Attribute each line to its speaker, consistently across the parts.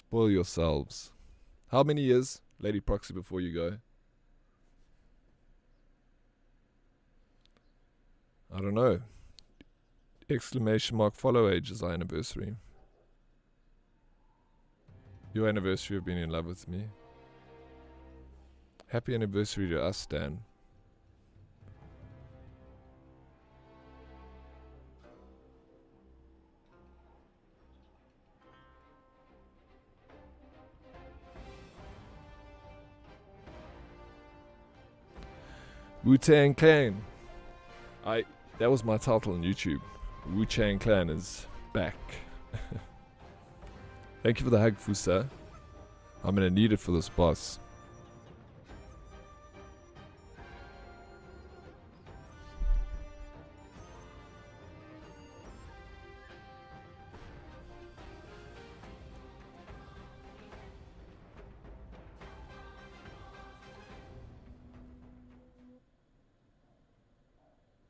Speaker 1: Spoil yourselves. How many years, Lady Proxy, before you go? I don't know. Exclamation mark follow age is our anniversary. Your anniversary of being in love with me. Happy anniversary to us, Dan. Wuchang Klan. That was my title on YouTube. Wuchang Klan is back. Thank you for the hug, Fusa. I'm gonna need it for this boss.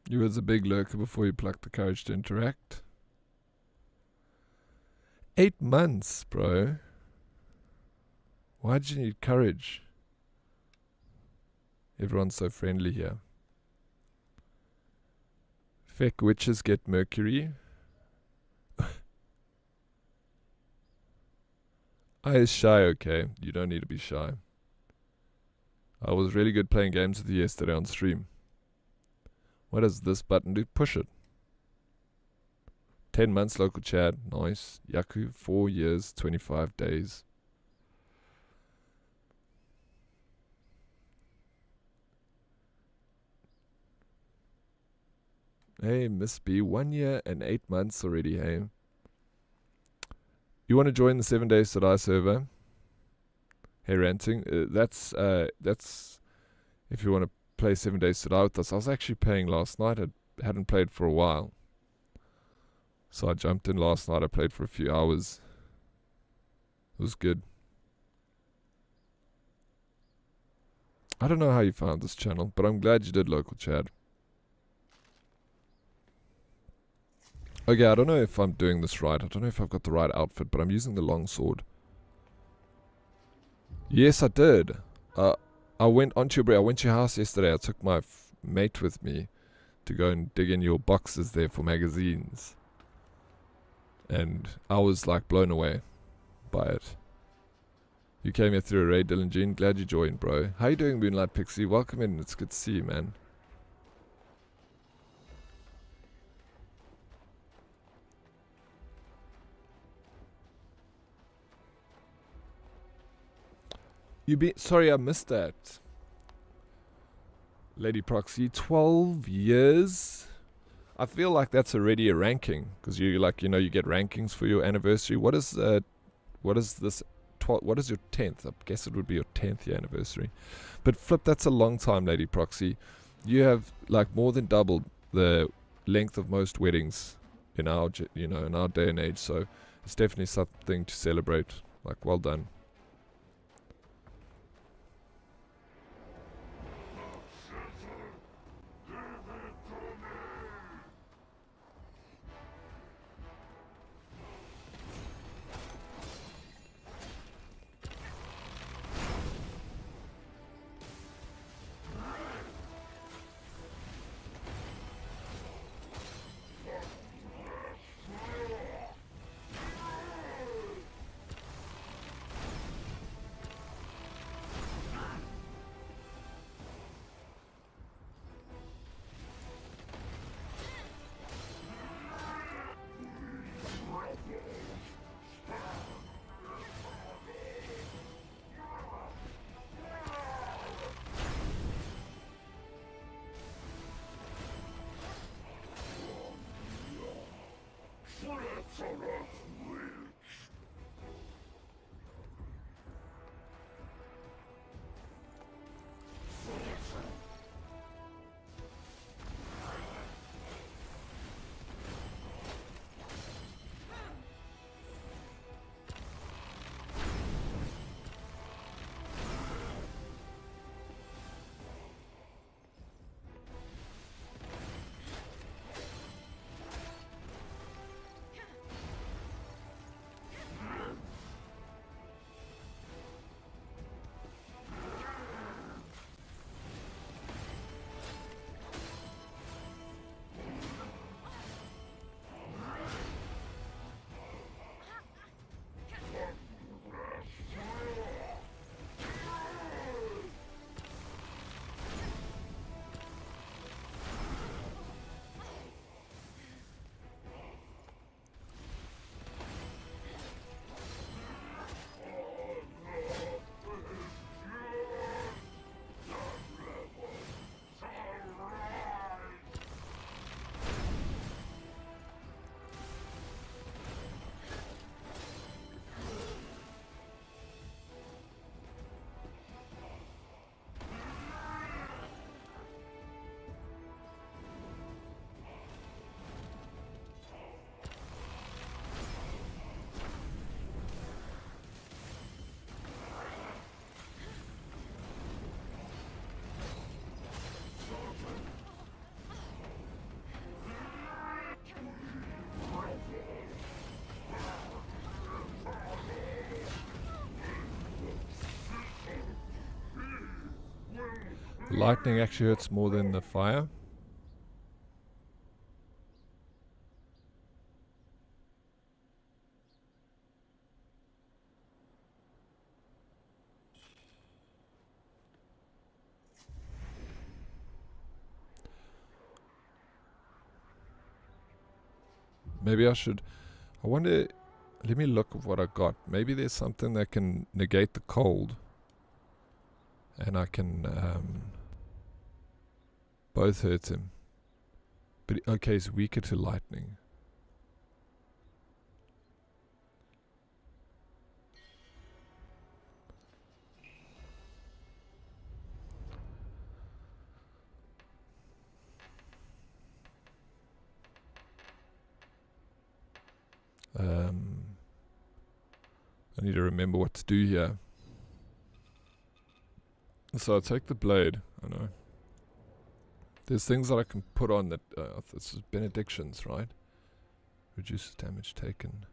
Speaker 1: You was a big lurker before you plucked the courage to interact. 8 months, bro. Why did you need courage? Everyone's so friendly here. Feck witches get Mercury. I is shy, okay. You don't need to be shy. I was really good playing games with you yesterday on stream. What does this button do? Push it. 10 months local chat. Nice. Yaku, 4 years, 25 days. Hey, Miss B. 1 year and 8 months already, hey. You want to join the 7 Days to Die server? Hey, ranting. That's if you want to play 7 Days to Die with us. I was actually playing last night. I hadn't played for a while. So I jumped in last night. I played for a few hours. It was good. I don't know how you found this channel, but I'm glad you did, local chat. Okay, I don't know if I'm doing this right. I don't know if I've got the right outfit, but I'm using the long sword. Yes, I did. I went onto your I went to your house yesterday. I took my mate with me to go and dig in your boxes there for magazines. And I was like blown away by it. You came here through a raid, Dylan Jean. Glad you joined, bro. How you doing, Moonlight Pixie? Welcome in. It's good to see you, man. Sorry, I missed that. Lady Proxy, 12 years. I feel like that's already a ranking because you you get rankings for your anniversary. What is this? What is your 10th? I guess it would be your 10th year anniversary. But flip, that's a long time, Lady Proxy. You have like more than doubled the length of most weddings in our in our day and age. So it's definitely something to celebrate. Like, well done. Lightning actually hurts more than the fire. Maybe I should... I wonder... Let me look at what I got. Maybe there's something that can negate the cold. And I can... both hurt him. But okay, he's weaker to lightning. I need to remember what to do here. So I take the blade. I know. There's things that I can put on that. This is benedictions, right? Reduces damage taken.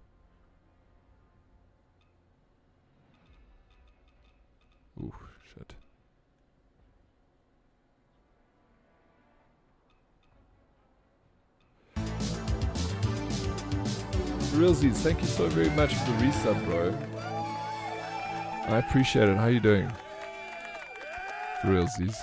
Speaker 1: Ooh, shit. Realsies, thank you so very much for the resub, bro. I appreciate it. How you doing? Realsies.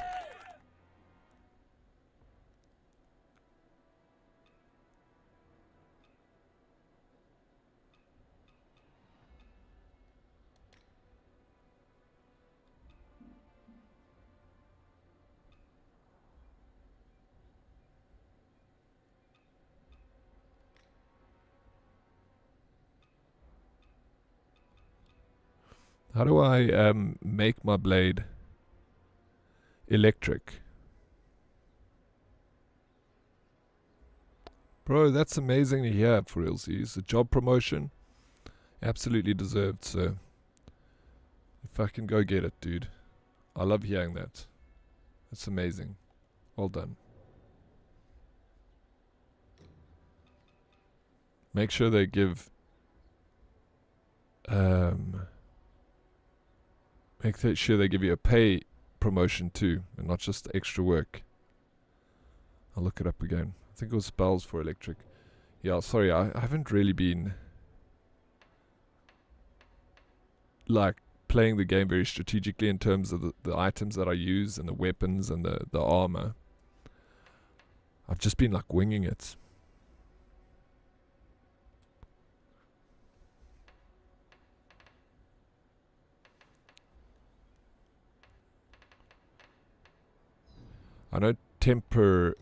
Speaker 1: How do I make my blade electric? Bro, that's amazing to hear for realsies. A job promotion. Absolutely deserved, so if I can go get it, dude. I love hearing that. That's amazing. Well done. Make sure they give make sure they give you a pay promotion too, and not just extra work. I'll look it up again. I think it was spells for electric. Yeah, sorry, I haven't really been like playing the game very strategically in terms of the items that I use and the weapons and the armor. I've just been like winging it. I know temper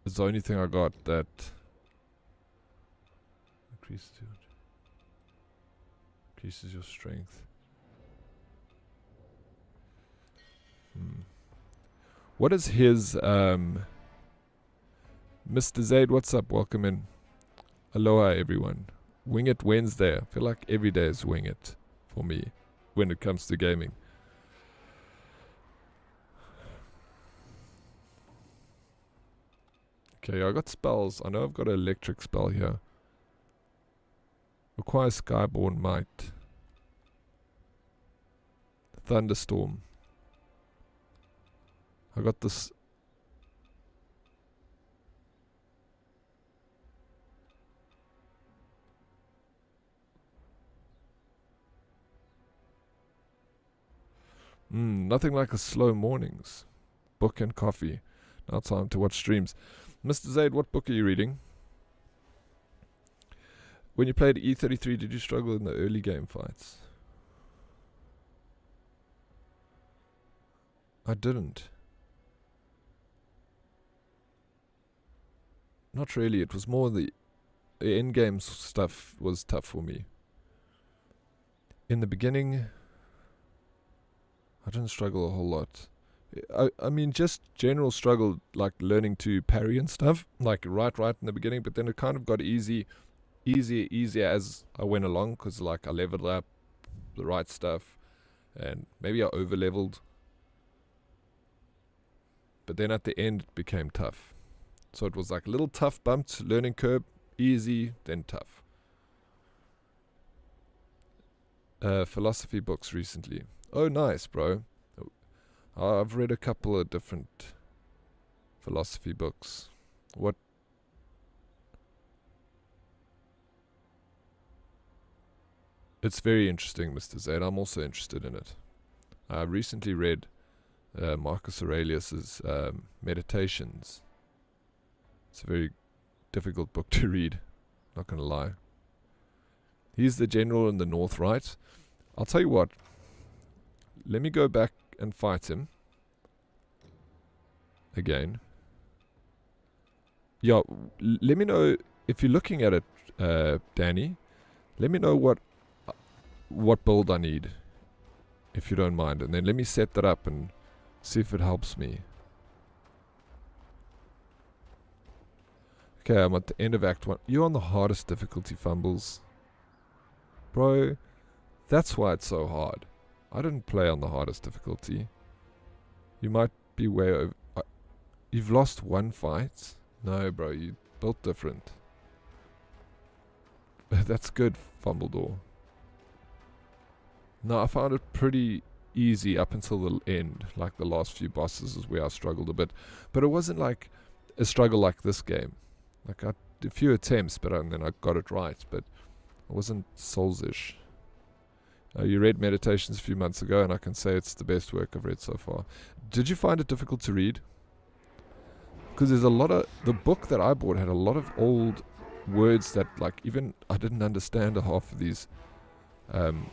Speaker 1: is the only thing I got that increases your strength. What is his Mr. Zaid, what's up? Welcome in. Aloha everyone. Wing It Wednesday. I feel like every day is Wing It for me when it comes to gaming. Okay, I got spells. I know I've got an electric spell here. Requires Skyborn Might. Thunderstorm. I got this. Nothing like a slow mornings. Book and coffee. Now time to watch streams. Mr. Zaid, what book are you reading? When you played E33, did you struggle in the early game fights? I didn't. Not really. It was more the end game stuff was tough for me. In the beginning, I didn't struggle a whole lot. I mean, just general struggle, like learning to parry and stuff, like right in the beginning, but then it kind of got easier as I went along, because like I leveled up the right stuff, and maybe I over leveled, but then at the end it became tough. So it was like a little tough bumped learning curve, easy, then tough. Philosophy books recently. Oh, nice, bro. I've read a couple of different philosophy books. What? It's very interesting, Mr. Zaid. I'm also interested in it. I recently read Marcus Aurelius's Meditations. It's a very difficult book to read, not going to lie. He's the general in the north, right? I'll tell you what. Let me go back and fight him again. Yeah, let me know if you're looking at it, Danny. Let me know what build I need, if you don't mind, and then let me set that up and see if it helps me. Okay, I'm at the end of Act 1. You're on the hardest difficulty, Fumbles. Bro, that's why it's so hard. I didn't play on the hardest difficulty. You might be way over... you've lost one fight? No, bro, you built different. That's good, Fumbledore. No, I found it pretty easy up until the end. Like the last few bosses is where I struggled a bit. But it wasn't like a struggle like this game. Like I did a few attempts, but then I got it right. But it wasn't Souls-ish. You read Meditations a few months ago, and I can say it's the best work I've read so far. Did you find it difficult to read? Because there's a lot of... The book that I bought had a lot of old words that, like, even I didn't understand half of these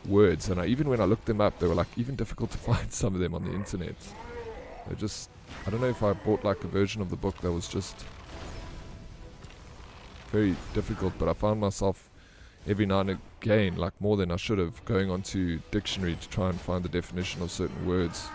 Speaker 1: words. And even when I looked them up, they were, like, even difficult to find some of them on the internet. They're just... I don't know if I bought, like, a version of the book that was just very difficult, but I found myself every now and again, like more than I should have, going onto dictionary to try and find the definition of certain words.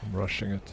Speaker 1: I'm rushing it.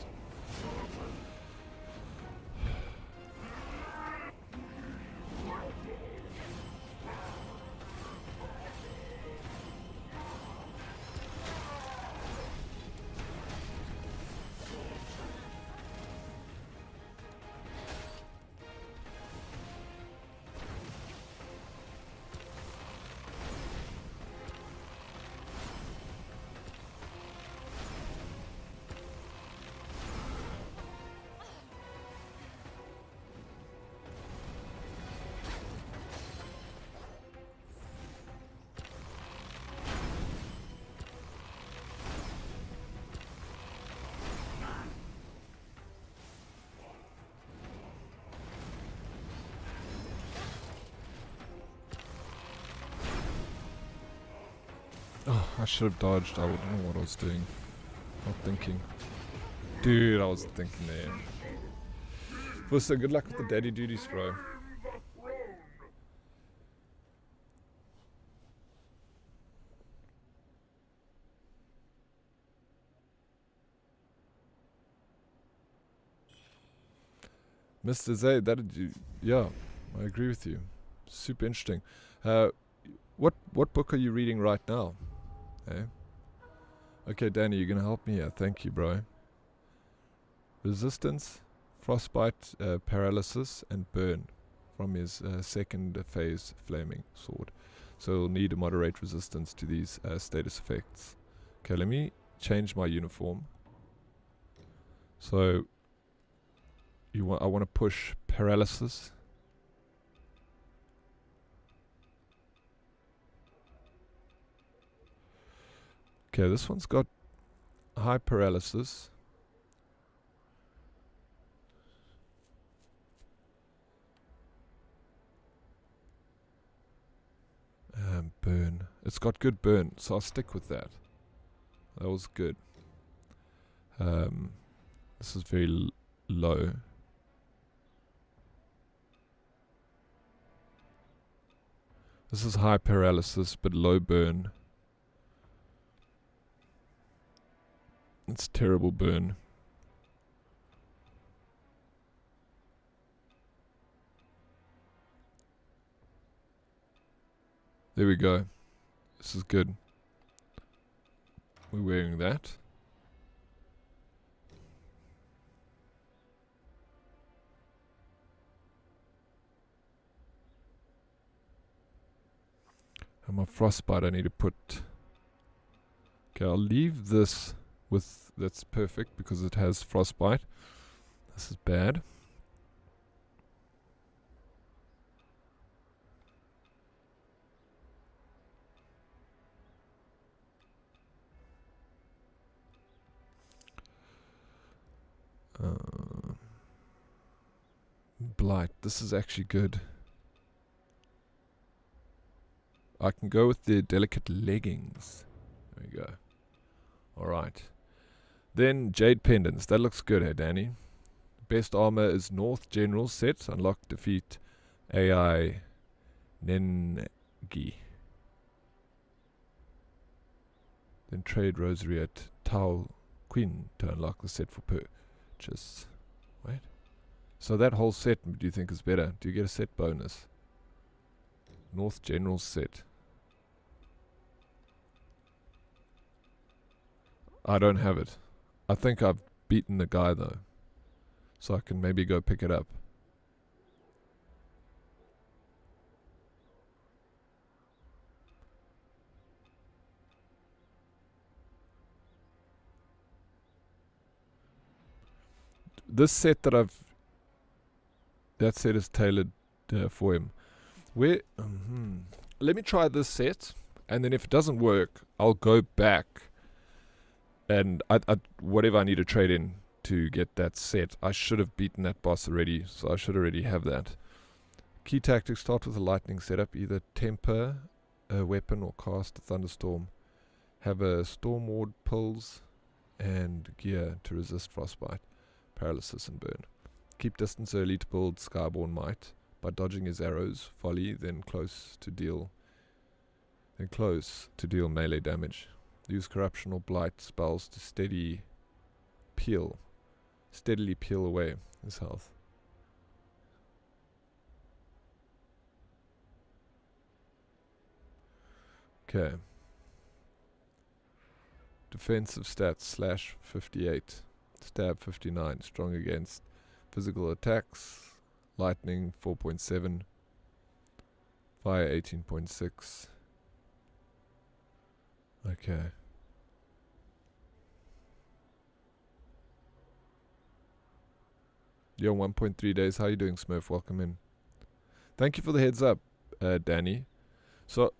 Speaker 1: Oh, I should have dodged. I don't know what I was doing. Not thinking. Dude, I was thinking there. Buster, good luck with the daddy duties, bro. Mr. Zay, yeah, I agree with you. Super interesting. What book are you reading right now? Eh? Okay, Danny, you're gonna help me here. Thank you, bro. Resistance, frostbite, paralysis, and burn from his second phase flaming sword. So he'll need a moderate resistance to these status effects. Okay, let me change my uniform. So I want to push paralysis. Okay, this one's got high paralysis. Burn. It's got good burn, so I'll stick with that. That was good. This is very low. This is high paralysis, but low burn. It's terrible burn. There we go. This is good. We're wearing that. And my frostbite I need to put... Okay, I'll leave this with... That's perfect because it has frostbite. This is bad. Blight. This is actually good. I can go with the delicate leggings. There we go. Alright. Then Jade Pendants. That looks good, hey Danny? Best armor is North General set. Unlock, defeat AI Nengi. Then trade Rosary at Tau Queen to unlock the set for purchase. Wait. So that whole set, do you think is better? Do you get a set bonus? North General set. I don't have it. I think I've beaten the guy though. So I can maybe go pick it up. This set that that set is tailored for him. Where? Let me try this set, and then if it doesn't work, I'll go back and whatever I need to trade in to get that set. I should have beaten that boss already, so I should already have that. Key tactics: start with a lightning setup, either temper a weapon or cast a thunderstorm. Have a storm ward pulse and gear to resist frostbite, paralysis, and burn. Keep distance early to build Skyborn Might by dodging his arrows, volley, then close to deal melee damage. Use corruption or blight spells to steadily peel away his health. Okay. Defensive stats /58. Stab 59. Strong against physical attacks. Lightning 4.7. Fire 18.6. Okay. Yo, 1.3 days. How you doing, Smurf? Welcome in. Thank you for the heads up, Danny. So,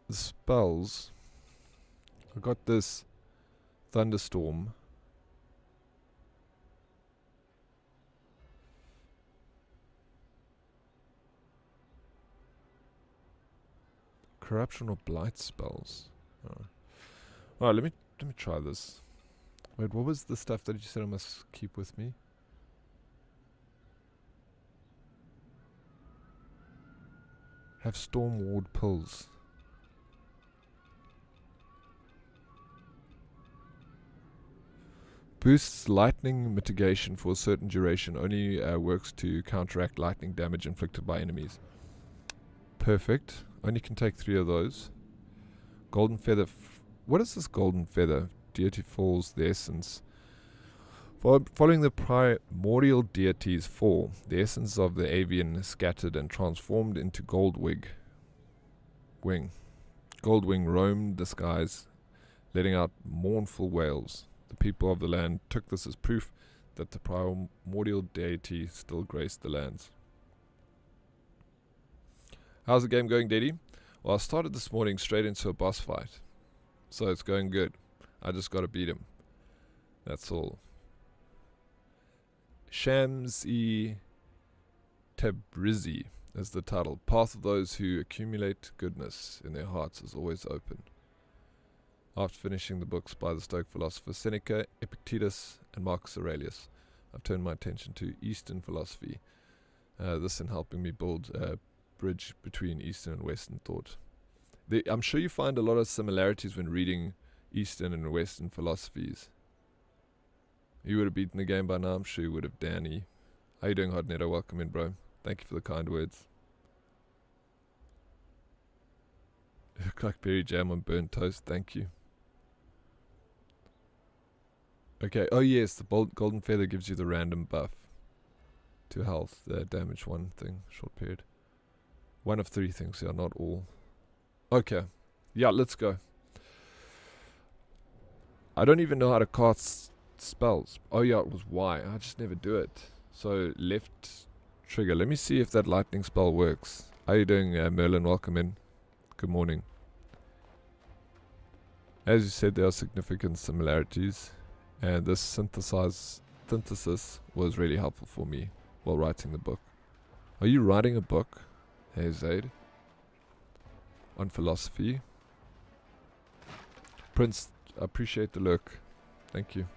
Speaker 1: the spells. I got this thunderstorm. Corruption or blight spells. Oh. Alright, let me try this. Wait, what was the stuff that you said I must keep with me? Have storm ward pills. Boosts lightning mitigation for a certain duration. Only works to counteract lightning damage inflicted by enemies. Perfect. Only can take 3 of those. Golden feather. What is this golden feather? Deity falls the essence. Following the primordial deities fall, the essence of the avian is scattered and transformed into Goldwing. Goldwing roamed the skies, letting out mournful wails. The people of the land took this as proof that the primordial deity still graced the lands. How's the game going, Daddy? Well, I started this morning straight into a boss fight, so it's going good. I just gotta beat him. That's all. Shams-e Tabrizi is the title. Path of those who accumulate goodness in their hearts is always open. After finishing the books by the Stoic philosophers Seneca, Epictetus, and Marcus Aurelius, I've turned my attention to Eastern philosophy. This in helping me build a bridge between Eastern and Western thought. I'm sure you find a lot of similarities when reading Eastern and Western philosophies. You would have beaten the game by now, I'm sure you would have, Danny. How you doing, Hotnetto? Welcome in, bro. Thank you for the kind words. Blackberry jam on burnt toast, thank you. Okay, oh yes, the golden feather gives you the random buff to health, damage 1 thing, short period. 1 of 3 things, yeah, not all. Okay, yeah, let's go. I don't even know how to cast spells. Oh yeah, it was Y. I just never do it. So left trigger. Let me see if that lightning spell works. How you doing, Merlin? Welcome in. Good morning. As you said, there are significant similarities, and this synthesis was really helpful for me while writing the book. Are you writing a book? Hey Zaid. On philosophy. Prince, I appreciate the look. Thank you.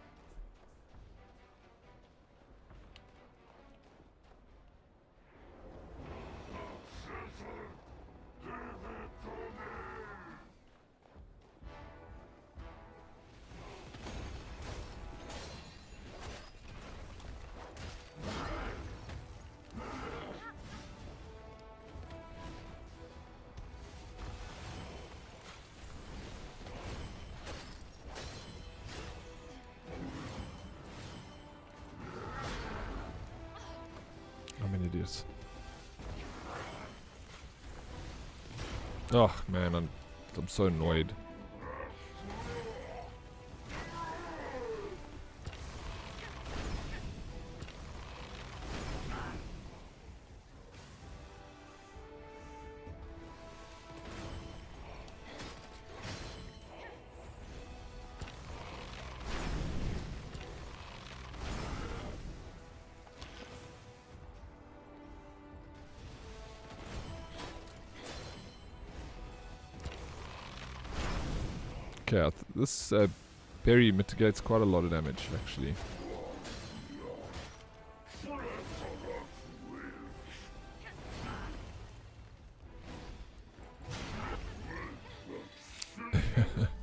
Speaker 1: Idiots. Oh man, I'm so annoyed. Okay, this berry mitigates quite a lot of damage, actually.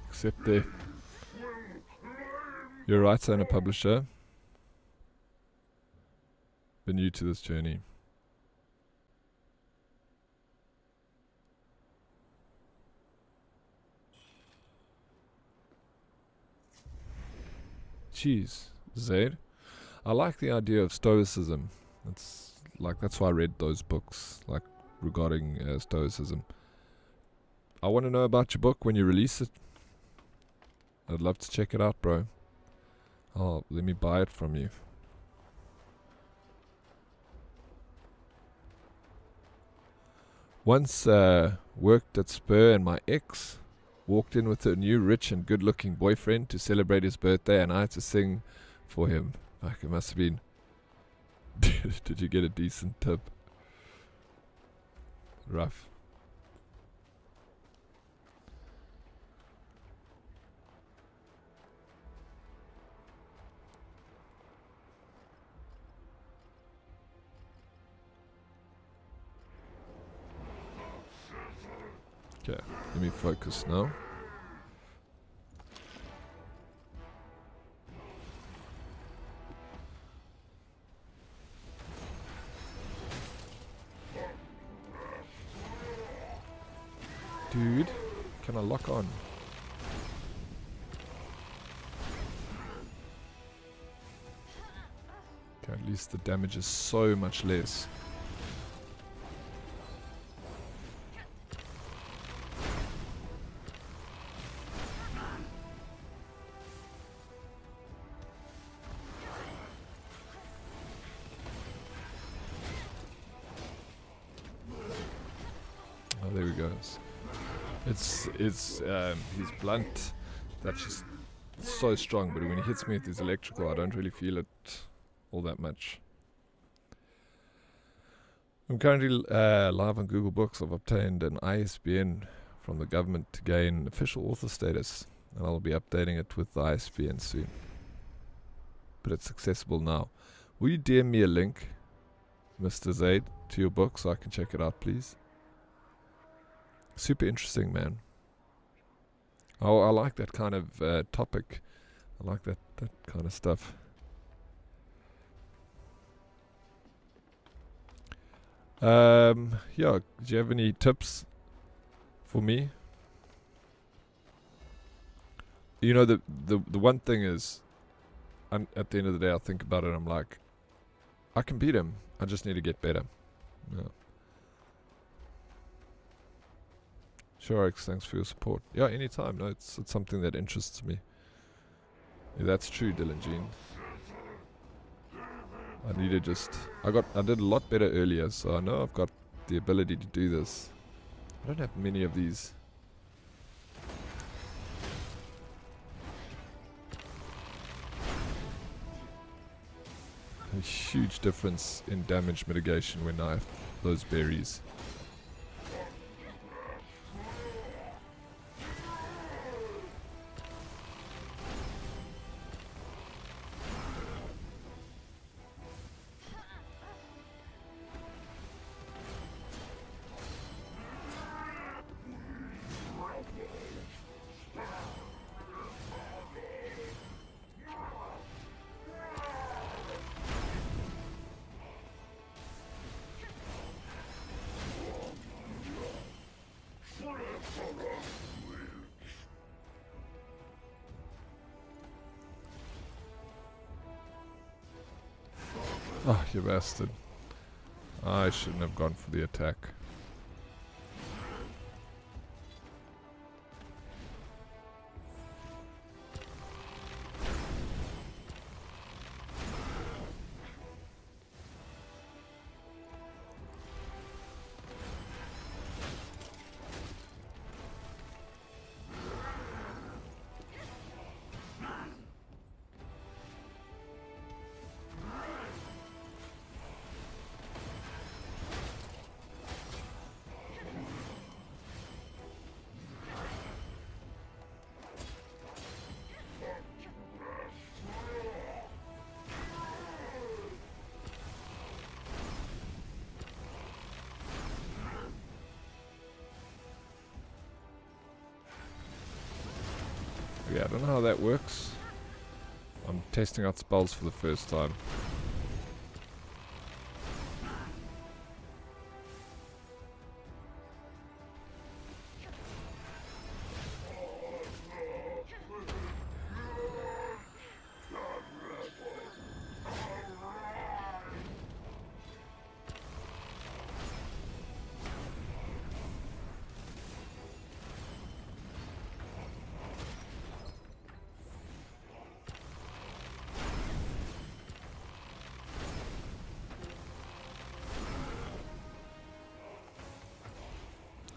Speaker 1: Except there. You're a writer and a publisher. Been new to this journey. Jeez, Zaid. I like the idea of stoicism. That's why I read those books, like regarding stoicism. I want to know about your book when you release it. I'd love to check it out, bro. Oh, let me buy it from you. Once worked at Spur, and my ex walked in with a new rich and good looking boyfriend to celebrate his birthday, and I had to sing for him. Like, it must have been. Did you get a decent tip? Rough. Okay, let me focus now. Dude, can I lock on? Okay, at least the damage is so much less. Oh, there we go. It's he's blunt. That's just so strong, but when he hits me with his electrical, I don't really feel it all that much. I'm currently live on Google Books. I've obtained an ISBN from the government to gain official author status, and I'll be updating it with the ISBN soon. But it's accessible now. Will you DM me a link, Mr. Zaid, to your book so I can check it out, please? Super interesting, man. Oh, I like that kind of topic. I like that kind of stuff. Yeah, do you have any tips for me? You know, the one thing is, at the end of the day, I think about it, I'm like, I can beat him. I just need to get better. Yeah. Sure, Alex, thanks for your support. Yeah, anytime. No, it's something that interests me. Yeah, that's true, Dylan Jean. I need to just... I did a lot better earlier, so I know I've got the ability to do this. I don't have many of these. A huge difference in damage mitigation when I have those berries. Oh, you bastard. I shouldn't have gone for the attack. Yeah, I don't know how that works. I'm testing out spells for the first time.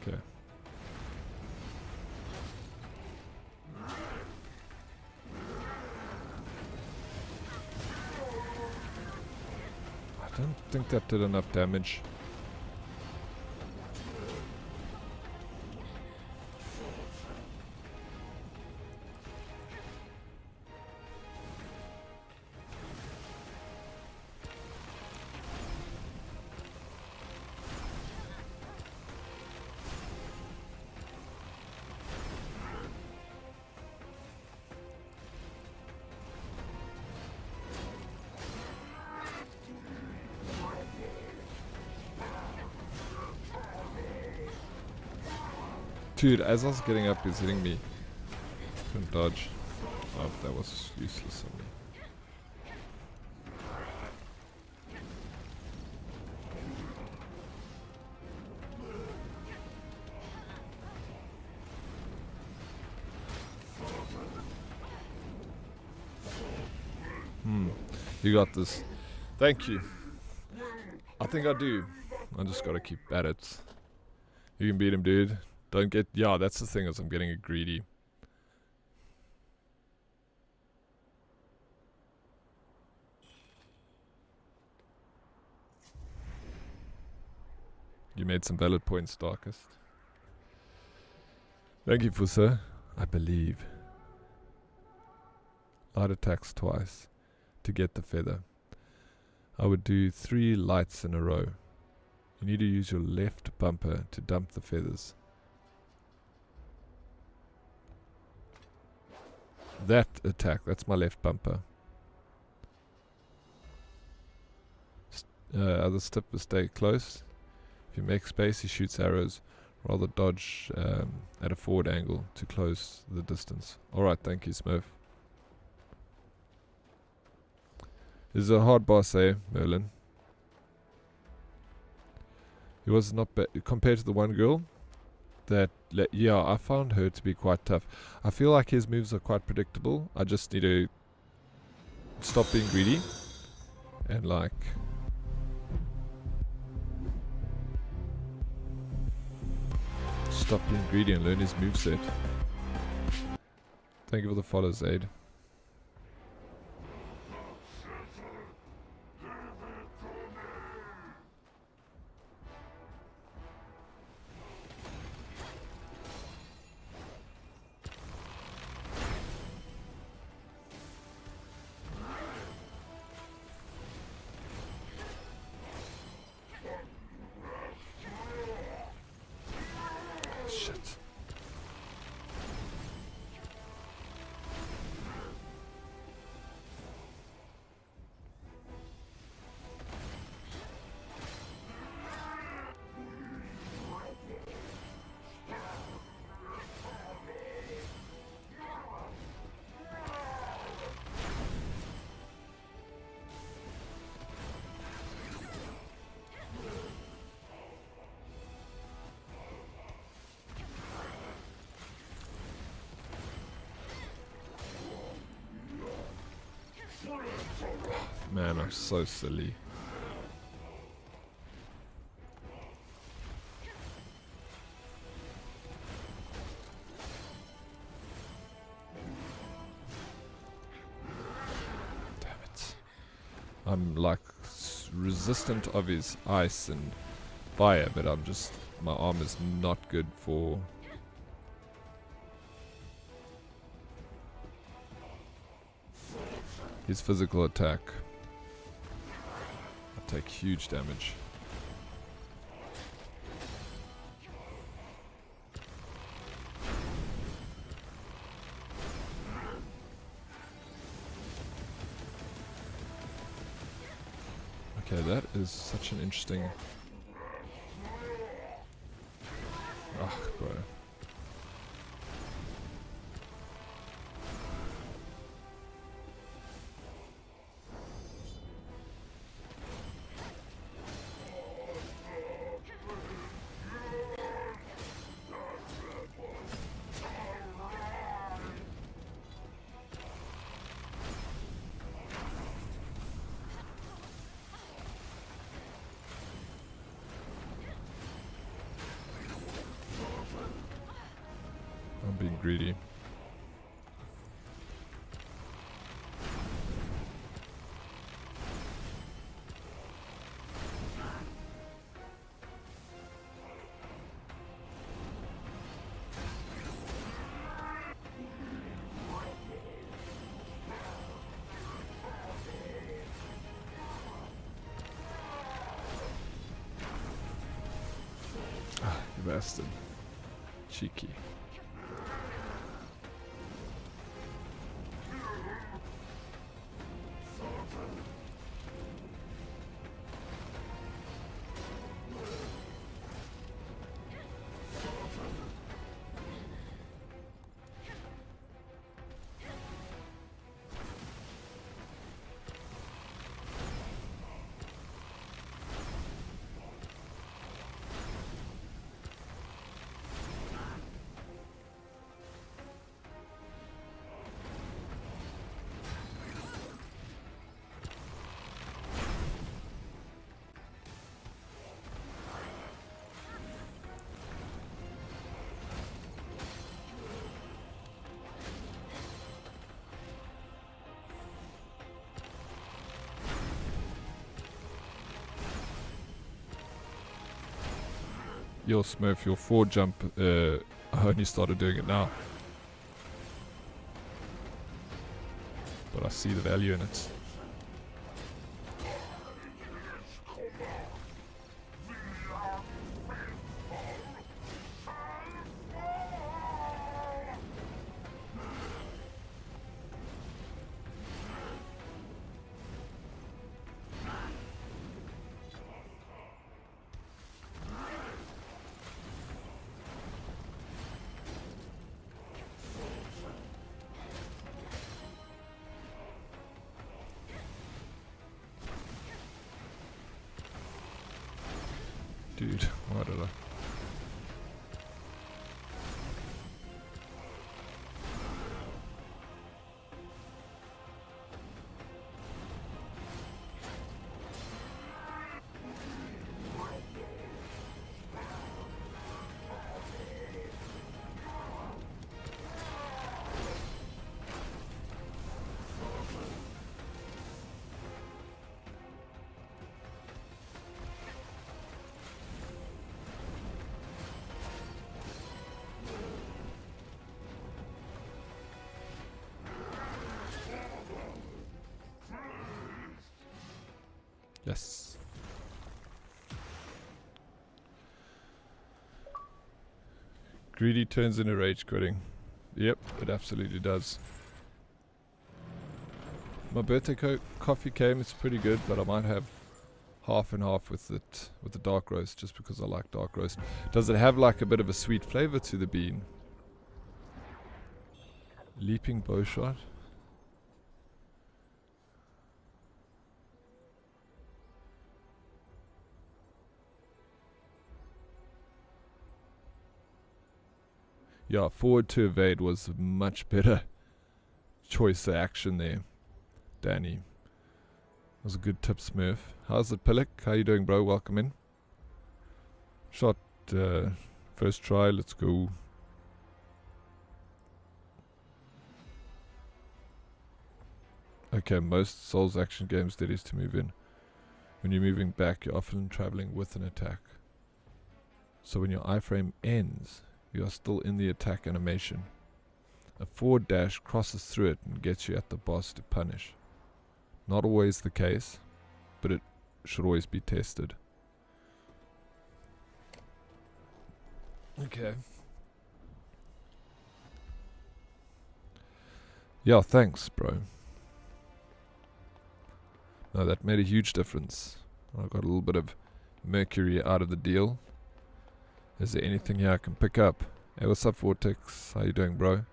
Speaker 1: Okay. I don't think that did enough damage. Dude, as I was getting up, he's hitting me. Couldn't dodge. Oh, that was useless on me. You got this. Thank you. I think I do. I just gotta keep at it. You can beat him, dude. Don't get... Yeah, that's the thing, is I'm getting greedy. You made some valid points, Darkest. Thank you, Fusa. I believe. Light attacks twice to get the feather. I would do 3 lights in a row. You need to use your left bumper to dump the feathers. That attack, that's my left bumper. Other step is stay close. If you make space, he shoots arrows. Rather dodge at a forward angle to close the distance. Alright, thank you, Smurf. This is a hard boss, eh, Merlin? He was not bad compared to the one girl. Yeah, I found her to be quite tough. I feel like his moves are quite predictable. I just need to stop being greedy and like stop being greedy and learn his moveset. Thank you for the follows, Aid. Man, I'm so silly. Damn it. I'm like resistant of his ice and fire, but I'm just... my arm is not good for... his physical attack. I take huge damage. Okay, that is such an interesting... Ugh, bro. I'm being greedy. Ah, you bastard. Cheeky. Your Smurf, your forward jump, I only started doing it now. But I see the value in it. Dude, why did I? Yes. Greedy turns into rage quitting. Yep, it absolutely does. My birthday coffee came, it's pretty good, but I might have half and half with it, with the dark roast, just because I like dark roast. Does it have like a bit of a sweet flavor to the bean? Leaping bow shot. Yeah, forward to evade was a much better choice of action there, Danny. That was a good tip, Smurf. How's it, Pillock? How you doing, bro? Welcome in. Shot, first try, let's go. Okay, most Souls action games that is to move in. When you're moving back, you're often traveling with an attack. So when your iframe ends, you are still in the attack animation. A forward dash crosses through it and gets you at the boss to punish. Not always the case, but it should always be tested. Okay. Yeah, thanks, bro. No, that made a huge difference. I got a little bit of mercury out of the deal. Is there anything here I can pick up? Hey, what's up, Vortex? How you doing, bro?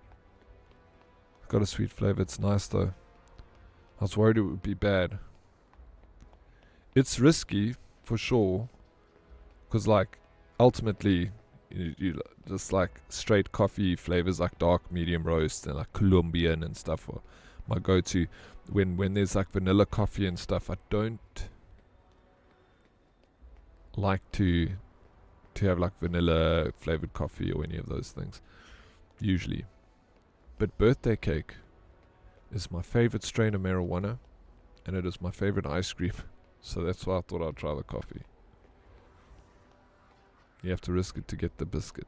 Speaker 1: Got a sweet flavor. It's nice, though. I was worried it would be bad. It's risky, for sure. Because, like, ultimately, you just, like, straight coffee flavors like dark, medium roast and, like, Colombian and stuff are my go-to. When there's, like, vanilla coffee and stuff, I don't like to have like vanilla flavored coffee or any of those things usually. But birthday cake is my favorite strain of marijuana, and it is my favorite ice cream, so that's why I thought I'd try the coffee. You have to risk it to get the biscuit.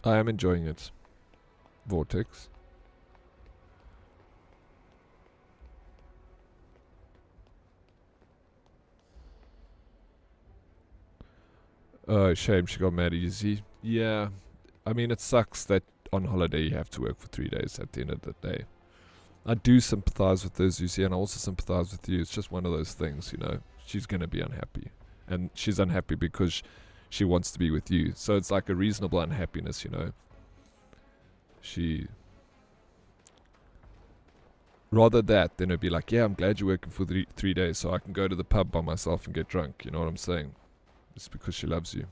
Speaker 1: I am enjoying it, Vortex. Oh, shame she got mad easy. Yeah, I mean, it sucks that on holiday you have to work for 3 days at the end of the day. I do sympathize with those, you see, and I also sympathize with you. It's just one of those things, you know. She's going to be unhappy. And she's unhappy because she wants to be with you. So it's like a reasonable unhappiness, you know. She... Rather that than it'd be like, yeah, I'm glad you're working for 3 days so I can go to the pub by myself and get drunk. You know what I'm saying? It's because she loves you.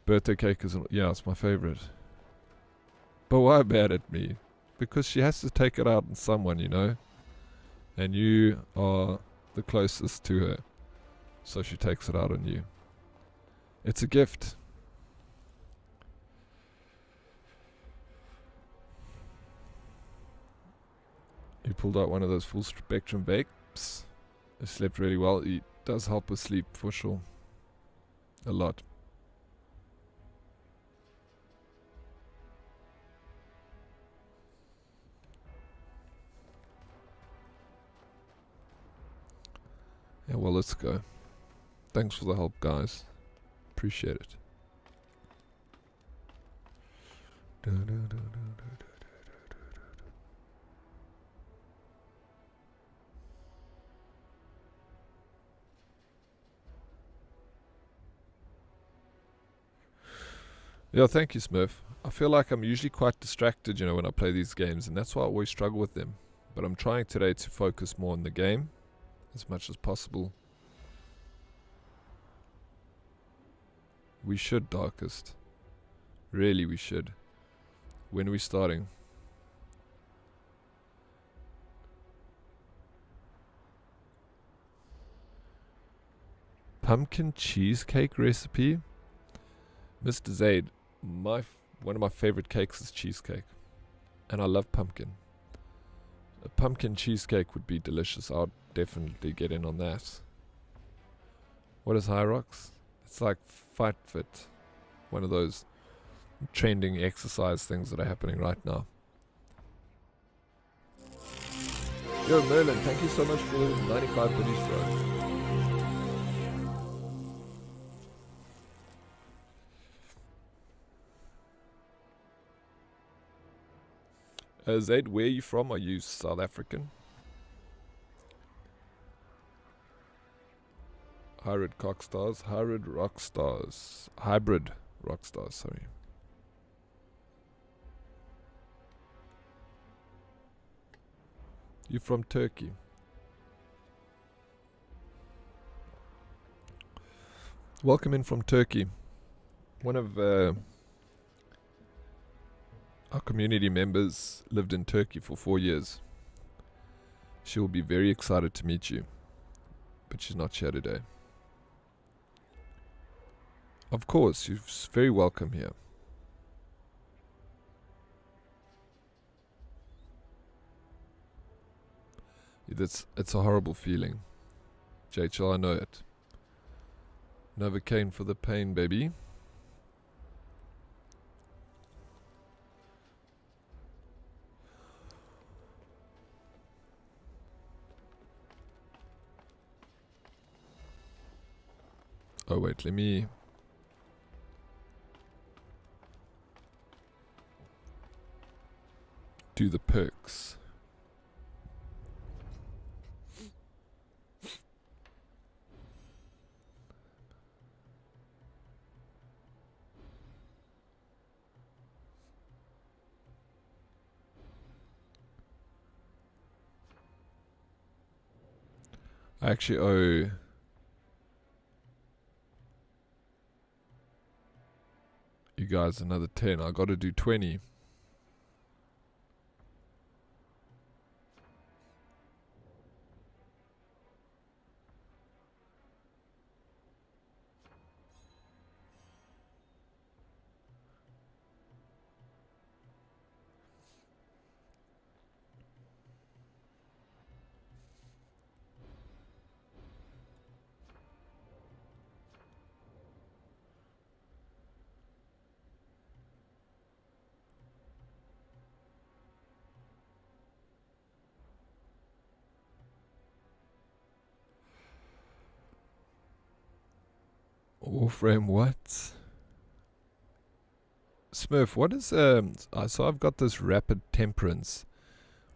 Speaker 1: Birthday cake is, yeah, it's my favorite. But why mad at me? Because she has to take it out on someone, you know? And you are the closest to her. So she takes it out on you. It's a gift. He pulled out one of those full spectrum vapes. He slept really well. He does help with sleep for sure. A lot. Yeah, well, let's go. Thanks for the help, guys. Appreciate it. Yeah, thank you, Smurf. I feel like I'm usually quite distracted, you know, when I play these games, and that's why I always struggle with them. But I'm trying today to focus more on the game as much as possible. We should, Darkest. Really, we should. When are we starting? Pumpkin cheesecake recipe? Mr. Zaid, one of my favorite cakes is cheesecake. And I love pumpkin. A pumpkin cheesecake would be delicious. I'd definitely get in on that. What is High Rocks? It's like Fight Fit. One of those trending exercise things that are happening right now. Yo, Merlin, thank you so much for the 95 biddies, bro. Zaid, where are you from? Are you South African? Hybrid Rockstars. Hybrid Rockstars, sorry. You from Turkey? Welcome in from Turkey. One of our community members lived in Turkey for 4 years. She will be very excited to meet you, but she's not here today. Of course, you're very welcome here. It's a horrible feeling. JHL, I know it. Novocaine for the pain, baby. Oh wait, let me... do the perks. I actually owe... you guys another 10. I gotta do 20. Warframe what? Smurf, what is so I've got this rapid temperance,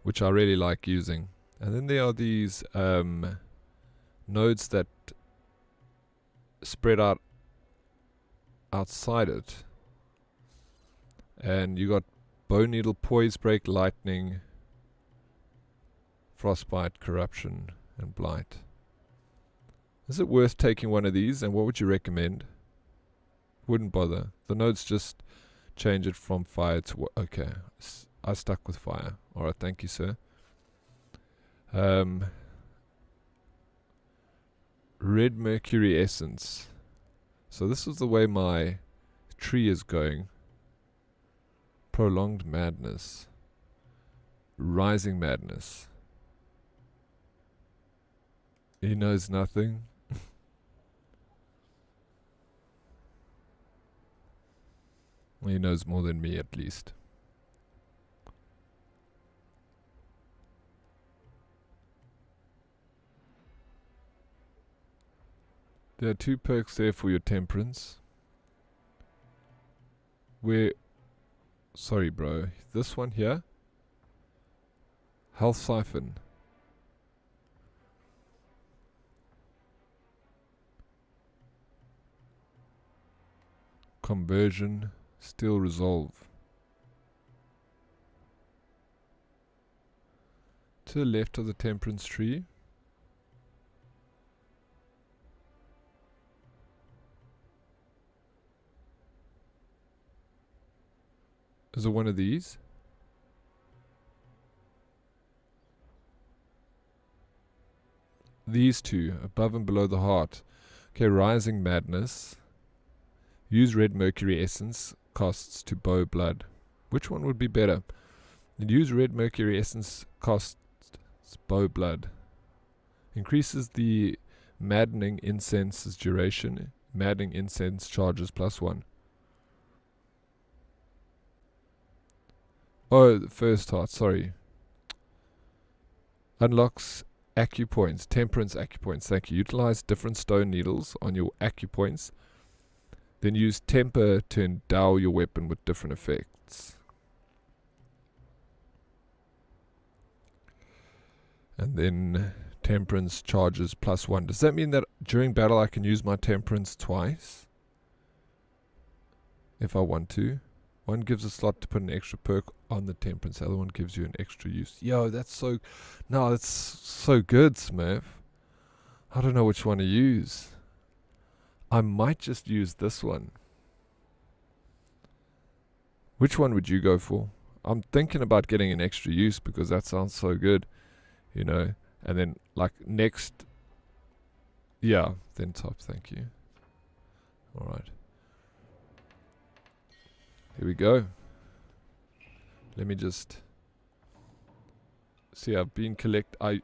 Speaker 1: which I really like using, and then there are these nodes that spread out outside it, and you got bone needle, poise break, lightning, frostbite, corruption, and blight. Is it worth taking one of these, and what would you recommend? Wouldn't bother. The nodes just change it from fire to... okay, I stuck with fire. Alright, thank you, sir. Red mercury essence. So this is the way my tree is going. Prolonged madness. Rising madness. He knows nothing. He knows more than me, at least. There are 2 perks there for your temperance. Where... Sorry, bro. This one here. Health Siphon. Conversion. Still resolve. To the left of the temperance tree. Is it one of these? These 2, above and below the heart. Okay, Rising Madness. Use red mercury essence. Costs to bow blood. Which one would be better? Use red mercury essence. Costs bow blood. Increases the maddening incense's duration. Maddening incense charges +1. Oh, the first heart, sorry. Unlocks acupoints, temperance acupoints. Thank you. Utilize different stone needles on your acupoints. Then use temper to endow your weapon with different effects. And then temperance charges +1. Does that mean that during battle I can use my temperance twice? If I want to. One gives a slot to put an extra perk on the temperance. The other one gives you an extra use. Yo, that's so... No, that's so good, Smurf. I don't know which one to use. I might just use this one. Which one would you go for? I'm thinking about getting an extra use because that sounds so good. You know. And then, like, next... Yeah, then top, thank you. Alright. Here we go. Let me just see. I've been I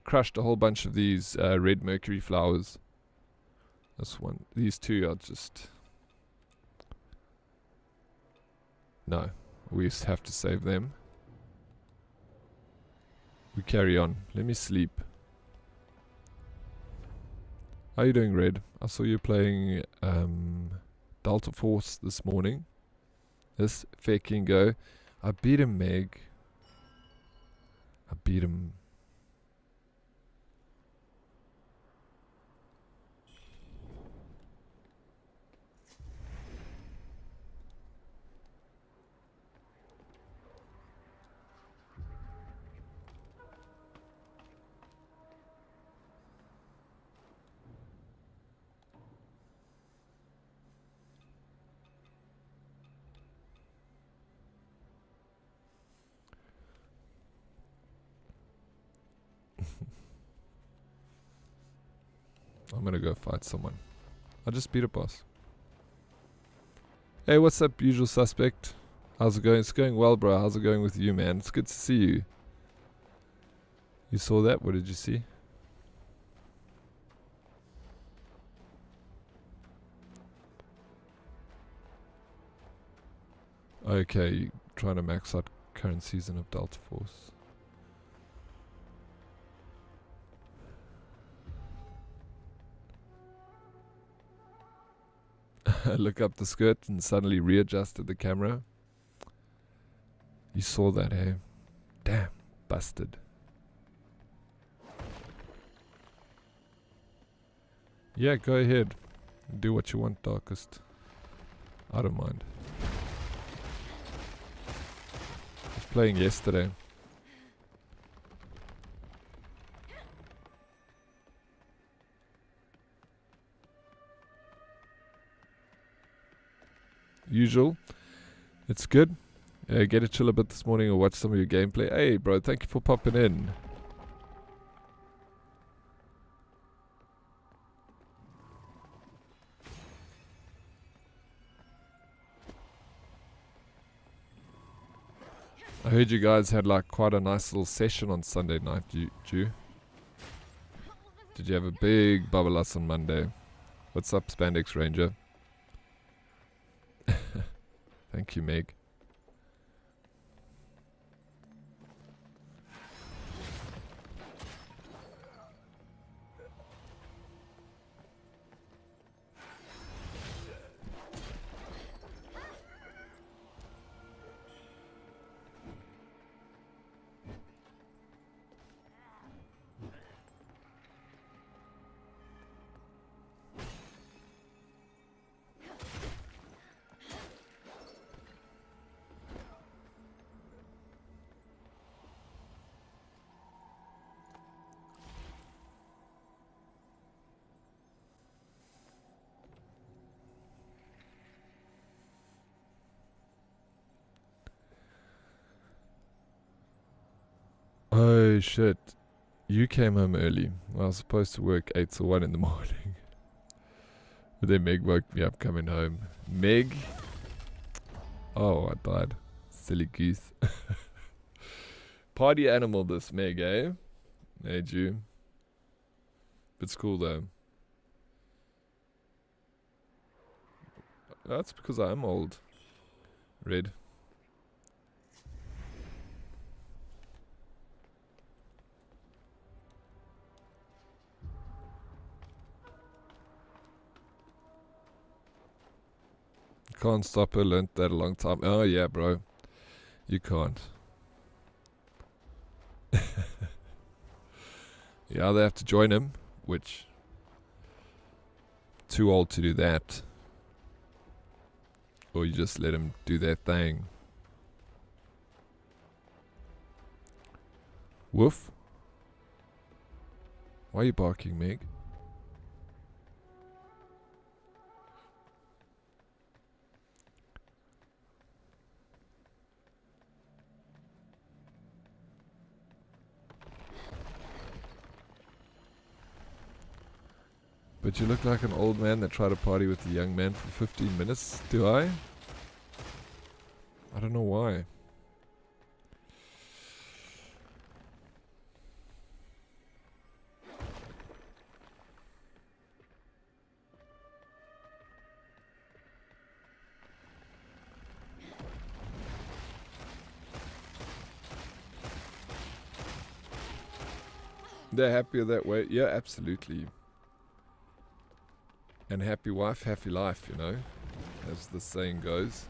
Speaker 1: crushed a whole bunch of these red mercury flowers. This one, these 2 are just... No, we just have to save them. We carry on. Let me sleep. How are you doing, Red? I saw you playing Delta Force this morning. This fair king go. I beat him, Meg. I beat him. I'm gonna go fight someone. I just beat a boss. Hey, what's up, usual suspect? How's it going? It's going well, bro. How's it going with you, man? It's good to see you. You saw that? What did you see? Okay, trying to max out current season of Delta Force. Look up the skirt and suddenly readjusted the camera. You saw that, eh? Damn, busted. Yeah, go ahead. Do what you want, Darkest. I don't mind. I was playing yesterday. Usual. It's good. Get a chill a bit this morning or watch some of your gameplay. Hey, bro, thank you for popping in. I heard you guys had like quite a nice little session on Sunday night, Jew. Did you have a big babalas on Monday? What's up, Spandex Ranger? Thank you, Meg. Oh shit. You came home early. I was supposed to work 8 to 1 in the morning. But then Meg woke me up coming home. Meg? Oh, I died. Silly goose. Party animal this Meg, eh? Made you. It's cool though. That's because I'm old. Red. Can't stop her, learnt that a long time. Oh yeah, bro. You can't. You either have to join him, which too old to do that, or you just let him do that thing. Woof. Why are you barking, Meg? But you look like an old man that tried to party with a young man for 15 minutes. Do I? I don't know why. They're happier that way. Yeah, absolutely. And happy wife, happy life, you know, as the saying goes.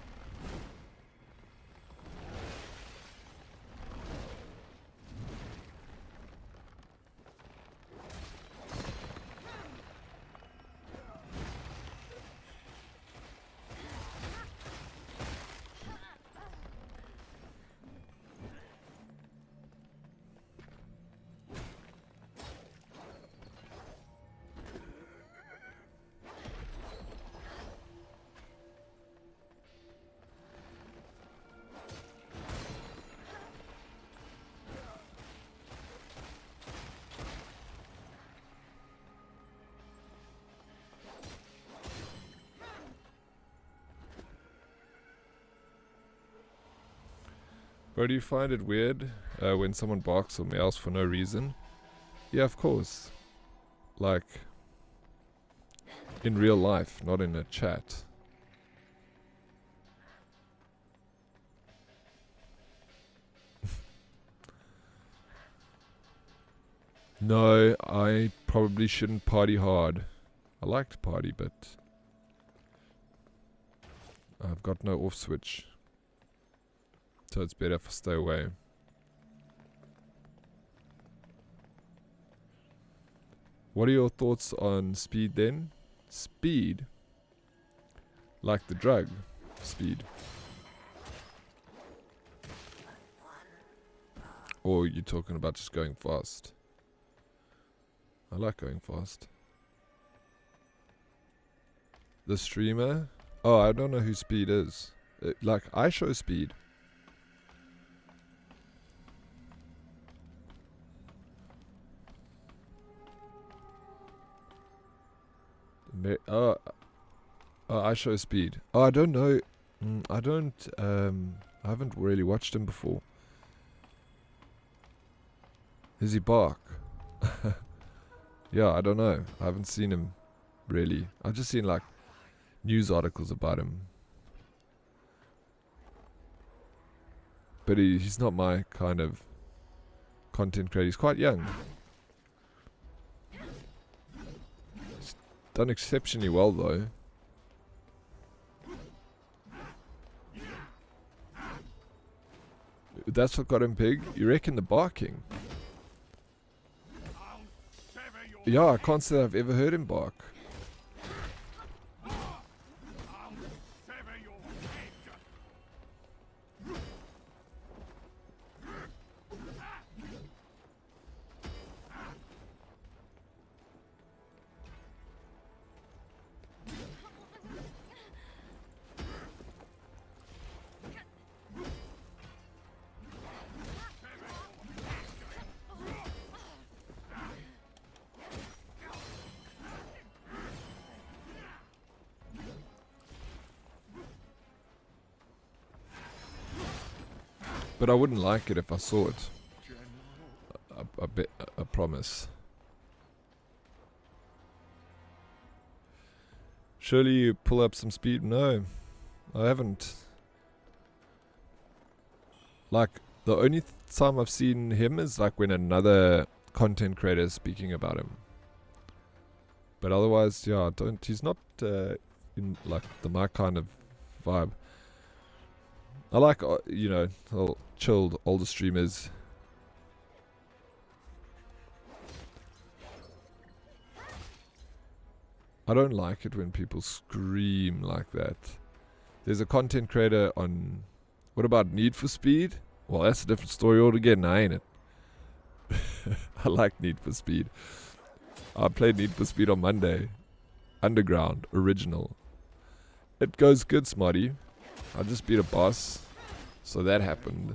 Speaker 1: Bro, do you find it weird when someone barks or meows for no reason? Yeah, of course. Like, in real life, not in a chat. No, I probably shouldn't party hard. I like to party, but I've got no off switch. So it's better if I stay away. What are your thoughts on speed then? Speed? Like the drug? Speed? Or you're talking about just going fast? I like going fast. The streamer? Oh, I don't know who Speed is. Like, I show Speed. I show Speed. Oh, I don't know. I haven't really watched him before. Does he bark? Yeah, I don't know. I haven't seen him really. I've just seen like news articles about him. But he's not my kind of content creator. He's quite young. He's done exceptionally well though. That's what got him big. You reckon the barking? Yeah, I can't say I've ever heard him bark. But I wouldn't like it if I saw it. I promise. Surely you pull up some speed? No, I haven't. Like, the only time I've seen him is like when another content creator is speaking about him. But otherwise, yeah, he's not in like my kind of vibe. I like, you know, chilled older streamers. I don't like it when people scream like that. There's a content creator on... What about Need for Speed? Well, that's a different story altogether, ain't it? I like Need for Speed. I played Need for Speed on Monday. Underground, original. It goes good, Smarty. I just beat a boss. So that happened.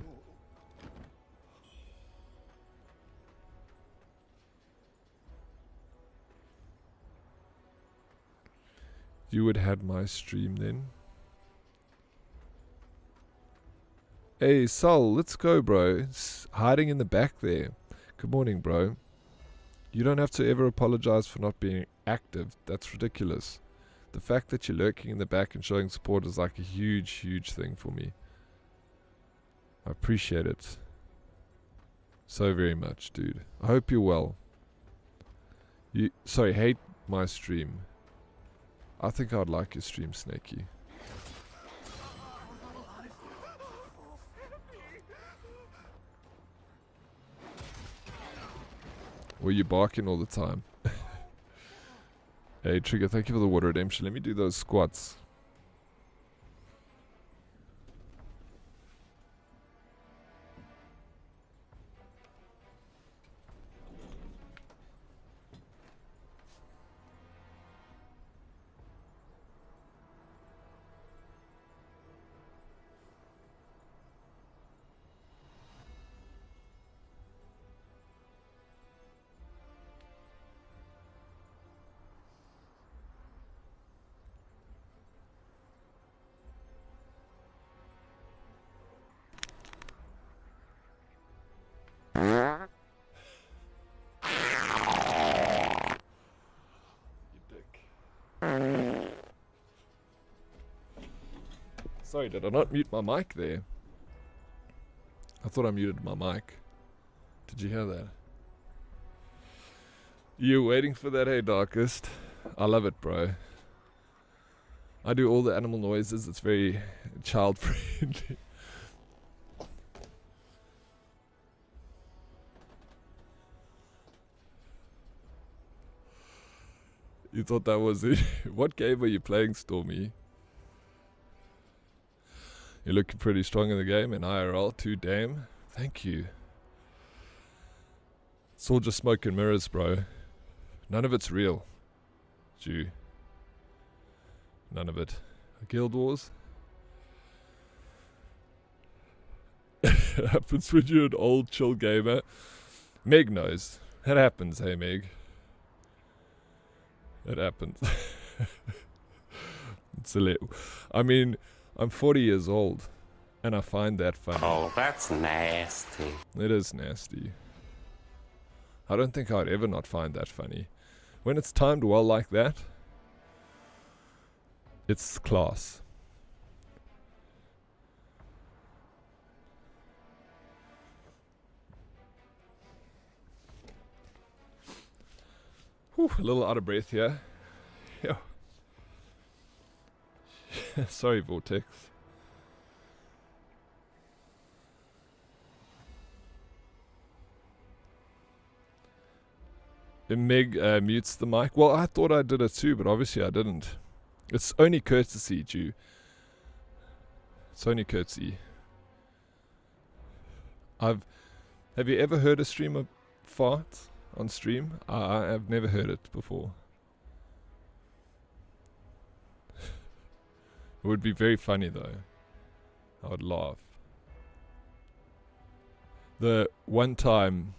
Speaker 1: You would had my stream then. Hey, Sol, let's go, bro. It's hiding in the back there. Good morning, bro. You don't have to ever apologize for not being active. That's ridiculous. The fact that you're lurking in the back and showing support is like a huge, huge thing for me. I appreciate it so very much, dude. I hope you're well. Sorry, hate my stream. I think I'd like your stream, Snaky. Or you barking all the time. Hey, Trigger, thank you for the water redemption. Let me do those squats. Sorry, did I not mute my mic there? I thought I muted my mic. Did you hear that? You waiting for that, hey Darkest? I love it, bro. I do all the animal noises. It's very child friendly. You thought that was it? What game are you playing, Stormy? You're looking pretty strong in the game, in IRL too, damn. Thank you. It's all just smoke and mirrors, bro. None of it's real. Jew. None of it. Guild Wars? Happens when you're an old chill gamer. Meg knows. That happens, hey Meg. It happens. It's I mean, I'm 40 years old, and I find that funny.
Speaker 2: Oh, that's nasty.
Speaker 1: It is nasty. I don't think I'd ever not find that funny. When it's timed well like that, it's class. Whew, a little out of breath here. Yeah. Sorry, Vortex. Meg mutes the mic. Well, I thought I did it too, but obviously I didn't. It's only courtesy, Jew. It's only courtesy. Have you ever heard a streamer fart on stream? I have never heard it before. It would be very funny though. I would laugh. The one time,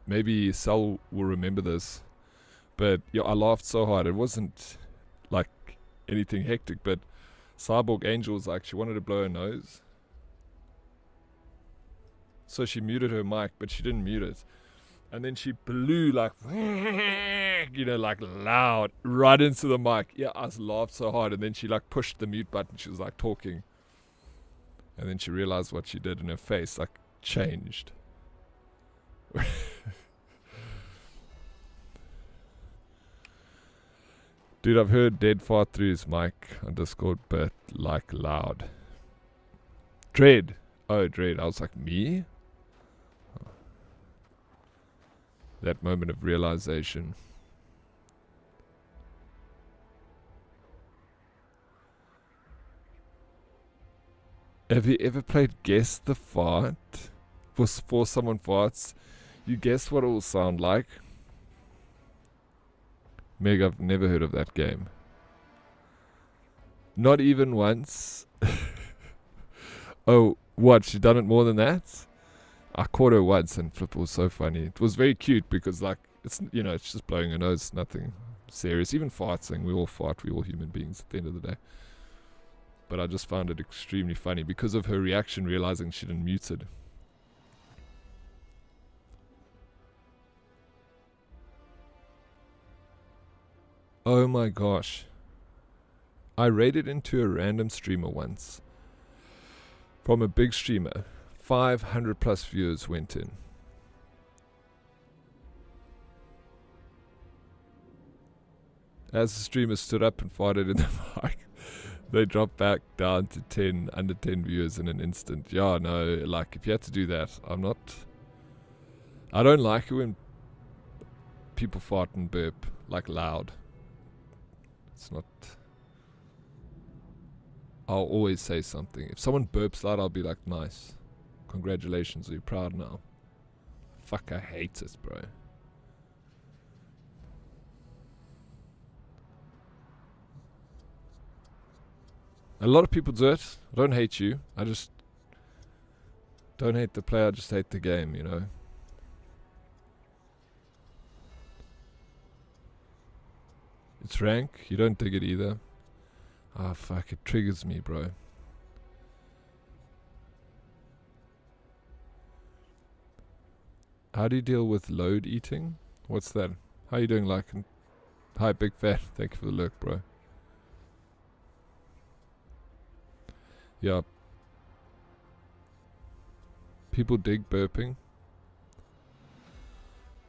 Speaker 1: maybe Sal will remember this, but yeah, I laughed so hard. It wasn't like anything hectic, but Cyborg Angel was like, she wanted to blow her nose. So she muted her mic, but she didn't mute it. And then she blew like, you know, like loud right into the mic. Yeah, I laughed so hard. And then she like pushed the mute button. She was like talking. And then she realized what she did, and her face like changed. Dude, I've heard Dead fart through his mic on Discord, but like loud. Dread. Oh, Dread. I was like, me? Oh. That moment of realization. Have you ever played Guess the Fart? For someone farts, you guess what it will sound like. Meg, I've never heard of that game. Not even once. Oh, what? She done it more than that? I caught her once, and flip, was so funny. It was very cute because, like, it's, you know, it's just blowing her nose, nothing serious. Even farting, we all fart, we all human beings at the end of the day. But I just found it extremely funny because of her reaction, realizing she didn't mute it. Oh my gosh. I raided into a random streamer once. From a big streamer. 500 plus viewers went in. As the streamer stood up and farted in the mic, they dropped back down to 10, under 10 viewers in an instant. Yeah, no, like if you had to do that, I don't like it when people fart and burp, like loud. It's not. I'll always say something. If someone burps loud, I'll be like, nice. Congratulations, are you proud now? Fuck, I hate this, bro. A lot of people do it. I don't hate you. I just don't hate the player, I just hate the game, you know. It's rank. You don't dig it either. Ah, fuck. It triggers me, bro. How do you deal with load eating? What's that? How you doing, Lycan? Hi, Big Fat. Thank you for the lurk, bro. Yeah. People dig burping.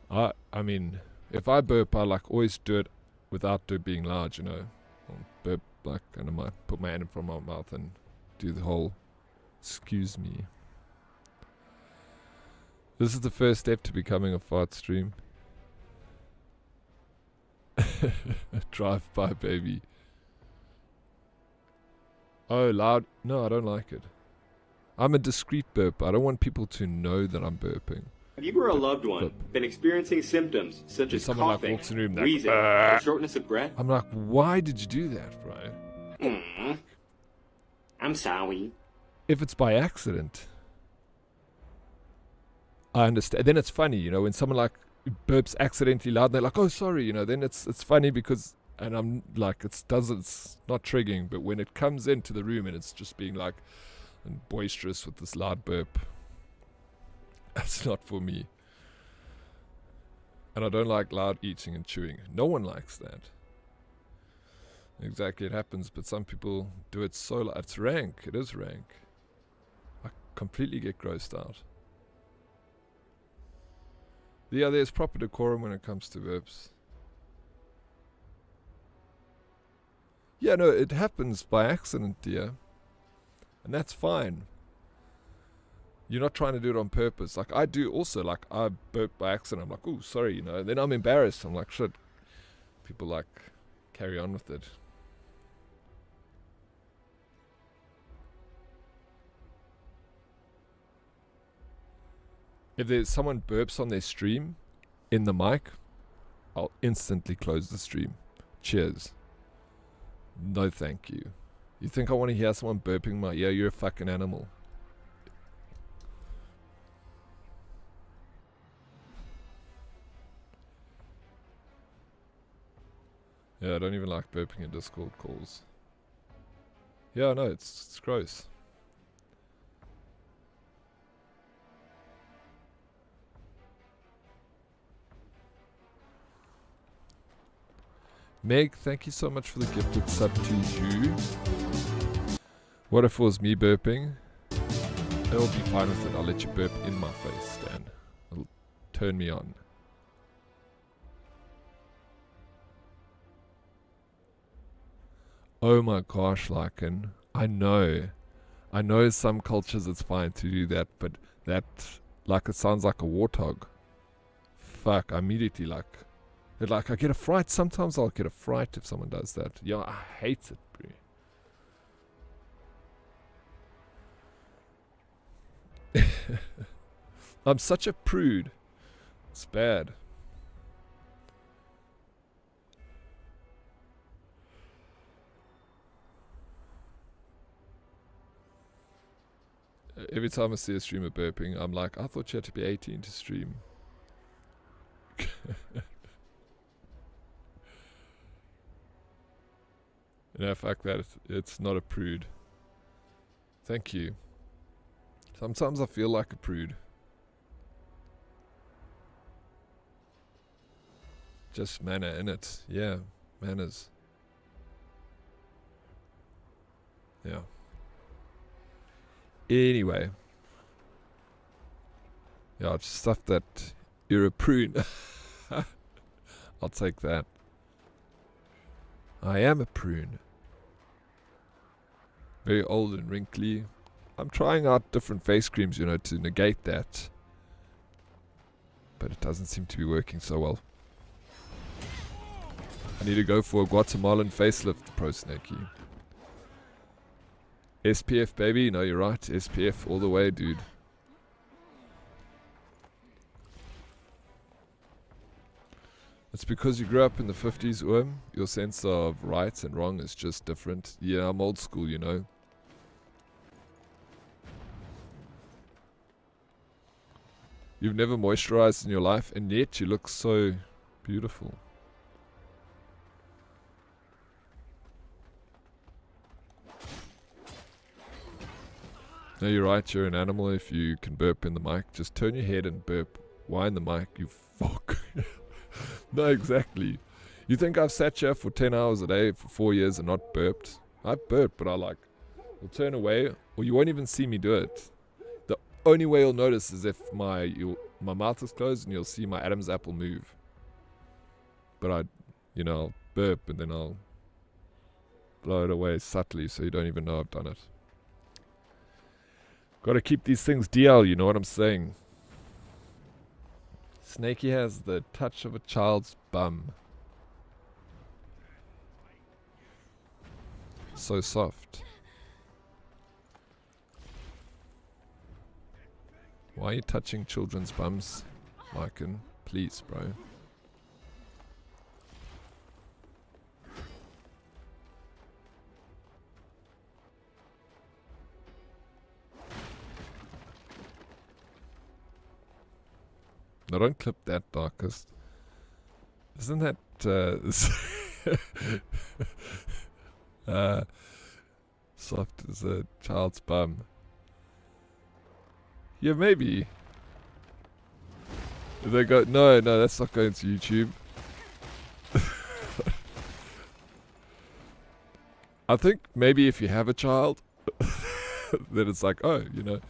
Speaker 1: I mean, if I burp, I like always do it without it being large, you know. I'll burp like, and I might put my hand in front of my mouth and do the whole excuse me. This is the first step to becoming a fart stream. Drive by, baby. Oh, loud. No, I don't like it. I'm a discreet burp. I don't want people to know that I'm burping.
Speaker 2: Have you or a loved one been experiencing symptoms such as coughing,
Speaker 1: like room,
Speaker 2: wheezing, or shortness of breath?
Speaker 1: I'm like, why did you do that, bro?
Speaker 2: I'm sorry.
Speaker 1: If it's by accident, I understand. Then it's funny, you know, when someone like burps accidentally loud, and they're like, "Oh, sorry," you know. Then it's funny because, and I'm like, it's not triggering, but when it comes into the room and it's just being like and boisterous with this loud burp. That's not for me. And I don't like loud eating and chewing. No one likes that. Exactly, it happens, but some people do it so loud. It's rank. It is rank. I completely get grossed out. Yeah, there's proper decorum when it comes to burps. Yeah, no, it happens by accident, dear. And that's fine. You're not trying to do it on purpose. Like, I do also. Like, I burp by accident. I'm like, oh, sorry, you know. And then I'm embarrassed. I'm like, shit. People, like, carry on with it. If there's someone burps on their stream in the mic, I'll instantly close the stream. Cheers. No thank you. You think I want to hear someone burping my ear? You're a fucking animal. Yeah, I don't even like burping in Discord calls. Yeah, no, it's gross. Meg, thank you so much for the gifted sub to you. What if it was me burping? I'll be fine with it. I'll let you burp in my face, Stan. It'll turn me on. Oh my gosh, Lycan. I know some cultures it's fine to do that, but that, like, it sounds like a warthog. Fuck, I immediately like, I get a fright. Sometimes I'll get a fright if someone does that. Yeah, I hate it, bro. I'm such a prude. It's bad. Every time I see a streamer burping, I'm like, I thought you had to be 18 to stream. No, fuck that. It's not a prude. Thank you. Sometimes I feel like a prude. Just manner in it. Yeah, manners. Yeah. Anyway. Yeah, just stuff that you're a prune. I'll take that. I am a prune. Very old and wrinkly. I'm trying out different face creams, you know, to negate that. But it doesn't seem to be working so well. I need to go for a Guatemalan facelift, Pro Snakey. SPF, baby. No, you're right. SPF all the way, dude. It's because you grew up in the 50s, your sense of right and wrong is just different. Yeah, I'm old school, you know. You've never moisturized in your life, and yet you look so beautiful. No, you're right, you're an animal if you can burp in the mic. Just turn your head and burp. Why in the mic, you fuck? No, exactly. You think I've sat here for 10 hours a day for 4 years and not burped? I've burped, but I will turn away, or you won't even see me do it. The only way you'll notice is if my mouth is closed and you'll see my Adam's apple move. But I'll burp and then I'll blow it away subtly so you don't even know I've done it. Gotta keep these things DL, you know what I'm saying? Snakey has the touch of a child's bum. So soft. Why are you touching children's bums, Lycan? Please, bro. No, don't clip that, Darkest. Isn't that soft as a child's bum? Yeah, maybe. They go, no, that's not going to YouTube. I think maybe if you have a child, then it's like, oh, you know.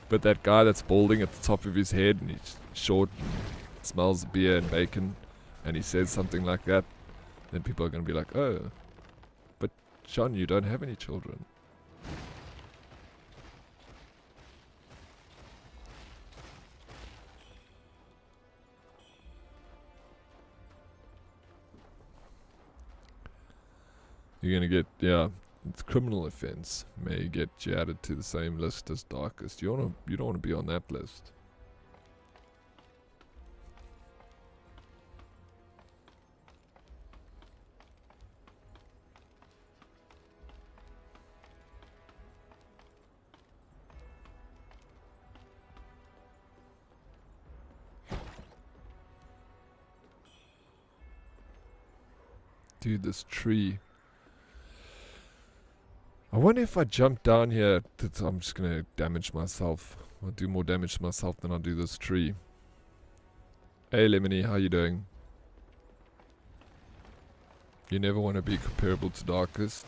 Speaker 1: But that guy that's balding at the top of his head and he's short, smells beer and bacon, and he says something like that, then people are going to be like, oh, but John, you don't have any children. You're going to get, yeah, it's criminal offense. May get you added to the same list as darkest. You don't want to be on that list. Dude, this tree. I wonder if I jump down here, I'm just going to damage myself. I'll do more damage to myself than I'll do this tree. Hey Lemony, how you doing? You never want to be comparable to Darkest.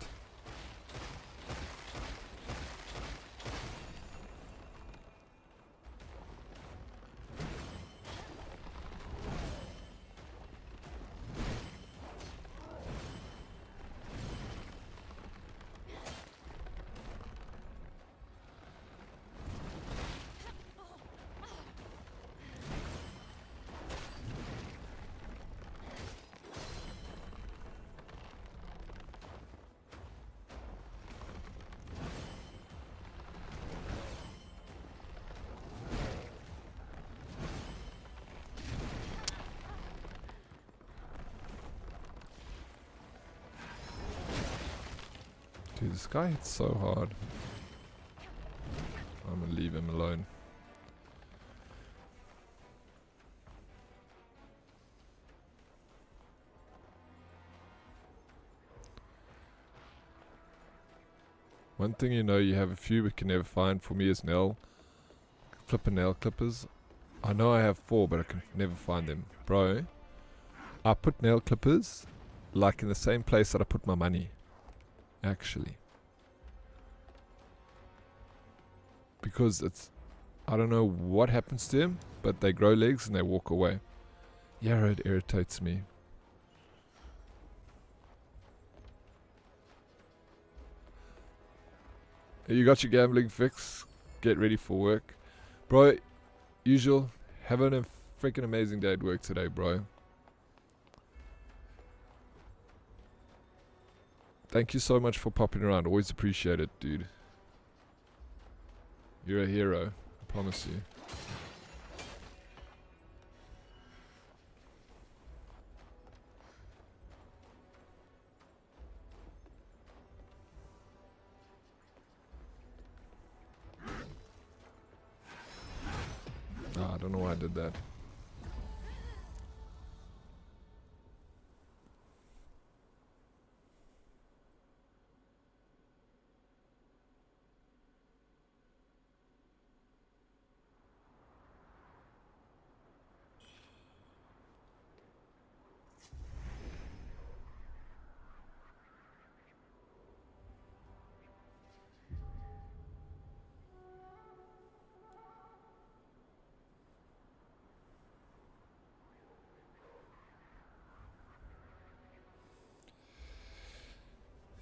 Speaker 1: Dude, this guy hits so hard. I'm gonna leave him alone. One thing you know, you have a few but can never find for me is nail clippers. I know I have 4 but I can never find them. Bro, I put nail clippers like in the same place that I put my money. Actually. Because it's, I don't know what happens to them, but they grow legs and they walk away. Yeah, it irritates me. You got your gambling fix. Get ready for work. Bro, usual. Having a freaking amazing day at work today, bro. Thank you so much for popping around. Always appreciate it, dude. You're a hero. I promise you. I don't know why I did that.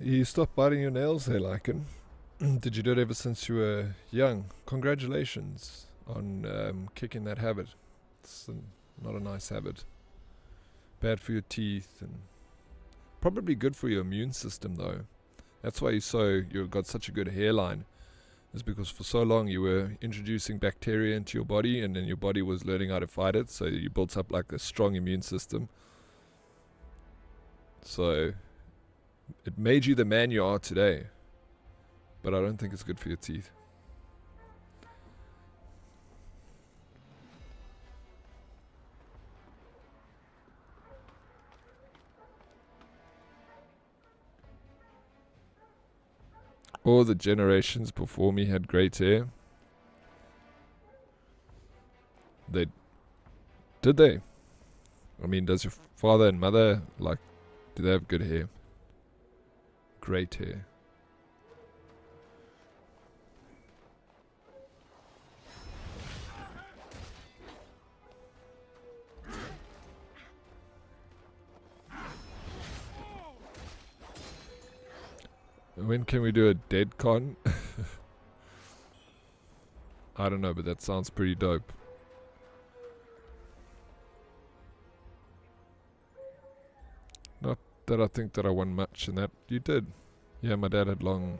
Speaker 1: You stopped biting your nails there, Lycan. Did you do it ever since you were young? Congratulations on kicking that habit. It's not a nice habit. Bad for your teeth and probably good for your immune system though. That's why you've got such a good hairline. Is because for so long you were introducing bacteria into your body and then your body was learning how to fight it, so you built up like a strong immune system. So it made you the man you are today. But I don't think it's good for your teeth. All the generations before me had great hair. Did they? I mean, does your father and mother, like, do they have good hair? Great hair. When can we do a Dead Con? I don't know, but that sounds pretty dope. Not that I think that I won much in that. You did. Yeah, my dad had long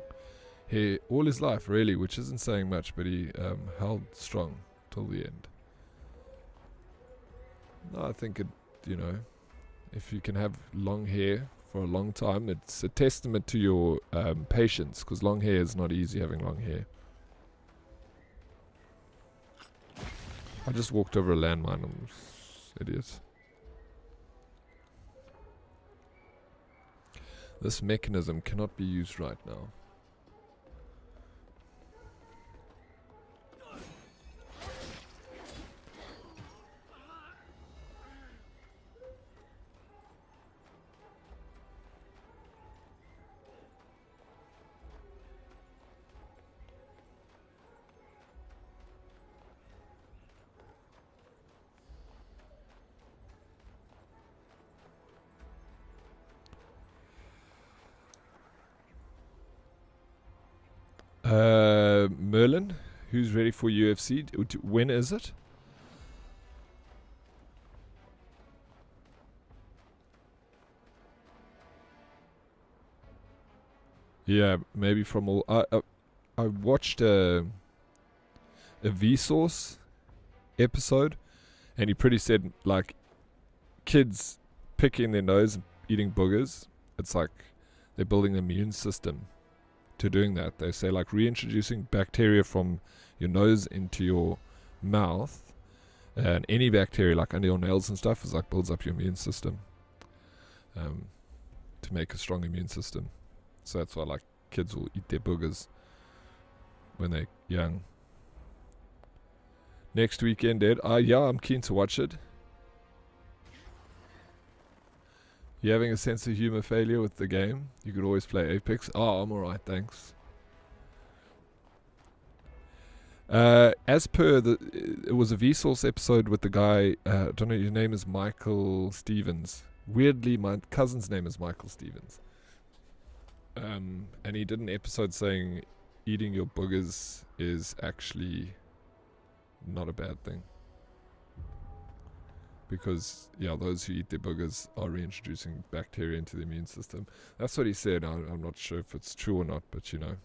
Speaker 1: hair all his life, really, which isn't saying much, but he held strong till the end. No, I think it, you know, if you can have long hair for a long time, it's a testament to your patience, because long hair is not easy having long hair. I just walked over a landmine, I'm idiot. This mechanism cannot be used right now. Merlin, who's ready for UFC? When is it? Yeah, maybe from all. I watched a Vsauce episode, and he pretty said like kids picking their nose and eating boogers. It's like they're building an immune system to doing that. They say like reintroducing bacteria from your nose into your mouth, and any bacteria like under your nails and stuff is like builds up your immune system, to make a strong immune system. So that's why like kids will eat their boogers when they're young. Next weekend, Ed. Yeah, I'm keen to watch it. You having a sense of humor failure with the game? You could always play Apex. Oh, I'm alright, thanks. As per it was a Vsauce episode with the guy, I don't know, his name is Michael Stevens. Weirdly, my cousin's name is Michael Stevens. And he did an episode saying eating your boogers is actually not a bad thing. Because, yeah, those who eat their boogers are reintroducing bacteria into the immune system. That's what he said. I'm not sure if it's true or not, but you know.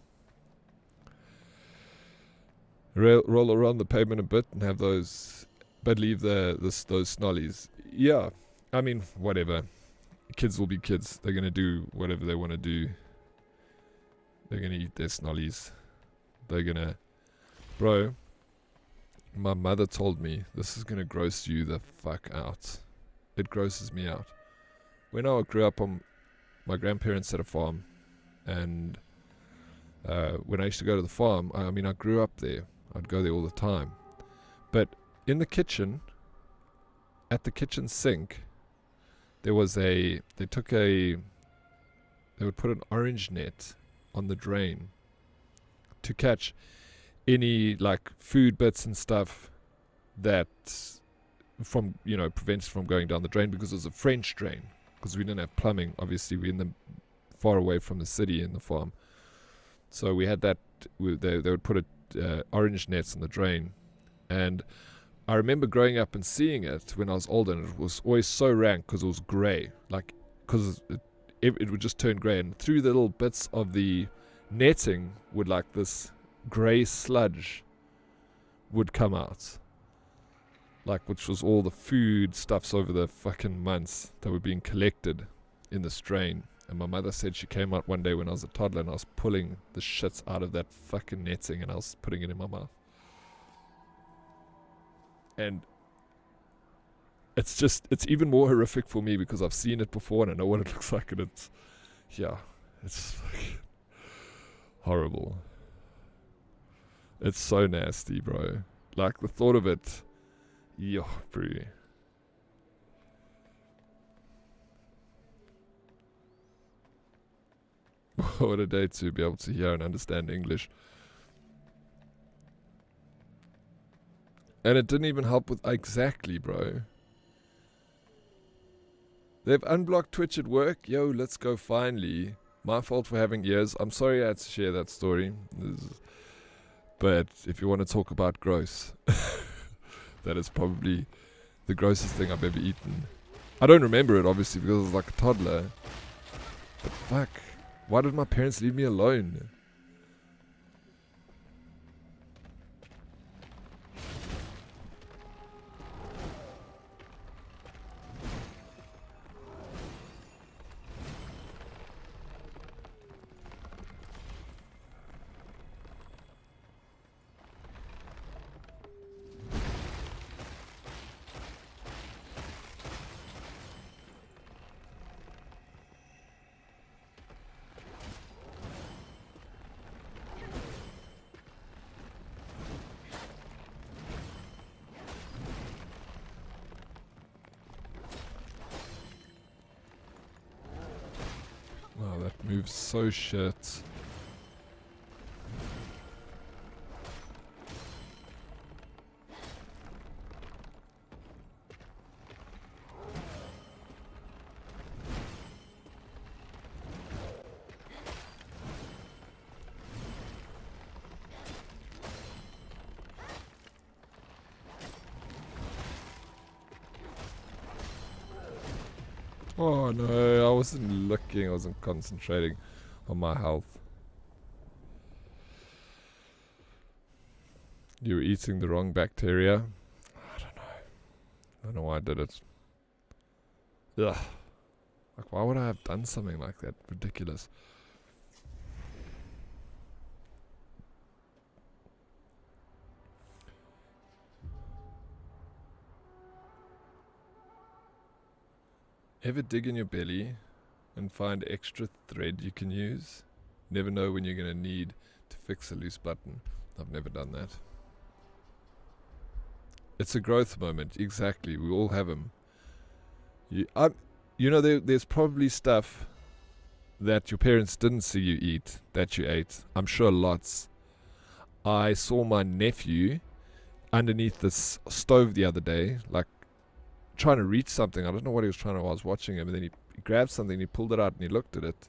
Speaker 1: Roll around the pavement a bit and have those, but leave those snollies. Yeah, I mean, whatever. Kids will be kids. They're going to do whatever they want to do. They're going to eat their snollies. They're going to... Bro, my mother told me this is going to gross you the fuck out. It grosses me out. When I grew up, my grandparents had a farm. And when I used to go to the farm, I mean, I grew up there. I'd go there all the time. But in the kitchen, at the kitchen sink, they would put an orange net on the drain to catch any like food bits and stuff that prevents from going down the drain, because it was a French drain, because we didn't have plumbing. Obviously, we're far away from the city in the farm, so we had that. They would put orange nets in the drain, and I remember growing up and seeing it when I was older, and it was always so rank because it was grey, like because it would just turn grey, and through the little bits of the netting would like this grey sludge would come out, like, which was all the food stuffs over the fucking months that were being collected in this drain. And my mother said she came out one day when I was a toddler and I was pulling the shits out of that fucking netting and I was putting it in my mouth. And it's even more horrific for me because I've seen it before and I know what it looks like, and it's fucking horrible. It's so nasty, bro. Like, the thought of it, bro. what a day to be able to hear and understand English. And it didn't even help with... Exactly, bro. They've unblocked Twitch at work. Yo, let's go finally. My fault for having ears. I'm sorry I had to share that story. But if you want to talk about gross, that is probably the grossest thing I've ever eaten. I don't remember it, obviously, because I was like a toddler. But fuck. Why did my parents leave me alone? Oh, that moves so shit. Oh no, I wasn't looking, I wasn't concentrating on my health. You were eating the wrong bacteria? I don't know. I don't know why I did it. Ugh. Like, why would I have done something like that? Ridiculous. Ever dig in your belly and find extra thread you can use? Never know when you're going to need to fix a loose button. I've never done that. It's a growth moment. Exactly. We all have them. You know, there's probably stuff that your parents didn't see you eat that you ate. I'm sure lots. I saw my nephew underneath this stove the other day, like, trying to reach something. I don't know what he was trying to. I was watching him, and then he grabbed something, he pulled it out, and he looked at it,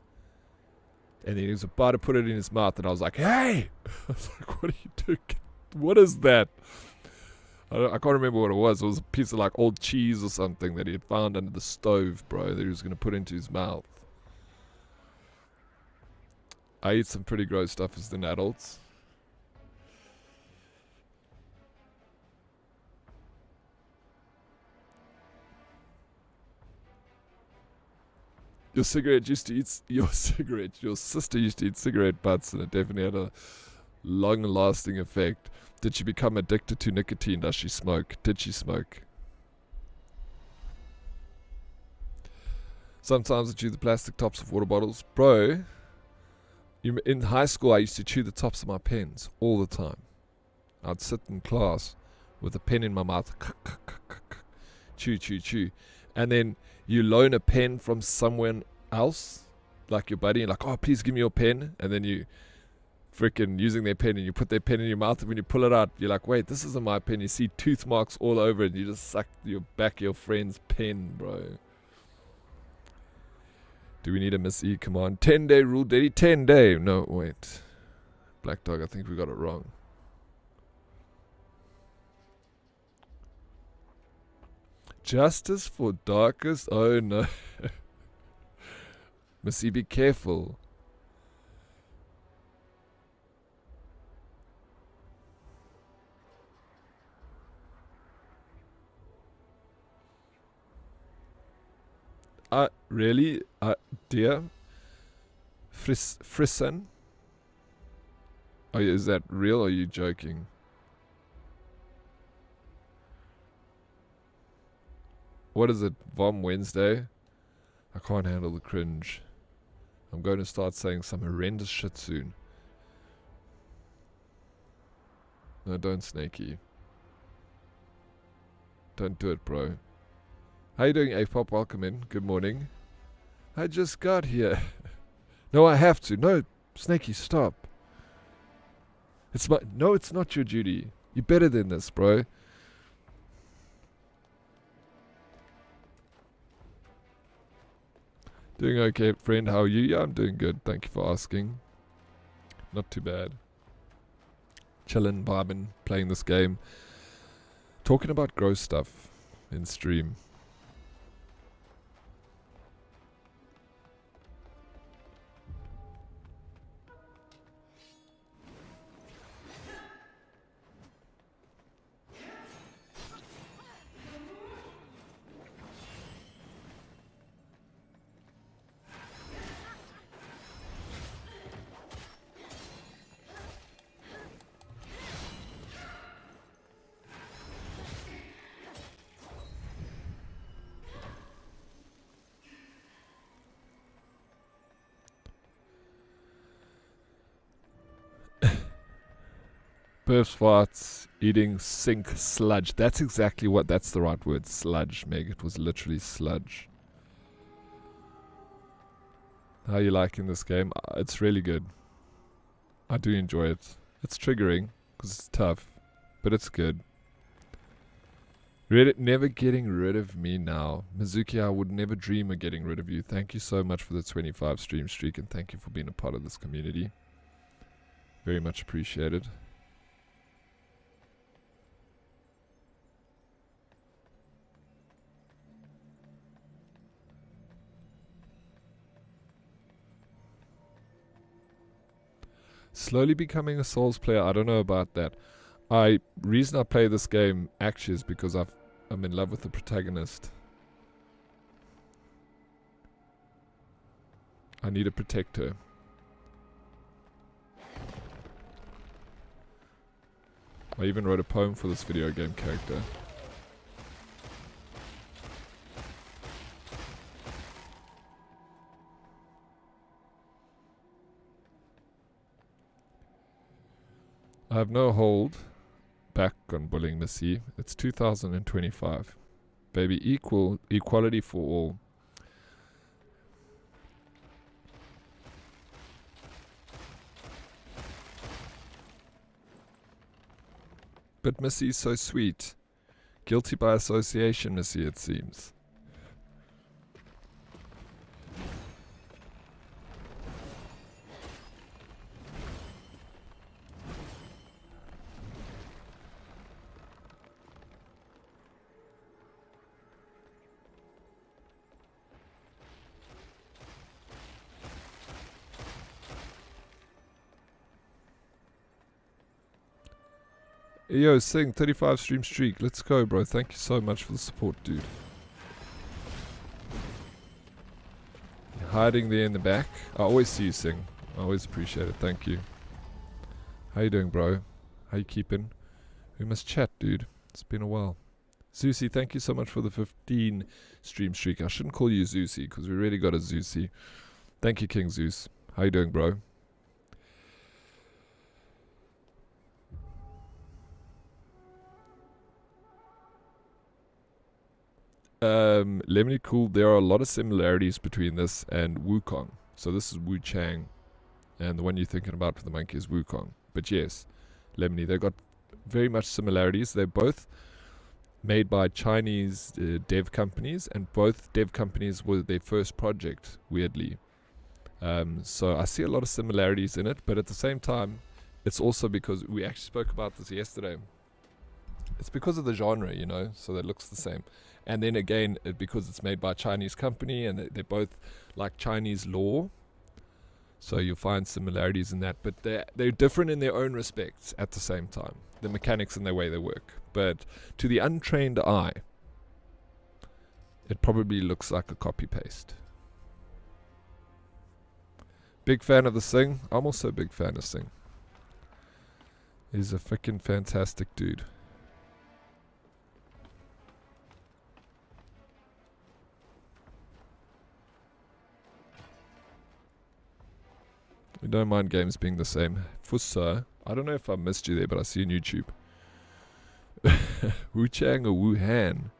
Speaker 1: and then he was about to put it in his mouth, and I was like, "Hey!" I was like, "What are you doing? What is that?" I can't remember what it was. It was a piece of like old cheese or something that he had found under the stove, bro, that he was going to put into his mouth. I eat some pretty gross stuff as an adult. Your sister used to eat cigarette butts, and it definitely had a long-lasting effect. Did she become addicted to nicotine? Does she smoke? Did she smoke? Sometimes I chew the plastic tops of water bottles. Bro, in high school I used to chew the tops of my pens all the time. I'd sit in class with a pen in my mouth. Chew, chew, chew. And then you loan a pen from someone else, like your buddy, and like, "Oh, please give me your pen." And then you freaking using their pen, and you put their pen in your mouth, and when you pull it out, you're like, "Wait, this isn't my pen." You see tooth marks all over it, and you just suck your back your friend's pen, bro. Do we need a Miss E command? 10-day rule, Daddy. 10-day. No, wait. Black Dog, I think we got it wrong. Justice for darkest. Oh no. Missy, be careful. Really? Dear? Frissen? Oh, is that real or are you joking? What is it? Vom Wednesday? I can't handle the cringe. I'm going to start saying some horrendous shit soon. No, don't, Snakey. Don't do it, bro. How you doing, A-Pop? Welcome in. Good morning. I just got here. No, I have to. No, Snakey, stop. No, it's not your duty. You're better than this, bro. Doing okay, friend. How are you? Yeah, I'm doing good. Thank you for asking. Not too bad. Chillin', vibing, playing this game. Talking about gross stuff in stream. Burps, farts, eating sink sludge. That's exactly what, that's the right word. Sludge, Meg. It was literally sludge. How are you liking this game? It's really good. I do enjoy it. It's triggering, because it's tough. But it's good. Reddit never getting rid of me now. Mizuki, I would never dream of getting rid of you. Thank you so much for the 25 stream streak, and thank you for being a part of this community. Very much appreciated. Slowly becoming a Souls player, I don't know about that. Reason I play this game actually is because I'm in love with the protagonist. I need a protector. I even wrote a poem for this video game character. I have no hold back on bullying Missy. It's 2025. Baby, equality for all. But Missy's so sweet. Guilty by association, Missy, it seems. Yo, Sing, 35 stream streak. Let's go, bro. Thank you so much for the support, dude. You're hiding there in the back. I always see you, Sing. I always appreciate it. Thank you. How you doing, bro? How you keeping? We must chat, dude. It's been a while. Zeusy, thank you so much for the 15 stream streak. I shouldn't call you Zeusy because we really got a Zeusy. Thank you, King Zeus. How you doing, bro? Lemony Cool, there are a lot of similarities between this and Wukong. So this is Wuchang, and the one you're thinking about for the monkey is Wukong. But yes, Lemony, they've got very much similarities. They're both made by Chinese dev companies, and both dev companies were their first project, weirdly. So I see a lot of similarities in it, but at the same time, it's also because we actually spoke about this yesterday. It's because of the genre, you know, so that looks the same. And then again, because it's made by a Chinese company, and they're both like Chinese law, so you'll find similarities in that. But they're different in their own respects at the same time. The mechanics and the way they work. But to the untrained eye, it probably looks like a copy-paste. Big fan of the Sing. I'm also a big fan of Sing. He's a freaking fantastic dude. We don't mind games being the same. Fusa. I don't know if I missed you there, but I see you on YouTube. Wuchang or Wuhan?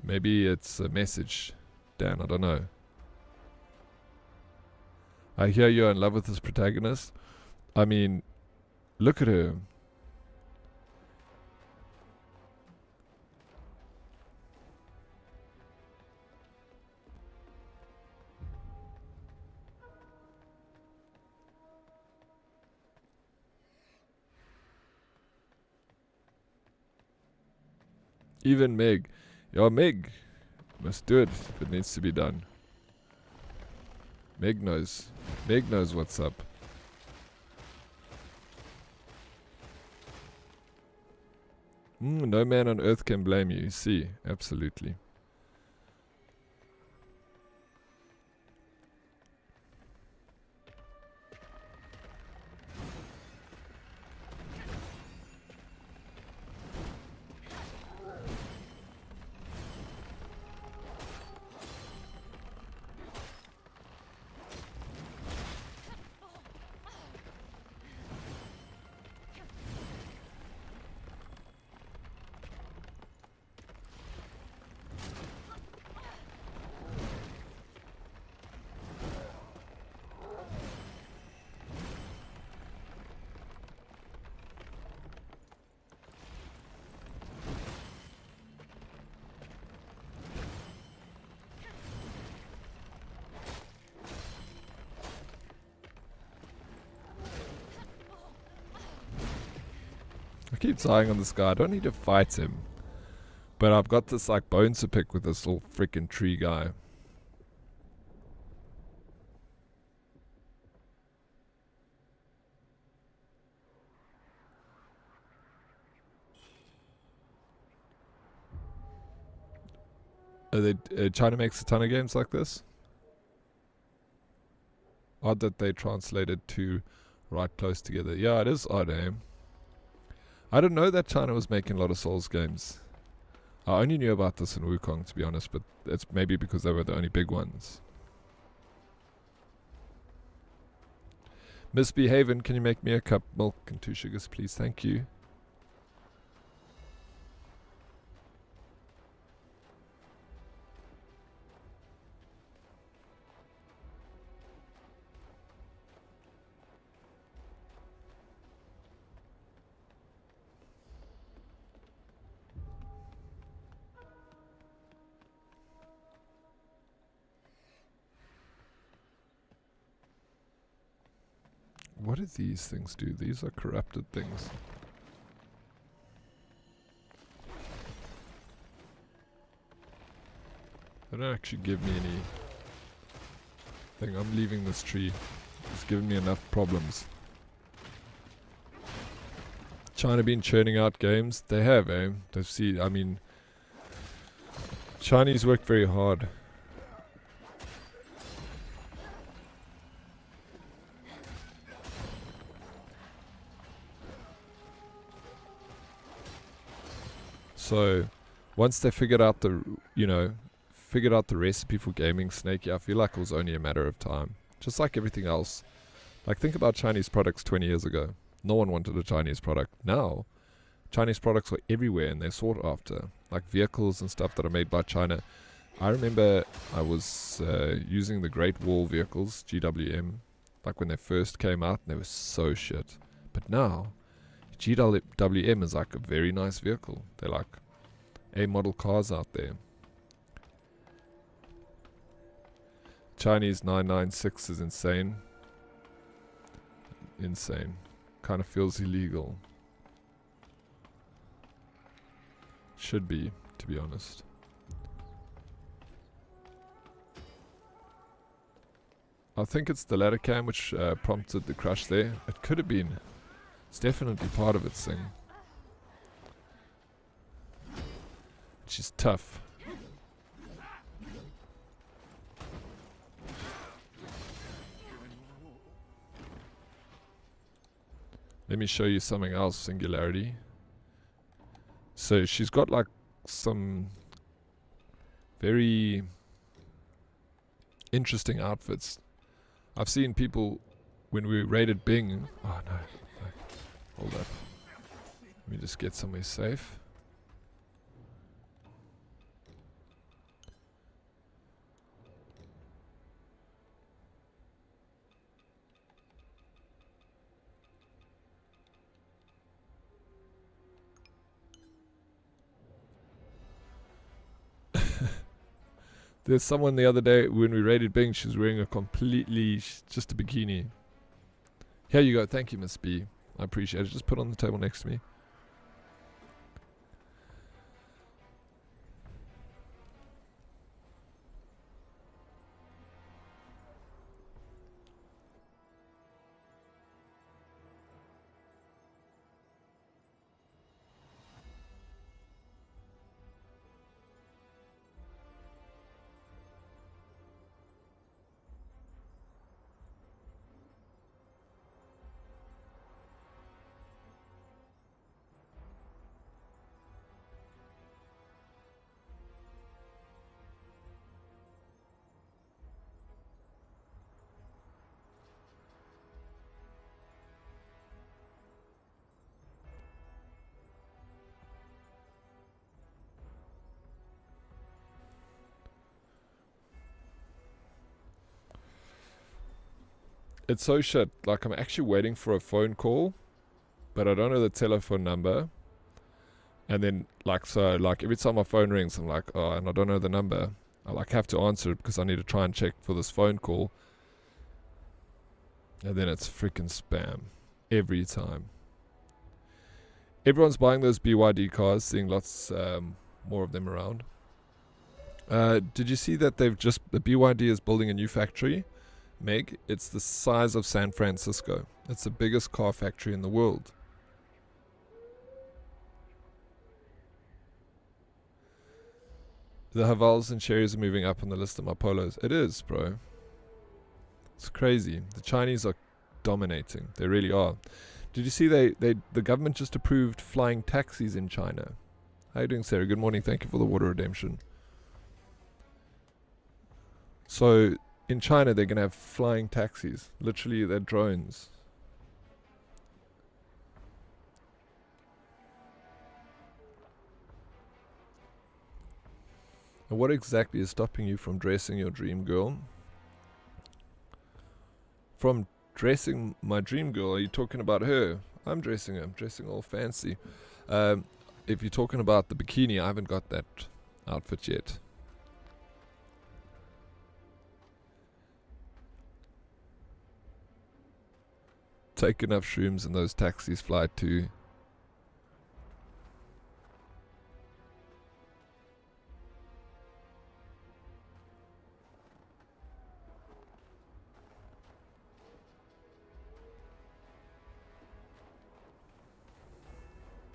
Speaker 1: Maybe it's a message, Dan, I don't know. I hear you're in love with this protagonist. I mean, look at her. Even Meg. Yeah, Meg must do it if it needs to be done. Meg knows. Meg knows what's up. No man on earth can blame you. See, absolutely. I keep sighing on this guy. I don't need to fight him. But I've got this like bone to pick with this little freaking tree guy. China makes a ton of games like this. Odd that they translated to right close together. Yeah, it is odd, eh? I didn't know that China was making a lot of Souls games. I only knew about this in Wukong, to be honest, but it's maybe because they were the only big ones. Miss Behaven, can you make me a cup of milk and 2 sugars, please? Thank you. What do these things do? These are corrupted things. They don't actually give me anything. I'm leaving this tree. It's given me enough problems. China been churning out games? They have, eh? They've seen, I mean, Chinese work very hard. So, once they figured out the, figured out the recipe for gaming Snakey, I feel like it was only a matter of time. Just like everything else. Like, think about Chinese products 20 years ago. No one wanted a Chinese product. Now, Chinese products are everywhere and they're sought after. Like vehicles and stuff that are made by China. I remember I was using the Great Wall vehicles, GWM, like when they first came out, and they were so shit. But now, GWM is like a very nice vehicle. They're like A-model cars out there. Chinese 996 is insane. Insane. Kind of feels illegal. Should be, to be honest. I think it's the ladder cam which prompted the crush there. It could have been. It's definitely part of its thing. She's tough. Let me show you something else, Singularity. So she's got like some very interesting outfits. I've seen people when we raided Bing. Oh no. Hold up. Let me just get somewhere safe. There's someone the other day when we raided Bing, she was wearing a completely, just a bikini. Here you go. Thank you, Miss B. I appreciate it. Just put it on the table next to me. It's so shit. Like, I'm actually waiting for a phone call, but I don't know the telephone number. And then, like, so, like, every time my phone rings, I'm like, oh, and I don't know the number. I, like, have to answer it because I need to try and check for this phone call. And then it's freaking spam. Every time. Everyone's buying those BYD cars, seeing lots more of them around. Did you see that the BYD is building a new factory? Meg, it's the size of San Francisco. It's the biggest car factory in the world. The Havals and Cherries are moving up on the list of my polos. It is, bro. It's crazy. The Chinese are dominating. They really are. Did you see the government just approved flying taxis in China? How you doing, Sarah? Good morning. Thank you for the water redemption. So in China, they're going to have flying taxis. Literally, they're drones. And what exactly is stopping you from dressing your dream girl? From dressing my dream girl? Are you talking about her? I'm dressing her. I'm dressing all fancy. If you're talking about the bikini, I haven't got that outfit yet. Take enough shrooms and those taxis fly too.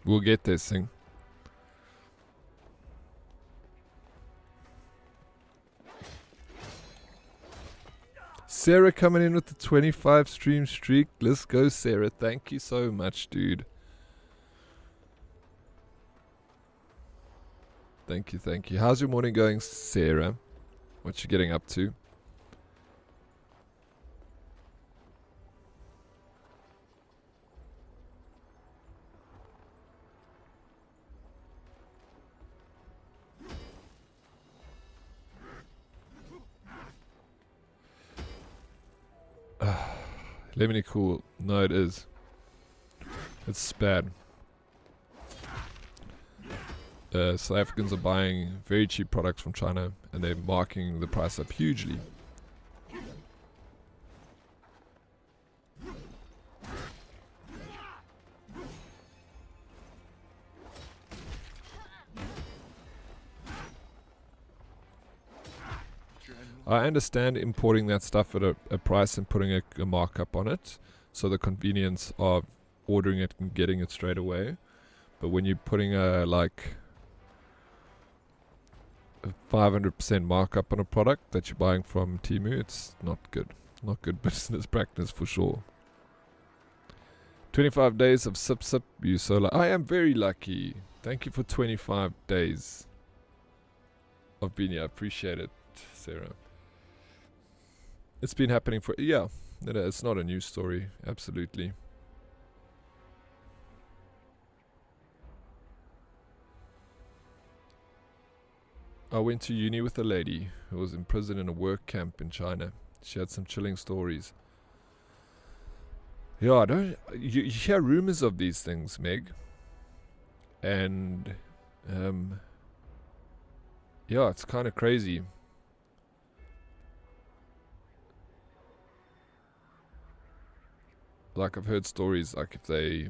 Speaker 1: We'll get this thing. Sarah coming in with the 25 stream streak. Let's go, Sarah. Thank you so much, dude. Thank you, thank you. How's your morning going, Sarah? What you getting up to? Lemony cool. No, it is. It's bad. South Africans are buying very cheap products from China and they're marking the price up hugely. I understand importing that stuff at a price and putting a markup on it, so the convenience of ordering it and getting it straight away. But when you're putting a 500% markup on a product that you're buying from Temu, it's not good. Not good business practice for sure. 25 days of sip sip, you so lucky. I am very lucky. Thank you for 25 days of being here. I appreciate it, Sarah. It's been happening for, yeah, it's not a news story, absolutely. I went to uni with a lady who was in prison in a work camp in China. She had some chilling stories. Yeah, you hear rumors of these things, Meg. And, yeah, it's kind of crazy. like I've heard stories like if they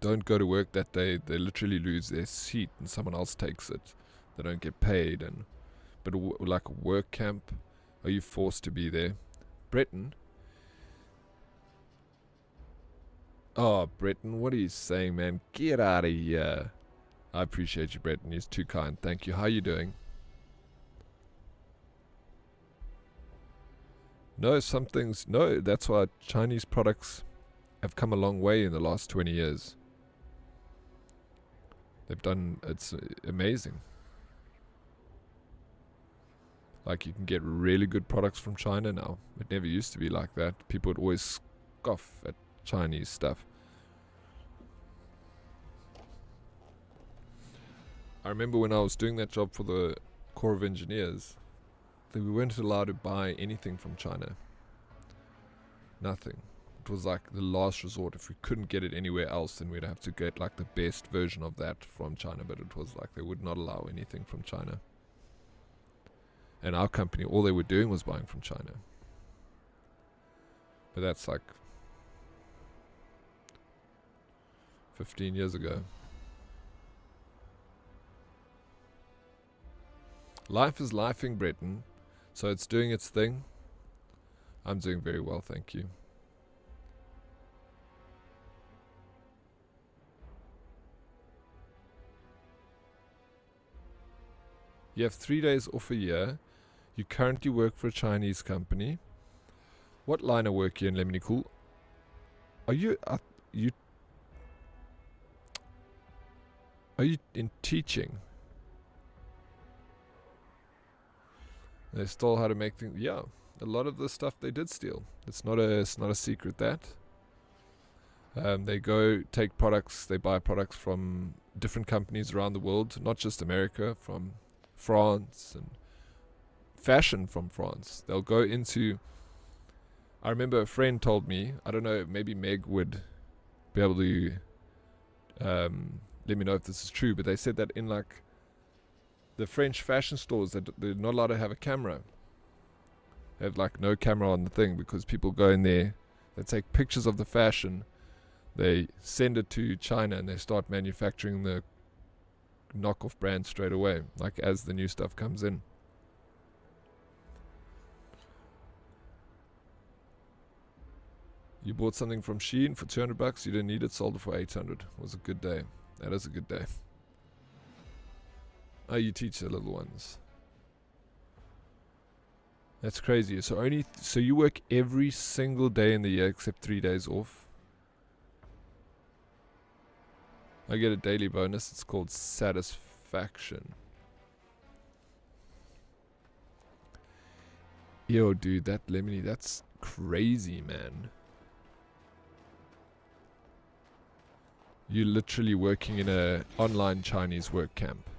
Speaker 1: don't go to work that day, they literally lose their seat and someone else takes it. They don't get paid. But like a work camp, are you forced to be there? Breton? Oh, Breton, what are you saying, man? Get out of here. I appreciate you, Breton. You're too kind. Thank you. How are you doing? No, some things... No, that's why Chinese products have come a long way in the last 20 years. They've done... It's amazing. Like, you can get really good products from China now. It never used to be like that. People would always scoff at Chinese stuff. I remember when I was doing that job for the Corps of Engineers, that we weren't allowed to buy anything from China. Nothing. It was like the last resort. If we couldn't get it anywhere else, then we'd have to get like the best version of that from China. But it was like they would not allow anything from China. And our company, all they were doing was buying from China. But that's like 15 years ago. Life is lifing, Breton. So it's doing its thing. I'm doing very well, thank you. You have 3 days off a year. You currently work for a Chinese company. What line of work are you in, Lemony Cool? Are you in teaching? They stole how to make things. Yeah, a lot of the stuff they did steal. It's not a secret that. They go take products. They buy products from different companies around the world, not just America, from France and fashion from France. They'll go into. I remember a friend told me. I don't know. Maybe Meg would be able to let me know if this is true. But they said that in like the French fashion stores, they're not allowed to have a camera. They have like no camera on the thing because people go in there, they take pictures of the fashion, they send it to China and they start manufacturing the knockoff brand straight away, like as the new stuff comes in. You bought something from Shein for $200, you didn't need it, sold it for $800. It was a good day. That is a good day. Oh, you teach the little ones. That's crazy. So you work every single day in the year except 3 days off. I get a daily bonus. It's called satisfaction. Yo, dude, that Lemony, that's crazy, man. You're literally working in a online Chinese work camp.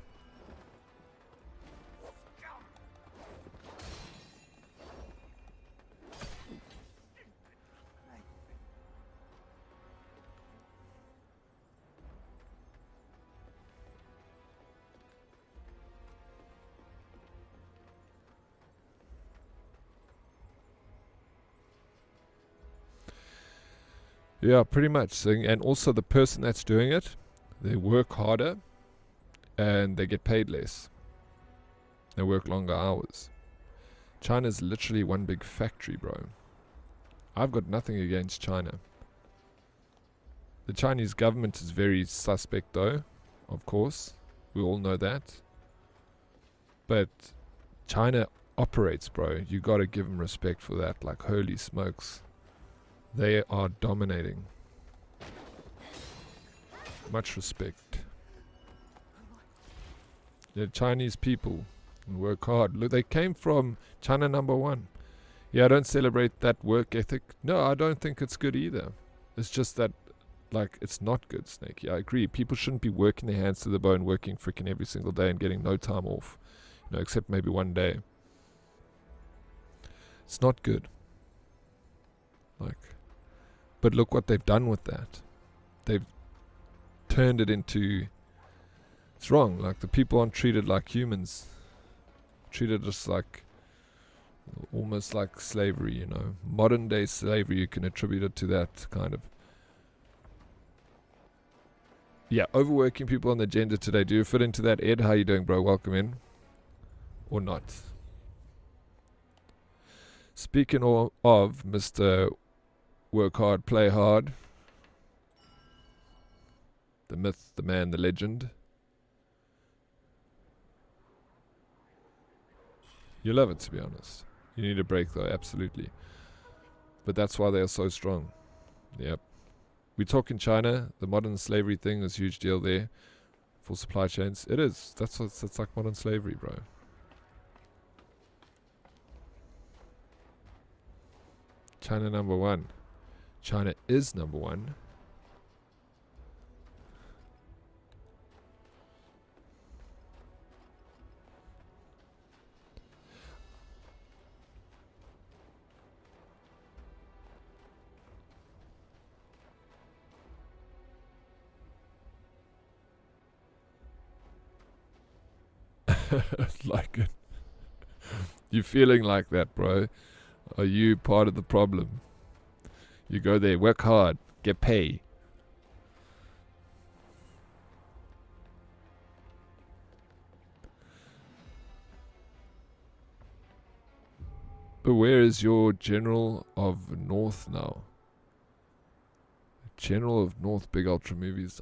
Speaker 1: Yeah, pretty much. And also the person that's doing it, they work harder and they get paid less. They work longer hours. China's literally one big factory, bro. I've got nothing against China. The Chinese government is very suspect though, of course. We all know that. But China operates, bro. You gotta give them respect for that. Like, holy smokes. They are dominating. Much respect. The Chinese people work hard. Look, they came from China #1. Yeah, I don't celebrate that work ethic. No, I don't think it's good either. It's just that, like, it's not good, Snakey. I agree. People shouldn't be working their hands to the bone, working freaking every single day and getting no time off. You know, except maybe one day. It's not good. Like, but look what they've done with that. They've turned it into... It's wrong. Like, the people aren't treated like humans. Treated just like Almost like slavery, you know. Modern day slavery, you can attribute it to that kind of. Yeah, overworking people on the agenda today. Do you fit into that, Ed? How you doing, bro? Welcome in. Or not. Speaking of Mr. Work Hard, Play Hard. The myth, the man, the legend. You love it, to be honest. You need a break, though, absolutely. But that's why they are so strong. Yep. We talk in China, the modern slavery thing is a huge deal there. For supply chains. It is. That's like modern slavery, bro. China number one. China is number one. Like it. You feeling like that, bro? Are you part of the problem? You go there, work hard, get pay. But where is your General of North now? General of North Big Ultra Movies.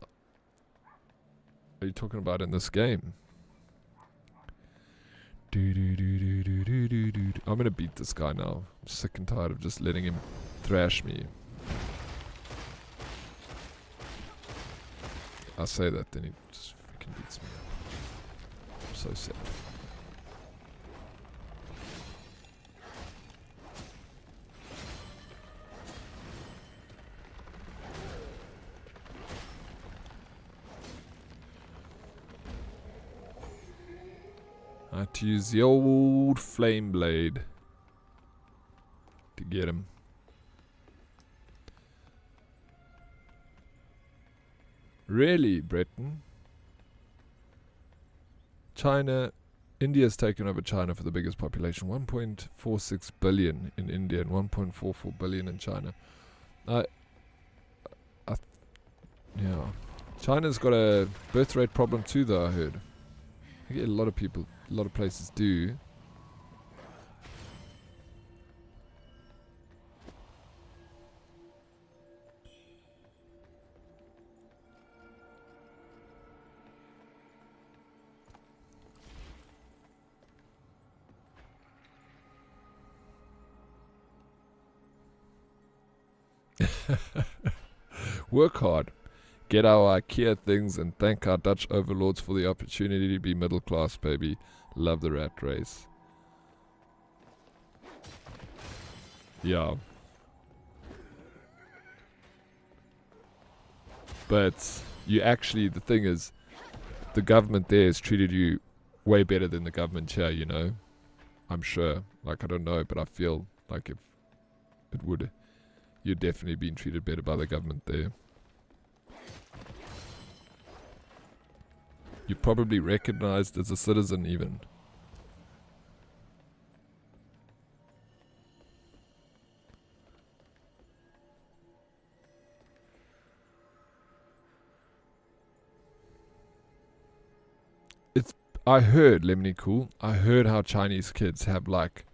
Speaker 1: Are you talking about in this game? I'm gonna beat this guy now. I'm sick and tired of just letting him thrash me. I say that, then he just freaking beats me up. I'm so sad. I had to use the old flame blade to get him. Really, Britain? China, India's taken over China for the biggest population. 1.46 billion in India and 1.44 billion in China. Yeah. China's got a birth rate problem too, though, I heard. I get a lot of people, a lot of places do. Work hard. Get our IKEA things and thank our Dutch overlords for the opportunity to be middle class, baby. Love the rat race. Yeah. But you actually, the thing is, the government there has treated you way better than the government here, you know? I'm sure. Like, I don't know, but I feel like if it would, you'd definitely been treated better by the government there. You're probably recognized as a citizen even. I heard, Lemony Cool, I heard how Chinese kids have like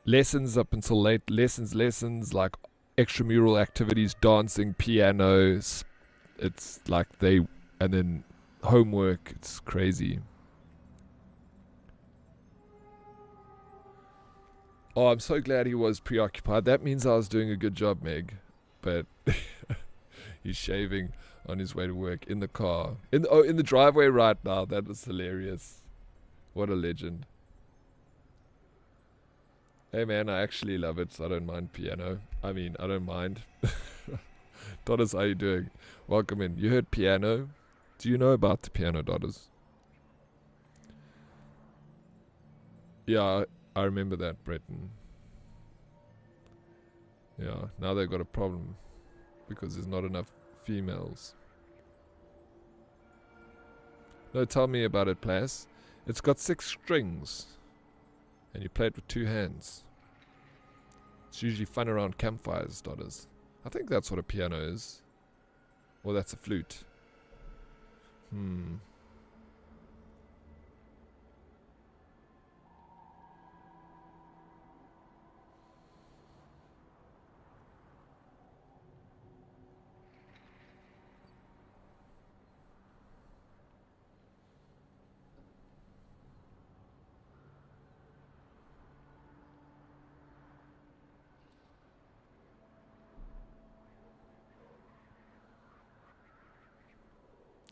Speaker 1: lessons up until late, lessons, like extramural activities, dancing, pianos. It's like and then homework. It's crazy. Oh, I'm so glad he was preoccupied. That means I was doing a good job, Meg. But he's shaving on his way to work in the car. In the driveway right now. That is hilarious. What a legend. Hey man, I actually love it. So I don't mind piano. I mean, I don't mind. Dodders, how you doing? Welcome in. You heard piano? Do you know about the piano, Dodders? Yeah, I remember that, Breton. Yeah, now they've got a problem because there's not enough females. No, tell me about it, Plas. It's got 6 strings. And you play it with 2 hands. It's usually fun around campfires, Dodders. I think that's what a piano is. Or that's a flute.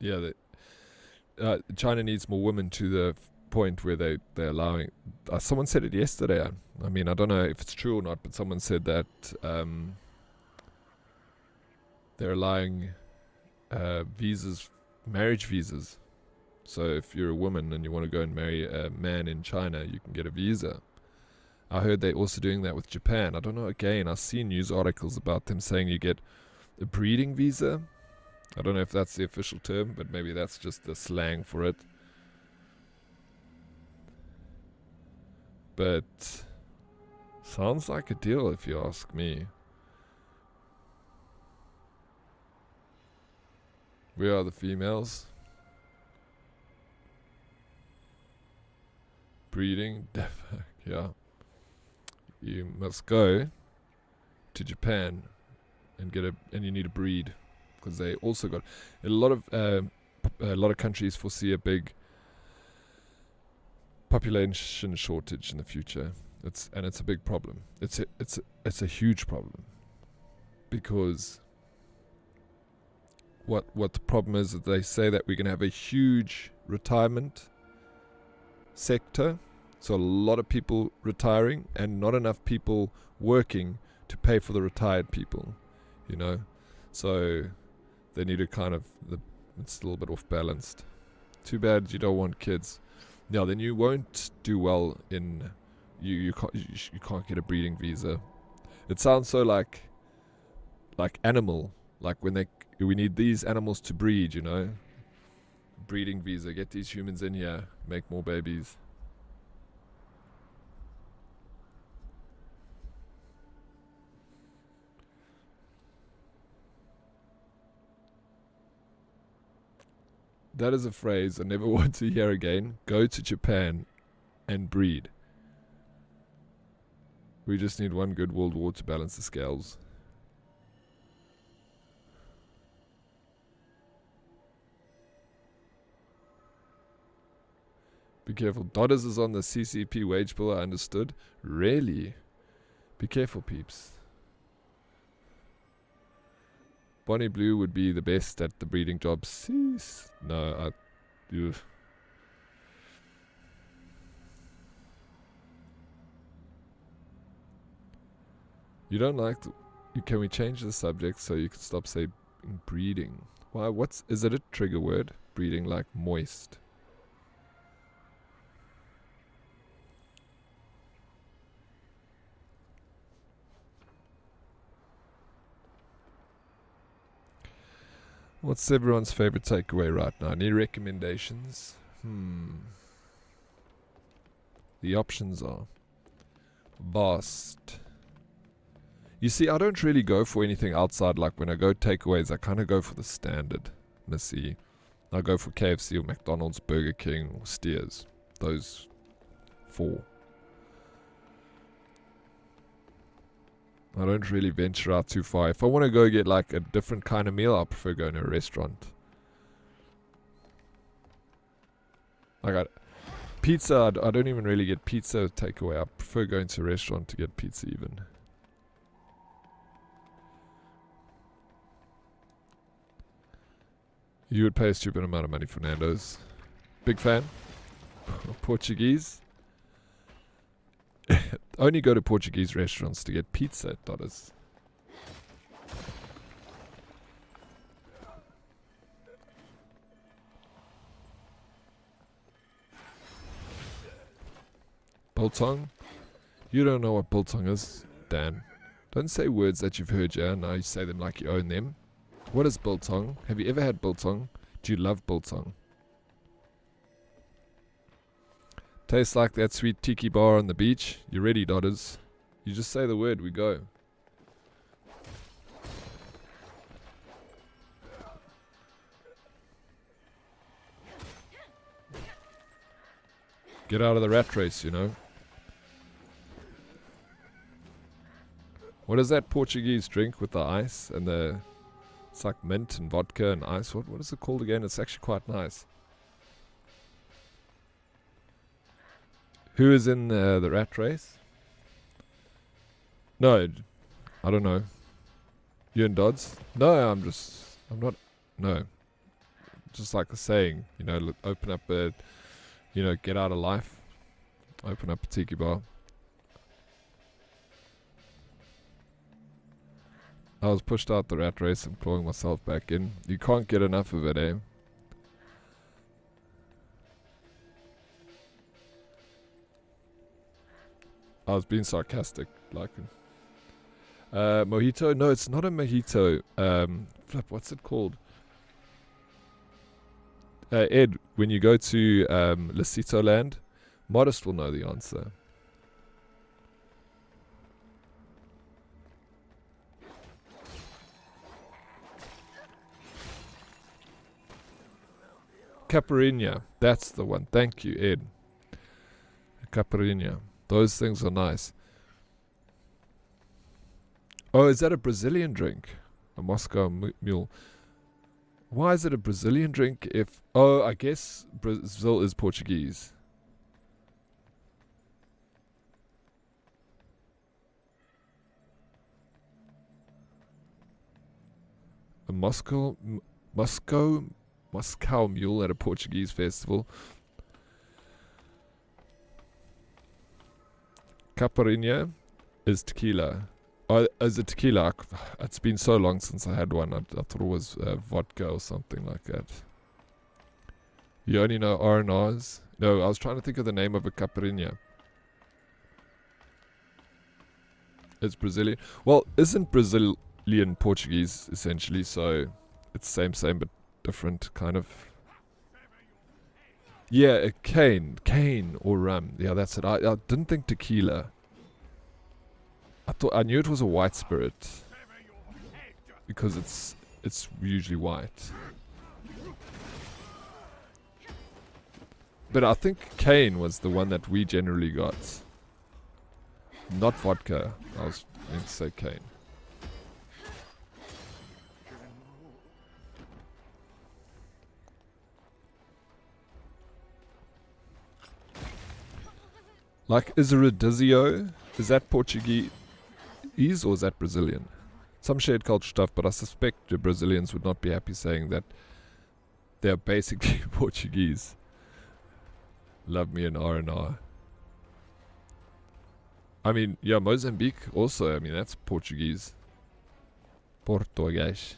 Speaker 1: Yeah, China needs more women to the point where they're allowing. Someone said it yesterday. I mean, I don't know if it's true or not, but someone said that they're allowing visas, marriage visas. So if you're a woman and you want to go and marry a man in China, you can get a visa. I heard they're also doing that with Japan. I don't know. Again, I've seen news articles about them saying you get a breeding visa. I don't know if that's the official term, but maybe that's just the slang for it. But sounds like a deal if you ask me. Where are the females? Breeding? Yeah. You must go to Japan and and you need a breed. Because they also got a lot of countries foresee a big population shortage in the future. It's a big problem. It's a huge problem, because what the problem is that they say that we're going to have a huge retirement sector, so a lot of people retiring and not enough people working to pay for the retired people, you know. So they need to kind of, it's a little bit off balanced. Too bad you don't want kids. Now then you won't do well in, you can't get a breeding visa. It sounds so like animal, like when we need these animals to breed, you know. Breeding visa, get these humans in here, make more babies. That is a phrase I never want to hear again. Go to Japan and breed. We just need one good world war to balance the scales. Be careful. Dodders is on the CCP wage bill, I understood. Really? Be careful, peeps. Bonnie Blue would be the best at the breeding job. No, you don't like can we change the subject so you can stop saying breeding? Why? Is it a trigger word? Breeding, like moist. What's everyone's favorite takeaway right now? Any recommendations? The options are vast. You see, I don't really go for anything outside. Like when I go takeaways, I kind of go for the standard. Missy. I go for KFC or McDonald's, Burger King or Steers. Those 4. I don't really venture out too far. If I want to go get like a different kind of meal, I prefer going to a restaurant. Like pizza, I don't even really get pizza takeaway. I prefer going to a restaurant to get pizza even. You would pay a stupid amount of money for Nando's. Big fan. Portuguese. Only go to Portuguese restaurants to get pizza at Dodders. Biltong? You don't know what biltong is, Dan. Don't say words that you've heard, yeah? Now you say them like you own them. What is biltong? Have you ever had biltong? Do you love biltong? Tastes like that sweet tiki bar on the beach. You ready, Dodders? You just say the word, we go. Get out of the rat race, you know. What is that Portuguese drink with the ice and the... It's like mint and vodka and ice. What is it called again? It's actually quite nice. Who is in the rat race? No, I don't know. You and Dodds? No, I'm not, no. Just like a saying, you know, look, open up a, you know, get out of life. Open up a tiki bar. I was pushed out the rat race and clawing myself back in. You can't get enough of it, eh? I was being sarcastic, like. Mojito? No, it's not a mojito. Flip, what's it called? Ed, when you go to Lasito Land, Modest will know the answer. Caipirinha, that's the one. Thank you, Ed. Caipirinha. Those things are nice. Oh, is that a Brazilian drink? A Moscow Mule. Why is it a Brazilian drink if... Oh, I guess Brazil is Portuguese. A Moscow Mule at a Portuguese festival. Caipirinha is tequila. Oh, is it tequila? It's been so long since I had one. I thought it was vodka or something like that. You only know R&Rs? No, I was trying to think of the name of a caipirinha. It's Brazilian. Well, isn't Brazilian Portuguese essentially? So it's same but different kind of. Yeah, a cane or rum. Yeah, that's it. I didn't think tequila. I knew it was a white spirit because it's usually white. But I think cane was the one that we generally got. Not vodka. I was going to say cane. Like, is a radizio, is that Portuguese or is that Brazilian? Some shared culture stuff, but I suspect the Brazilians would not be happy saying that they're basically Portuguese. Love me an R&R. I mean, yeah, Mozambique also, I mean, that's Portuguese. Português.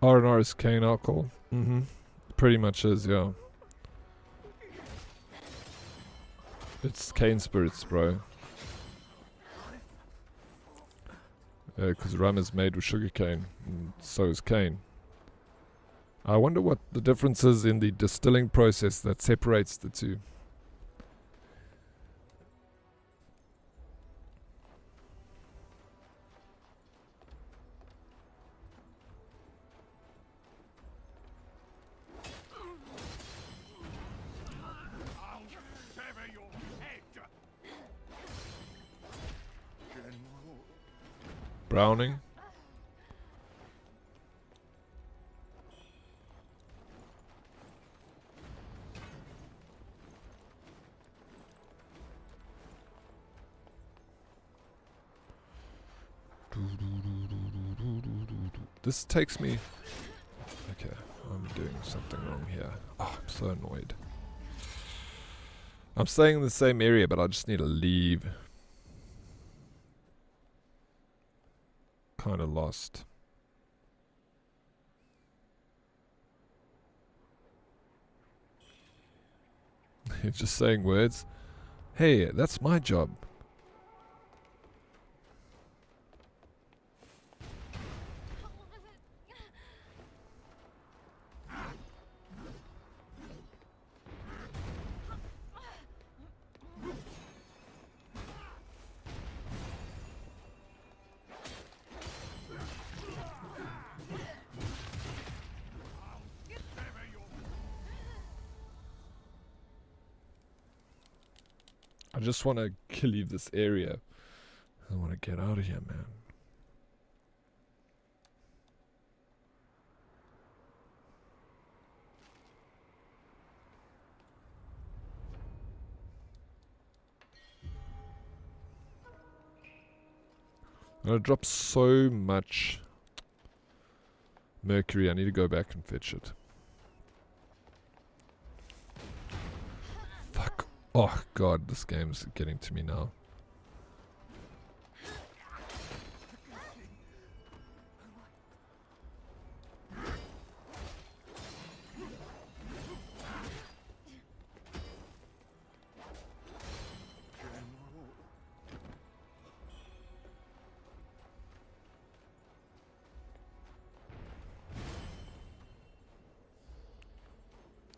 Speaker 1: R&R is cane alcohol. Pretty much is, yeah. It's cane spirits, bro. Because rum is made with sugar cane, and so is cane. I wonder what the difference is in the distilling process that separates the two. Browning. This takes me... Okay, I'm doing something wrong here. Oh, I'm so annoyed. I'm staying in the same area, but I just need to leave. Kind of lost. You're just saying words. Hey, that's my job. I just want to leave this area. I want to get out of here, man. I'm going to drop so much mercury. I need to go back and fetch it. Fuck. Oh god, this game's getting to me now.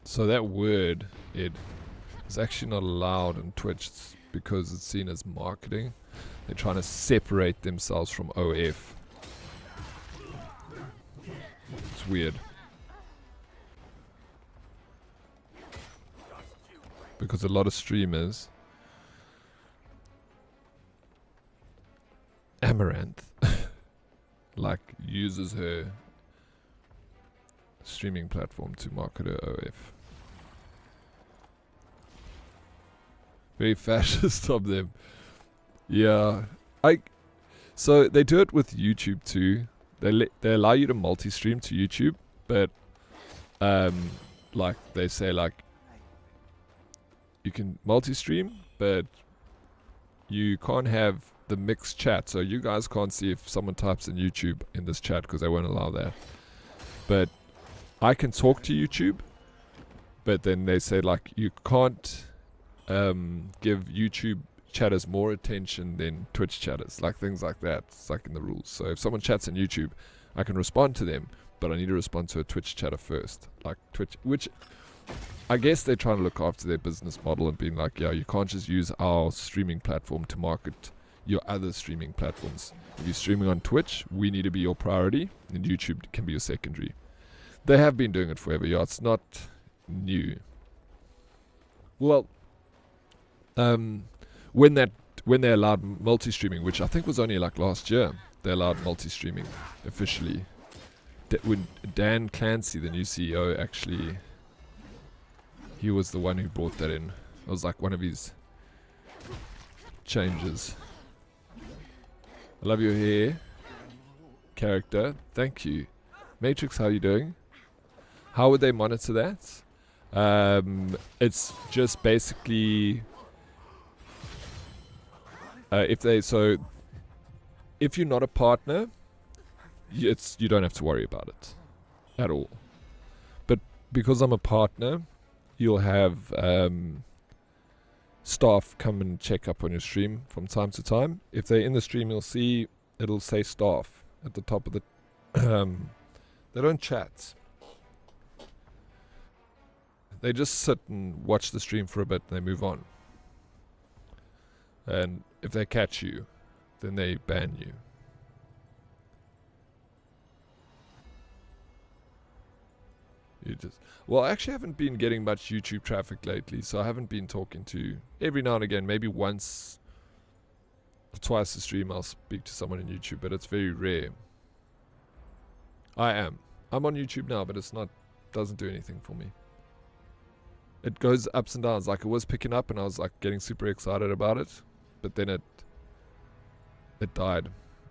Speaker 1: So that word, Ed, is actually not allowed on Twitch because it's seen as marketing. They're trying to separate themselves from OF. It's weird. Because a lot of streamers, Amaranth, like uses her streaming platform to market her OF. Very fascist of them. Yeah. So they do it with YouTube too. They allow you to multi-stream to YouTube, but like they say like you can multi-stream, but you can't have the mixed chat. So you guys can't see if someone types in YouTube in this chat because they won't allow that. But I can talk to YouTube, but then they say like you can't give YouTube chatters more attention than Twitch chatters, like things like that. It's like in the rules. So if someone chats on YouTube, I can respond to them, but I need to respond to a Twitch chatter first, like Twitch, which I guess they're trying to look after their business model and being like, yeah, you can't just use our streaming platform to market your other streaming platforms. If you're streaming on Twitch, we need to be your priority, and YouTube can be your secondary. They have been doing it forever. Yeah, it's not new. Well, when they allowed multi-streaming, which I think was only like last year, they allowed multi-streaming officially. When Dan Clancy, the new CEO, actually, he was the one who brought that in. It was like one of his changes. I love your hair, character. Thank you. Matrix, how are you doing? How would they monitor that? It's just basically if you're not a partner, you don't have to worry about it at all. But because I'm a partner, you'll have staff come and check up on your stream from time to time. If they're in the stream, you'll see it'll say staff at the top of the they don't chat. They just sit and watch the stream for a bit and they move on. And if they catch you, then they ban you. Well, I actually haven't been getting much YouTube traffic lately, so I haven't been talking to... Every now and again, maybe once or twice a stream, I'll speak to someone on YouTube, but it's very rare. I'm on YouTube now, but doesn't do anything for me. It goes ups and downs. Like, it was picking up, and I was like getting super excited about it, but then it died.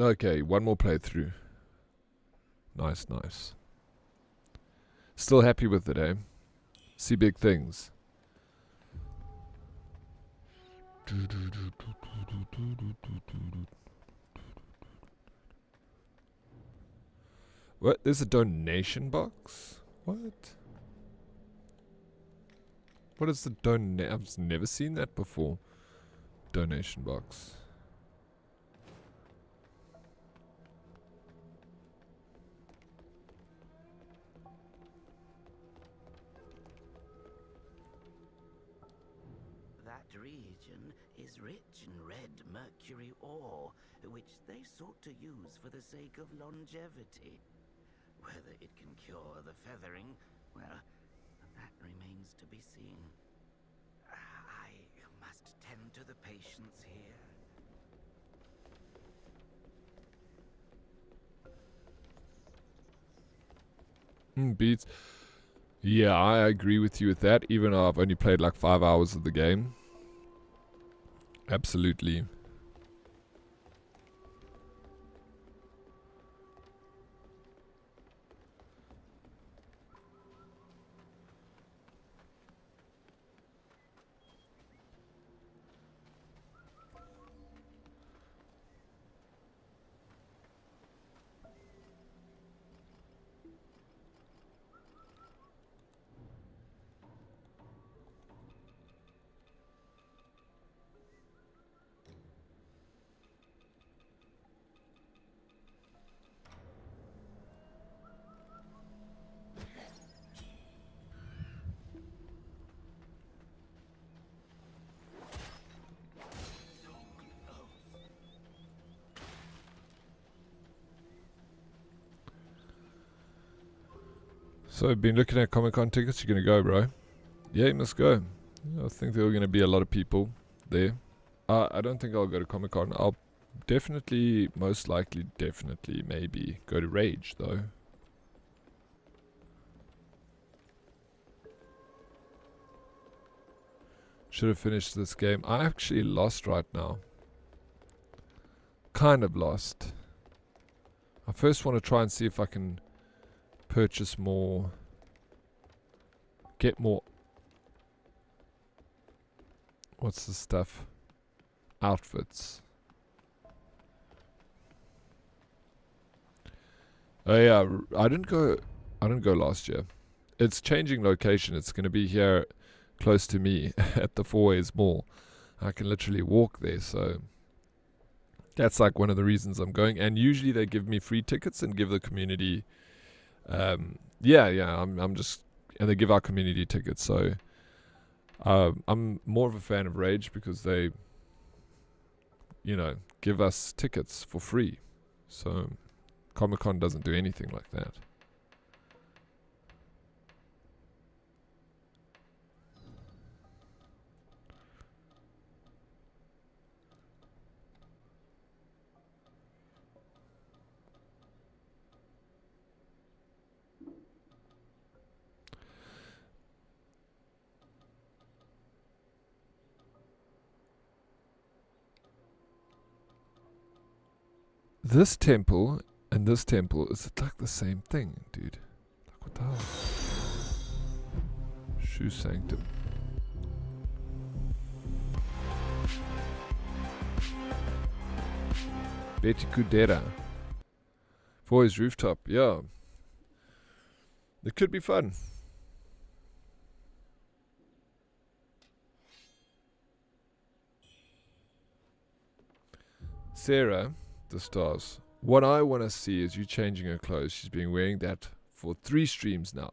Speaker 1: Okay, one more playthrough. Nice, nice. Still happy with it, eh? See big things. What? There's a donation box? What? What is the I've never seen that before. Donation box.
Speaker 3: That region is rich in red mercury ore, which they sought to use for the sake of longevity. Whether it can cure the feathering, well, that remains to be seen. I must tend to the patients here.
Speaker 1: Beats. Yeah, I agree with you with that, even though I've only played like 5 hours of the game. Absolutely. So I've been looking at Comic-Con tickets. You're going to go, bro? Yeah, you must go. I think there are going to be a lot of people there. I don't think I'll go to Comic-Con. I'll definitely, most likely, definitely, maybe go to Rage, though. Should have finished this game. I'm actually lost right now. Kind of lost. I first want to try and see if I can purchase more, get more, what's the stuff, outfits. Oh yeah, I didn't go last year. It's changing location. It's going to be here close to me at the Four Ways Mall. I can literally walk there, so that's like one of the reasons I'm going. And usually they give me free tickets and give the community I'm just, and they give our community tickets, so I'm more of a fan of Rage because they, give us tickets for free. So Comic-Con doesn't do anything like that. This temple and this temple is like the same thing, dude. Like, what the hell? Shoe Sanctum. Betty Kudera. Boys Rooftop, yeah. It could be fun. Sarah, the stars. What I want to see is you changing her clothes. She's been wearing that for 3 streams now.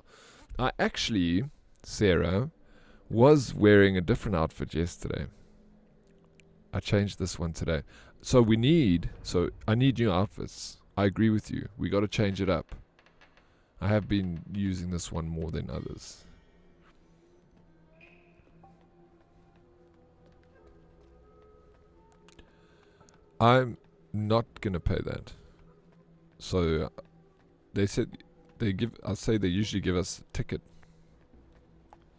Speaker 1: I actually, Sarah, was wearing a different outfit yesterday. I changed this one today. So I need new outfits. I agree with you. We got to change it up. I have been using this one more than others. I'm not gonna pay that. So they said they usually give us a ticket.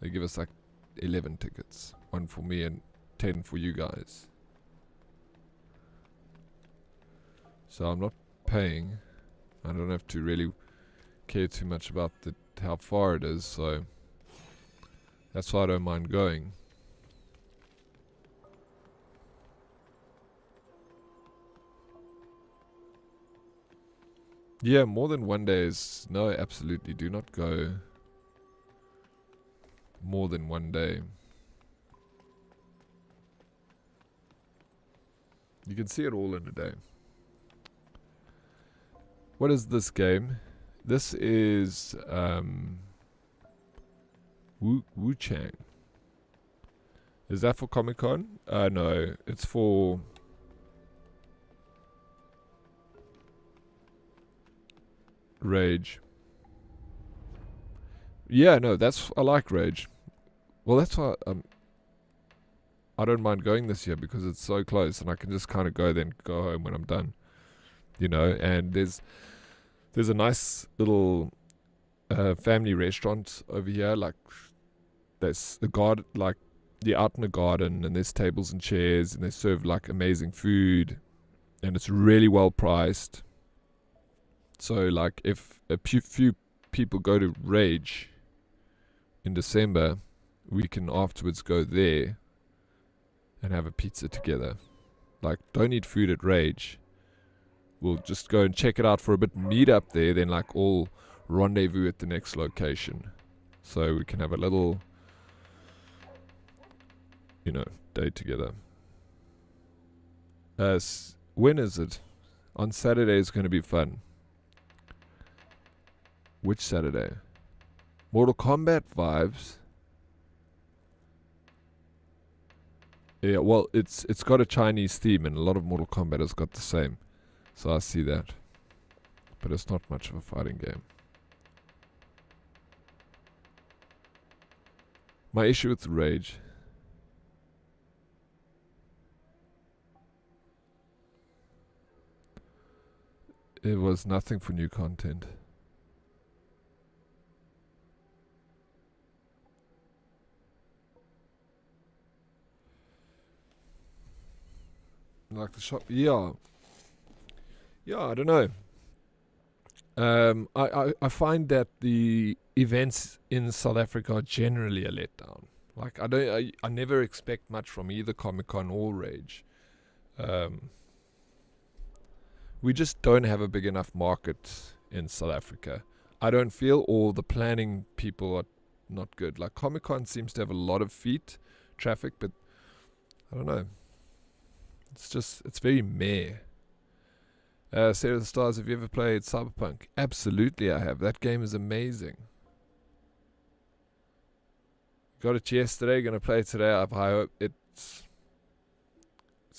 Speaker 1: They give us like 11 tickets. 1 for me and 10 for you guys. So I'm not paying. I don't have to really care too much about how far it is, so that's why I don't mind going. Yeah, more than one day is... No, absolutely. Do not go more than one day. You can see it all in a day. What is this game? This is Wuchang. Is that for Comic-Con? No, it's for... Rage. Yeah, no, I like Rage. Well, that's why I don't mind going this year, because it's so close and I can just kind of go then go home when I'm done. You know, and there's a nice little family restaurant over here, like there's the garden, like you're out in the garden and there's tables and chairs and they serve like amazing food and it's really well priced. So like if a few people go to Rage in December, we can afterwards go there and have a pizza together. Like, don't eat food at Rage. We'll just go and check it out for a bit, meet up there, then like all rendezvous at the next location. So we can have a little, you know, day together. When is it? On Saturday is going to be fun. Which Saturday? Mortal Kombat vibes. Yeah, well, it's got a Chinese theme, and a lot of Mortal Kombat has got the same. So I see that. But it's not much of a fighting game. My issue with Rage... It was nothing for new content. Like the shop, yeah, I don't know. I find that the events in South Africa are generally a letdown. Like I never expect much from either Comic-Con or Rage. We just don't have a big enough market in South Africa. I don't feel all the planning people are not good. Like Comic-Con seems to have a lot of traffic, but I don't know. It's very meh. Sarah of the Stars, have you ever played Cyberpunk? Absolutely I have. That game is amazing. Got it yesterday, gonna play it today. I hope it's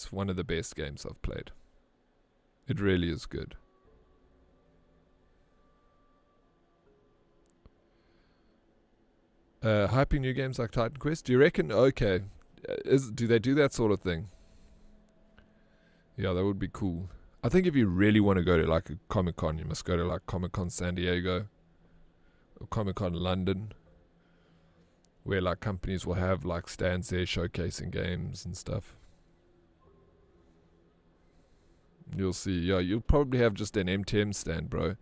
Speaker 1: one of the best games I've played. It really is good. Hyping new games like Titan Quest? Do you reckon? Okay. Do they do that sort of thing? Yeah, that would be cool. I think if you really want to go to like a Comic-Con, you must go to like Comic-Con San Diego or Comic-Con London, where like companies will have like stands there showcasing games and stuff. You'll see. Yeah, you'll probably have just an MTM stand, bro.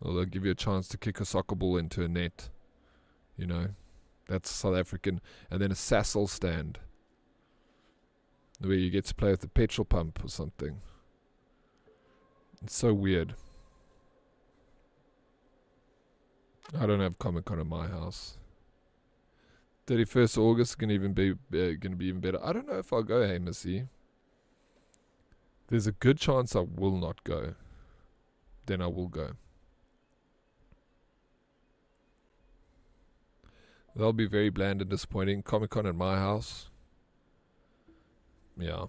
Speaker 1: Or they'll give you a chance to kick a soccer ball into a net. You know, that's South African. And then a Sasol stand, where you get to play with the petrol pump or something. It's so weird. I don't have Comic-Con in my house. 31st August gonna be even better. I don't know if I'll go, hey Missy. There's a good chance I will not go. Then I will go. That'll be very bland and disappointing. Comic-Con at my house. Yeah.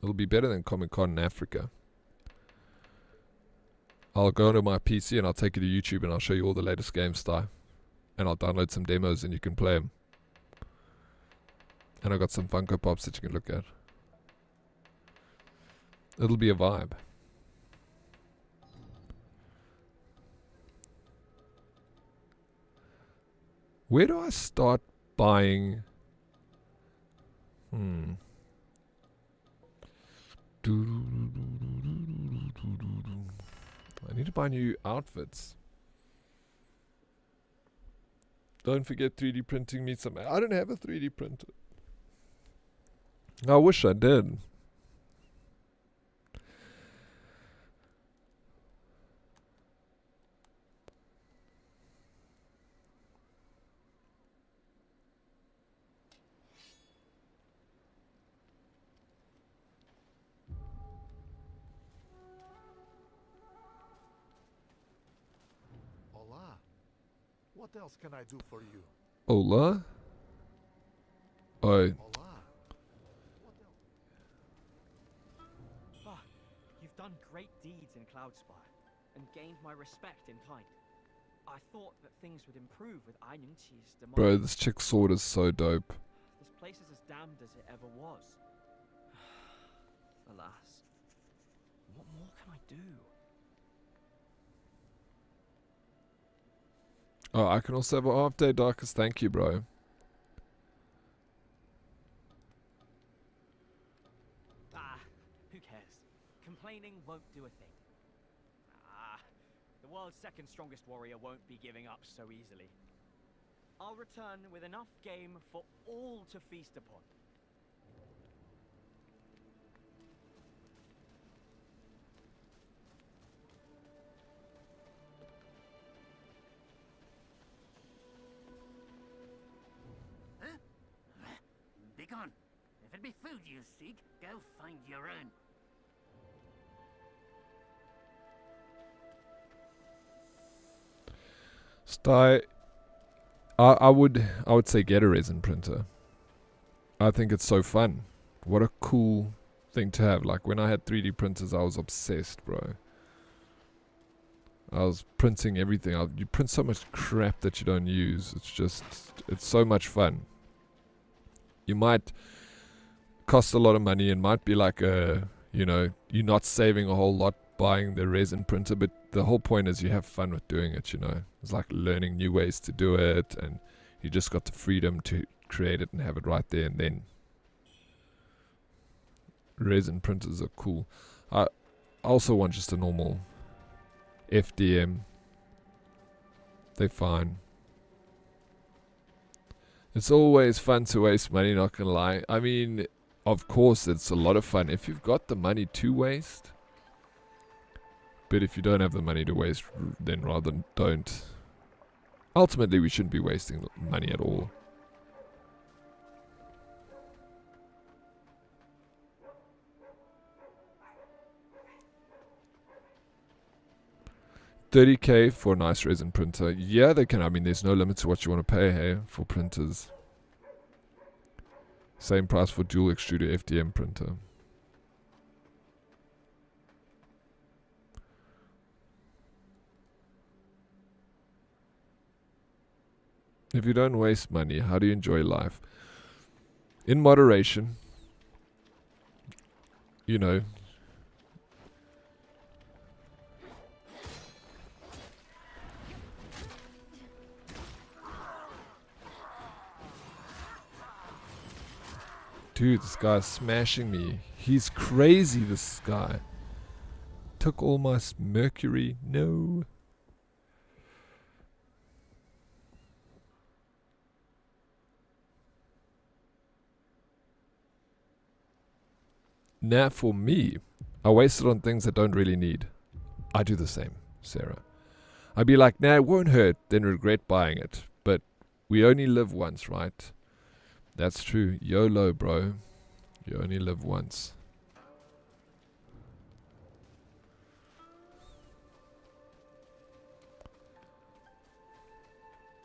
Speaker 1: It'll be better than Comic-Con in Africa. I'll go onto my PC and I'll take you to YouTube and I'll show you all the latest games style. And I'll download some demos and you can play them. And I've got some Funko Pops that you can look at. It'll be a vibe. Where do I start buying? I need to buy new outfits. Don't forget 3D printing meets some. I don't have a 3D printer. I wish I did.
Speaker 4: Hola. What else can I do for you?
Speaker 1: Hola? Oh,
Speaker 4: Hola.
Speaker 5: Ah, you've done great deeds in Cloudspire and gained my respect in kind. I thought that things would improve with Ainunchi's demise.
Speaker 1: bro, this chick's sword is so dope.
Speaker 5: This place is as damned as it ever was. Alas, what more can I do?
Speaker 1: Oh, I can also have a half day, Darkest. Thank you, bro.
Speaker 5: Ah, who cares? Complaining won't do a thing. Ah, the world's second strongest warrior won't be giving up so easily. I'll return with enough game for all to feast upon.
Speaker 3: Huh? Begone. If it be food you seek, go find your own.
Speaker 1: Sty, I would say get a resin printer. I think it's so fun. What a cool thing to have. Like when I had 3D printers, I was obsessed, bro. I was printing everything. You print so much crap that you don't use. It's so much fun. You might cost a lot of money and might be like you're not saving a whole lot buying the resin printer, but the whole point is you have fun with doing it, It's like learning new ways to do it, and you just got the freedom to create it and have it right there and then. Resin printers are cool. I also want just a normal FDM. They're fine. It's always fun to waste money, not gonna lie. I mean, of course it's a lot of fun if you've got the money to waste. But if you don't have the money to waste, then rather don't. Ultimately, we shouldn't be wasting money at all. $30K for a nice resin printer. Yeah, they can. I mean, there's no limit to what you want to pay, hey, for printers. Same price for dual extruder FDM printer. If you don't waste money, how do you enjoy life? In moderation. Dude, this guy's smashing me. He's crazy, this guy. Took all my mercury. No. Now, for me, I waste it on things I don't really need. I do the same, Sarah. I'd be like, nah, it won't hurt, then regret buying it. But we only live once, right? That's true. YOLO, bro. You only live once.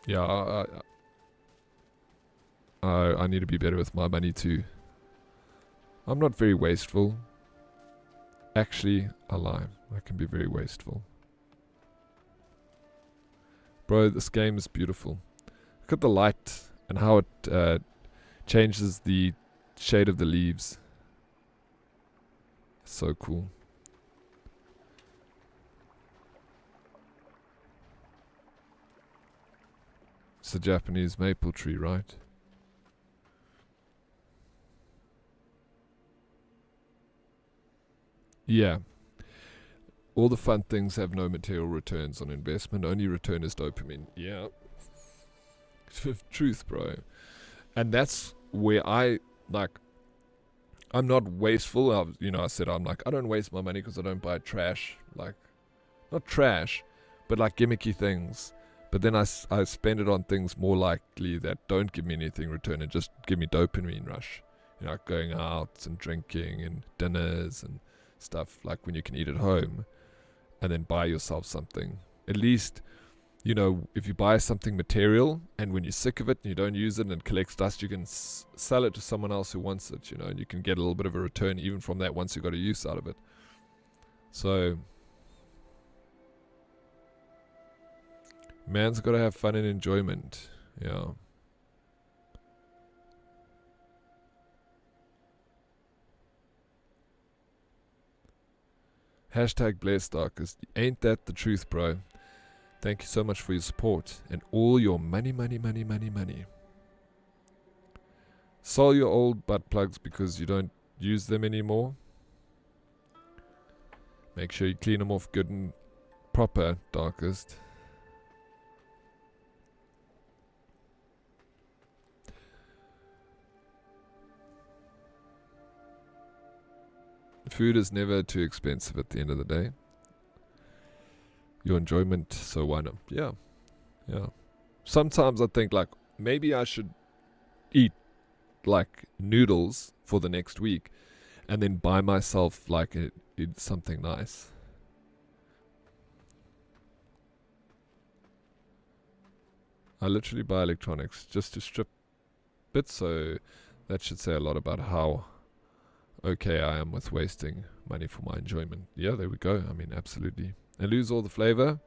Speaker 1: Yeah, I need to be better with my money too. I'm not very wasteful. Actually, I lie. I can be very wasteful. Bro, this game is beautiful. Look at the light and how it changes the shade of the leaves. So cool. It's a Japanese maple tree, right? Yeah. All the fun things have no material returns on investment. Only return is dopamine. Yeah. Truth, bro. And that's where I'm not wasteful. I said I don't waste my money because I don't buy trash. Like, not trash, but like gimmicky things. But then I spend it on things more likely that don't give me anything in return and just give me dopamine rush. Going out and drinking and dinners and stuff, like when you can eat at home and then buy yourself something. At least, if you buy something material and when you're sick of it and you don't use it and it collects dust, you can sell it to someone else who wants it, and you can get a little bit of a return even from that once you got a use out of it. So, man's got to have fun and enjoyment. Yeah. Hashtag blessed darkest. Ain't that the truth, bro? Thank you so much for your support and all your money. Sell your old butt plugs because you don't use them anymore. Make sure you clean them off good and proper, darkest. Food is never too expensive at the end of the day. Your enjoyment, so why not? Yeah. Sometimes I think maybe I should eat noodles for the next week and then buy myself something nice. I literally buy electronics just to strip bits, so that should say a lot about how okay I am with wasting money for my enjoyment. Yeah, there we go. I mean, absolutely. And lose all the flavor.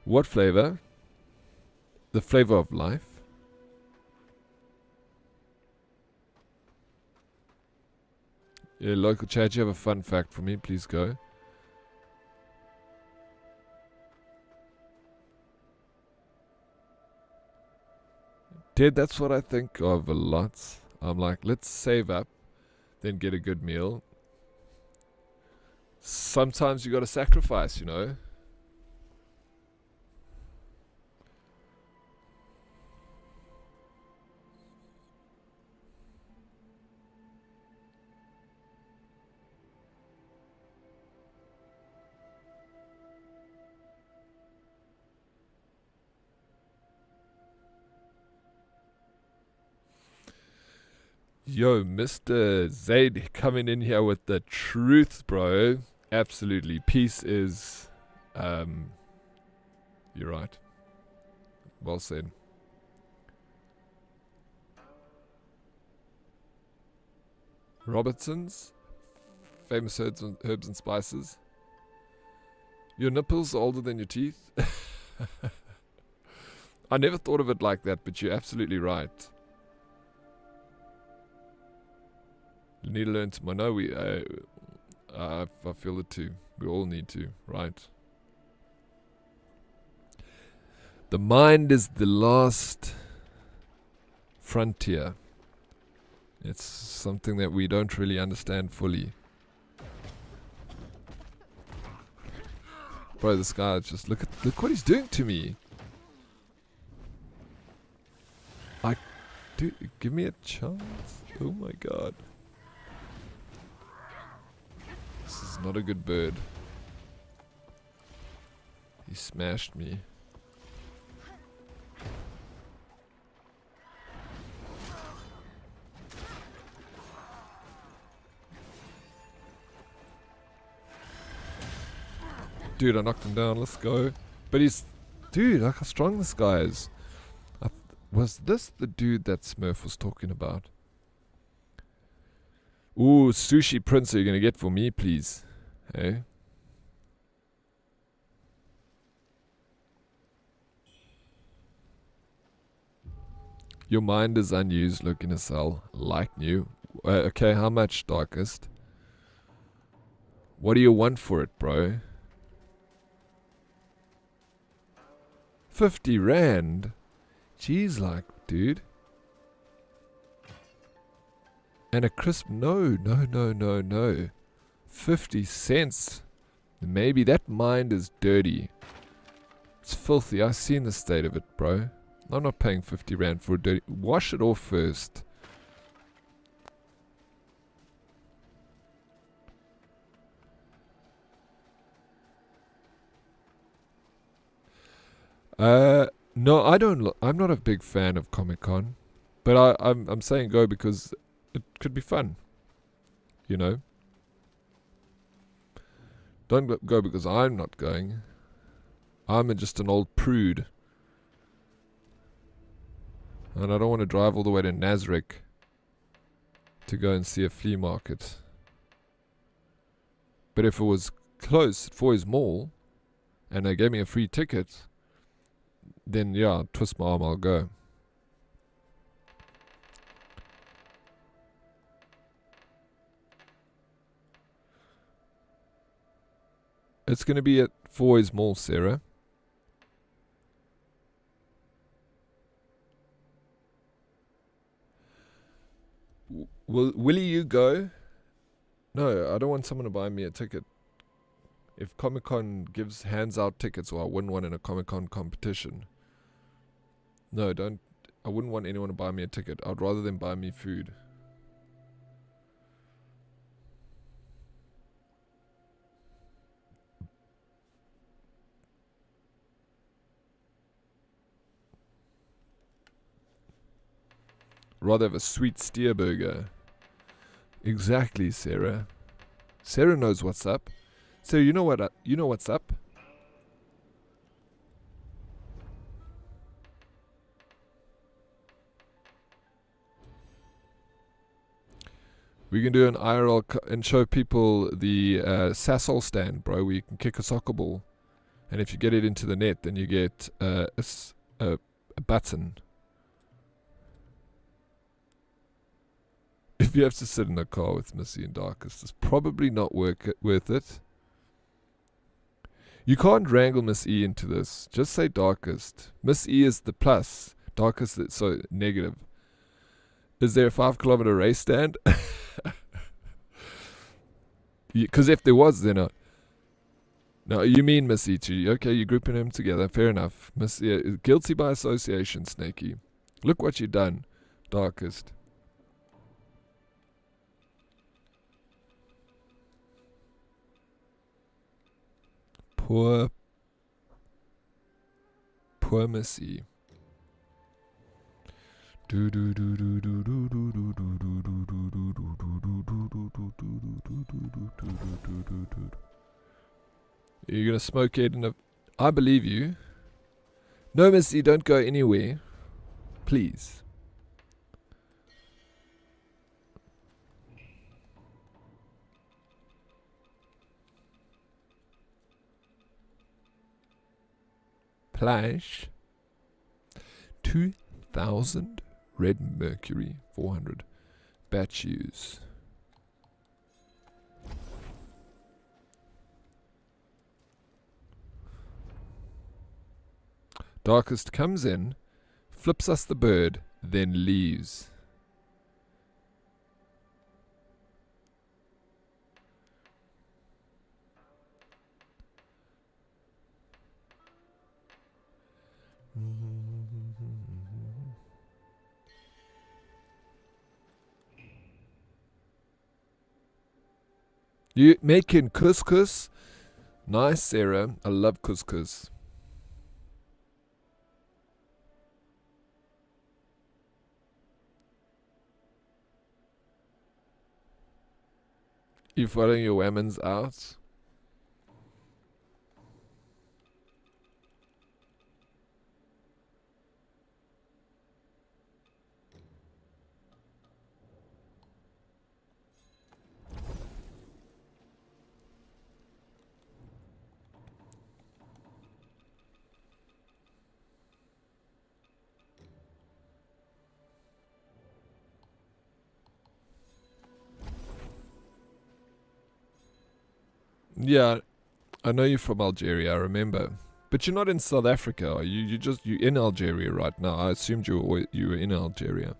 Speaker 1: What flavor? The flavor of life. Yeah, local chat, you have a fun fact for me? Please go. Dude, that's what I think of a lot. I'm like, let's save up, then get a good meal. Sometimes you gotta sacrifice, Yo, Mr. Zaid coming in here with the truth, bro. Absolutely. Peace is, you're right. Well said. Robertson's, famous herbs and spices. Your nipples are older than your teeth. I never thought of it like that, but you're absolutely right. You need to learn to. I know I feel it too. We all need to, right? The mind is the last frontier. It's something that we don't really understand fully. Bro, this guy just look what he's doing to me. Dude, give me a chance. Oh my god. This is not a good bird. He smashed me. Dude, I knocked him down. Let's go. But he's... Dude, look how strong this guy is. Was this the dude that Smurf was talking about? Ooh, sushi prince are you going to get for me, please? Hey? Your mind is unused, look in a cell. Like new. Okay, how much, darkest? What do you want for it, bro? 50 rand? Jeez, dude. And a crisp, no. 50 cents. Maybe that mind is dirty. It's filthy. I've seen the state of it, bro. I'm not paying 50 rand for a dirty... Wash it off first. No, I don't. I'm not a big fan of Comic-Con, but I'm saying go because it could be fun. You know. Don't go because I'm not going. I'm just an old prude, and I don't want to drive all the way to Nazareth to go and see a flea market. But if it was close at Foy's Mall, and they gave me a free ticket, then yeah, twist my arm, I'll go. It's going to be at Foy's Mall, Sarah. Will you go? No, I don't want someone to buy me a ticket. If Comic-Con hands out tickets, or I win one in a Comic-Con competition. No, don't. I wouldn't want anyone to buy me a ticket. I'd rather them buy me food. Rather have a sweet steer burger. Exactly, Sarah. Sarah knows what's up. So you know what? You know what's up. We can do an IRL and show people the SAST stand, bro, where you can kick a soccer ball, and if you get it into the net, then you get a button. If you have to sit in a car with Missy and Darkest, it's probably not worth it. You can't wrangle Miss E into this. Just say Darkest. Miss E is the plus. Darkest is so negative. Is there a 5 kilometer race stand? Because if there was, then no, you mean Miss E too. Okay, you're grouping them together. Fair enough. Miss E, guilty by association, Snakey. Look what you done, Darkest. Poor Missy. You're gonna smoke it in a... I believe you. No, Missy, don't go anywhere. Please. Plash. 2,000 red mercury. 400 bat shoes. Darkest comes in, flips us the bird, then leaves. You making couscous? Nice, Sarah. I love couscous. You following your women's out? Yeah, I know you're from Algeria, I remember. But you're not in South Africa, are you? You're in Algeria right now. I assumed you were in Algeria.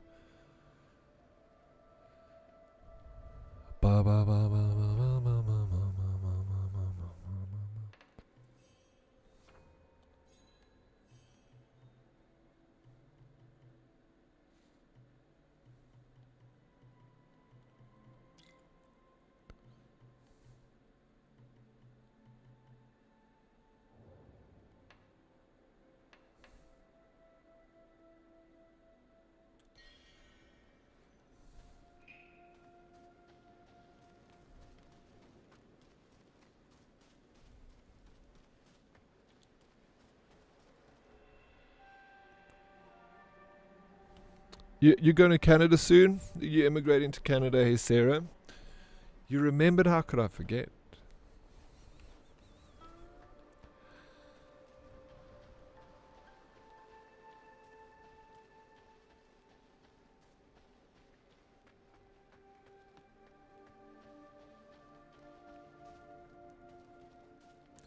Speaker 1: You're going to Canada soon? You're immigrating to Canada, hey Sarah? You remembered, how could I forget?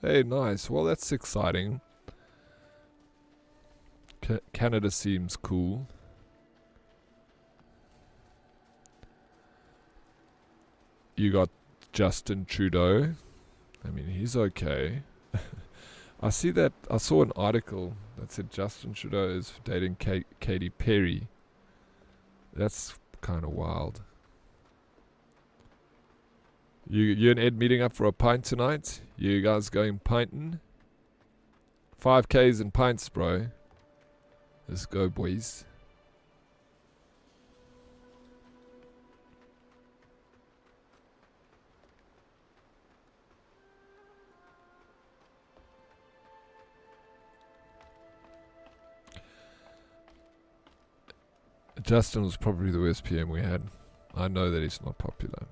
Speaker 1: Hey, nice. Well, that's exciting. Canada seems cool. You got Justin Trudeau. I mean, he's okay. I saw an article that said Justin Trudeau is dating Katy Perry. That's kind of wild. You and Ed meeting up for a pint tonight? You guys going pinting? 5Ks and pints, bro. Let's go, boys. Justin was probably the worst PM we had. I know that he's not popular.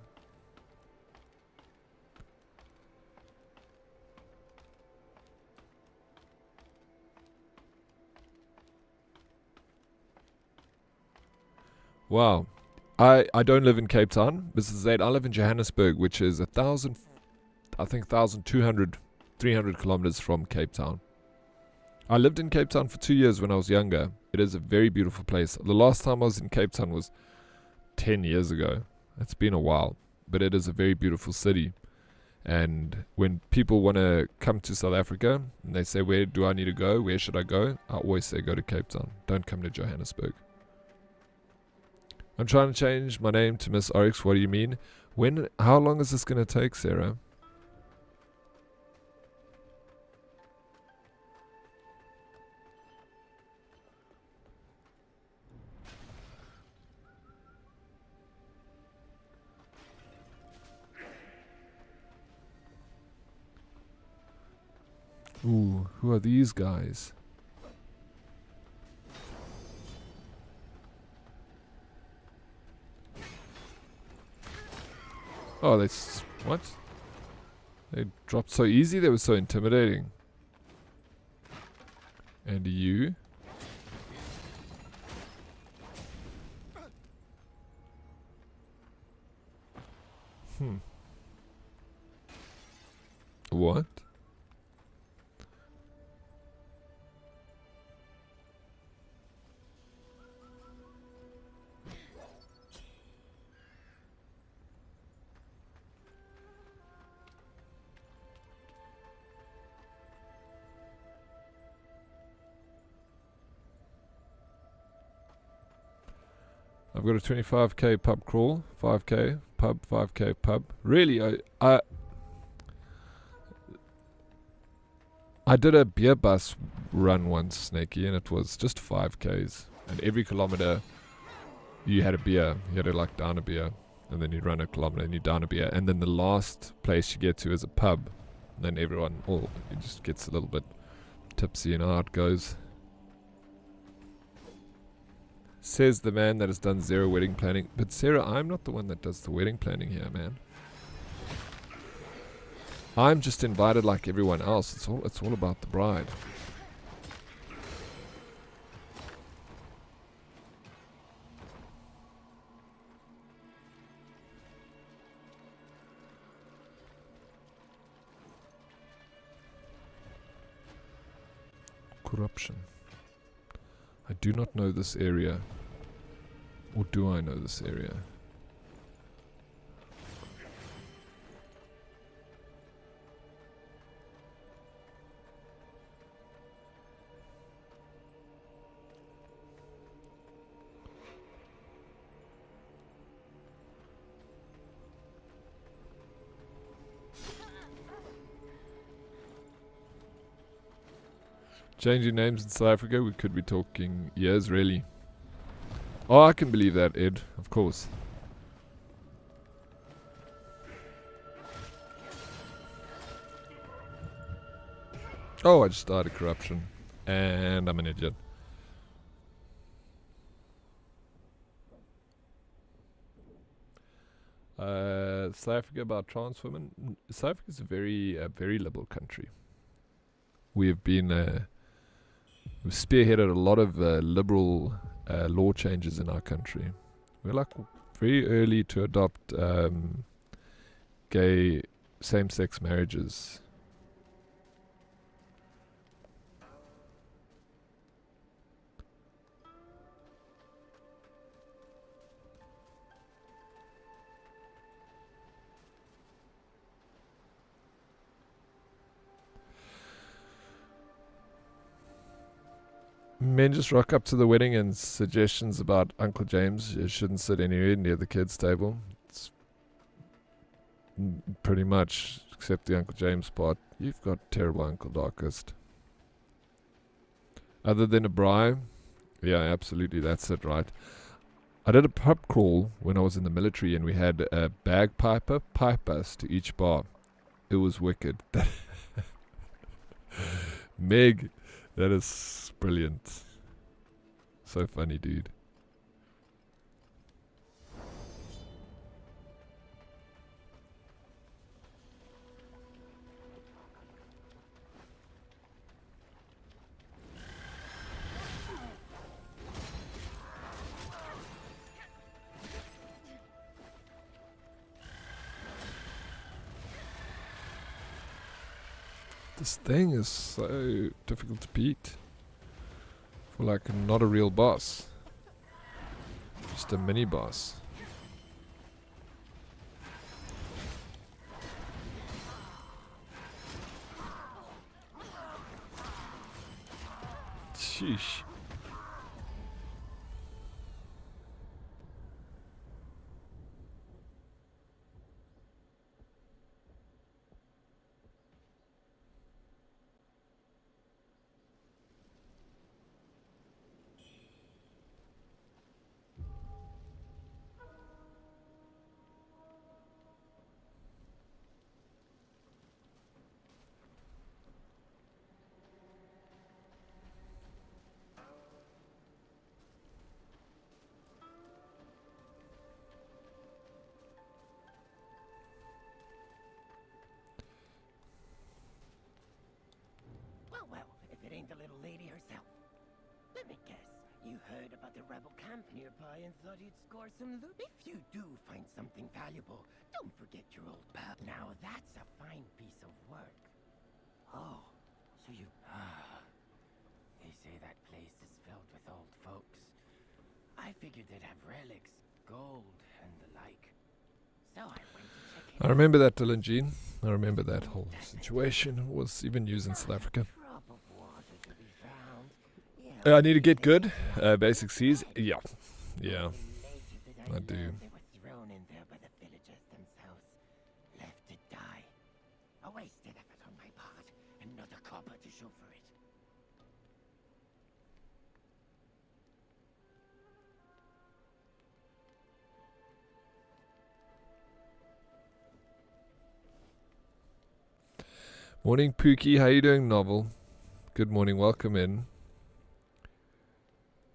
Speaker 1: Wow. I don't live in Cape Town. Mrs. Zaid, I live in Johannesburg, which is 1,200, 300 kilometers from Cape Town. I lived in Cape Town for 2 years when I was younger. It is a very beautiful place. The last time I was in Cape Town was 10 years ago. It's been a while, but it is a very beautiful city. And when people want to come to South Africa and they say, where do I need to go? Where should I go? I always say go to Cape Town. Don't come to Johannesburg. I'm trying to change my name to Miss Oryx. What do you mean? How long is this going to take, Sarah? Ooh, who are these guys? Oh, what? They dropped so easy, they were so intimidating. And you? What? I've got a 25k pub crawl, 5k pub, 5k pub. Really, I did a beer bus run once, Snakey, and it was just 5k's. And every kilometer, you had a beer. You had to like down a beer, and then you'd run a kilometer and you down a beer, and then the last place you get to is a pub. And then everyone, it just gets a little bit tipsy, and how it goes. Says the man that has done zero wedding planning. But Sarah, I'm not the one that does the wedding planning here, man. I'm just invited like everyone else. It's all about the bride. Corruption. I do not know this area. Or do I know this area? Changing names in South Africa, we could be talking years, really. Oh, I can believe that, Ed. Of course. Oh, I just started corruption. And I'm an idiot. South Africa about trans women. South Africa is a very liberal country. We've been we've spearheaded a lot of liberal law changes in our country. We're like very early to adopt gay same-sex marriages. Men just rock up to the wedding and suggestions about Uncle James. You shouldn't sit anywhere near the kids' table. It's pretty much, except the Uncle James part. You've got terrible Uncle Darkest. Other than a braai, yeah, absolutely, that's it, right? I did a pub crawl when I was in the military, and we had a bagpiper pipe us to each bar. It was wicked. Meg, that is brilliant. So funny, dude. This thing is so difficult to beat. For like not a real boss. Just a mini boss. Sheesh.
Speaker 3: Well, if it ain't the little lady herself. Let me guess, you heard about the rebel camp nearby and thought you'd score some loot? If you do find something valuable, don't forget your old pal. Now that's a fine piece of work. Oh, so you... They say that place is filled with old folks. I figured they'd have relics, gold, and the like. So I went to check it
Speaker 1: I remember that, Dylan Jean. I remember that whole situation. It was even used in South Africa. I need to get good. Basic C's. Yeah. Yeah. I do.
Speaker 3: They were thrown in there by the villagers themselves. Left to die. A wasted effort on my part. And not a copper to show for it.
Speaker 1: Morning, Pookie. How you doing, Novel? Good morning. Welcome in.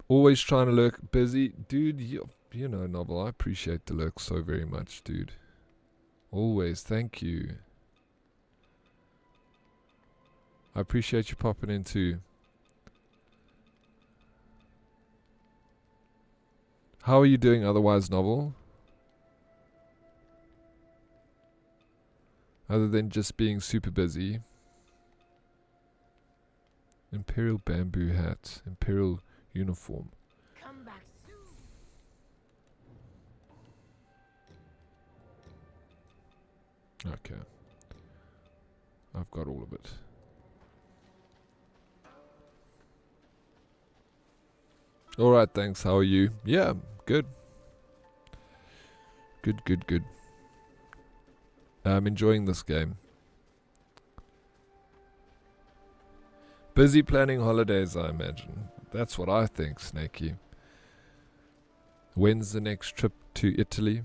Speaker 1: Always trying to lurk. Busy. Dude, you know, Novel, I appreciate the lurk so very much, dude. Always. Thank you. I appreciate you popping in too. How are you doing otherwise, Novel? Other than just being super busy. Imperial bamboo hat. Imperial uniform.
Speaker 3: Come back soon.
Speaker 1: Okay. I've got all of it. Alright, thanks. How are you? Yeah, good. Good. I'm enjoying this game. Busy planning holidays, I imagine. That's what I think, Snakey. When's the next trip to Italy?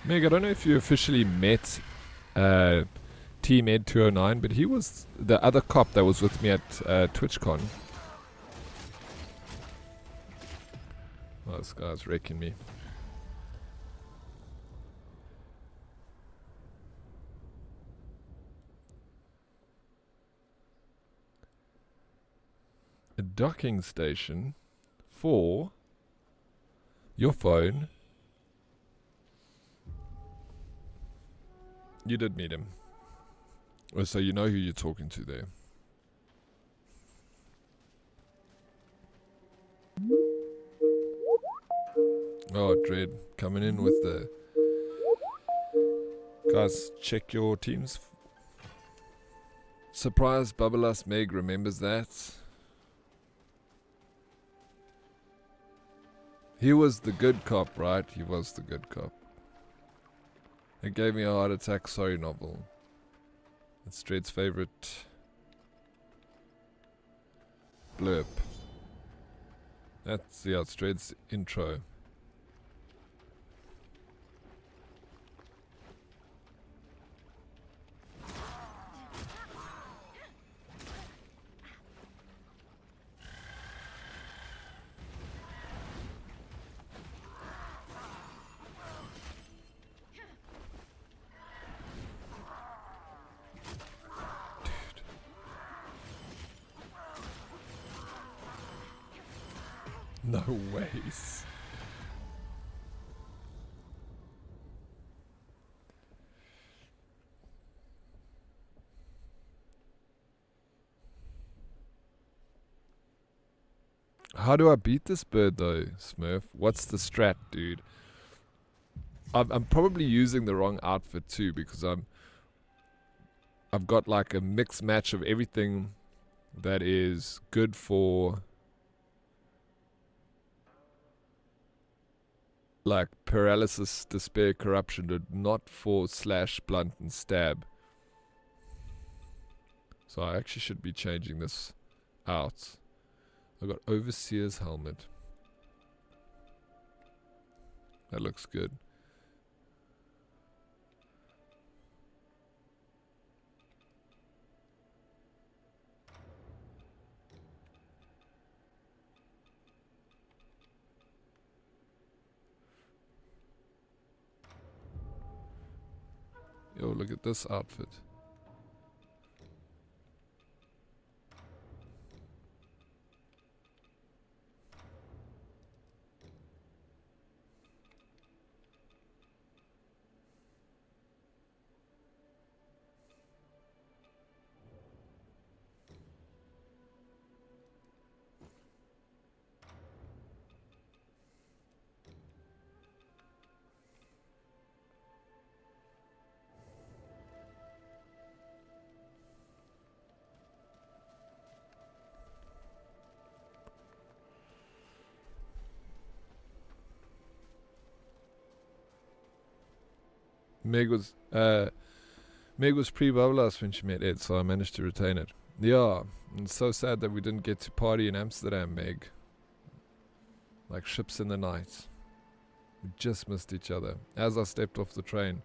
Speaker 1: Meg, I don't know if you officially met Team Ed 209, but he was the other cop that was with me at TwitchCon. Oh, this guy's wrecking me. A docking station for your phone. You did meet him. Oh, so you know who you're talking to there. Oh, Dread, coming in with the... Guys, check your teams. Surprise, Bubbalas Meg remembers that. He was the good cop, right? He was the good cop. It gave me a heart attack, sorry novel. It's Dread's favorite blurb. That's, yeah, it's Dread's intro. No ways. How do I beat this bird though, Smurf? What's the strat, dude? I'm probably using the wrong outfit too, because I've got like a mixed match of everything that is good for like paralysis, despair, corruption, but not for slash, blunt, and stab. So I actually should be changing this out. I got Overseer's helmet. That looks good. Yo, look at this outfit. Meg was pre-Bubbalas when she met Ed, so I managed to retain it. Yeah, it's so sad that we didn't get to party in Amsterdam, Meg. Like ships in the night. We just missed each other. As I stepped off the train,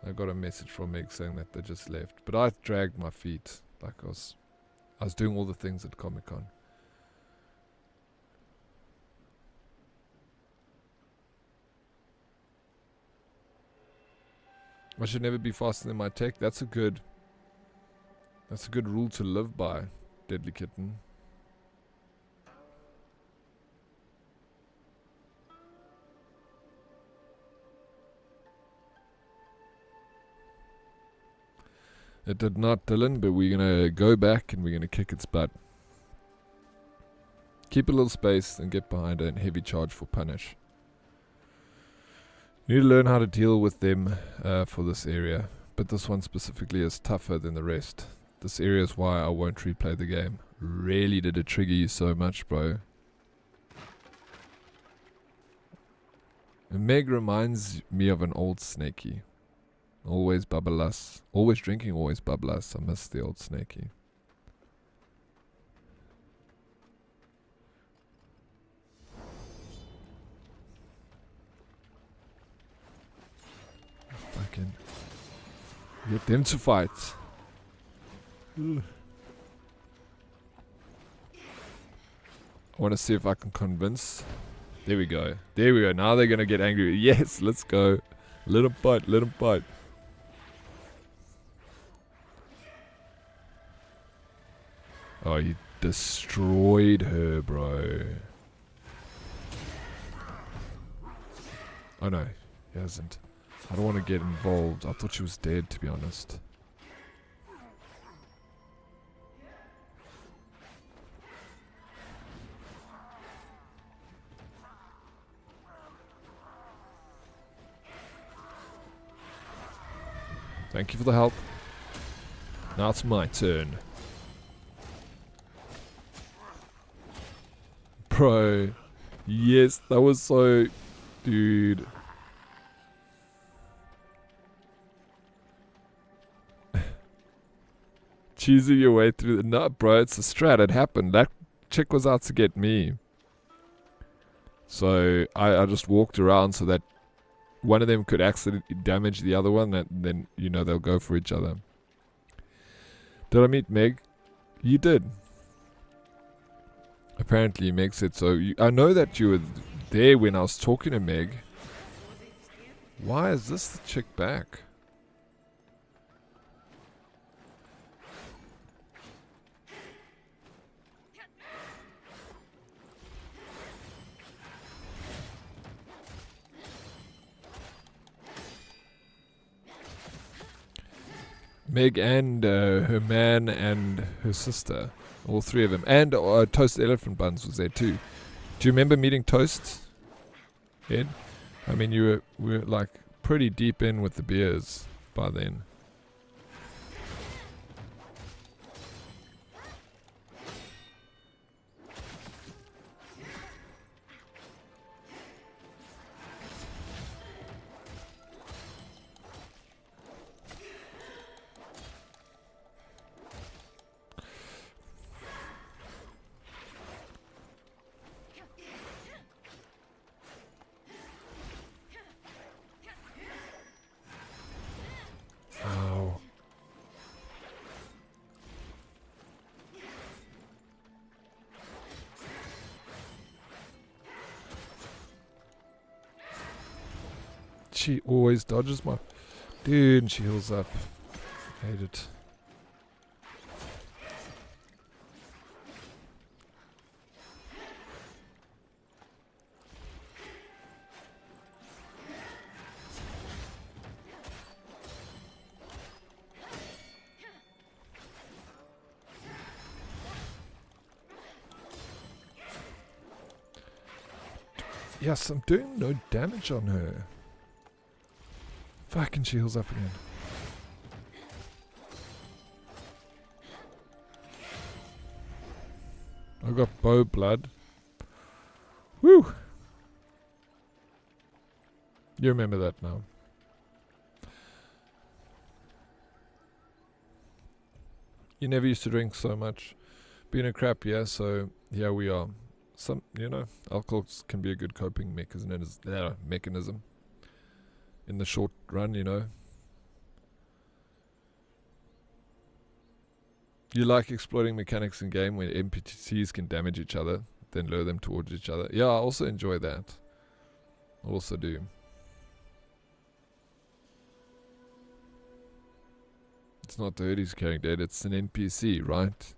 Speaker 1: I got a message from Meg saying that they just left. But I dragged my feet, like I was doing all the things at Comic-Con. I should never be faster than my tech. That's a good rule to live by, Deadly Kitten. It did not, Dylan, but we're gonna go back and we're gonna kick its butt. Keep a little space and get behind it and heavy charge for punish. You need to learn how to deal with them for this area, but this one specifically is tougher than the rest. This area is why I won't replay the game. Really did it trigger you so much, bro. And Meg reminds me of an old Snakey. Always Bubbalas. Always drinking, always Bubbalas. I miss the old Snakey. Get them to fight. I want to see if I can convince. There we go. There we go. Now they're going to get angry. Yes, let's go. Let them fight. Let them fight. Oh, he destroyed her, bro. Oh no, he hasn't. I don't want to get involved. I thought she was dead, to be honest. Thank you for the help. Now it's my turn. Bro. Yes, that was so... Dude. Cheesing your way through the... No, bro, it's a strat. It happened. That chick was out to get me. So, I just walked around so that one of them could accidentally damage the other one, and then, you know, they'll go for each other. Did I meet Meg? You did. Apparently, Meg said so. I know that you were there when I was talking to Meg. Why is this the chick back? Meg and her man and her sister. All three of them. And Toast Elephant Buns was there too. Do you remember meeting Toast, Ed? I mean, you were like pretty deep in with the beers by then. She always dodges my... Dude, and she heals up. Hate it. Yes, I'm doing no damage on her. Fucking she heals up again. I got bow blood. Woo! You remember that now. You never used to drink so much. Being a crap, yeah, so here we are. Some, you know, alcohol can be a good coping mechanism. In the short run, you know. You like exploiting mechanics in game where NPCs can damage each other, then lure them towards each other. Yeah, I also enjoy that. I also do. It's not Dirty's carrying dead, it's an NPC, right?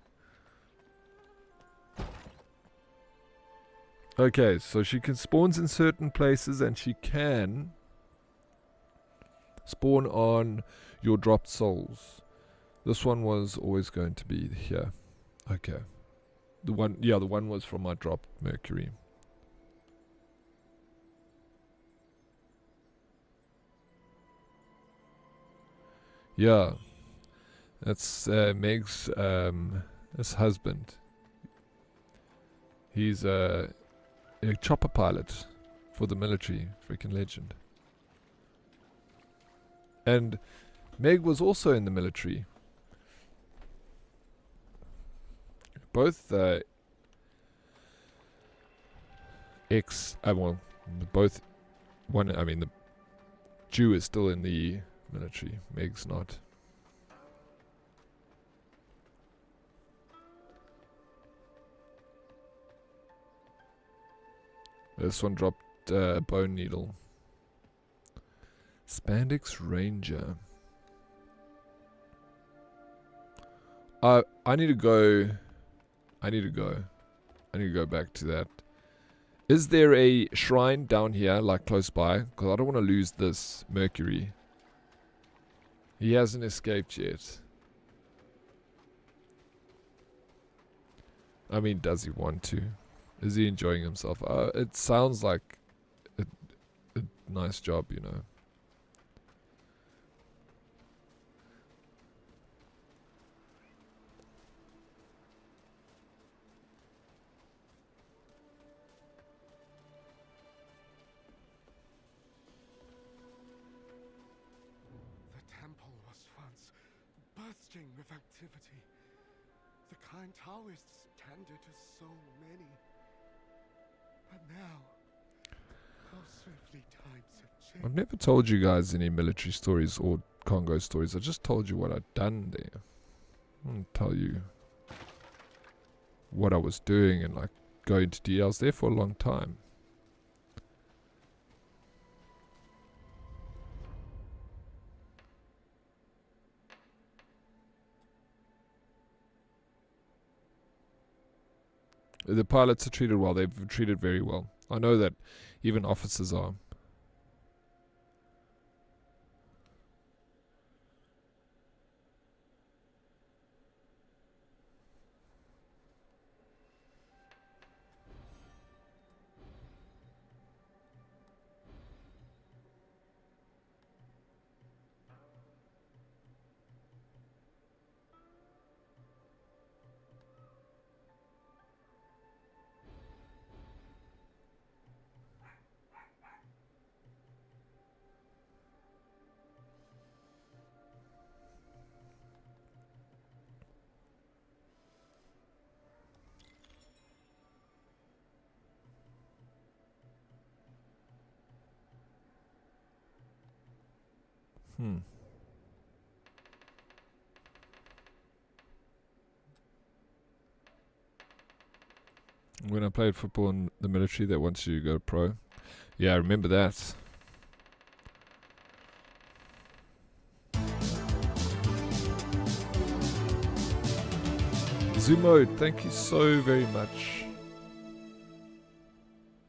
Speaker 1: Okay, so she can spawns in certain places and she can spawn on your dropped souls. This one was always going to be here. Okay. The one was from my dropped Mercury. Yeah. That's Meg's his husband. He's a chopper pilot for the military. Freaking legend. And Meg was also in the military. Both both one. I mean, the Jew is still in the military. Meg's not. This one dropped bone needle. Spandex Ranger. I need to go. I need to go back to that. Is there a shrine down here, like close by? Because I don't want to lose this Mercury. He hasn't escaped yet. I mean, does he want to? Is he enjoying himself? It sounds like a nice job, you know.
Speaker 4: The temple was once bursting with activity. The kind Taoists tended to so many. But now, how swiftly times have changed.
Speaker 1: I've never told you guys any military stories or Congo stories. I just told you what I'd done there. I didn't tell you what I was doing and like going to D. I was there for a long time. The pilots are treated well. They've treated very well. I know that even officers are. When I played football in the military, that wants you to go pro. Yeah, I remember that. Zumo, thank you so very much.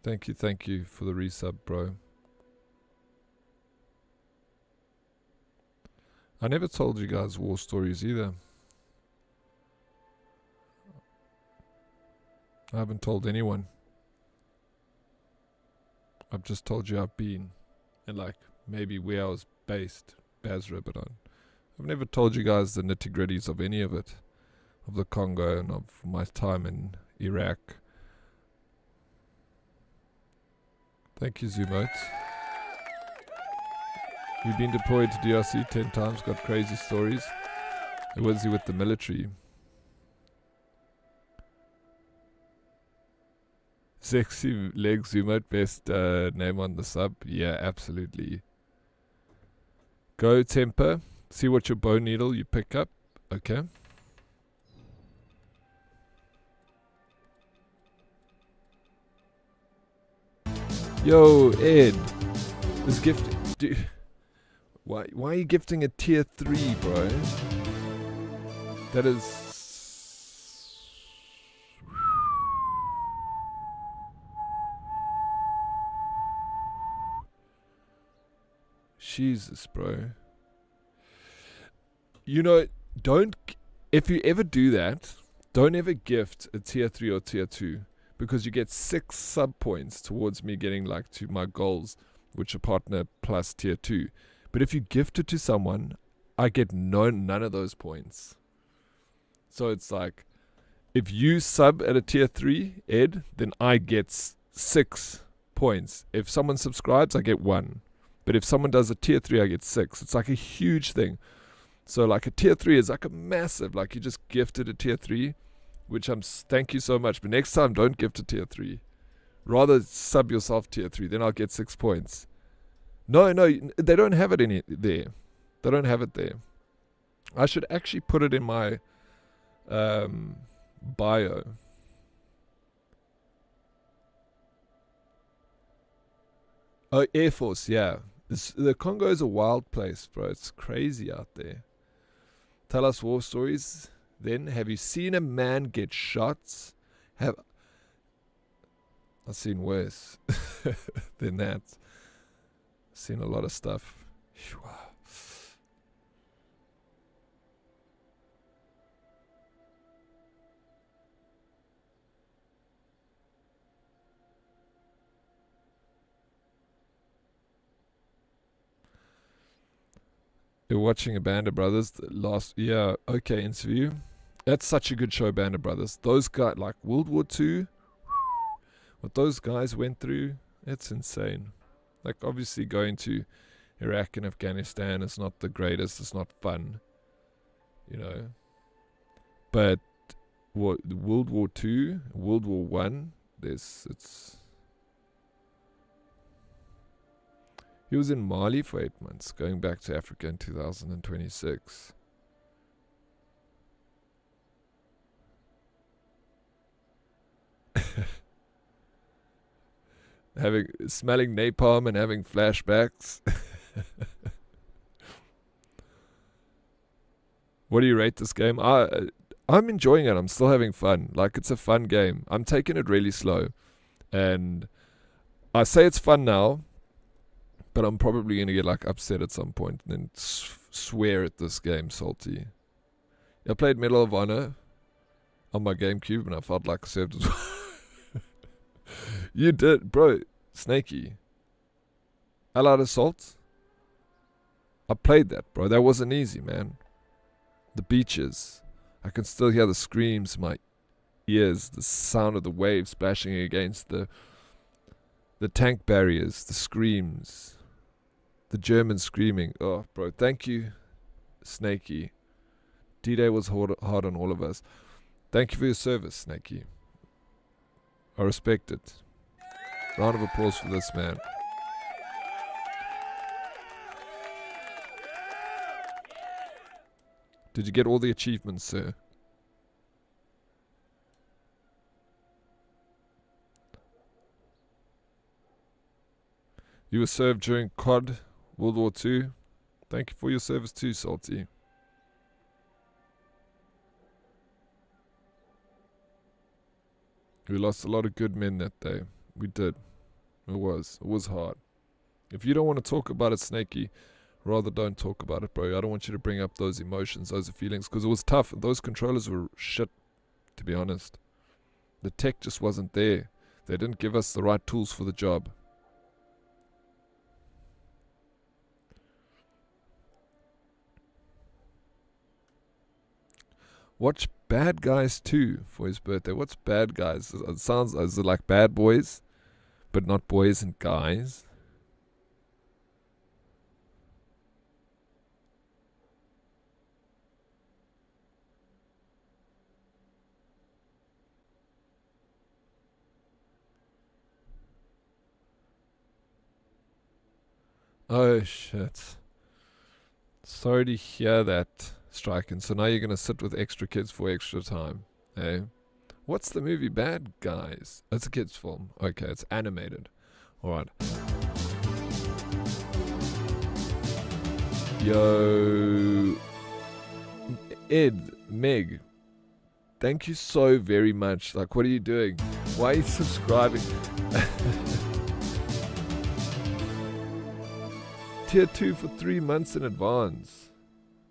Speaker 1: Thank you for the resub, bro. I never told you guys war stories either. I haven't told anyone. I've just told you I've been and like maybe where I was based, Basra, but I've never told you guys the nitty-gritties of any of it, of the Congo and of my time in Iraq. Thank you, Zumote. You've been deployed to DRC 10 times, got crazy stories. Who was he with the military? Sexy legs, Zumote, best name on the sub. Yeah, absolutely. Go temper. See what your bone needle you pick up. Okay. Yo, Ed. This gift. Why are you gifting a tier 3, bro? That is. Jesus, bro. You know, if you ever do that, don't ever gift a tier 3 or tier 2, because you get 6 sub points towards me getting like to my goals, which are partner plus tier 2. But if you gift it to someone, I get none of those points. So it's like, if you sub at a tier 3, Ed, then I get 6 points. If someone subscribes, I get 1. But if someone does a tier 3, I get 6. It's like a huge thing. So like a tier 3 is like a massive, like you just gifted a tier 3, which thank you so much. But next time, don't gift a tier 3. Rather sub yourself tier 3, then I'll get 6 points. No, they don't have it there. They don't have it there. I should actually put it in my bio. Oh, Air Force, yeah. The Congo is a wild place, bro. It's crazy out there. Tell us war stories. Then, have you seen a man get shot? I've seen worse than that. Seen a lot of stuff. You're watching a Band of Brothers last okay interview. That's such a good show, Band of Brothers. Those guys, like World War II, what those guys went through, it's insane. Like obviously going to Iraq and Afghanistan is not the greatest, it's not fun, you know. But World War II, World War One, he was in Mali for 8 months, going back to Africa in 2026. Smelling napalm and having flashbacks. What do you rate this game? I'm enjoying it. I'm still having fun. Like, it's a fun game. I'm taking it really slow. And I say it's fun now, but I'm probably going to get like upset at some point and then swear at this game, salty. I played Medal of Honor on my GameCube and I felt like I served as well. You did, bro. Snaky. Allied Assault? I played that, bro. That wasn't easy, man. The beaches. I can still hear the screams in my ears, the sound of the waves splashing against the tank barriers, the screams. The German screaming. Oh, bro, thank you, Snaky. D-Day was hard on all of us. Thank you for your service, Snaky. I respect it. Round of applause for this man. Did you get all the achievements, sir? You were served during COD World War II. Thank you for your service too, Salty. We lost a lot of good men that day. We did. It was hard. If you don't want to talk about it, Snaky, rather don't talk about it, bro. I don't want you to bring up those emotions, those feelings, because it was tough. Those controllers were shit, to be honest. The tech just wasn't there. They didn't give us the right tools for the job. Watch Bad Guys 2 for his birthday. What's Bad Guys? It sounds, is it like Bad Boys, but not boys and guys? Oh shit. Sorry to hear that, Striking. So now you're going to sit with extra kids for extra time. Eh? What's the movie Bad Guys? It's a kid's film. Okay, it's animated. Alright. Yo. Ed, Meg. Thank you so very much. Like, what are you doing? Why are you subscribing? Tier 2 for 3 months in advance.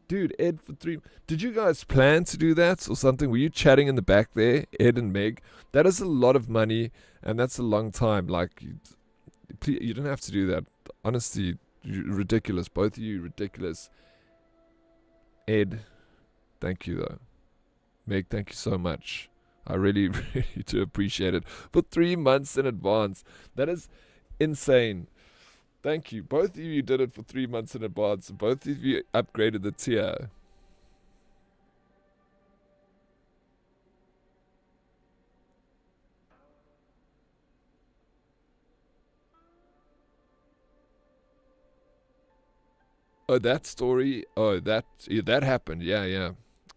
Speaker 1: Dude, Ed for 3... Did you guys plan to do that or something? Were you chatting in the back there, Ed and Meg? That is a lot of money, and that's a long time. Like, you don't have to do that. Honestly, ridiculous. Both of you, ridiculous. Ed, thank you, though. Meg, thank you so much. I really, really do appreciate it. For 3 months in advance. That is insane. Thank you. Both of you did it for 3 months in advance. Both of you upgraded the tier. Oh, that story. Oh, that happened. Yeah.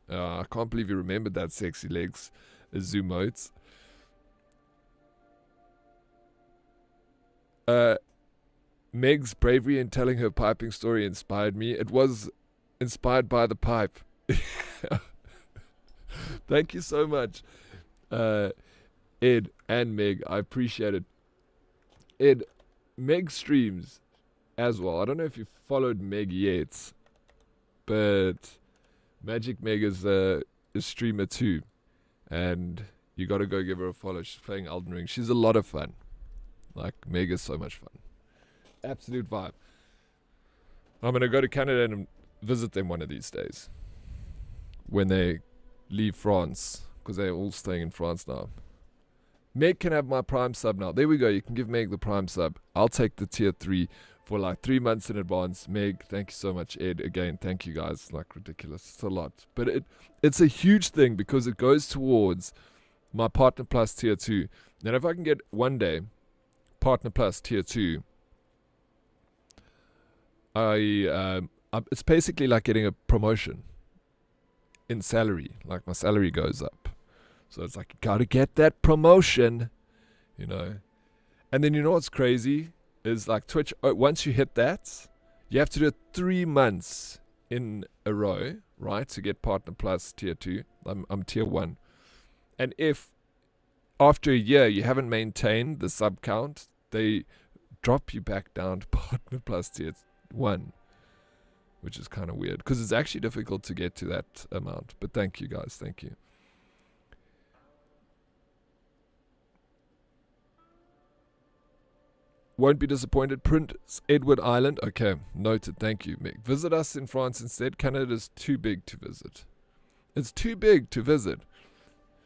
Speaker 1: I can't believe you remembered that, Sexy Legs. Zoomotes. Meg's bravery in telling her piping story inspired me. It was inspired by the pipe. Thank you so much, Ed and Meg. I appreciate it. Ed, Meg streams as well. I don't know if you've followed Meg yet, but Magic Meg is a streamer too, and you got to go give her a follow. She's playing Elden Ring. She's a lot of fun. Like, Meg is so much fun. Absolute vibe. I'm going to go to Canada and visit them one of these days when they leave France, because they're all staying in France now. Meg can have my Prime sub now. There we go. You can give Meg the Prime sub. I'll take the tier 3 for like 3 months in advance. Meg, thank you so much. Ed, again, thank you guys. Like, ridiculous. It's a lot. But it's a huge thing because it goes towards my Partner Plus tier 2. And if I can get one day Partner Plus tier 2, it's basically like getting a promotion in salary. Like, my salary goes up. So it's like, you got to get that promotion, you know. And then you know what's crazy is like Twitch, once you hit that, you have to do it 3 months in a row, right, to get Partner Plus tier 2. I'm tier 1. And if after a year you haven't maintained the sub count, they drop you back down to Partner Plus tier 1, which is kind of weird because it's actually difficult to get to that amount. But thank you guys, thank you. Won't be disappointed. Prince Edward Island. Okay, noted. Thank you, Mick. Visit us in France instead. Canada's too big to visit. It's too big to visit.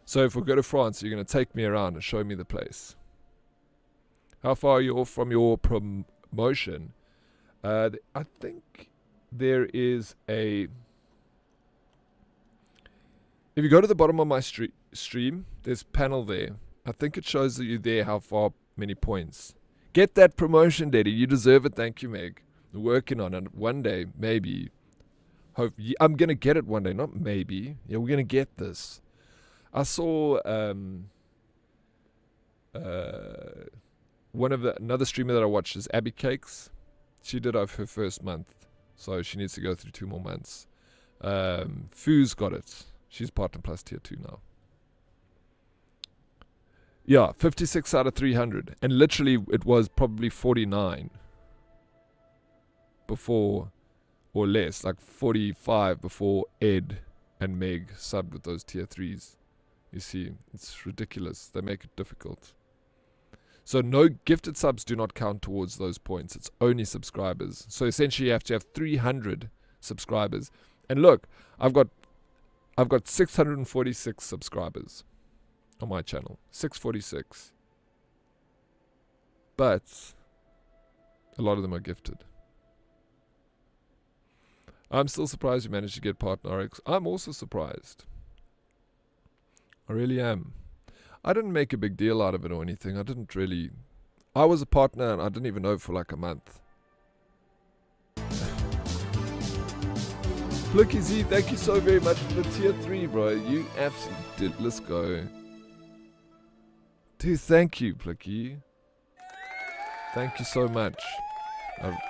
Speaker 1: So if we go to France, you're going to take me around and show me the place. How far are you off from your promotion? I think there is a... If you go to the bottom of my stream, there's a panel there. I think it shows you there how far, many points. Get that promotion, Daddy. You deserve it. Thank you, Meg. Working on it. One day, maybe. Hope I'm going to get it one day. Not maybe. Yeah, we're going to get this. I saw another streamer that I watched is Abby Cakes. She did off her first month. So she needs to go through 2 more months. Foo's got it. She's Partner Plus tier 2 now. Yeah, 56 out of 300. And literally it was probably 49 before, or less, like 45 before Ed and Meg subbed with those tier 3s. You see, it's ridiculous. They make it difficult. So no gifted subs do not count towards those points. It's only subscribers. So essentially you have to have 300 subscribers. And look, I've got 646 subscribers on my channel. 646. But a lot of them are gifted. I'm still surprised you managed to get Partner Oryx. I'm also surprised. I really am. I didn't make a big deal out of it or anything. I was a partner and I didn't even know for like a month. Blicky Z, thank you so very much for the tier 3, bro. You absolutely did. Let's go. Dude, thank you, Blicky. Thank you so much.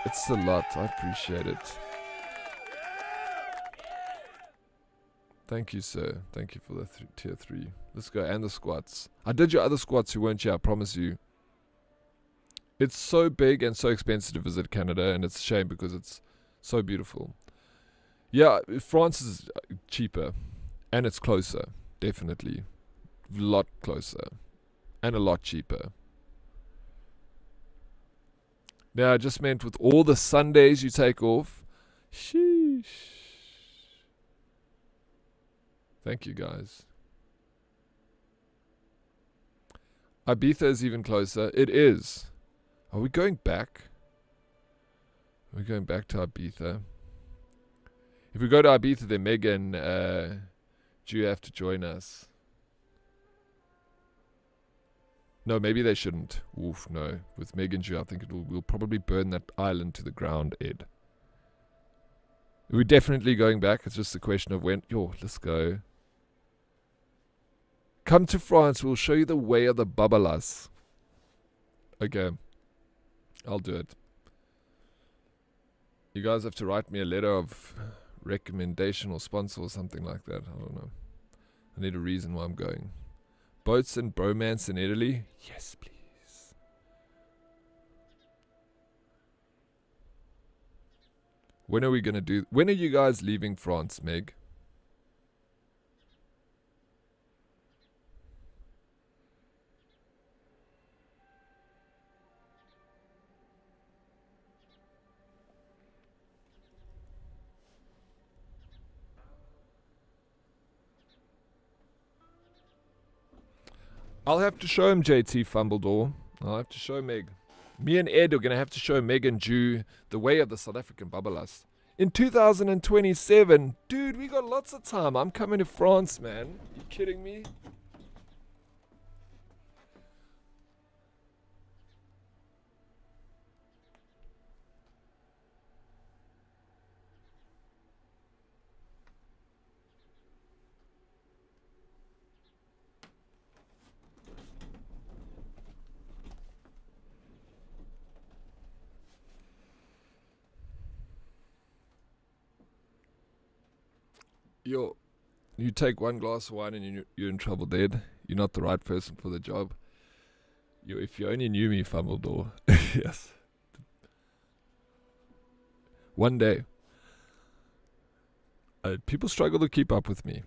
Speaker 1: It's a lot. I appreciate it. Thank you, sir. Thank you for the tier 3. Let's go. And the squats. I did your other squats who weren't here, I promise you. It's so big and so expensive to visit Canada, and it's a shame because it's so beautiful. Yeah, France is cheaper, and it's closer, definitely. A lot closer, and a lot cheaper. Now, I just meant with all the Sundays you take off. Sheesh. Thank you, guys. Ibiza is even closer. It is. Are we going back? Are we going back to Ibiza? If we go to Ibiza, then Megan, do you have to join us? No, maybe they shouldn't. Oof, no. With Megan Jew, I think we'll probably burn that island to the ground, Ed. We're definitely going back. It's just a question of when. Yo, let's go. Come to France. We'll show you the way of the Babalas. Okay. I'll do it. You guys have to write me a letter of recommendation or sponsor or something like that. I don't know. I need a reason why I'm going. Boats and bromance in Italy? Yes, please. When are we going to do... When are you guys leaving France, Meg? I'll have to show him JT Fumbledore. I'll have to show Meg. Me and Ed are going to have to show Meg and Jew the way of the South African Babbalas. In 2027, dude, we got lots of time. I'm coming to France, man. You kidding me? Yo, you take one glass of wine and you're in trouble, Dead. You're not the right person for the job. Yo, if you only knew me, Fumbledore. Yes. One day. People struggle to keep up with me.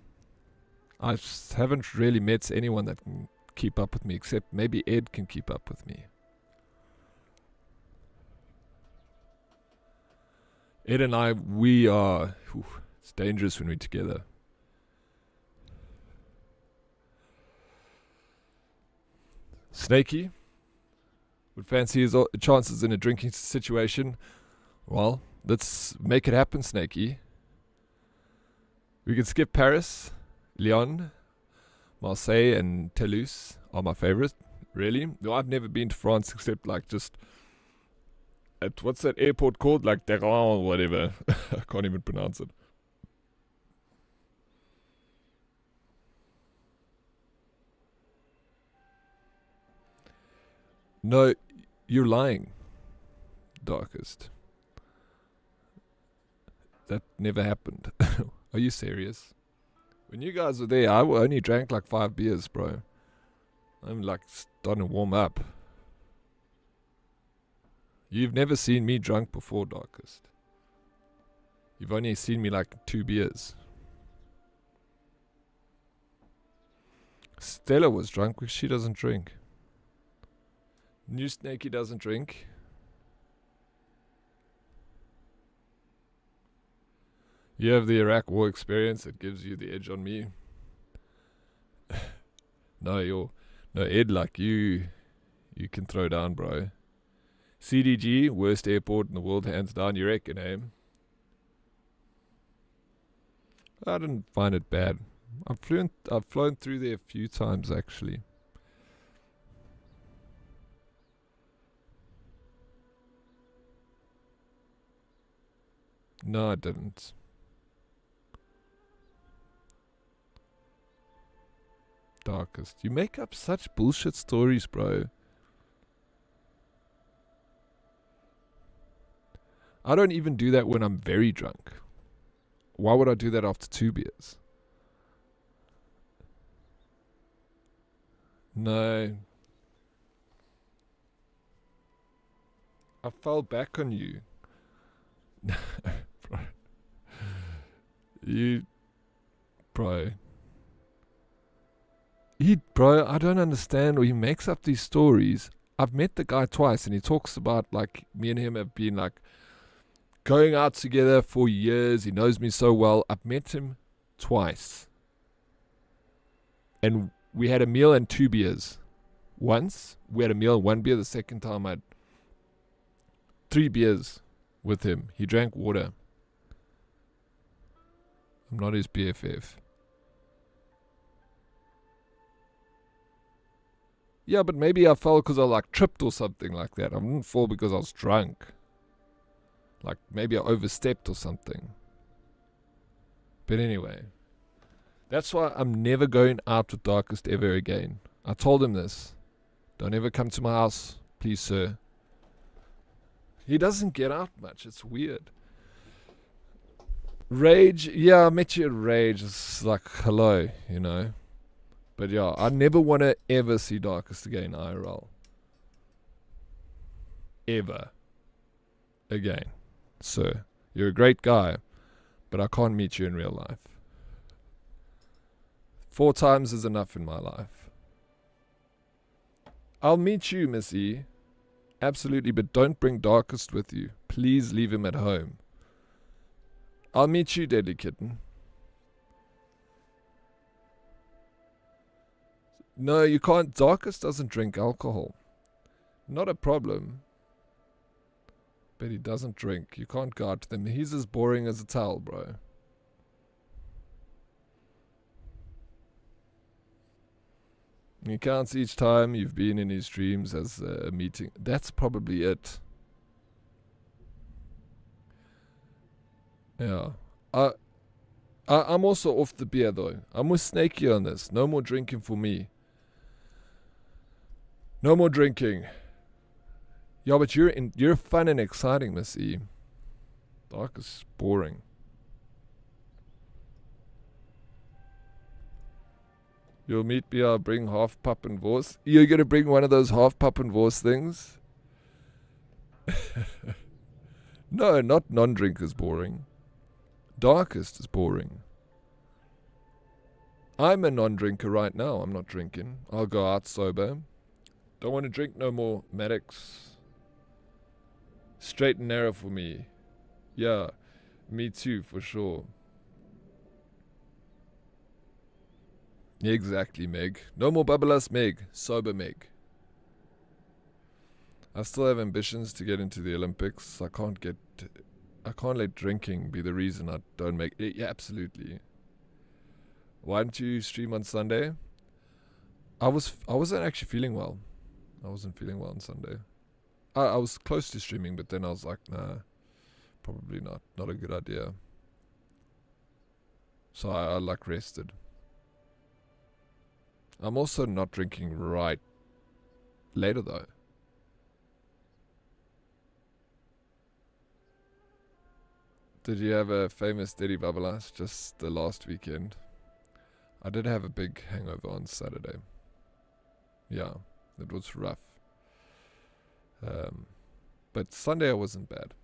Speaker 1: I haven't really met anyone that can keep up with me, except maybe Ed can keep up with me. Ed and I, we are... It's dangerous when we're together. Snakey would fancy his chances in a drinking situation. Well, let's make it happen, Snakey. We can skip Paris, Lyon, Marseille, and Toulouse are my favorite. Really? No, I've never been to France except like just at what's that airport called? Like Terrain or whatever. I can't even pronounce it. No, you're lying, Darkest. That never happened. Are you serious? When you guys were there, I only drank like 5 beers, bro. I'm like starting to warm up. You've never seen me drunk before, Darkest. You've only seen me like 2 beers. Stella was drunk because she doesn't drink. New Snakey doesn't drink. You have the Iraq War experience that gives you the edge on me. No, Ed, like you can throw down, bro. CDG, worst airport in the world, hands down, you reckon, eh? I didn't find it bad. I've flown through there a few times, actually. No, I didn't. Darkest. You make up such bullshit stories, bro. I don't even do that when I'm very drunk. Why would I do that after 2 beers? No. I fell back on you. Bro. Bro, I don't understand. He makes up these stories. I've met the guy twice, and he talks about like me and him have been like going out together for years. He knows me so well. I've met him twice, and we had a meal and 2 beers. Once we had a meal and 1 beer. The second time I had 3 beers with him. He drank water. I'm not his BFF. Yeah, but maybe I fell because I like tripped or something like that. I didn't fall because I was drunk. Like maybe I overstepped or something. But anyway, that's why I'm never going out with Darkest ever again. I told him this. Don't ever come to my house, please, sir. He doesn't get out much. It's weird. Rage, yeah, I met you at Rage. It's like, hello, you know. But yeah, I never want to ever see Darkest again IRL. Ever. Again. So, you're a great guy, but I can't meet you in real life. 4 times is enough in my life. I'll meet you, Miss E. Absolutely, but don't bring Darkest with you. Please leave him at home. I'll meet you, Deadly Kitten. No, you can't. Darkest doesn't drink alcohol. Not a problem. But he doesn't drink. You can't go out to them. He's as boring as a towel, bro. He counts each time you've been in his dreams as a meeting. That's probably it. Yeah. I'm also off the beer though. I'm with Snakey on this. No more drinking for me. No more drinking. Yeah, but you're fun and exciting, Miss E. Dark is boring. You'll meet me, I'll bring half pup and Vors. You're gonna bring one of those half pup and Vors things? No, not non-drinkers boring. Darkest is boring. I'm a non-drinker right now. I'm not drinking. I'll go out sober. Don't want to drink no more Maddox. Straight and narrow for me. Yeah, me too, for sure. Exactly, Meg. No more bubble-us, Meg. Sober Meg. I still have ambitions to get into the Olympics. I can't let drinking be the reason I don't make it. Yeah, absolutely. Why didn't you stream on Sunday? I wasn't actually feeling well. I wasn't feeling well on Sunday. I was close to streaming, but then I was like, nah, probably not. Not a good idea. So I like rested. I'm also not drinking right later though. Did you have a famous Diddy Babalas just the last weekend? I did have a big hangover on Saturday. Yeah, it was rough. But Sunday I wasn't bad.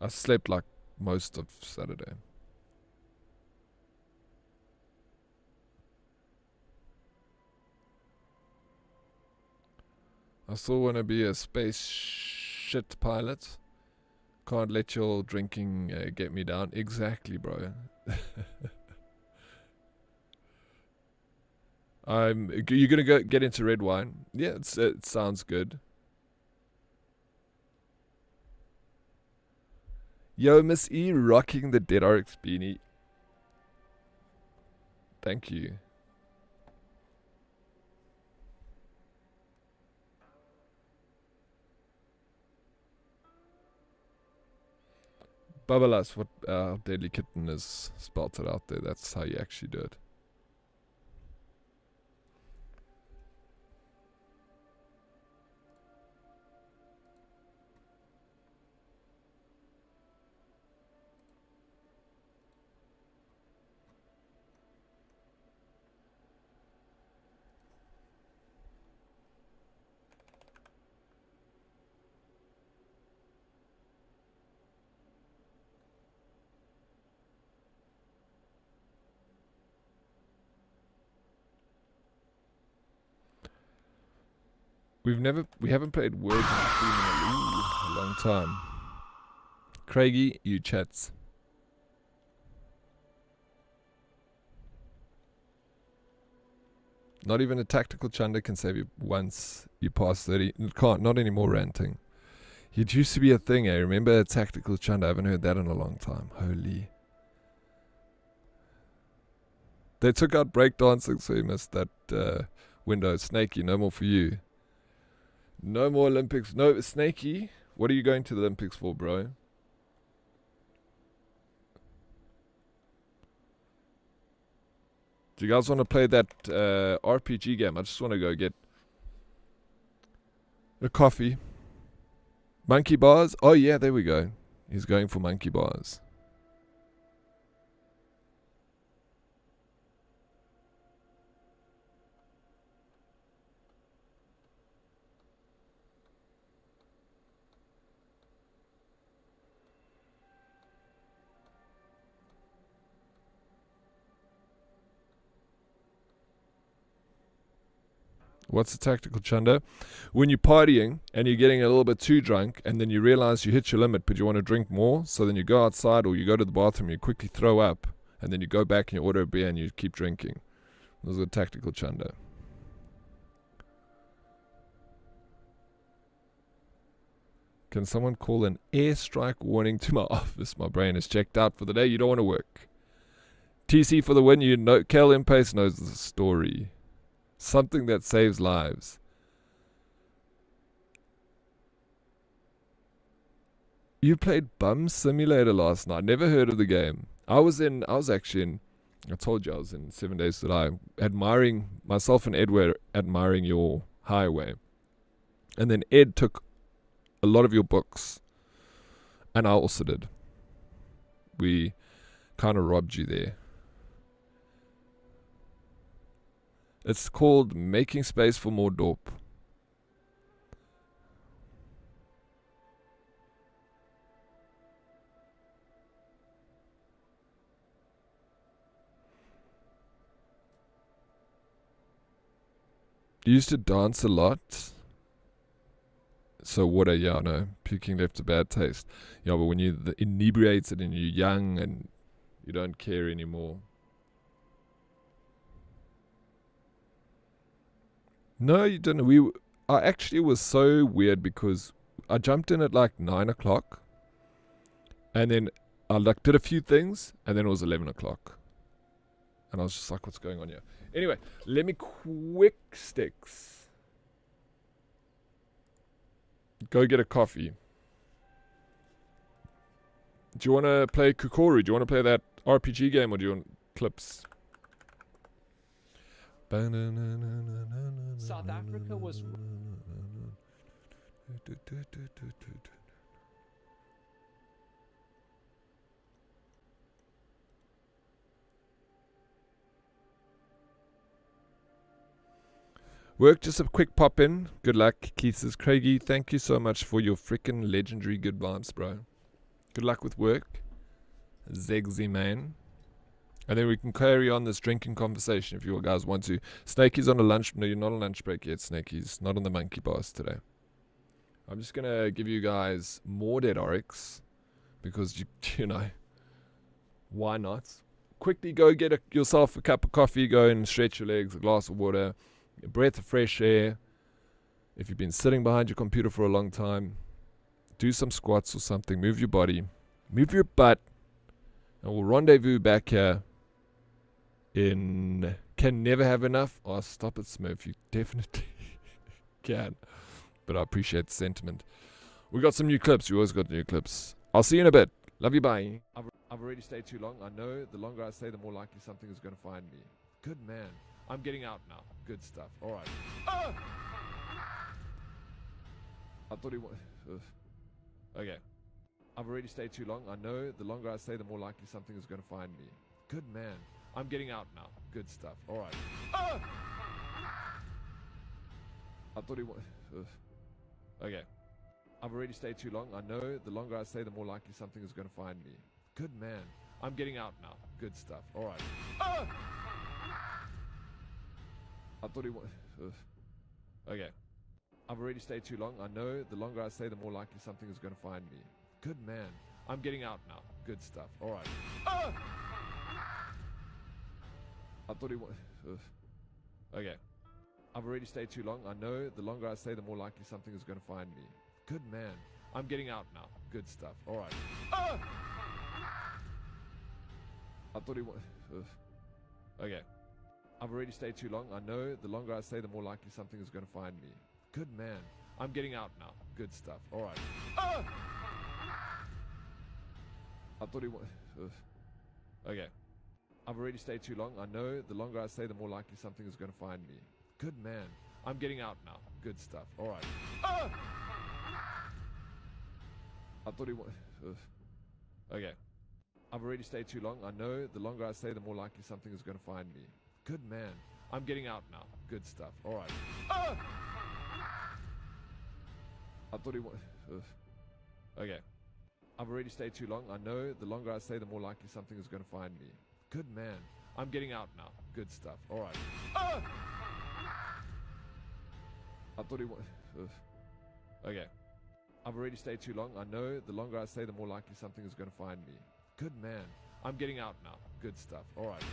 Speaker 1: I slept like most of Saturday. I still want to be a space shit pilot. Can't let your drinking get me down. Exactly, bro. You're gonna go get into red wine? Yeah, it sounds good. Yo, Miss E rocking the Dead Oryx beanie. Thank you. Babalas, what Deadly Kitten is spelled it out there. That's how you actually do it. We haven't played Words in a long time. Craigie, you chats. Not even a tactical chunder can save you once you pass 30. It can't, not anymore ranting. It used to be a thing, eh? Remember a tactical chunder? I haven't heard that in a long time. Holy. They took out breakdancing, so you missed that window. Snakey, no more for you. No more Olympics. No, Snakey, what are you going to the Olympics for, bro? Do you guys want to play that RPG game? I just want to go get a coffee. Monkey bars? Oh, yeah, there we go. He's going for monkey bars. What's a tactical chunder? When you're partying and you're getting a little bit too drunk and then you realize you hit your limit but you want to drink more, so then you go outside or you go to the bathroom, you quickly throw up, and then you go back and you order a beer and you keep drinking. Those are a tactical chunder. Can someone call an airstrike warning to my office? My brain is checked out for the day. You don't want to work. TC for the win. You know, Kel Impace knows the story. Something that saves lives. You played Bum Simulator last night. Never heard of the game. I was actually in, I told you I was in 7 Days to Die, admiring, myself and Ed were admiring your highway. And then Ed took a lot of your books. And I also did. We kind of robbed you there. It's called Making Space for More Dope. You used to dance a lot. So water, yeah, no. Puking left a bad taste. Yeah, but when you're inebriated and you're young and you don't care anymore. No, you didn't. I actually was so weird because I jumped in at like 9 o'clock. And then I like did a few things. And then it was 11 o'clock. And I was just like, what's going on here? Anyway, let me quick sticks. Go get a coffee. Do you want to play Kukoru? Do you want to play that RPG game or do you want clips?
Speaker 6: South Africa was...
Speaker 1: Work, just a quick pop in. Good luck, Keith says. Craigie, thank you so much for your freaking legendary good vibes, bro. Good luck with work. Zegzy, man. And then we can carry on this drinking conversation if you guys want to. Snakey's on a lunch. No, you're not on lunch break yet, Snakey's. Not on the monkey bars today. I'm just going to give you guys more Dead Oryx. Because, you know, why not? Quickly go get yourself a cup of coffee. Go and stretch your legs, a glass of water. A breath of fresh air. If you've been sitting behind your computer for a long time, do some squats or something. Move your body. Move your butt. And we'll rendezvous back here in Can Never Have Enough. Oh, stop it, Smurf. You definitely can. But I appreciate the sentiment. We got some new clips. We always got new clips. I'll see you in a bit. Love you, bye. I've already stayed too long. I know the longer I stay, the more likely something is going to find me. Good man. I'm getting out now. Good stuff. All right. Ah! I thought he was... Okay. I've already stayed too long. I know the longer I stay, the more likely something is going to find me. Good man. I'm getting out now. Good stuff. All right. Ah! I thought he was... Okay. I've already stayed too long. I know the longer I stay, the more likely something is going to find me. Good man. I'm getting out now. Good stuff. All right. Ah! I thought he was... Okay. I've already stayed too long. I know the longer I stay, the more likely something is going to find me. Good man. I'm getting out now. Good stuff. All right. Ah! I thought he was... Okay. I've already stayed too long. I know the longer I stay, the more likely something is going to find me. Good man. I'm getting out now. Good stuff. All right. Ah! I thought he was... Okay. I've already stayed too long. I know the longer I stay, the more likely something is going to find me. Good man. I'm getting out now. Good stuff. All right. Ah! I thought he was... Okay. I've already stayed too long. I know the longer I stay, the more likely something is going to find me. Good man. I'm getting out now. Good stuff. All right. Ah! I thought he was... Okay. I've already stayed too long. I know the longer I stay, the more likely something is going to find me. Good man. I'm getting out now. Good stuff. All right. Ah! I thought he was... Okay. I've already stayed too long. I know the longer I stay, the more likely something is going to find me. Good man. I'm getting out now. Good stuff. All right. Ah! I thought he was... Okay. I've already stayed too long. I know the longer I stay, the more likely something is going to find me. Good man. I'm getting out now. Good stuff. All right.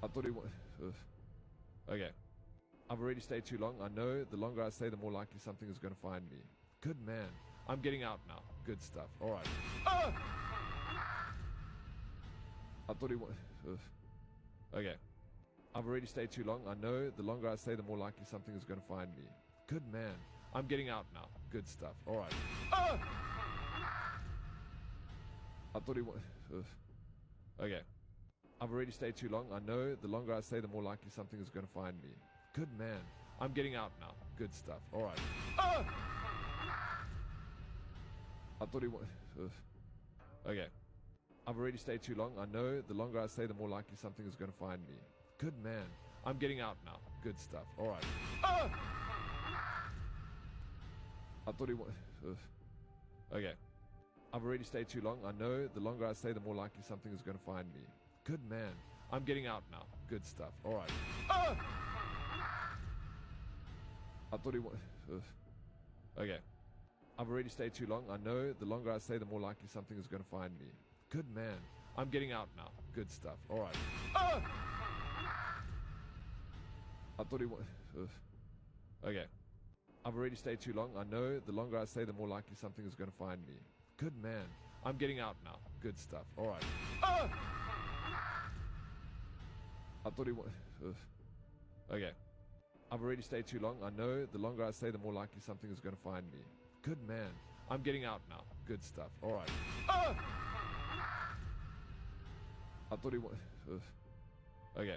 Speaker 1: I thought he was... Okay. I've already stayed too long. I know the longer I stay, the more likely something is going to find me. Good man. I'm getting out now. Good stuff. All right. I thought he was... Okay. I've already stayed too long. I know the longer I stay, the more likely something is going to find me. Good man. I'm getting out now. Good stuff. All right. I thought he was... Okay. I've already stayed too long. I know the longer I stay, the more likely something is going to find me. Good man. I'm getting out now. Good stuff. All right. I thought he was... Okay. I've already stayed too long. I know the longer I stay, the more likely something is going to find me. Good man. I'm getting out now. Good stuff. All right. I thought he was... Okay. I've already stayed too long. I know the longer I stay, the more likely something is going to find me. Good man. I'm getting out now. Good stuff. All right. I thought he was... Okay. I've already stayed too long. I know the longer I stay, the more likely something is going to find me. Good man. I'm getting out now. Good stuff. All right. I thought he was... Okay. I've already stayed too long. I know the longer I stay, the more likely something is going to find me. Good man. I'm getting out now. Good stuff. All right. I thought he was... Okay. I've already stayed too long. I know the longer I stay, the more likely something is going to find me. Good man. I'm getting out now. Good stuff. All right. I thought he was... Okay.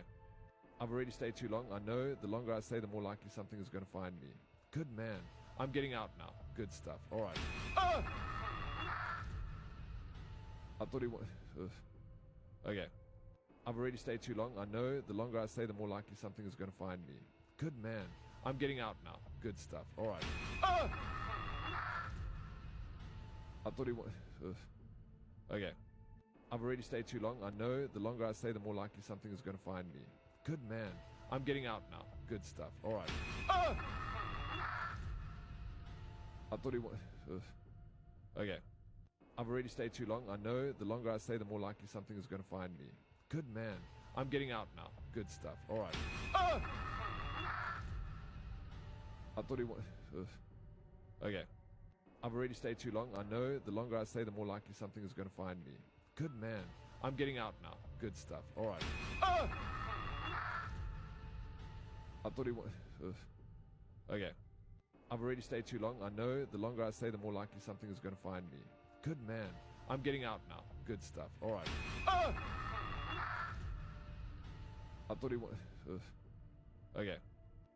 Speaker 1: I've already stayed too long. I know the longer I stay, the more likely something is going to find me. Good man. I'm getting out now. Good stuff. All right. I thought he was... Okay. I've already stayed too long. I know the longer I stay, the more likely something is going to find me. Good man. I'm getting out now. Good stuff. All right. I thought he was... Okay. I've already stayed too long. I know the longer I stay, the more likely something is going to find me. Good man. I'm getting out now. Good stuff. All right. I thought he was... Okay. I've already stayed too long. I know the longer I stay, the more likely something is going to find me. Good man. I'm getting out now. Good stuff. All right. I thought he was... Okay. I've already stayed too long. I know the longer I stay, the more likely something is going to find me. Good man. I'm getting out now. Good stuff. All right. I thought he was... Okay. I've already stayed too long. I know the longer I stay, the more likely something is going to find me. Good man. I'm getting out now. Good stuff. All right. I thought he was...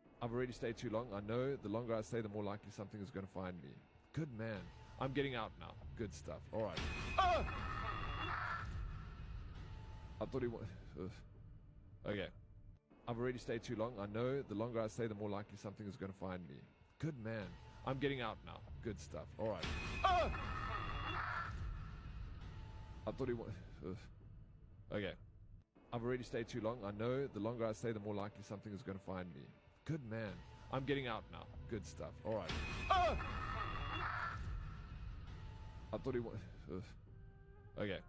Speaker 1: Okay. I've already stayed too long. I know the longer I stay, the more likely something is going to find me. Good man. I'm getting out now. Good stuff. All right. I thought he was... Okay. I've already stayed too long. I know the longer I stay, the more likely something is going to find me. Good man. I'm getting out now. Good stuff. All right. I thought he was... Okay. I've already stayed too long. I know the longer I stay, the more likely something is going to find me. Good man. I'm getting out now. Good stuff. All right. I thought he was... Okay.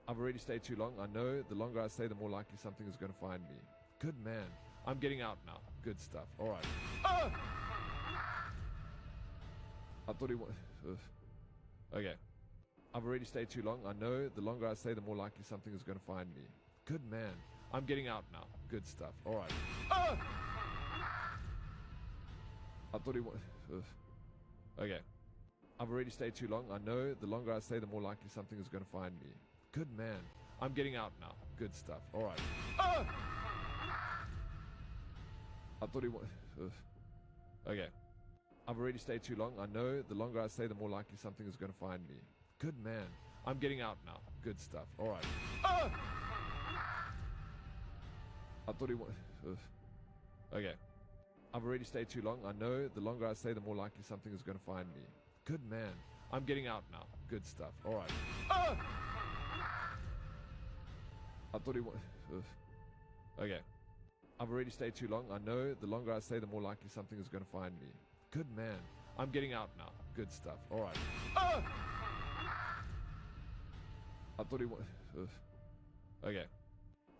Speaker 1: I've already stayed too long. I know the longer I stay, the more likely something is going to find me. Good man. I'm getting out now. Good stuff. All right. I thought he was... Okay. I've already stayed too long. I know the longer I stay, the more likely something is going to find me. Good man. I'm getting out now. Good stuff. All right. I thought he was... Okay. I've already stayed too long. I know the longer I stay, the more likely something is going to find me. Good man. I'm getting out now. Good stuff. All right. I thought he was... Okay. I've already stayed too long. I know the longer I stay, the more likely something is going to find me. Good man. I'm getting out now. Good stuff. All right. I thought he was... Okay. I've already stayed too long. I know the longer I stay, the more likely something is going to find me. Good man. I'm getting out now. Good stuff. All right. I thought he was... Okay. I've already stayed too long. I know the longer I stay, the more likely something is going to find me. Good man. I'm getting out now. Good stuff. All right. Ah! I thought he was... Okay.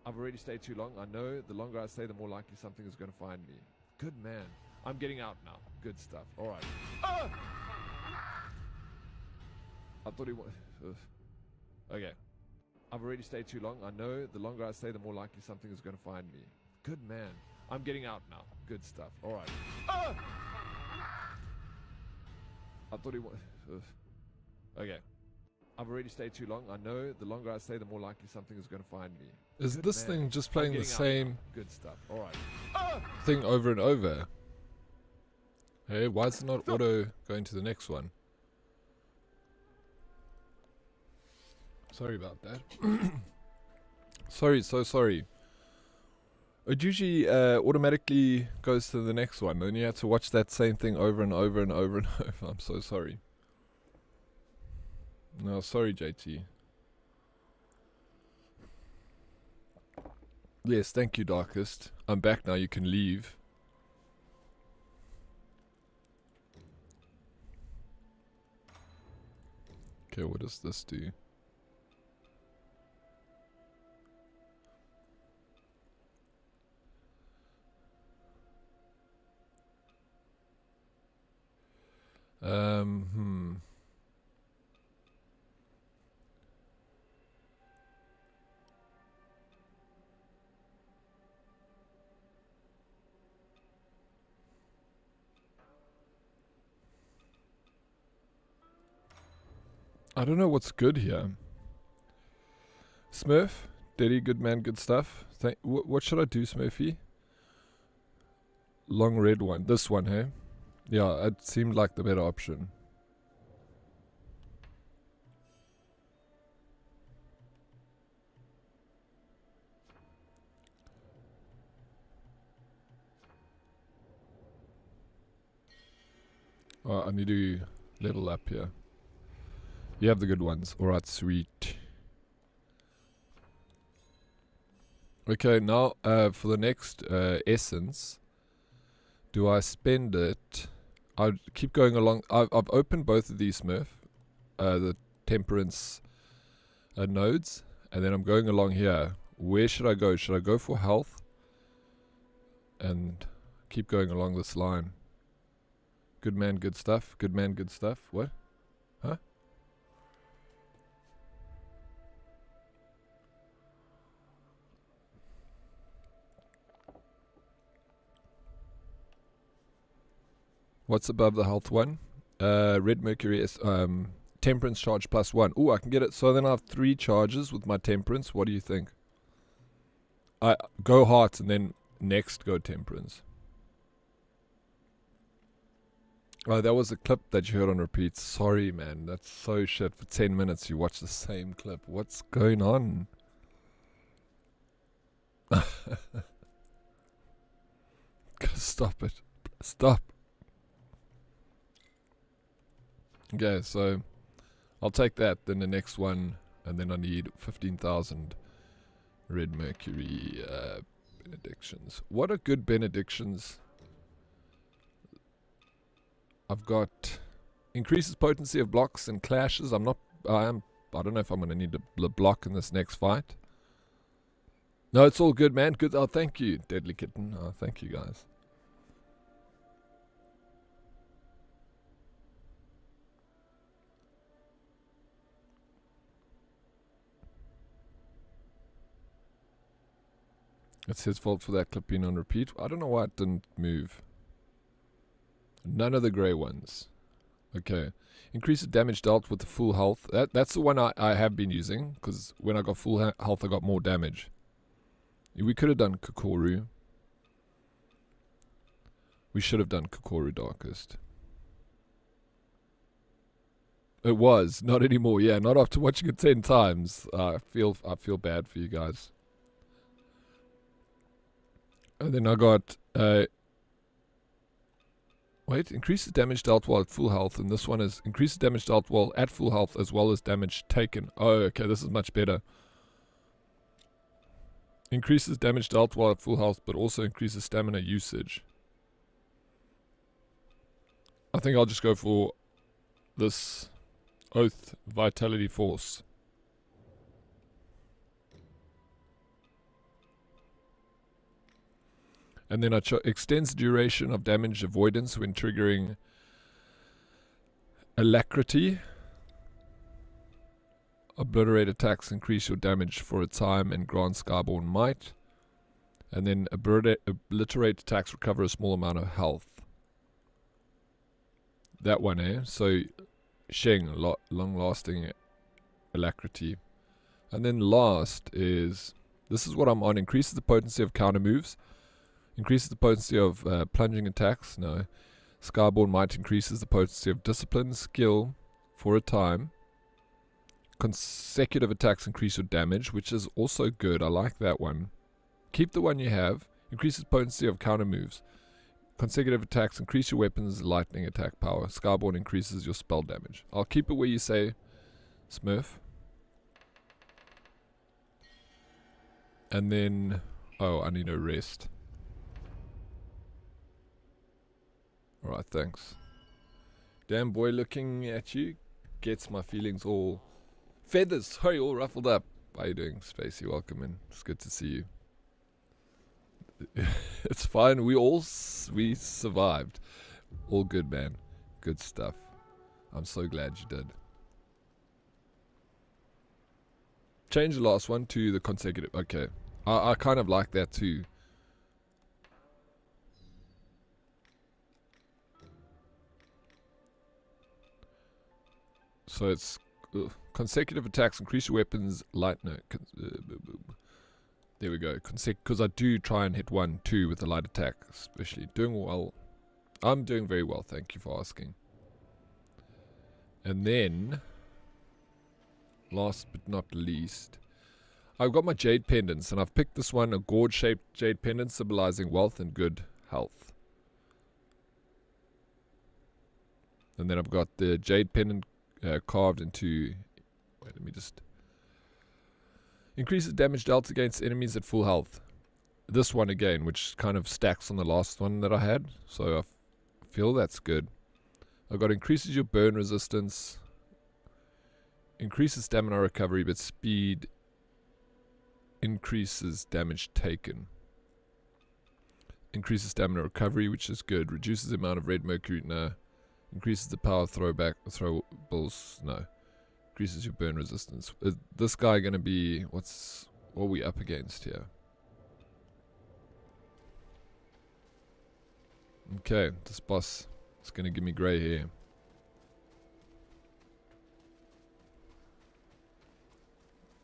Speaker 1: I've already stayed too long. I know the longer I stay, the more likely something is going to find me. Good man. I'm getting out now. Good stuff. All right. Ah! I thought he was... Okay. I've already stayed too long. I know the longer I stay, the more likely something is going to find me. Good man. I'm getting out now. Good stuff. All right. Ah! I thought he was... Okay. I've already stayed too long. I know the longer I stay, the more likely something is going to find me. Is good this man. Thing just playing the same good stuff? All right. Ah! Thing over and over? Hey, why is it not auto going to the next one? Sorry about that. Sorry, so sorry. It usually automatically goes to the next one, and you have to watch that same thing over and over and over and over. I'm so sorry. No, sorry, JT. Yes, thank you, Darkest. I'm back now. You can leave. Okay, what does this do? I don't know what's good here. Smurf, Daddy, good man, good stuff. What should I do, Smurfy? Long red one. This one, hey? Yeah, it seemed like the better option. Oh, I need to level up here. You have the good ones. Alright, sweet. Okay, now for the next essence, do I spend it? I keep going along. I've opened both of these Smurf, the temperance nodes, and then I'm going along here. Where should I go? Should I go for health? And keep going along this line. Good man, good stuff. Good man, good stuff. What? Huh? What's above the health one? Red Mercury is temperance charge +1. Oh, I can get it. So then I have 3 charges with my temperance. What do you think? I go heart and then next go temperance. Oh, that was a clip that you heard on repeat. Sorry, man. That's so shit. For 10 minutes you watch the same clip. What's going on? Stop it. Stop. Okay, so I'll take that, then the next one, and then I need 15,000 Red Mercury benedictions. What are good benedictions? I've got increases potency of blocks and clashes. I don't know if I'm going to need a block in this next fight. No, it's all good, man. Good. Oh, thank you, Deadly Kitten. Oh, thank you, guys. It's his fault for that clip being on repeat. I don't know why it didn't move. None of the grey ones. Okay. Increases damage dealt with the full health. That's the one I have been using, because when I got full health I got more damage. We could have done Kokoru. We should have done Kokoru Darkest. It was. Not anymore. Yeah, not after watching it 10 times. I feel bad for you guys. And then I got, wait, increases damage dealt while at full health, and this one is increases damage dealt while at full health as well as damage taken. Oh, okay, this is much better. Increases damage dealt while at full health, but also increases stamina usage. I think I'll just go for this Oath Vitality Force. And then extends duration of damage avoidance when triggering Alacrity. Obliterate attacks increase your damage for a time and grant Skyborn might. And then obliterate attacks recover a small amount of health. That one, eh? So, Sheng, long-lasting Alacrity. And then last is, this is what I'm on, increases the potency of counter moves. Increases the potency of plunging attacks. No. Skyborn might increases the potency of discipline, skill, for a time. Consecutive attacks increase your damage, which is also good. I like that one. Keep the one you have. Increases potency of counter moves. Consecutive attacks increase your weapon's lightning attack power. Skyborn increases your spell damage. I'll keep it where you say, Smurf. And then, oh, I need a rest. Alright, thanks. Damn boy, looking at you gets my feelings all feathers. Hey, all ruffled up. How you doing, Spacey? Welcome in. It's good to see you. It's fine. We survived. All good, man. Good stuff. I'm so glad you did. Change the last one to the consecutive. Okay. I kind of like that too. So it's consecutive attacks increase your weapons light. No, there we go. Because I do try and hit 1, 2 with a light attack, especially. Doing well. I'm doing very well. Thank you for asking. And then, last but not least, I've got my jade pendants, and I've picked this one, a gourd-shaped jade pendant symbolizing wealth and good health. And then I've got the jade pendant carved into, wait, let me just, increases damage dealt against enemies at full health. This one again, which kind of stacks on the last one that I had, so I feel that's good. I've got increases your burn resistance, increases stamina recovery, but speed increases damage taken. Increases stamina recovery, which is good. Reduces the amount of red mercury, no. Increases the power of throwables, no. Increases your burn resistance. Is this guy gonna be, what are we up against here? Okay, this boss is gonna give me grey hair.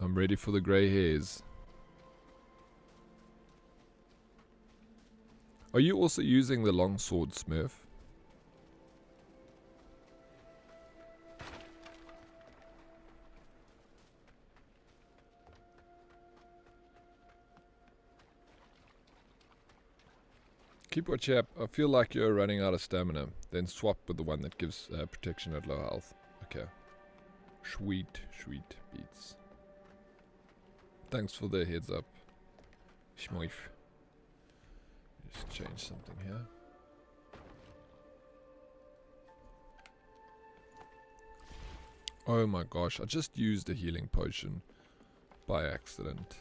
Speaker 1: I'm ready for the grey hairs. Are you also using the longsword, Smurf? Keep what you have. I feel like you're running out of stamina. Then swap with the one that gives protection at low health. Okay. Sweet, sweet beats. Thanks for the heads up. Schmoif. Just change something here. Oh my gosh, I just used a healing potion by accident.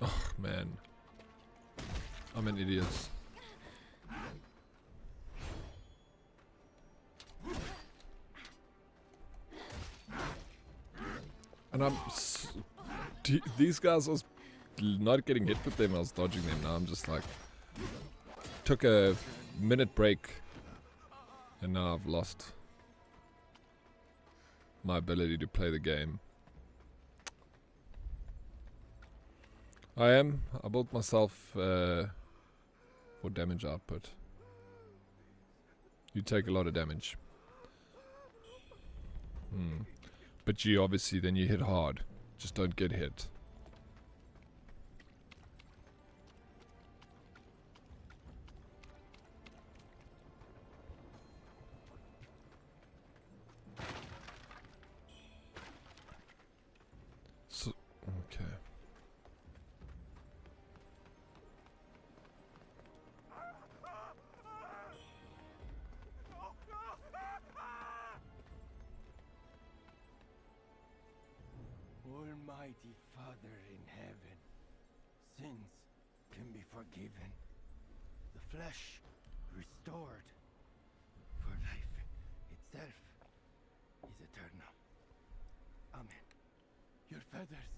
Speaker 1: Oh man, I'm an idiot. And these guys, I was not getting hit with them, I was dodging them. Now I'm just like, took a minute break and now I've lost my ability to play the game. I built myself for damage output. You take a lot of damage. But you obviously then you hit hard. Just don't get hit. So, okay.
Speaker 6: Almighty Father in heaven, sins can be forgiven, the flesh restored, for life itself is eternal. Amen. Your feathers,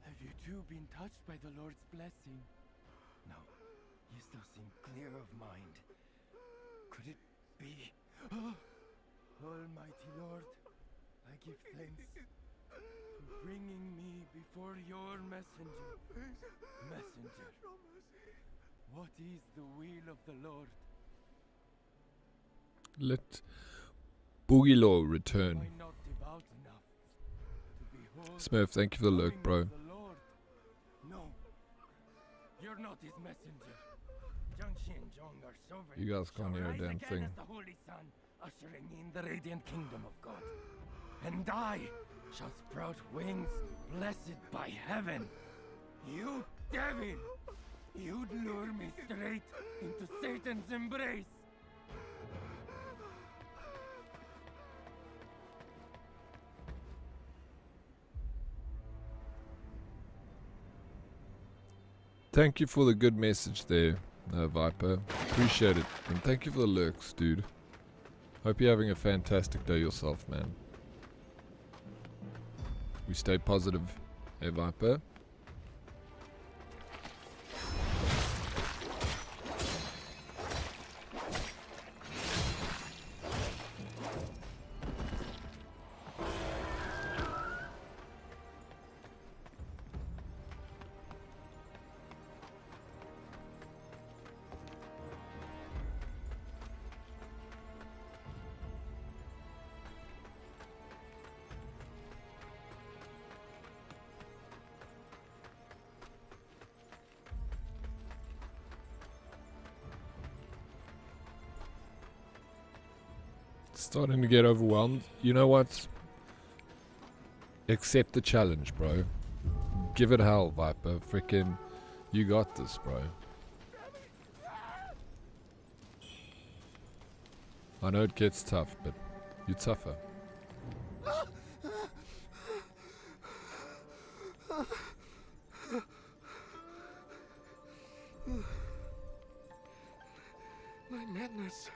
Speaker 6: have you too been touched by the Lord's blessing? No, you still seem clear of mind. Could it be? Almighty Lord, I give thanks for bringing me before your messenger. Messenger, what is the will of the Lord?
Speaker 1: Let Boogie Law return.
Speaker 6: Am I not devout enough to behold
Speaker 1: Smurf, thank you for the
Speaker 6: the
Speaker 1: lurk,
Speaker 6: coming
Speaker 1: bro.
Speaker 6: of the Lord? No, you're not his messenger. Jiangxi and Zhong are sovereign.
Speaker 1: You guys can't
Speaker 6: Shall
Speaker 1: hear a
Speaker 6: rise
Speaker 1: damn
Speaker 6: again
Speaker 1: thing.
Speaker 6: as the Holy Sun, ushering in the radiant kingdom of God. And I shall sprout wings, blessed by heaven. You devil! You'd lure me straight into Satan's embrace.
Speaker 1: Thank you for the good message there, Viper. Appreciate it. And thank you for the lurks, dude. Hope you're having a fantastic day yourself, man. We stay positive, Viper. Starting to get overwhelmed. You know what? Accept the challenge, bro. Give it hell, Viper. Freaking, you got this, bro. I know it gets tough, but you're tougher.
Speaker 4: My madness.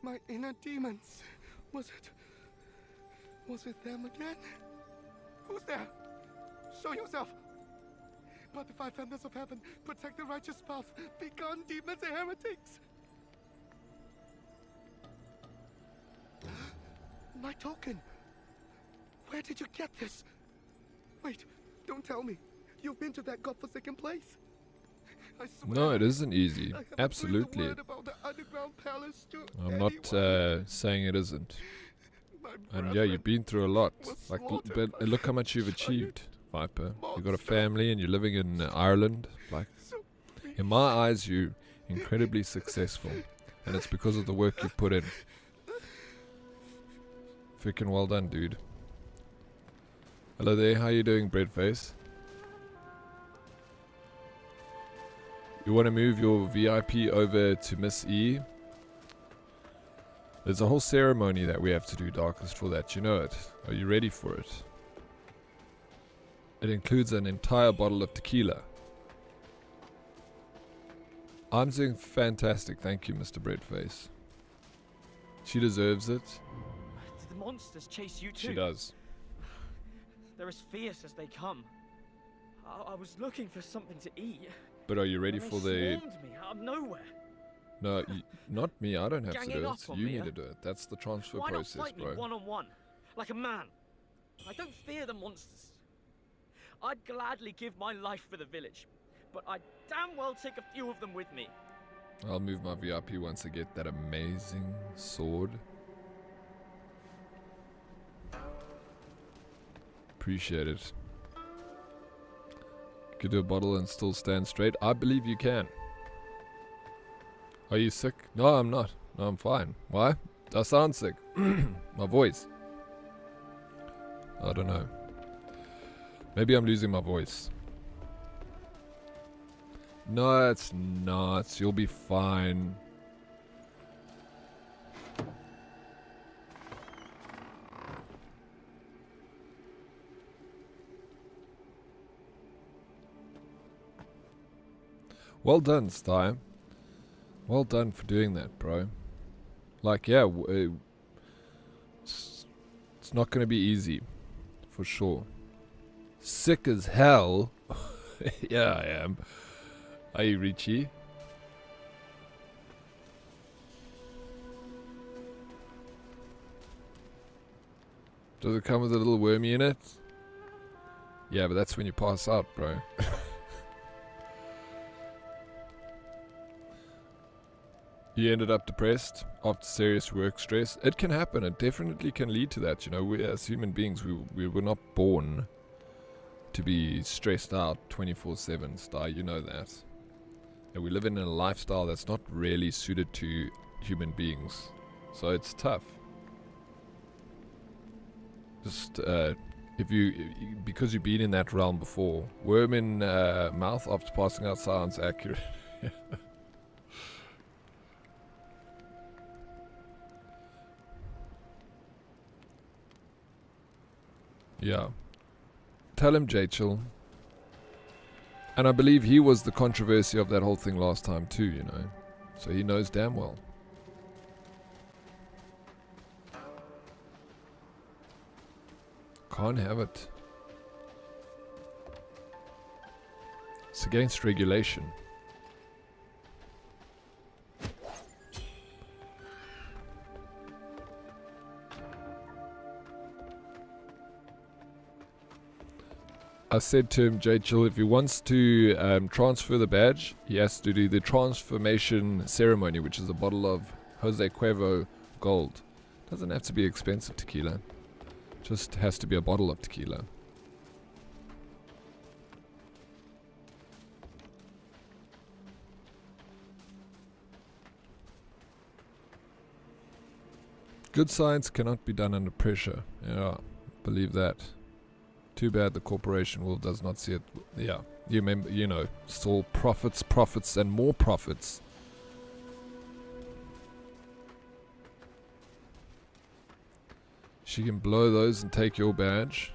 Speaker 4: My inner demons. Was it them again? Who's there? Show yourself. But the five thunders of heaven protect the righteous path. Be gone, demons and heretics. My token. Where did you get this? Wait, don't tell me. You've been to that godforsaken place. I swear.
Speaker 1: No, it isn't easy.
Speaker 4: I haven't
Speaker 1: Absolutely.
Speaker 4: breathed a word about the underground palace to
Speaker 1: I'm not
Speaker 4: anyone.
Speaker 1: saying it isn't.
Speaker 4: My
Speaker 1: And yeah,
Speaker 4: brethren
Speaker 1: you've been through a lot.
Speaker 4: was
Speaker 1: Like,
Speaker 4: slaughtered
Speaker 1: but look how much you've achieved, Viper. You've got a family and you're living in Ireland. Like,
Speaker 4: so
Speaker 1: in my eyes, you're incredibly successful. And it's because of the work you've put in. Freaking well done, dude. Hello there, how you doing, Breadface? You want to move your VIP over to Miss E? There's a whole ceremony that we have to do, Darkest, for that. You know it. Are you ready for it? It includes an entire bottle of tequila. I'm doing fantastic, thank you, Mr. Breadface. She deserves it.
Speaker 5: Do the monsters chase you too?
Speaker 1: She does.
Speaker 5: They're as fierce as they come. I was looking for something to eat.
Speaker 1: But are you ready
Speaker 5: and they
Speaker 1: for the...
Speaker 5: swarmed me out of nowhere.
Speaker 1: No, not me. I don't have to
Speaker 5: Ganging
Speaker 1: do
Speaker 5: up
Speaker 1: it.
Speaker 5: on
Speaker 1: You
Speaker 5: me,
Speaker 1: need
Speaker 5: huh?
Speaker 1: to do it. That's the transfer
Speaker 5: Why not
Speaker 1: process,
Speaker 5: fight me
Speaker 1: bro.
Speaker 5: one-on-one, like a man? I don't fear the monsters. I'd gladly give my life for the village, but I'd damn well take a few of them with me.
Speaker 1: I'll move my VIP once I get that amazing sword. Appreciate it. Could do a bottle and still stand straight. I believe you can. Are you sick? No, I'm not. No, I'm fine. Why? I sound sick. My voice. I don't know. Maybe I'm losing my voice. No, it's not. You'll be fine. Well done, Sty. Well done for doing that, bro. Like, yeah, it's not going to be easy. For sure. Sick as hell. Yeah, I am. Are you, Richie? Does it come with a little wormy in it? Yeah, but that's when you pass out, bro. You ended up depressed after serious work stress. It can happen. It definitely can lead to that. You know, we as human beings, we were not born to be stressed out 24/7, Star. You know that. And we live in a lifestyle that's not really suited to human beings. So it's tough. Just, because you've been in that realm before. Worm in mouth after passing out sounds accurate. Yeah. Tell him, Jachel. And I believe he was the controversy of that whole thing last time too, you know. So he knows damn well. Can't have it. It's against regulation. I said to him, Jachel, if he wants to transfer the badge, he has to do the transformation ceremony, which is a bottle of Jose Cuervo gold. Doesn't have to be expensive tequila. Just has to be a bottle of tequila. Good science cannot be done under pressure. Yeah, believe that. Too bad the corporation will does not see it. Yeah, you remember, you know, it's all profits, profits, and more profits. She can blow those and take your badge.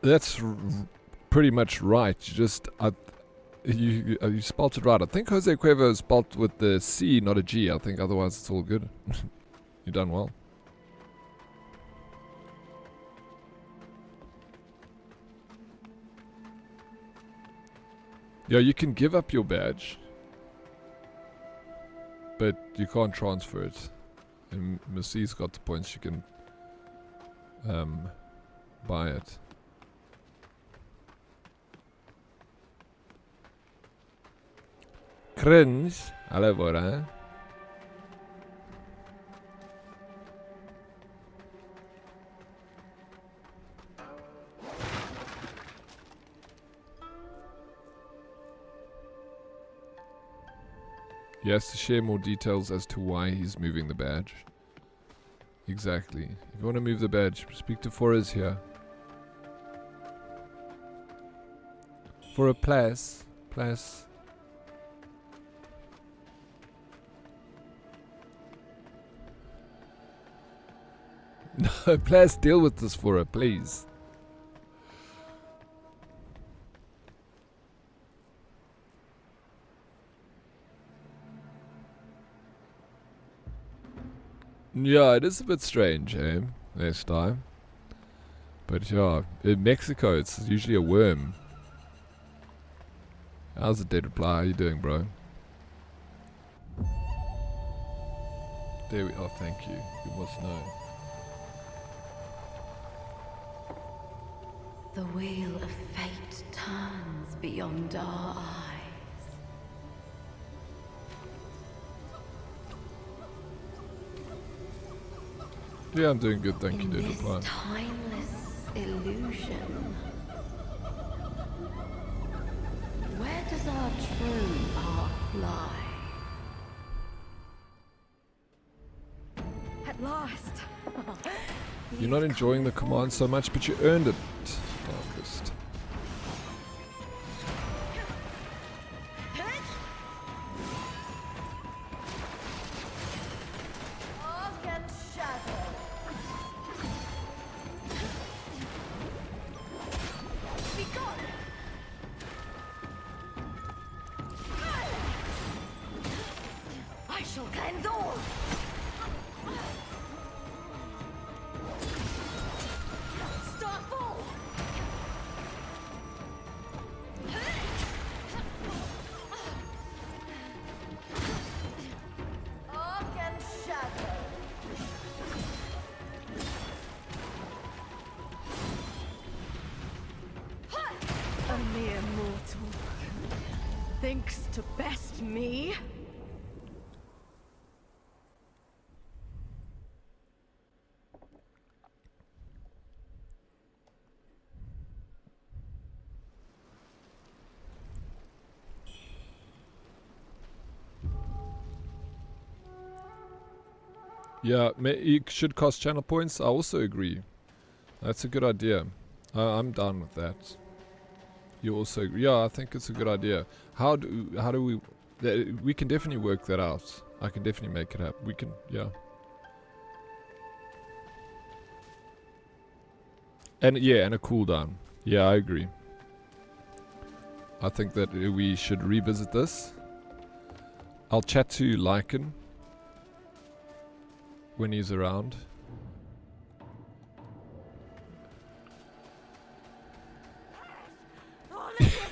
Speaker 1: That's pretty much right. You just you spelt it right. I think Jose Cuervo is spelt with the C, not a G. I think otherwise it's all good. You've done well. Yeah, you can give up your badge, but you can't transfer it. And Mercy's got the points. You can buy it. Cringe. Allora. He has to share more details as to why he's moving the badge. Exactly. If you want to move the badge, speak to Forrest here. For a place. Place. No, please deal with this for her, please. Yeah, it is a bit strange, eh? This time. But yeah, in Mexico, it's usually a worm. How's the dead reply? How you doing, bro? There we are, thank you. You must know.
Speaker 7: The wheel of fate turns beyond our eyes.
Speaker 1: Yeah, I'm doing good, thank you,
Speaker 7: In
Speaker 1: Dead
Speaker 7: this
Speaker 1: Oryx.
Speaker 7: timeless illusion, where does our true path lie?
Speaker 8: At last!
Speaker 1: You're not enjoying the command so much, but you earned it, Darkest.
Speaker 8: I shall cleanse all! Starfall! Arc and shadow! A mere mortal thinks to best me.
Speaker 1: Yeah, it should cost channel points. I also agree. That's a good idea. I'm down with that. You also agree? Yeah, I think it's a good idea. How do we can definitely work that out. I can definitely make it happen. We can, yeah. And yeah, and a cooldown. Yeah, I agree. I think that we should revisit this. I'll chat to Lycan when he's around.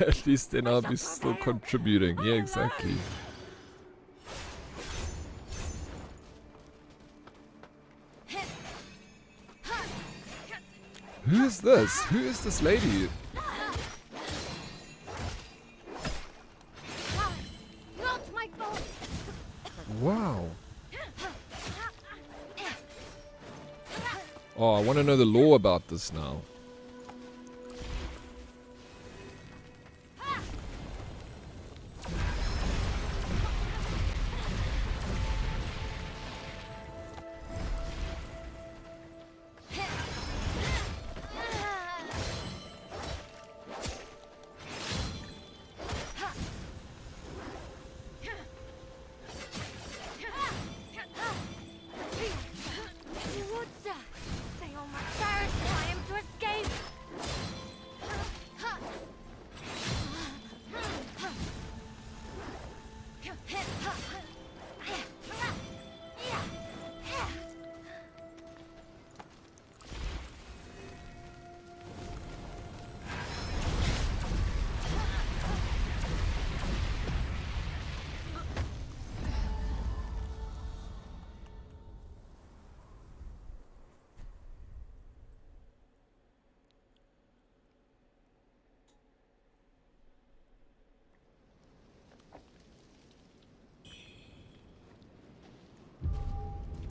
Speaker 1: At least then I'll be still contributing. Yeah, exactly. Who is this? Who is this lady?
Speaker 8: Not my fault!
Speaker 1: Wow. Oh, I want to know the lore about this now.
Speaker 8: They all must perish if I am to escape!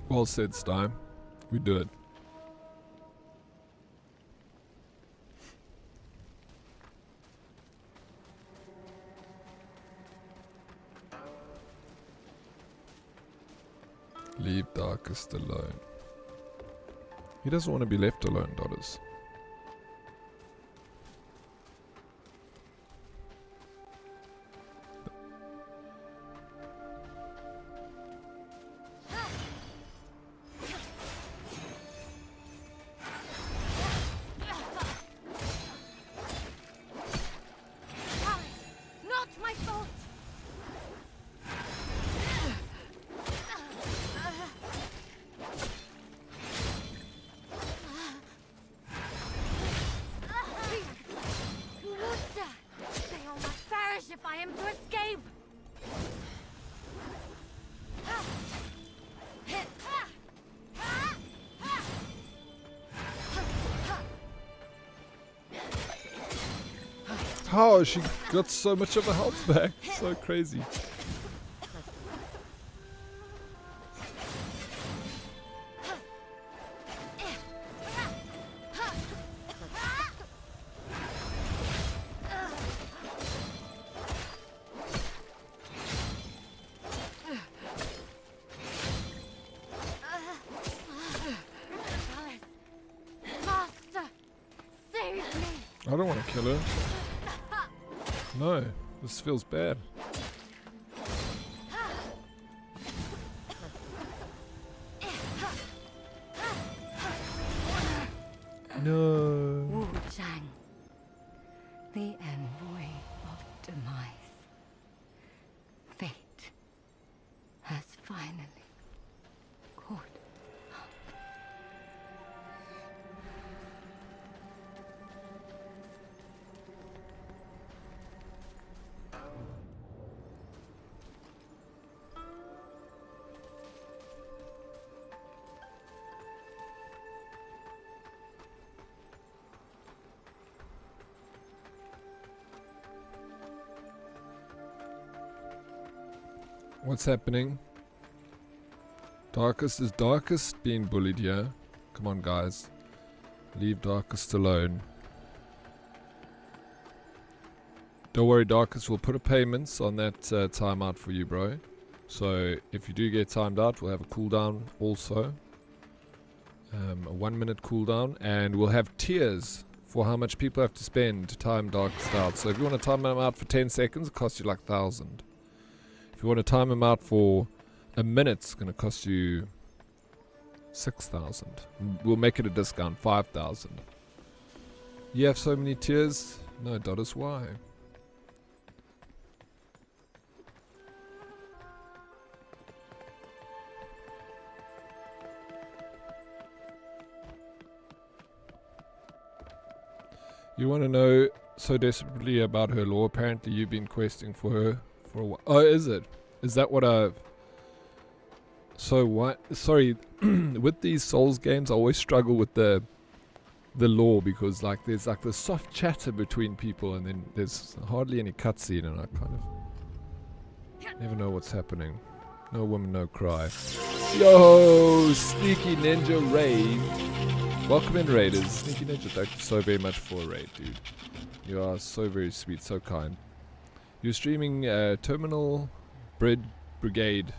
Speaker 1: Well said, Stein. We do it. Leave Darkest alone. He doesn't want to be left alone, Dodders.
Speaker 8: Not my fault!
Speaker 1: How she got so much of her health back? So crazy. I don't want to kill her. No, this feels bad. No.
Speaker 7: Wuchang, the envoy of demise. Fate has finally caught up.
Speaker 1: What's happening? Darkest is Darkest being bullied here. Come on, guys. Leave Darkest alone. Don't worry, Darkest. We'll put a payments on that timeout for you, bro. So if you do get timed out, we'll have a cooldown also. A 1 minute cooldown. And we'll have tiers for how much people have to spend to time Darkest out. So if you want to time them out for 10 seconds, it costs you like 1,000. If you want to time them out for a minute, it's going to cost you 6,000. We'll make it a discount, 5,000. You have so many tiers? No, Doddus, why? You want to know so desperately about her lore? Apparently you've been questing for her for a while. Oh, is it? Is that what I've... So what? Sorry, with these Souls games I always struggle with the lore, because like there's like the soft chatter between people and then there's hardly any cutscene and I kind of never know what's happening. No woman, no cry. Yo, Sneaky Ninja Raid. Welcome in, Raiders. Sneaky Ninja, thank you so very much for a raid, dude. You are so very sweet, so kind. You're streaming Terminal Brigade.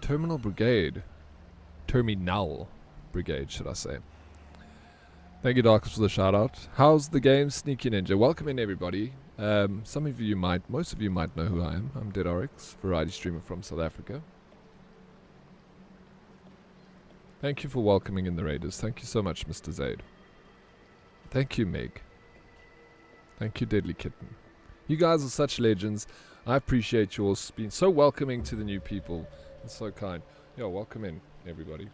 Speaker 1: Terminal Brigade. Terminal Brigade, should I say. Thank you, Darkest, for the shout out. How's the game, Sneaky Ninja? Welcome in, everybody. Some of you might, most of you might know who I am. I'm Dead Oryx, variety streamer from South Africa. Thank you for welcoming in the Raiders. Thank you so much, Mr. Zaid. Thank you, Meg. Thank you, Deadly Kitten. You guys are such legends. I appreciate you all being so welcoming to the new people. It's so kind. Yo, welcome in, everybody.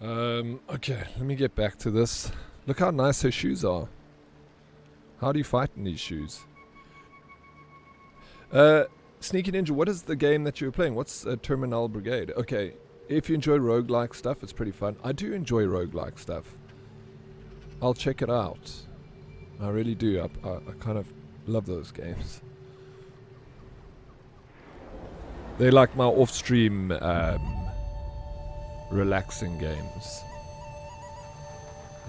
Speaker 1: Okay, let me get back to this. Look how nice her shoes are. How do you fight in these shoes? Sneaky Ninja, what is the game that you were playing? What's Terminal Brigade? Okay, if you enjoy roguelike stuff, it's pretty fun. I do enjoy roguelike stuff. I'll check it out. I really do. I kind of love those games. They're like my off-stream relaxing games.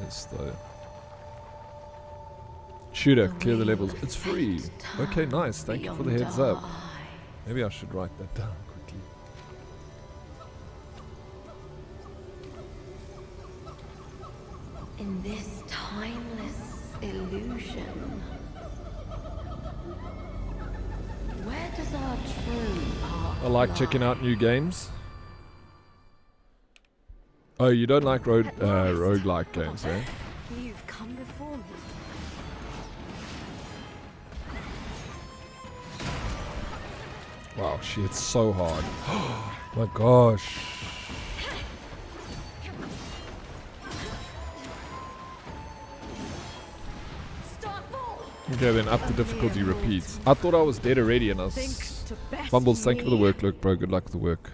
Speaker 1: It's the shooter, clear the levels. It's free. Okay, nice. Thank you for the heads up. Maybe I should write that down quickly.
Speaker 7: In this timeless illusion, where does our true path
Speaker 1: I like
Speaker 7: lie?
Speaker 1: checking out new games. Oh, you don't like roguelike games, eh?
Speaker 8: You've come before me.
Speaker 1: Wow, she hits so hard. My gosh. Okay, then up the difficulty repeats. I thought I was dead already and I was... Bumbles, thank you for the work, look, bro. Good luck with the work.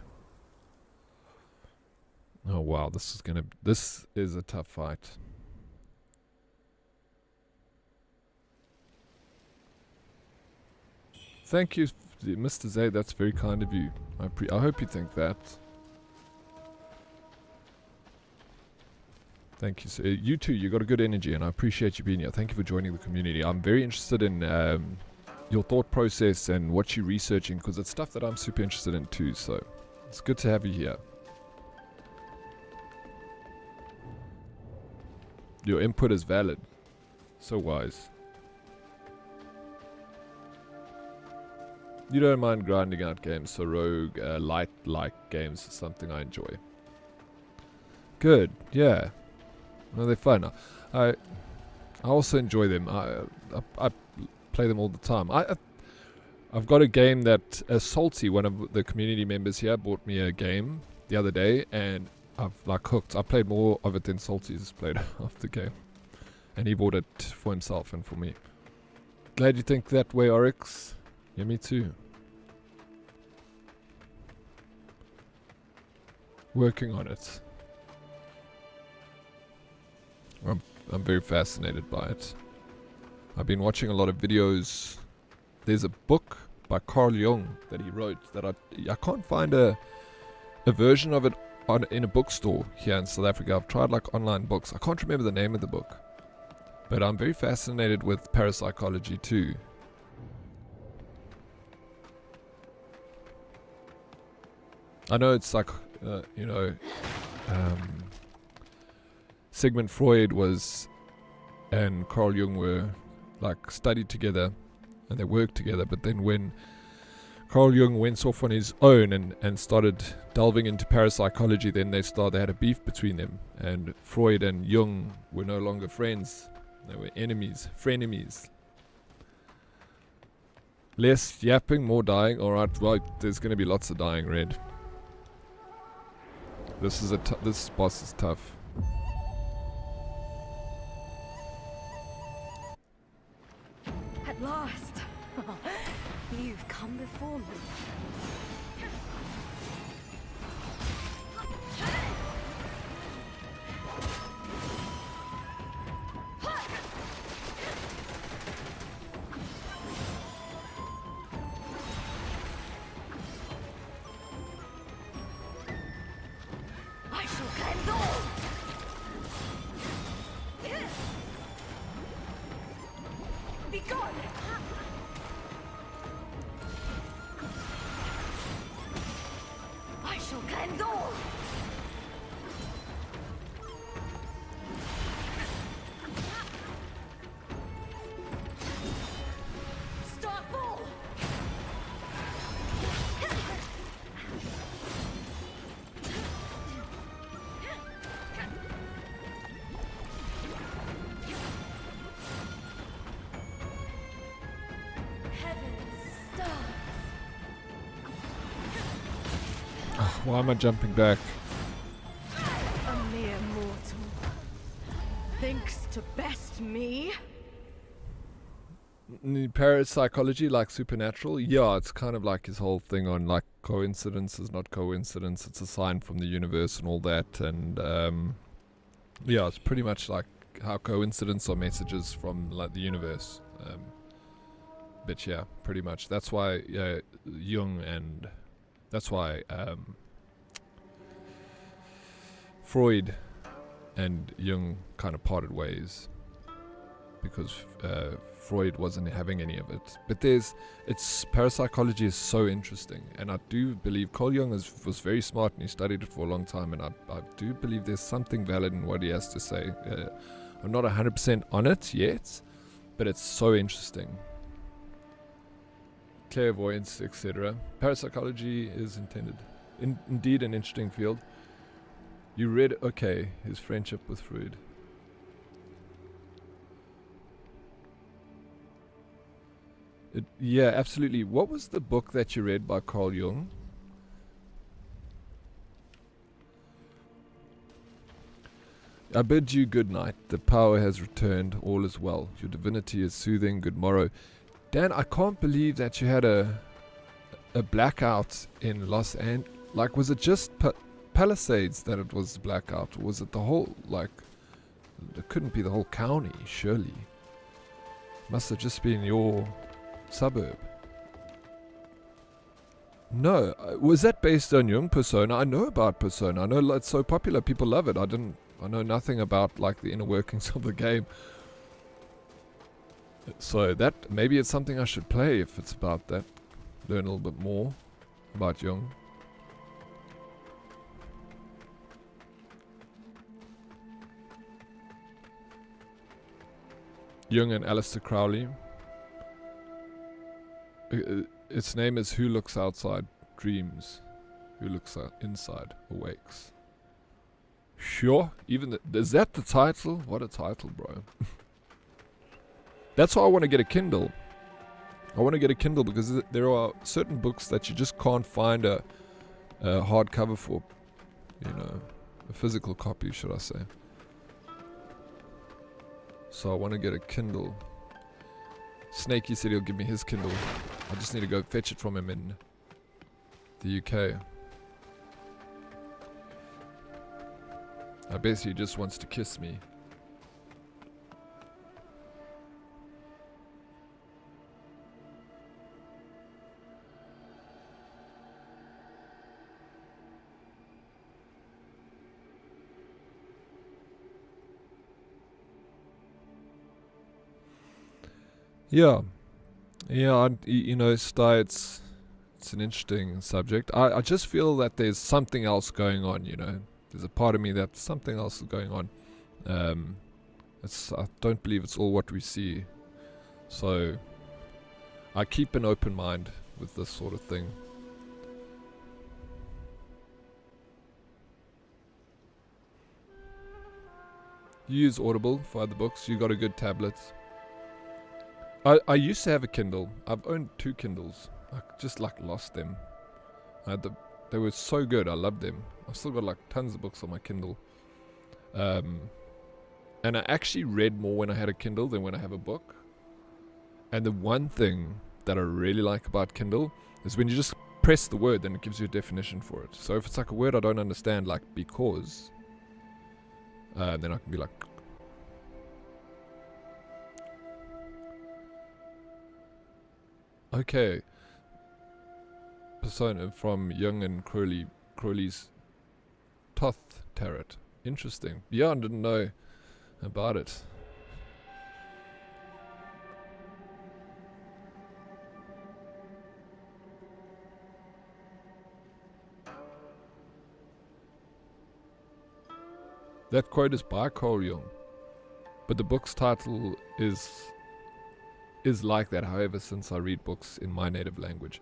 Speaker 1: Oh wow, this is a tough fight. Thank you, Mr. Zay. That's very kind of you. I hope you think that. Thank you. So, you too. You got a good energy, and I appreciate you being here. Thank you for joining the community. I'm very interested in your thought process and what you're researching, because it's stuff that I'm super interested in too. So it's good to have you here. Your input is valid. So wise. You don't mind grinding out games, so rogue, light-like games is something I enjoy. Good, yeah. No, they're fun. I also enjoy them. I play them all the time. I've got a game that Salty, one of the community members here, bought me a game the other day, and I've like hooked. I played more of it than Salty's played of the game, and he bought it for himself and for me. Glad you think that way, Oryx. Yeah, me too. Working on it. I'm very fascinated by it. I've been watching a lot of videos. There's a book by Carl Jung that he wrote that I can't find a version of it in a bookstore here in South Africa. I've tried like online books. I can't remember the name of the book. But I'm very fascinated with parapsychology too. I know it's like, Sigmund Freud and Carl Jung were like studied together and they worked together, but then when Carl Jung went off on his own and started delving into parapsychology, then they had a beef between them, and Freud and Jung were no longer friends. They were enemies, frenemies. Less yapping, more dying. Alright, well, there's going to be lots of dying, Red. This boss is tough.
Speaker 8: At last! You've come before me. I shall cleanse all! Be gone! I shall cleanse all! Start all! Heaven's stars.
Speaker 1: Why am I jumping back?
Speaker 8: A mere mortal thinks to best me.
Speaker 1: Parapsychology, like supernatural, yeah, it's kind of like his whole thing on like coincidence is not coincidence, it's a sign from the universe and all that, and yeah, it's pretty much like how coincidence are messages from like the universe. But yeah, pretty much. That's why Jung and that's why Freud and Jung kind of parted ways, because Freud wasn't having any of it. But parapsychology is so interesting, and I do believe Carl Jung was very smart and he studied it for a long time, and I do believe there's something valid in what he has to say. I'm not 100% on it yet, but it's so interesting. Clairvoyance, etc. Parapsychology is indeed an interesting field. You read, okay, his friendship with Freud. Yeah, absolutely. What was the book that you read by Carl Jung? I bid you good night. The power has returned. All is well. Your divinity is soothing. Good morrow. Dan, I can't believe that you had a blackout in Los Angeles. Like, was it just Palisades that it was blackout? Or was it the whole, like, it couldn't be the whole county, surely. Must have just been your suburb. No, was that based on Jung Persona? I know about Persona. I know it's so popular. People love it. I know nothing about like the inner workings of the game. So that maybe it's something I should play if it's about that. Learn a little bit more about Jung. Jung and Aleister Crowley. Its name is Who Looks Outside Dreams. Who Looks Inside Awakes. Sure. Even is that the title? What a title, bro. That's why I want to get a Kindle. I want to get a Kindle because there are certain books that you just can't find a hardcover for. You know, a physical copy, should I say. So I want to get a Kindle. Snakey said he'll give me his Kindle. I just need to go fetch it from him in the UK. I bet he just wants to kiss me. Yeah. Yeah, you know, it's an interesting subject. I just feel that there's something else going on, you know. There's a part of me that something else is going on. I don't believe it's all what we see. So I keep an open mind with this sort of thing. You use Audible for other books. You got a good tablet. I used to have a Kindle. I've owned 2 Kindles. I just lost them. They were so good. I loved them. I've still got tons of books on my Kindle. And I actually read more when I had a Kindle than when I have a book. And the one thing that I really like about Kindle is when you just press the word, then it gives you a definition for it. So if it's a word I don't understand, like because, then I can be like, okay. Persona from Jung and Crowley's Thoth Tarot. Interesting. Yeah, I didn't know about it. That quote is by Carl Jung, but the book's title is like that. However, since I read books in my native language,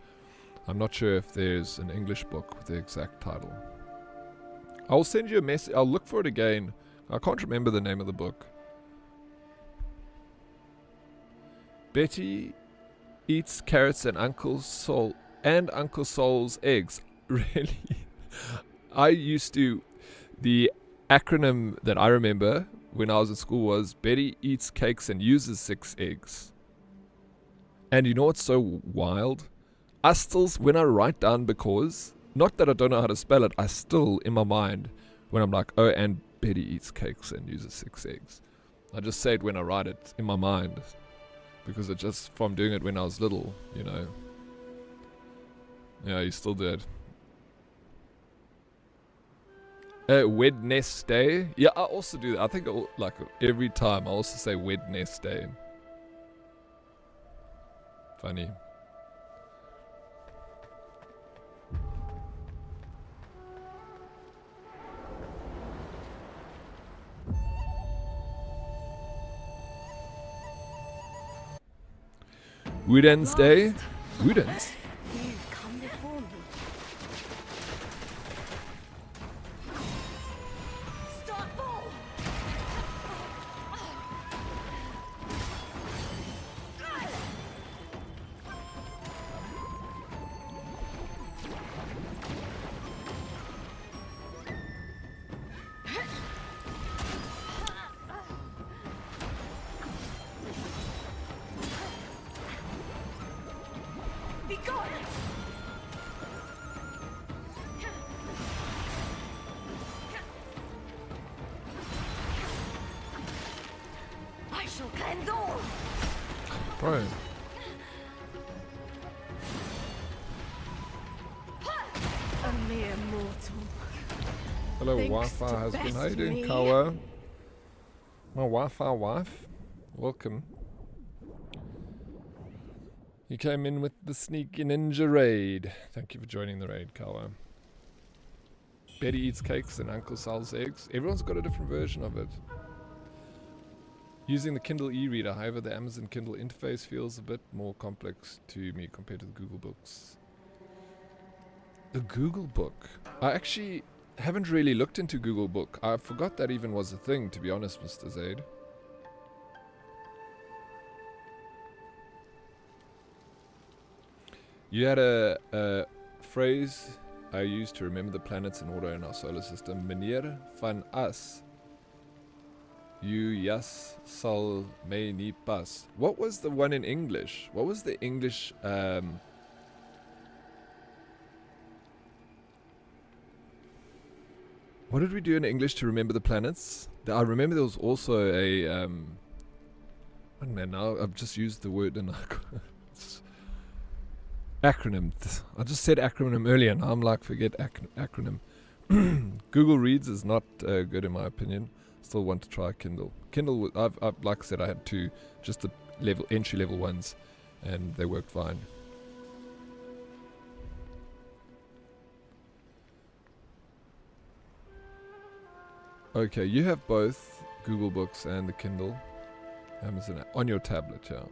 Speaker 1: I'm not sure if there's an English book with the exact title. I'll send you a message. I'll look for it again. I can't remember the name of the book. Betty eats carrots and Uncle Sol's eggs. Really? I used to. The acronym that I remember when I was at school was Betty eats cakes and uses 6 eggs. And you know what's so wild? I still, when I write down because, not that I don't know how to spell it, I still, in my mind, when I'm like, oh, and Betty eats cakes and uses 6 eggs. I just say it when I write it in my mind. Because it just, from doing it when I was little, you know. Yeah, you still did. Wednesday. Yeah, I also do that. I think every time I also say Wednesday. Funny. Wednesday. Wednesday.
Speaker 8: You've come before me. Start ball! Be gone! I shall cleanse all!
Speaker 1: Bro. Hello,
Speaker 8: thinks
Speaker 1: Wi-Fi
Speaker 8: to
Speaker 1: husband. How you
Speaker 8: best
Speaker 1: doing,
Speaker 8: me.
Speaker 1: Kawa? My Wi-Fi wife. Welcome. You came in with the sneaky ninja raid. Thank you for joining the raid, Kawa. Betty eats cakes and Uncle sells eggs. Everyone's got a different version of it. Using the Kindle e-reader, however, the Amazon Kindle interface feels a bit more complex to me compared to the Google Books. The Google Book. I actually haven't really looked into Google Book. I forgot that even was a thing, to be honest, Mr. Zaid. You had a phrase I used to remember the planets in order in our solar system. Meneer van As. You jas sal mij niet pas. What was the one in English? What was the English... what did we do in English to remember the planets? I remember there was also a... oh man, now I've just used the word and acronym. I just said acronym earlier and I'm like, forget acronym. Google Reads is not good in my opinion. Still want to try Kindle. Kindle, I've like I said, I had two, just the entry level ones, and they worked fine. Okay, you have both Google Books and the Kindle, Amazon on your tablet, yeah.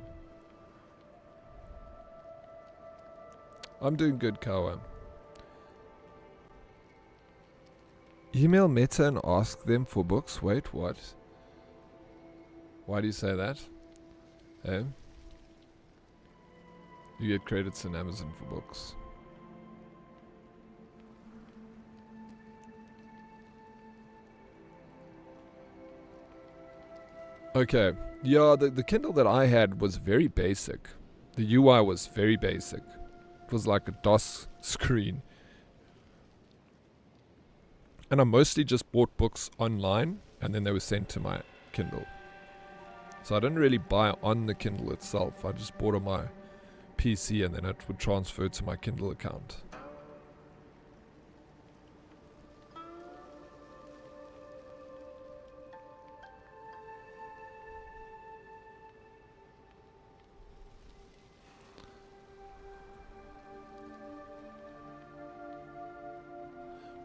Speaker 1: I'm doing good, Kawa. Email Meta and ask them for books? Wait, what? Why do you say that? Eh? You get credits in Amazon for books. Okay. Yeah, the Kindle that I had was very basic. The UI was very basic. It was like a DOS screen. And I mostly just bought books online, and then they were sent to my Kindle. So I didn't really buy on the Kindle itself. I just bought on my PC, and then it would transfer to my Kindle account.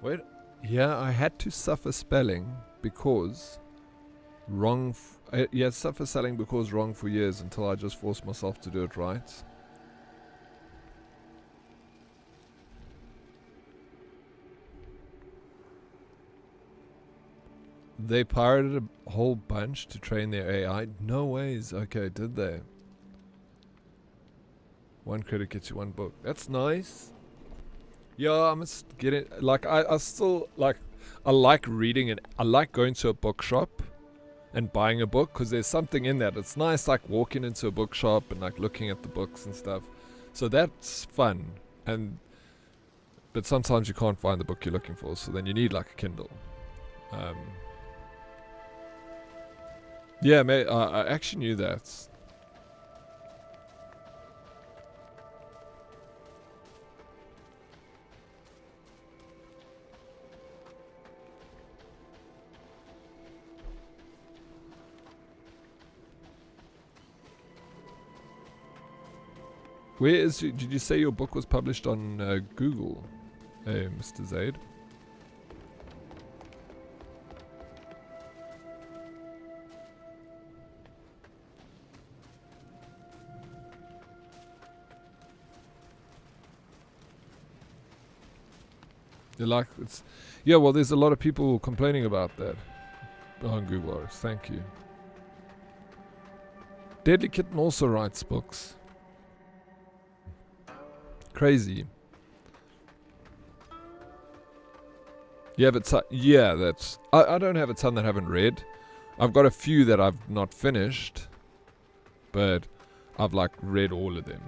Speaker 1: Wait. Yeah, I had to suffer spelling because wrong. Suffer spelling because wrong for years until I just forced myself to do it right. They pirated a whole bunch to train their AI. No ways. Okay, did they? One credit gets you one book. That's nice. Yeah, I must get it. Like, I still, like, I like reading and I like going to a bookshop and buying a book because there's something in that. It's nice, like, walking into a bookshop and, like, looking at the books and stuff. So that's fun. But sometimes you can't find the book you're looking for, so then you need, like, a Kindle. Yeah, mate, I actually knew that. Where is did you say your book was published on Google, Mr. Zaid? Like it's, yeah. Well, there's a lot of people complaining about that on Google. Thank you. Deadly Kitten also writes books. Crazy. Yeah, but yeah, that's. I don't have a ton that I haven't read. I've got a few that I've not finished, but I've like read all of them.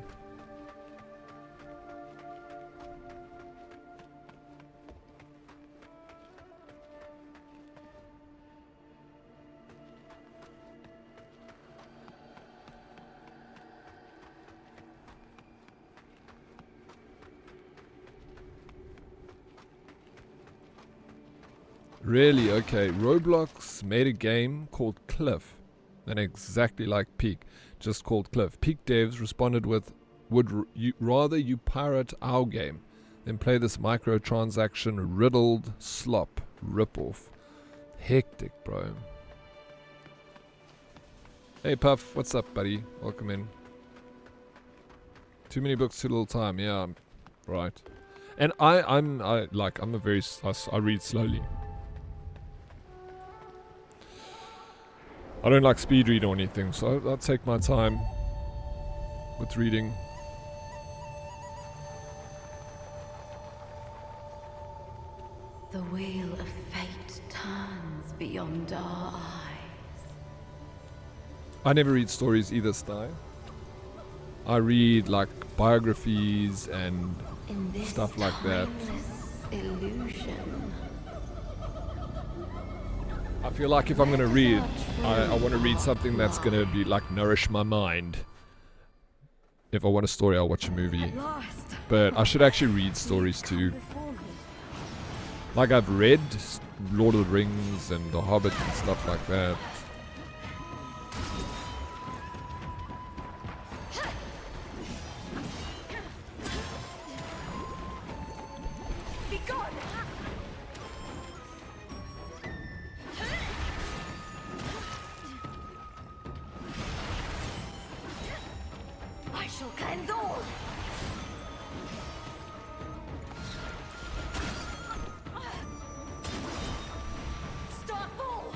Speaker 1: Really? Okay. Roblox made a game called Cliff. And exactly like Peak, just called Cliff. Peak devs responded with, would you rather you pirate our game than play this microtransaction riddled slop ripoff. Hectic, bro. Hey Puff, what's up, buddy? Welcome in. Too many books, too little time. Yeah, right. And I read slowly. I don't like speed read or anything, so I take my time with reading.
Speaker 7: The wheel of fate turns beyond our eyes.
Speaker 1: I never read stories either, Sty. I read like biographies and stuff like that.
Speaker 7: Illusion.
Speaker 1: I feel like if I'm going to read, I want to read something that's going to be like nourish my mind. If I want a story, I'll watch a movie. But I should actually read stories too. Like I've read Lord of the Rings and The Hobbit and stuff like that.
Speaker 8: I shall cleanse all. Start fall.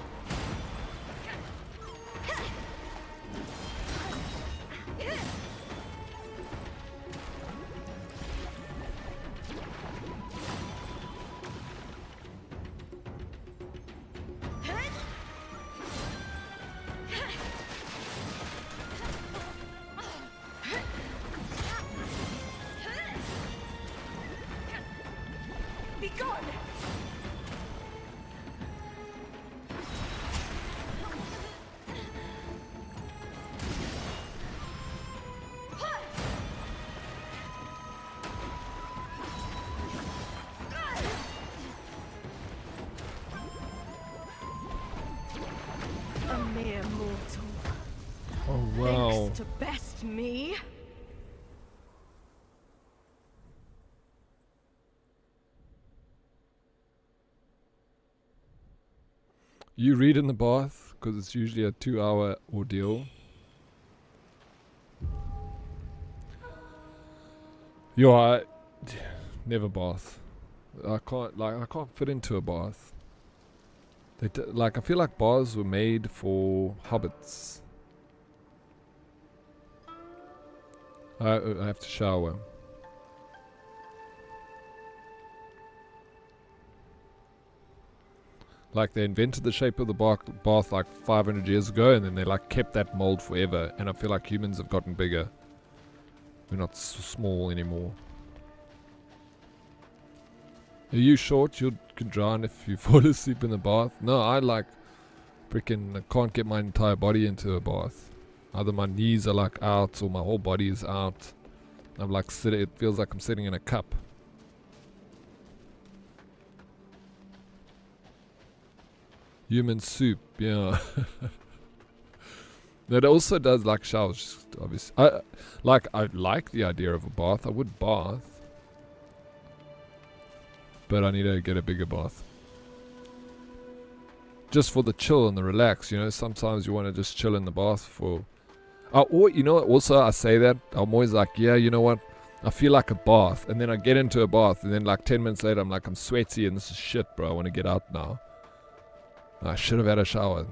Speaker 8: Be gone. A mere mortal.
Speaker 1: Oh wow.
Speaker 8: Thinks to best me.
Speaker 1: You read in the bath because it's usually a 2-hour ordeal. Yo, I never bath. I can't fit into a bath. I feel like baths were made for hobbits. I have to shower. Like they invented the shape of the bath like 500 years ago, and then they like kept that mold forever. And I feel like humans have gotten bigger. We're not small anymore. Are you short? You can drown if you fall asleep in the bath. No, I can't get my entire body into a bath. Either my knees are like out or my whole body is out. I'm like sitting. It feels like I'm sitting in a cup. Human soup, yeah. That also does like showers, obviously. I like the idea of a bath. I would bath, but I need to get a bigger bath, just for the chill and the relax. You know, sometimes you want to just chill in the bath for. Or you know what? Also, I say that I'm always like, yeah, you know what? I feel like a bath, and then I get into a bath, and then like 10 minutes later, I'm like, I'm sweaty, and this is shit, bro. I want to get out now. I should have had a shower.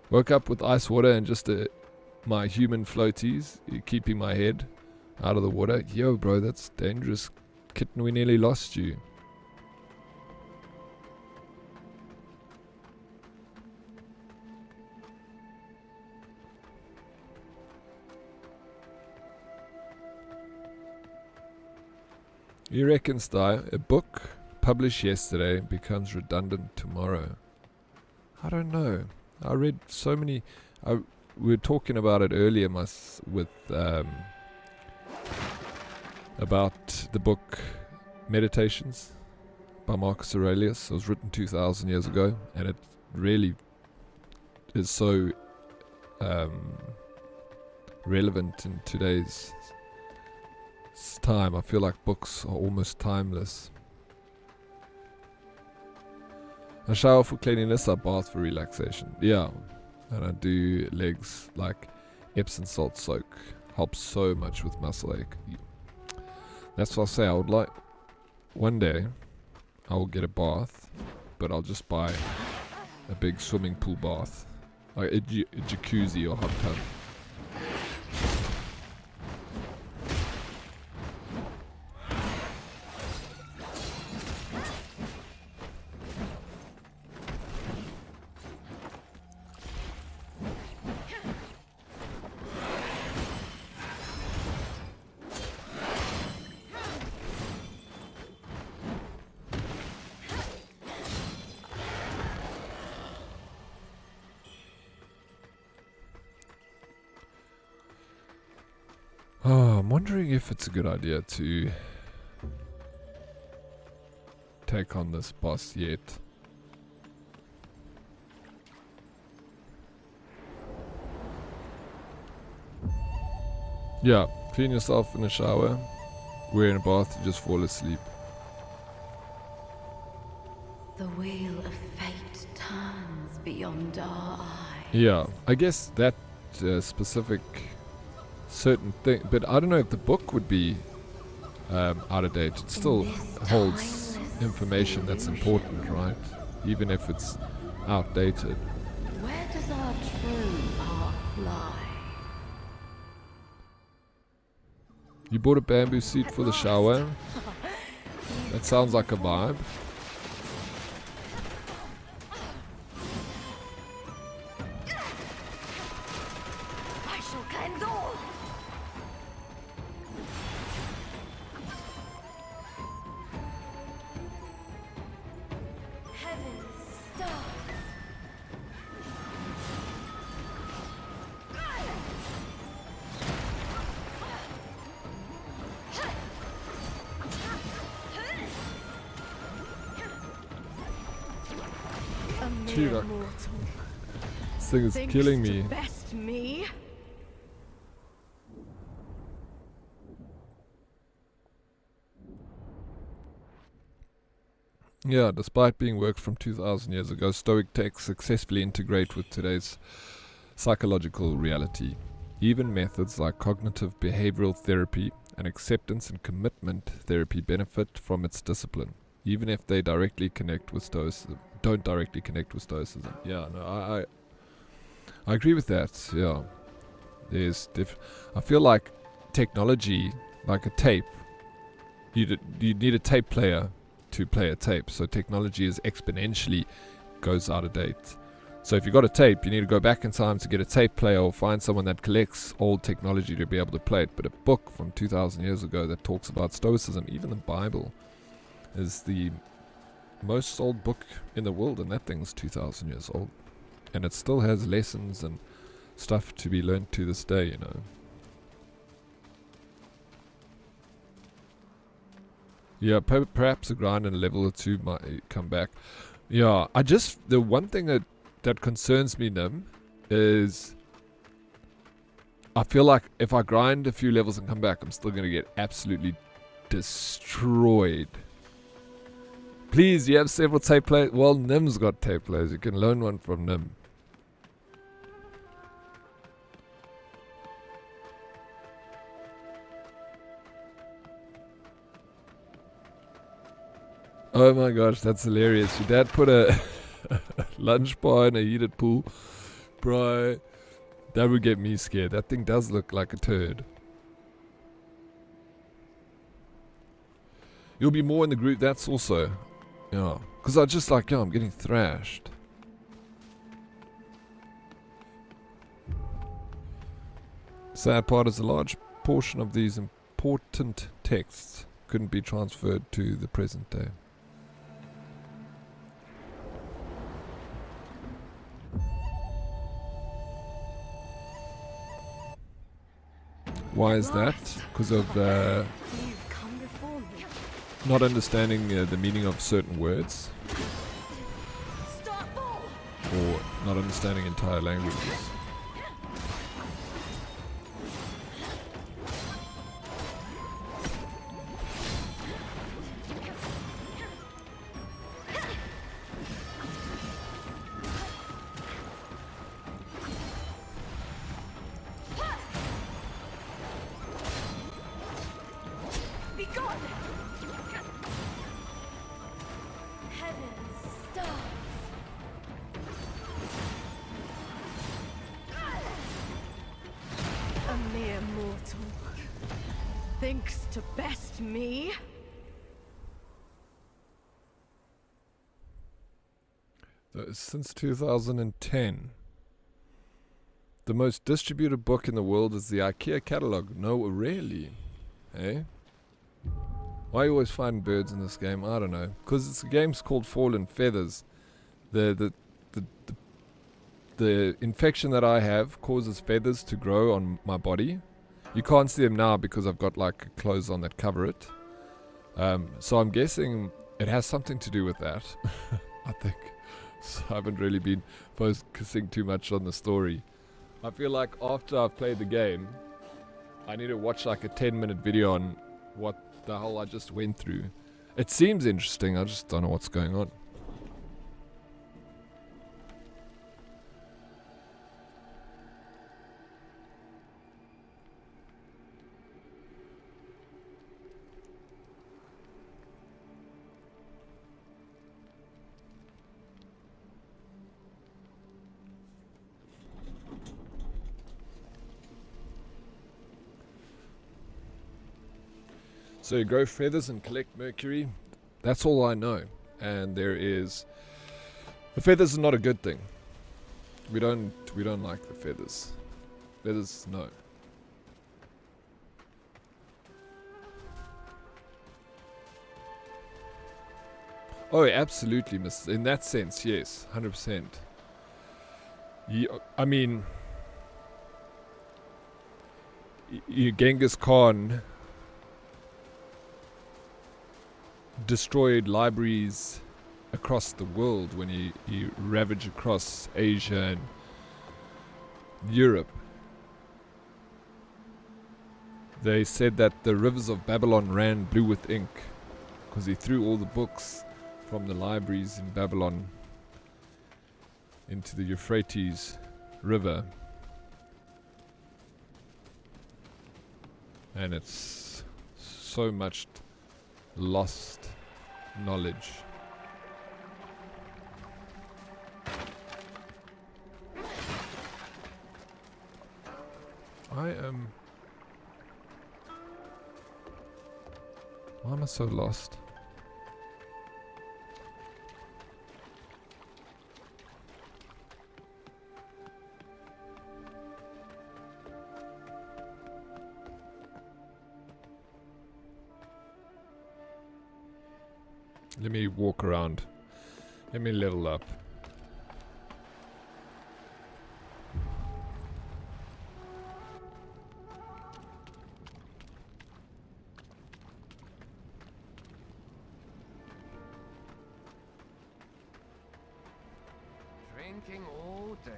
Speaker 1: Woke up with ice water and just my human floaties, keeping my head out of the water. Yo, bro, that's dangerous. Kitten, we nearly lost you. You reckon, Sty, a book published yesterday becomes redundant tomorrow? I don't know. I read so many. We were talking about it earlier, about the book Meditations by Marcus Aurelius. It was written 2,000 years ago, and it really is so relevant in today's time. I feel like books are almost timeless. A shower for cleanliness, a bath for relaxation. Yeah, and I do legs like Epsom salt soak. Helps so much with muscle ache. That's what I say. I would like one day I will get a bath, but I'll just buy a big swimming pool bath, like a jacuzzi or hot tub. Oh, I'm wondering if it's a good idea to take on this boss yet. Yeah, clean yourself in the shower, wear in a bath, and just fall asleep.
Speaker 7: The wheel of fate turns beyond our eye.
Speaker 1: Yeah, I guess that specific certain thing, but I don't know if the book would be out of date. It still holds information that's important, right? Even if it's outdated.
Speaker 7: Where does our true path lie?
Speaker 1: You bought a bamboo seat for the shower? That sounds like a vibe.
Speaker 8: I shall cleanse all. Heaven's stars. A mere
Speaker 1: Dude,
Speaker 8: mortal
Speaker 1: this thing is
Speaker 8: thinks
Speaker 1: killing
Speaker 8: to
Speaker 1: me.
Speaker 8: best me.
Speaker 1: Yeah, despite being works from 2,000 years ago, Stoic texts successfully integrate with today's psychological reality. Even methods like cognitive behavioral therapy and acceptance and commitment therapy benefit from its discipline, even if they directly connect with Stoicism. Don't directly connect with Stoicism. Yeah, no, I agree with that. Yeah, I feel like technology, like a tape, you need a tape player to play a tape. So technology is exponentially goes out of date. So if you got a tape, you need to go back in time to get a tape player or find someone that collects old technology to be able to play it. But a book from 2,000 years ago that talks about Stoicism, even the Bible, is the most sold book in the world, and that thing's 2,000 years old. And it still has lessons and stuff to be learned to this day, you know. Yeah, perhaps a grind and a level or two might come back. Yeah, the one thing that concerns me, Nim, is I feel like if I grind a few levels and come back, I'm still going to get absolutely destroyed. Please, you have several tape players. Well, Nim's got tape players. You can loan one from Nim. Oh my gosh, that's hilarious. Your dad put a lunch bar in a heated pool. Bro, that would get me scared. That thing does look like a turd. You'll be more in the group, that's also. Yeah. Because I just like, I'm getting thrashed. Sad part is a large portion of these important texts couldn't be transferred to the present day. Why is that? Because of
Speaker 8: You've come before me.
Speaker 1: not understanding the meaning of certain words, or not understanding entire languages.
Speaker 8: Be gone! Heaven's stars. A mere mortal thinks to best me.
Speaker 1: Since 2010. The most distributed book in the world is the IKEA catalog. No, really? Eh? Why you always find birds in this game? I don't know. Because this game's called Fallen Feathers. The infection that I have causes feathers to grow on my body. You can't see them now because I've got like clothes on that cover it. So I'm guessing it has something to do with that. I think. So I haven't really been focusing too much on the story. I feel like after I've played the game, I need to watch like a 10-minute video on what the hell I just went through. It seems interesting, I just don't know what's going on. So you grow feathers and collect mercury. That's all I know. And there is... The feathers are not a good thing. We don't like the feathers. Feathers, no. Oh, absolutely, miss. In that sense, yes. 100%. I mean... Genghis Khan... destroyed libraries across the world when he ravaged across Asia and Europe. They said that the rivers of Babylon ran blue with ink because he threw all the books from the libraries in Babylon into the Euphrates River. And it's so much lost knowledge. Why am I so lost? Let me walk around. Let me level up.
Speaker 6: Drinking all day.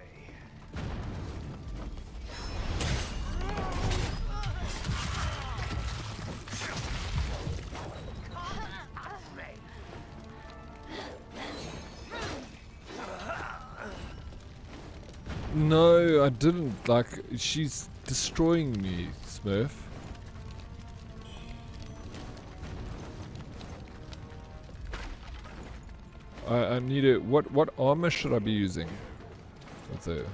Speaker 1: No, I didn't. Like, she's destroying me, Smurf. I need it. What armor should I be using with her?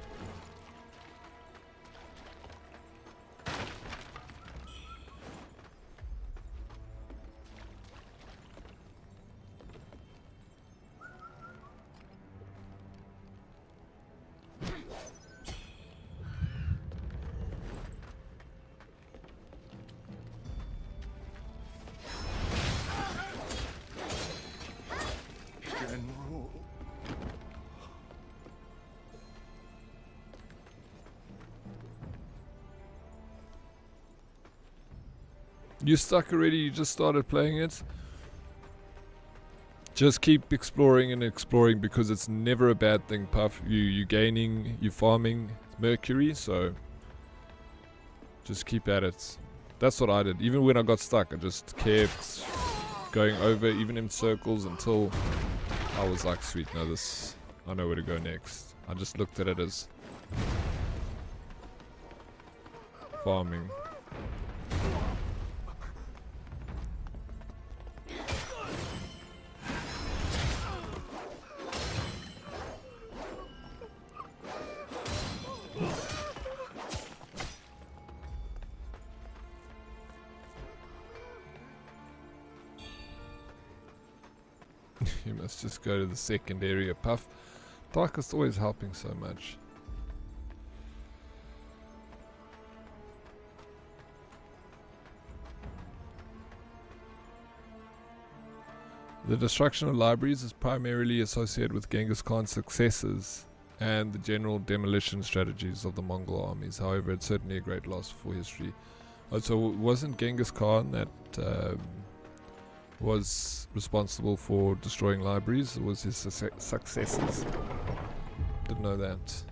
Speaker 1: You stuck already? You just started playing it? Just keep exploring and exploring, because it's never a bad thing, Puff. You gaining, you farming mercury, so just keep at it. That's what I did. Even when I got stuck, I just kept going over, even in circles, until I was like, sweet, no, this, I know where to go next. I just looked at it as farming. You must just go to the second area, Puff. Darkest always helping so much. The destruction of libraries is primarily associated with Genghis Khan's successes and the general demolition strategies of the Mongol armies. However, it's certainly a great loss for history. So wasn't Genghis Khan that was responsible for destroying libraries? It was his successors. Didn't know that.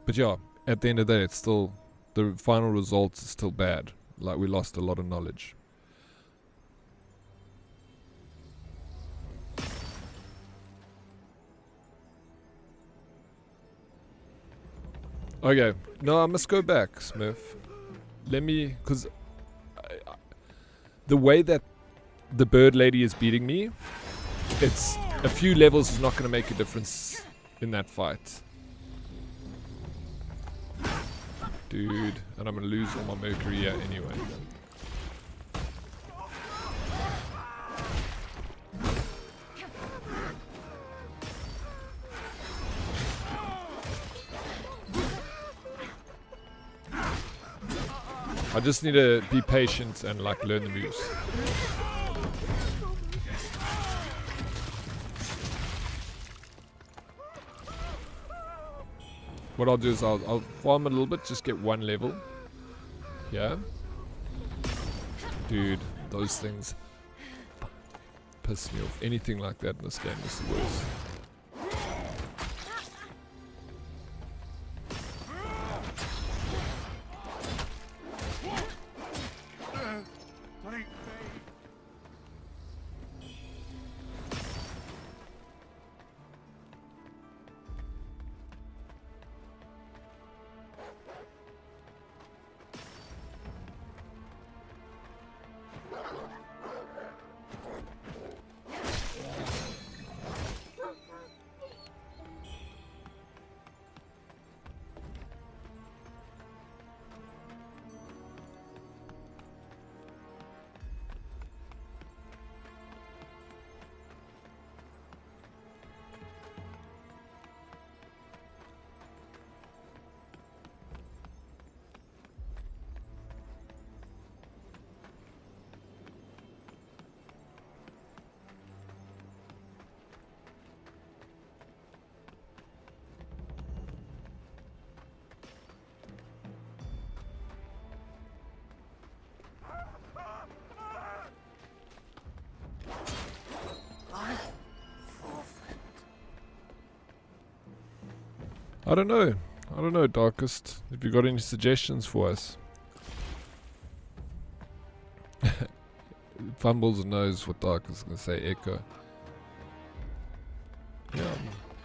Speaker 1: But yeah, at the end of the day, it's still, the final results is still bad. Like, we lost a lot of knowledge. Okay, no, I must go back, Smurf. Let me, because the way that the bird lady is beating me, it's a few levels is not going to make a difference in that fight. Dude, and I'm going to lose all my mercury here anyway. I just need to be patient and like learn the moves. What I'll do is I'll farm a little bit, just get one level. Yeah. Dude, those things piss me off. Anything like that in this game is the worst. I don't know, Darkest. Have you got any suggestions for us? Fumbles and knows what Darkest is going to say. Echo. Yeah.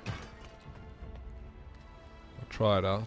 Speaker 1: I'll try it out.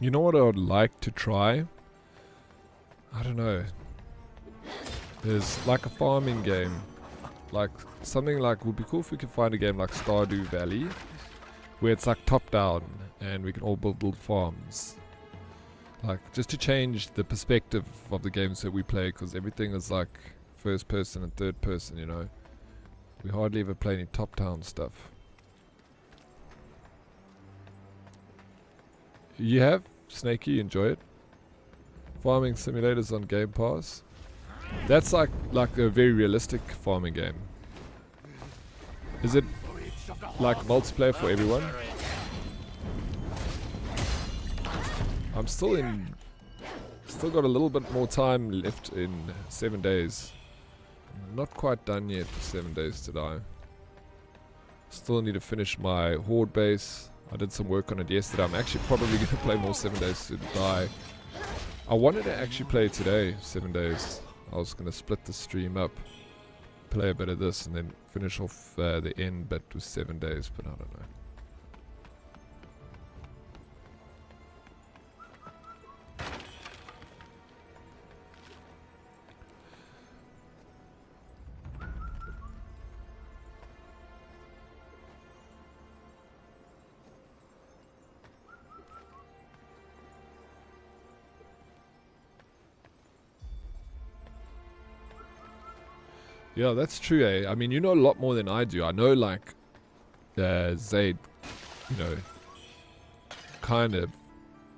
Speaker 1: You know what I would like to try? I don't know. There's like a farming game. Like something like, would be cool if we could find a game like Stardew Valley, where it's like top down and we can all build farms. Like just to change the perspective of the games that we play, because everything is like first person and third person, you know. We hardly ever play any top down stuff. You have Snakey, enjoy it. Farming simulators on Game Pass. That's like a very realistic farming game. Is it like multiplayer for everyone? I'm still got a little bit more time left in 7 days. I'm not quite done yet for 7 days to die. Still need to finish my horde base. I did some work on it yesterday. I'm actually probably going to play more 7 days to die. I wanted to actually play today, 7 days. I was going to split the stream up, play a bit of this, and then finish off the end bit with 7 days, but I don't know. Yeah, that's true, eh? I mean, you know a lot more than I do. I know, like, Zaid, you know, kind of.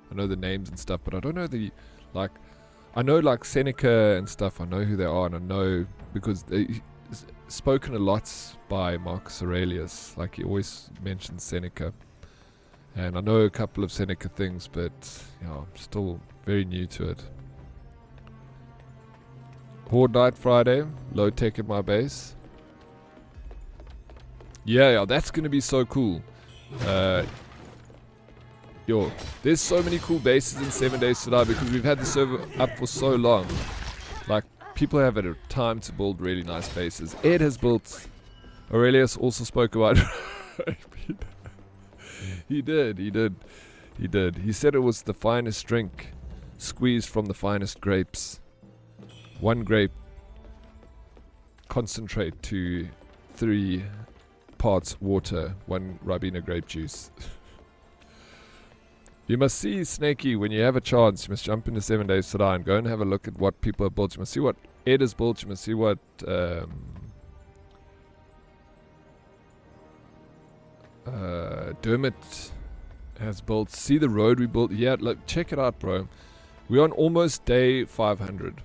Speaker 1: I know the names and stuff, but I don't know the, like, I know, like, Seneca and stuff. I know who they are, and I know because they spoken a lot by Marcus Aurelius. Like, he always mentions Seneca. And I know a couple of Seneca things, but, yeah, I'm still very new to it. Horde Night Friday, low tech in my base. Yeah, that's gonna be so cool. There's so many cool bases in 7 days to die because we've had the server up for so long. Like, people have had a time to build really nice bases. Ed has built. Aurelius also spoke about. He did. He said it was the finest drink, squeezed from the finest grapes. One grape concentrate to 3 parts water, 1 Ribena grape juice. You must see Snakey when you have a chance. You must jump into 7 days to die and go and have a look at what people have built. You must see what Ed has built. You must see what Dermot has built. See the road we built. Yeah, look, check it out, bro. We're on almost day 500.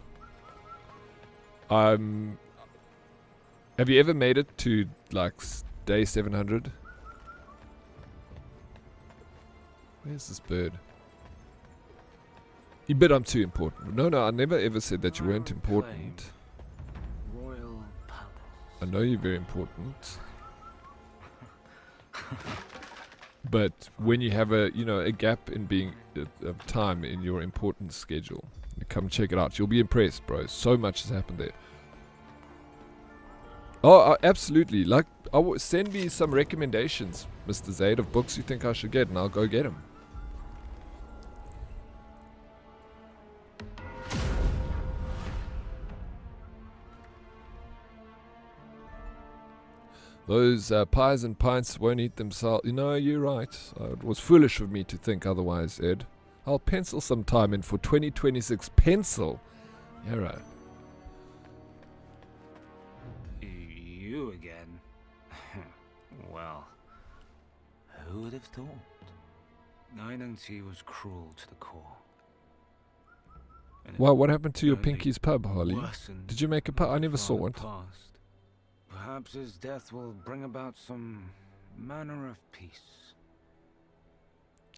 Speaker 1: Have you ever made it to like day 700? Where's this bird? You bet I'm too important. No, I never ever said that you weren't important.
Speaker 3: Royal Palace.
Speaker 1: I know you're very important. But when you have a gap in being of time in your important schedule, you come check it out. You'll be impressed, bro. So much has happened there. Oh, absolutely. Like, send me some recommendations, Mr. Zaid, of books you think I should get, and I'll go get them. Those pies and pints won't eat themselves. You know, you're right. It was foolish of me to think otherwise, Ed. I'll pencil some time in for 2026. Pencil. Yeah, right.
Speaker 3: You again? Well, who would have thought? Nine-T was cruel to the core.
Speaker 1: Well, what happened to your Pinky's pub, Harley? Did you make a pub? I never saw it.
Speaker 3: Perhaps his death will bring about some manner of peace.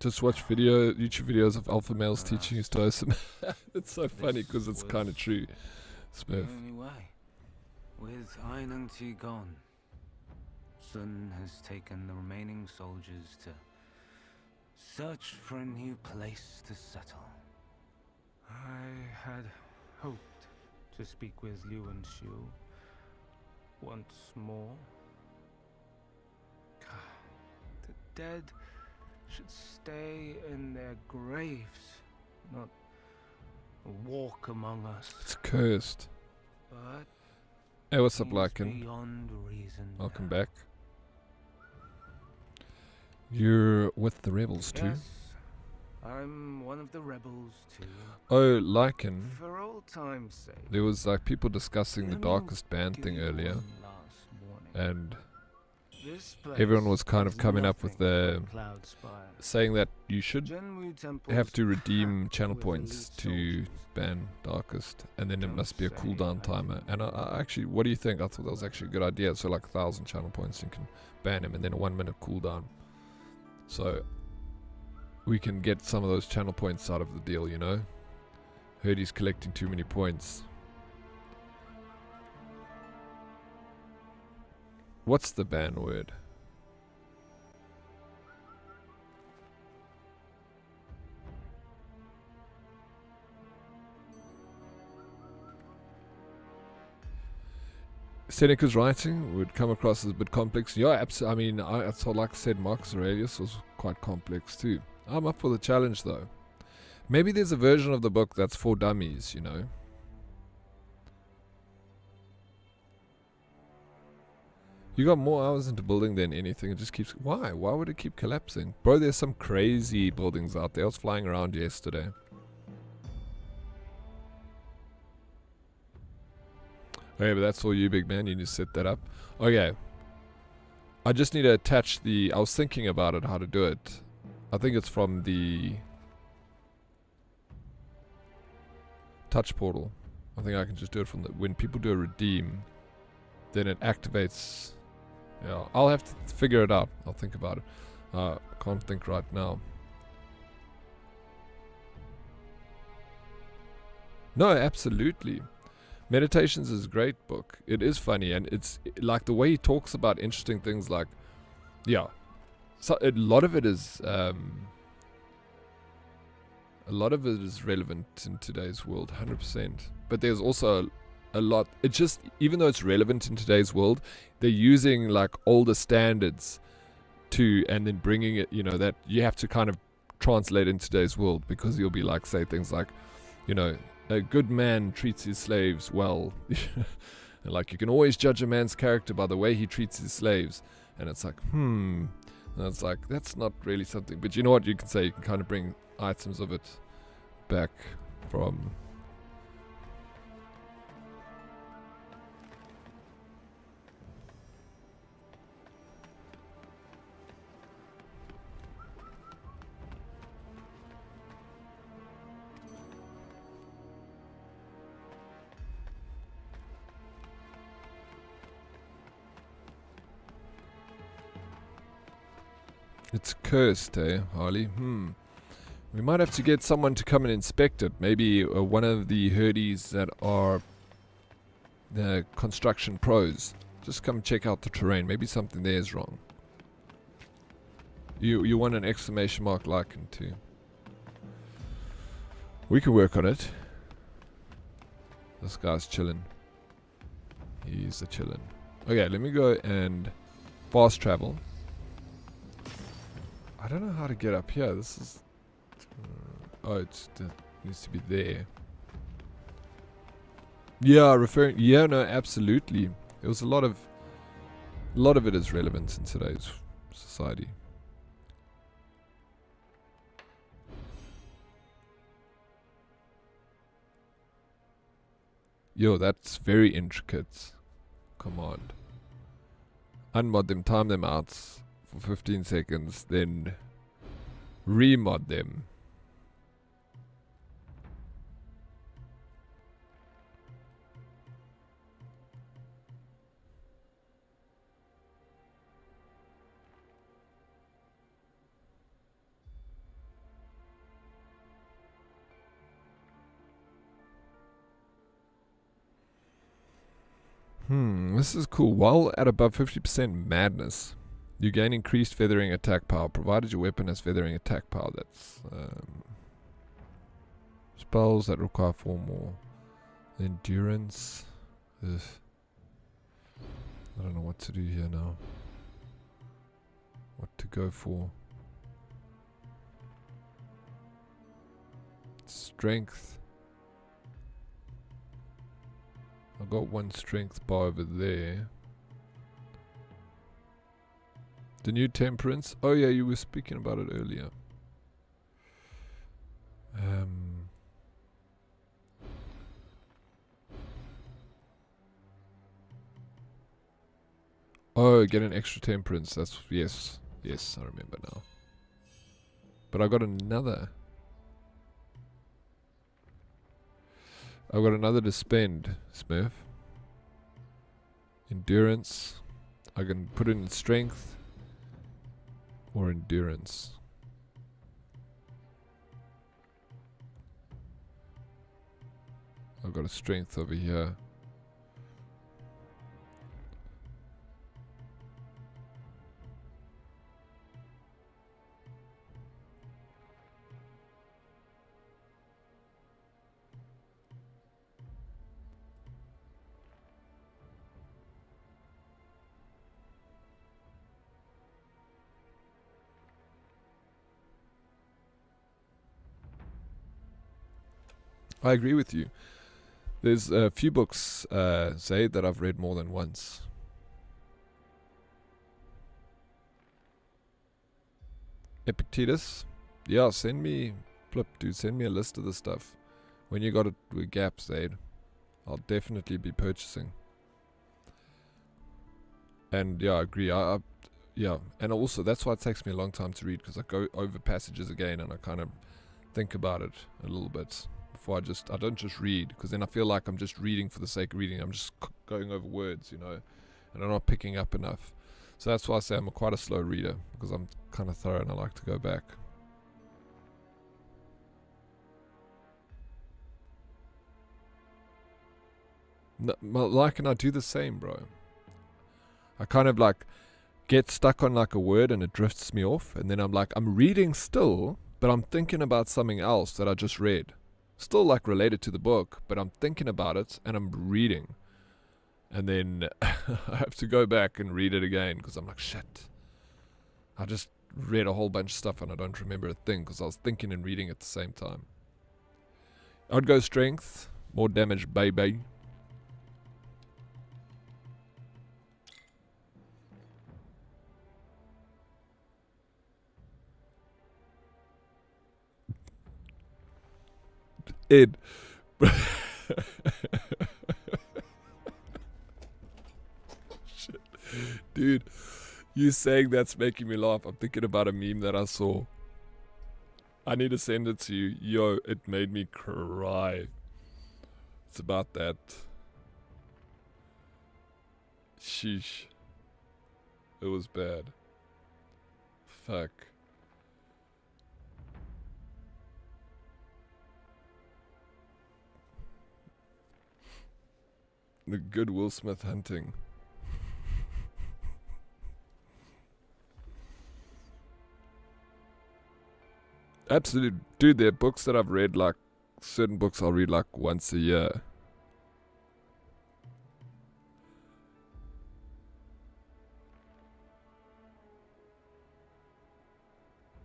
Speaker 1: Just watch YouTube videos of alpha males teaching his Stoicism. It's so funny because it's kind of true. Smith.
Speaker 3: Anyway, with Nine-T gone, Sun has taken the remaining soldiers to search for a new place to settle.
Speaker 9: I had hoped to speak with Liu and Xiu once more. The dead should stay in their graves, not walk among us.
Speaker 1: It's cursed.
Speaker 9: But
Speaker 1: Hey, what's up,
Speaker 9: he's
Speaker 1: Lycan?
Speaker 9: beyond reason
Speaker 1: Welcome
Speaker 9: now.
Speaker 1: back. You're with the rebels too?
Speaker 9: Yes, I'm one of the rebels too.
Speaker 1: Oh, Lycan.
Speaker 9: For old time's sake.
Speaker 1: There was like people discussing the
Speaker 9: let me
Speaker 1: darkest band
Speaker 9: give
Speaker 1: thing
Speaker 9: you
Speaker 1: earlier,
Speaker 9: one last warning.
Speaker 1: and
Speaker 9: This place
Speaker 1: everyone was kind of
Speaker 9: is
Speaker 1: coming up with
Speaker 9: nothing
Speaker 1: the
Speaker 9: but Cloud Spire.
Speaker 1: saying that you should
Speaker 9: Genwu temples
Speaker 1: have to redeem
Speaker 9: packed
Speaker 1: channel
Speaker 9: with
Speaker 1: points
Speaker 9: elite
Speaker 1: to
Speaker 9: soldiers.
Speaker 1: ban darkest, and then there
Speaker 9: Don't
Speaker 1: must be a
Speaker 9: say
Speaker 1: cooldown
Speaker 9: I
Speaker 1: timer.
Speaker 9: didn't
Speaker 1: And I actually, what do you think? I thought that was actually a good idea. So like 1,000 channel points, you can ban him, and then a 1 minute cooldown. So we can get some of those channel points out of the deal, you know. Heard he's collecting too many points. What's the ban word? Seneca's writing would come across as a bit complex. Yeah, absolutely. I mean, I so like I said, Marcus Aurelius was quite complex too. I'm up for the challenge though. Maybe there's a version of the book that's for dummies, you know. You got more hours into building than anything. It just keeps... Why? Why would it keep collapsing? Bro, there's some crazy buildings out there. I was flying around yesterday. Okay, but that's all you, big man. You need to set that up. Okay. I just need to attach the... I was thinking about it, how to do it. I think it's from the... touch portal. I think I can just do it from the... When people do a redeem, then it activates... Yeah, I'll have to figure it out. I'll think about it. Can't think right now. No, absolutely. Meditations is a great book. It is funny, and it's like the way he talks about interesting things. Like, yeah, so a lot of it is relevant in today's world, 100%. But there's also a lot. It's just, even though it's relevant in today's world, they're using like older standards to, and then bringing it, you know, that you have to kind of translate in today's world, because you'll be like, say things like, you know, a good man treats his slaves well. And like, you can always judge a man's character by the way he treats his slaves. And it's like, and it's like, that's not really something. But you know what you can say? You can kind of bring items of it back from... It's cursed, eh, Harley? We might have to get someone to come and inspect it. Maybe one of the herdies that are the construction pros. Just come check out the terrain. Maybe something there is wrong. You want an exclamation mark Lycan too. We can work on it. This guy's chilling. He's a chillin'. Okay, let me go and fast travel. I don't know how to get up here. This is... oh, it needs to be there. Yeah, referring... Yeah, no, absolutely. There was a lot of it is relevant in today's society. Yo, that's very intricate. Command. Unmod them, time them out for 15 seconds, then remod them. This is cool. While at above 50% madness, you gain increased feathering attack power, provided your weapon has feathering attack power. That's spells that require 4 more. Endurance. Ugh. I don't know what to do here now. What to go for. strength. I got one strength bar over there. The new temperance. Oh yeah, you were speaking about it earlier. Oh, get an extra temperance. That's yes, I remember now. But I got another. I've got another to spend, Smurf. Endurance. I can put it in strength or endurance. I've got a strength over here. I agree with you. There's a few books, Zaid, that I've read more than once. Epictetus? Yeah, send me, dude, send me a list of the stuff. When you got it with gaps, Zaid, I'll definitely be purchasing. And yeah, I agree. Yeah, and also that's why it takes me a long time to read, because I go over passages again and I kind of think about it a little bit. I don't just read, because then I feel like I'm just reading for the sake of reading. I'm just going over words, you know, and I'm not picking up enough. So that's why I say I'm quite a slow reader, because I'm kind of thorough and I like to go back. No, like, and I do the same, bro. I kind of like get stuck on like a word and it drifts me off, and then I'm like, I'm reading still, but I'm thinking about something else that I just read. Still like related to the book, but I'm thinking about it and I'm reading. And then I have to go back and read it again, because I'm like, shit. I just read a whole bunch of stuff and I don't remember a thing, because I was thinking and reading at the same time. I'd go strength, more damage, baby. Ed. Shit. Dude, you saying that's making me laugh. I'm thinking about a meme that I saw. I need to send it to you. Yo, it made me cry. It's about that. Sheesh. It was bad. Fuck. The good Will Smith hunting. Absolutely. Dude, there are books that I've read, like, certain books I'll read like once a year.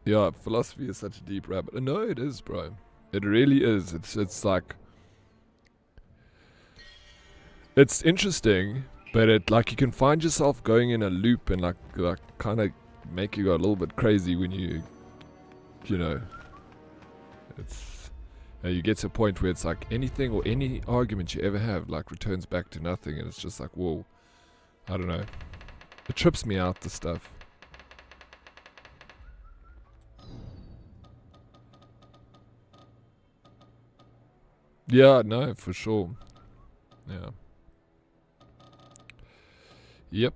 Speaker 1: Yeah, philosophy is such a deep rabbit. No, it is, bro. It really is. It's like, it's interesting, but it like you can find yourself going in a loop and like kind of make you go a little bit crazy when you know, it's you get to a point where it's like anything or any argument you ever have like returns back to nothing, and it's just like, whoa, I don't know. It trips me out, the stuff. Yeah, no, for sure. Yeah. Yep.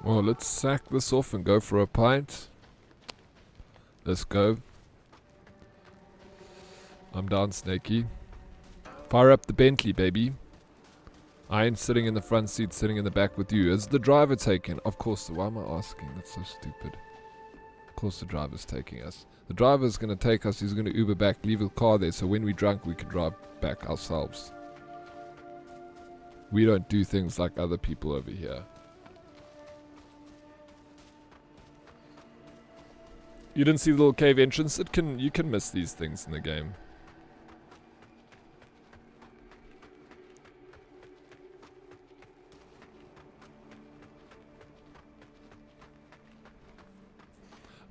Speaker 1: Well, let's sack this off and go for a pint. Let's go. I'm down, Snakey. Fire up the Bentley, baby. I ain't sitting in the front seat, sitting in the back with you. Is the driver taken? Of course. Why am I asking? That's so stupid. Of course the driver's taking us. The driver's going to take us, he's going to Uber back, leave the car there, so when we're drunk we can drive back ourselves. We don't do things like other people over here. You didn't see the little cave entrance? You can miss these things in the game.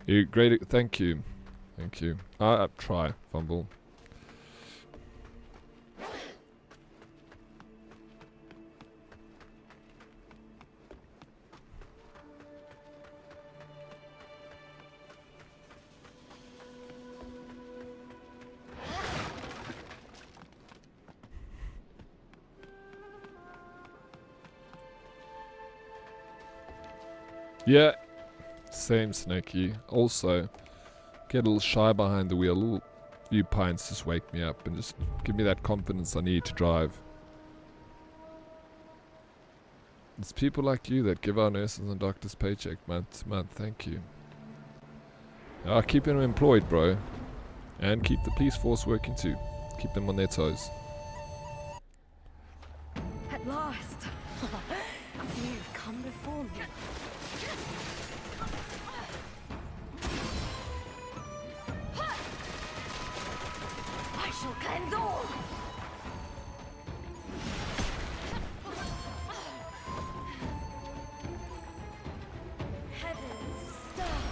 Speaker 1: You great, thank you. Thank you. Try, fumble. Yeah, same Snakey. Also, get a little shy behind the wheel. A little few pints just wake me up and just give me that confidence I need to drive. It's people like you that give our nurses and doctors paycheck month to month. Thank you. Keep them employed, bro. And keep the police force working too. Keep them on their toes.
Speaker 8: At last. You've come before me. I shall cleanse all. Heaven's stars.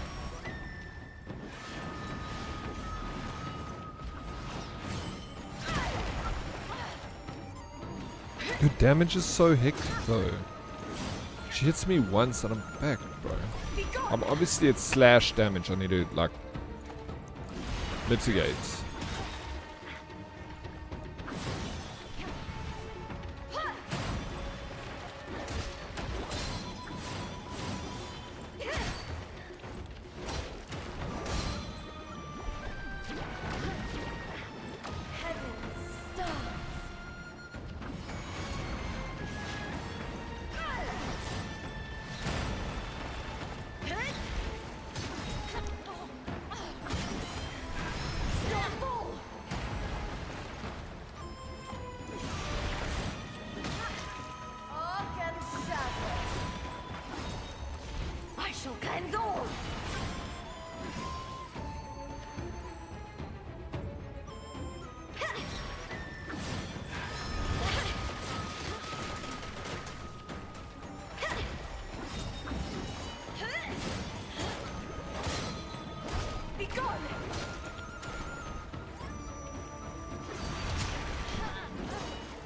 Speaker 1: Your damage is so hectic though. She hits me once and I'm back, bro. Obviously it's slash damage I need to like mitigate.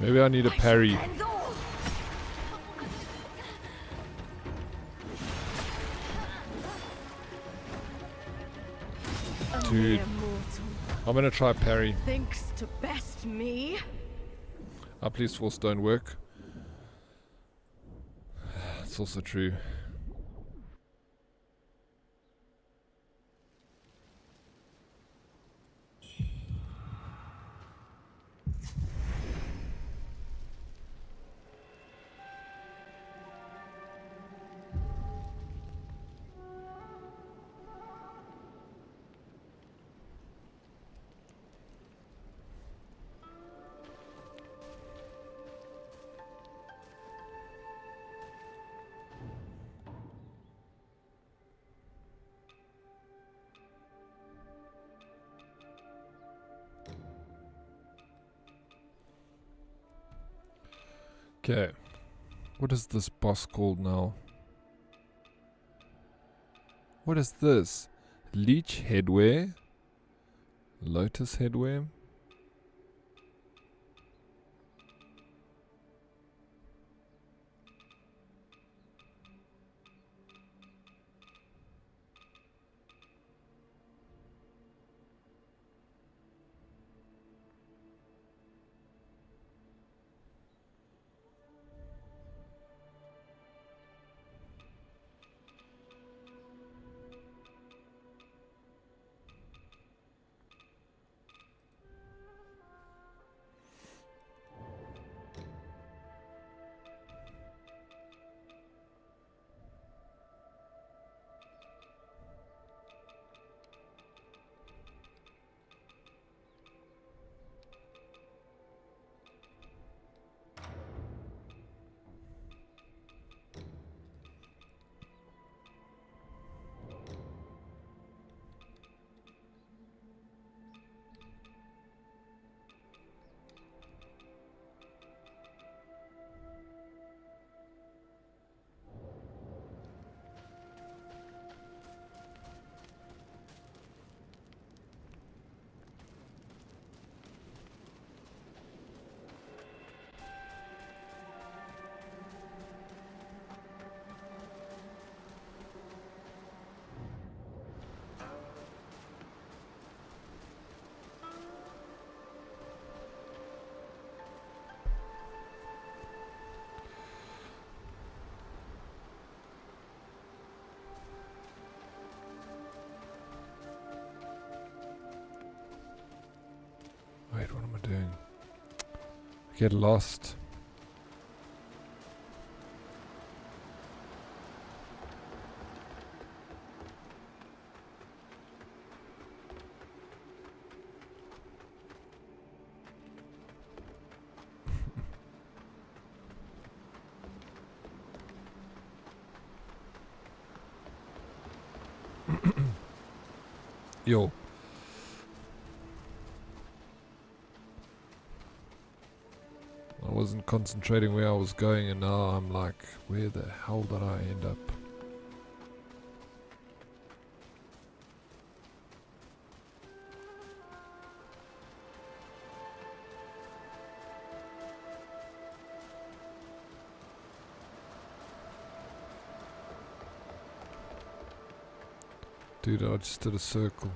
Speaker 1: Maybe I need a parry. Dude, I'm gonna try parry.
Speaker 8: Thinks to best me.
Speaker 1: Our police force don't work. It's also true. Okay, what is this boss called now? What is this? Leech headwear? Lotus headwear? Wait, what am I doing? I get lost. Yo. I wasn't concentrating where I was going, and now I'm like, where the hell did I end up? Dude, I just did a circle.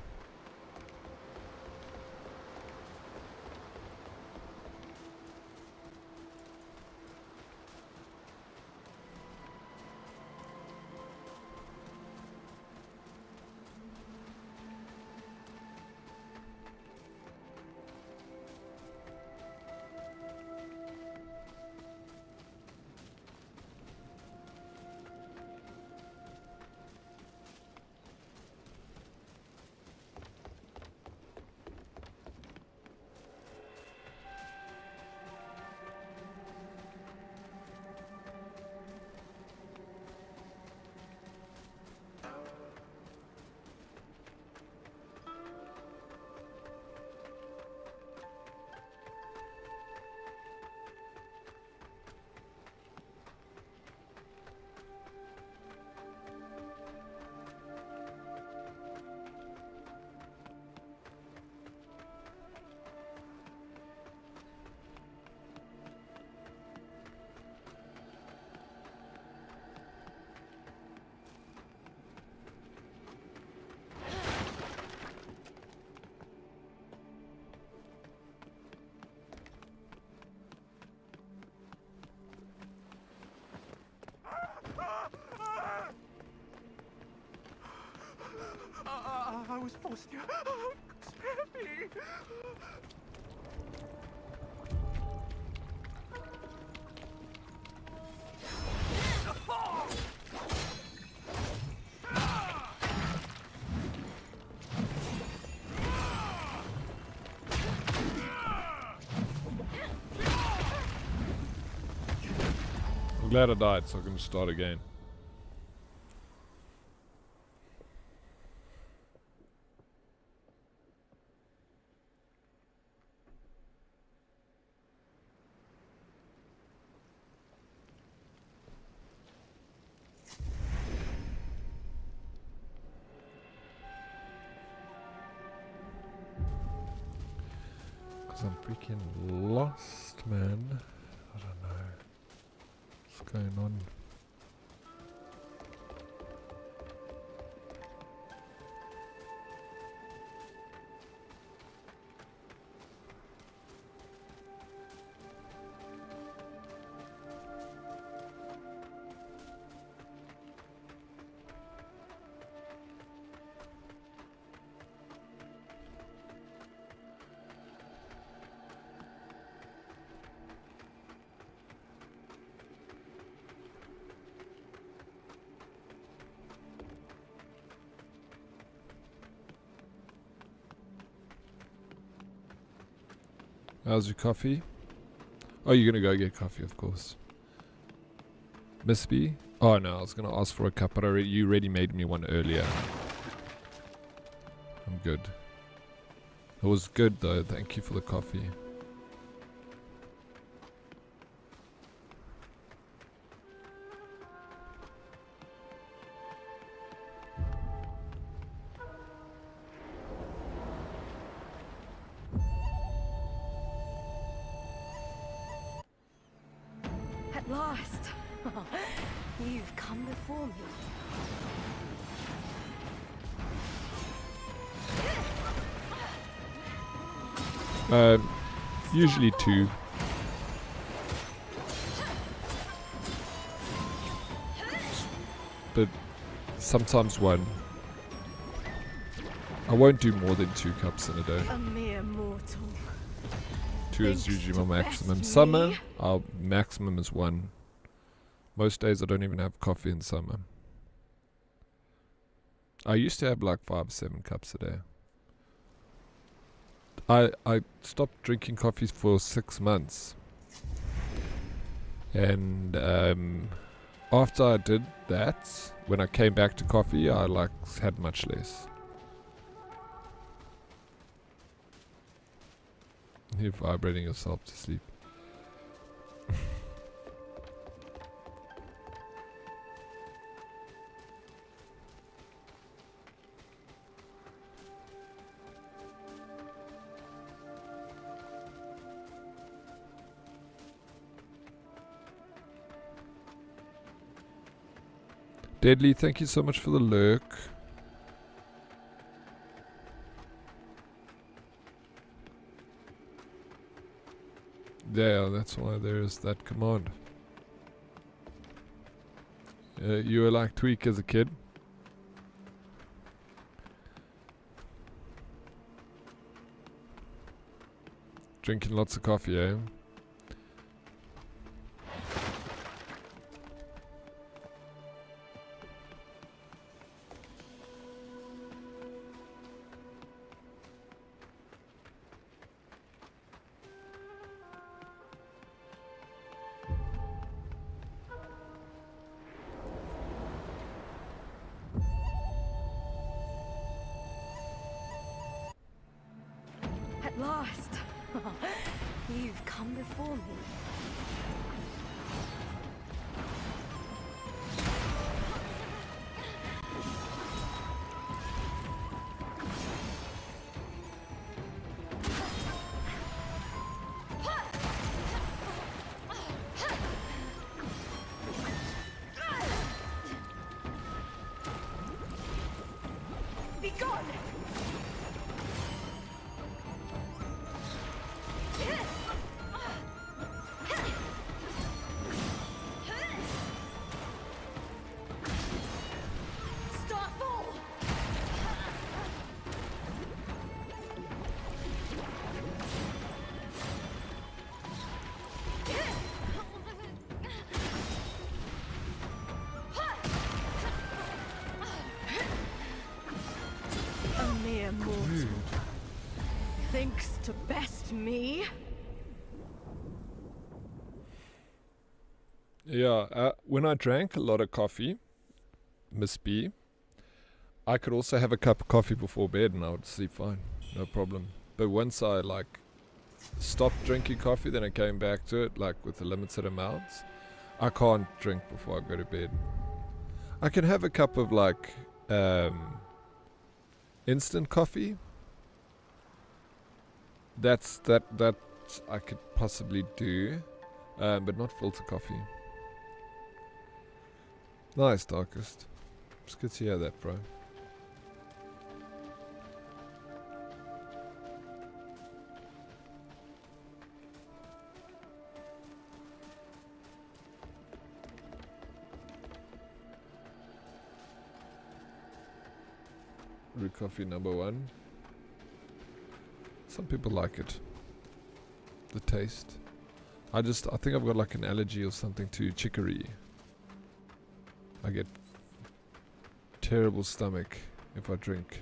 Speaker 4: I was forced here. Spare me.
Speaker 1: I'm glad I died, so I can start again. I'm freaking lost, man. I don't know what's going on. How's your coffee? Oh, you're gonna go get coffee, of course. Miss B? Oh no, I was gonna ask for a cup, but you already made me one earlier. I'm good. It was good though, thank you for the coffee.
Speaker 8: At last! You've come before me.
Speaker 1: Usually 2. But sometimes 1. I won't do more than 2 cups in a day.
Speaker 8: A mere mortal.
Speaker 1: 2 is
Speaker 8: Thanks
Speaker 1: usually
Speaker 8: to
Speaker 1: my
Speaker 8: best
Speaker 1: maximum.
Speaker 8: me.
Speaker 1: Summer, our maximum is 1. Most days I don't even have coffee in summer. I used to have like 5 or 7 cups a day. I stopped drinking coffee for 6 months. And after I did that, when I came back to coffee, I like had much less. You're vibrating yourself to sleep. Deadly, thank you so much for the lurk. Yeah, that's why there is that command. You were like Tweak as a kid. Drinking lots of coffee, eh?
Speaker 8: At last! You've come before me. Be gone! Thinks to best me?
Speaker 1: Yeah, when I drank a lot of coffee, Miss B, I could also have a cup of coffee before bed and I would sleep fine, no problem. But once I like stopped drinking coffee, then I came back to it like with the limited amounts. I can't drink before I go to bed. I can have a cup of like instant coffee. That I could possibly do, but not filter coffee. Nice, Darkest. It's good to hear that, bro. Brew coffee number 1. Some people like it. The taste. I think I've got like an allergy or something to chicory. I get terrible stomach if I drink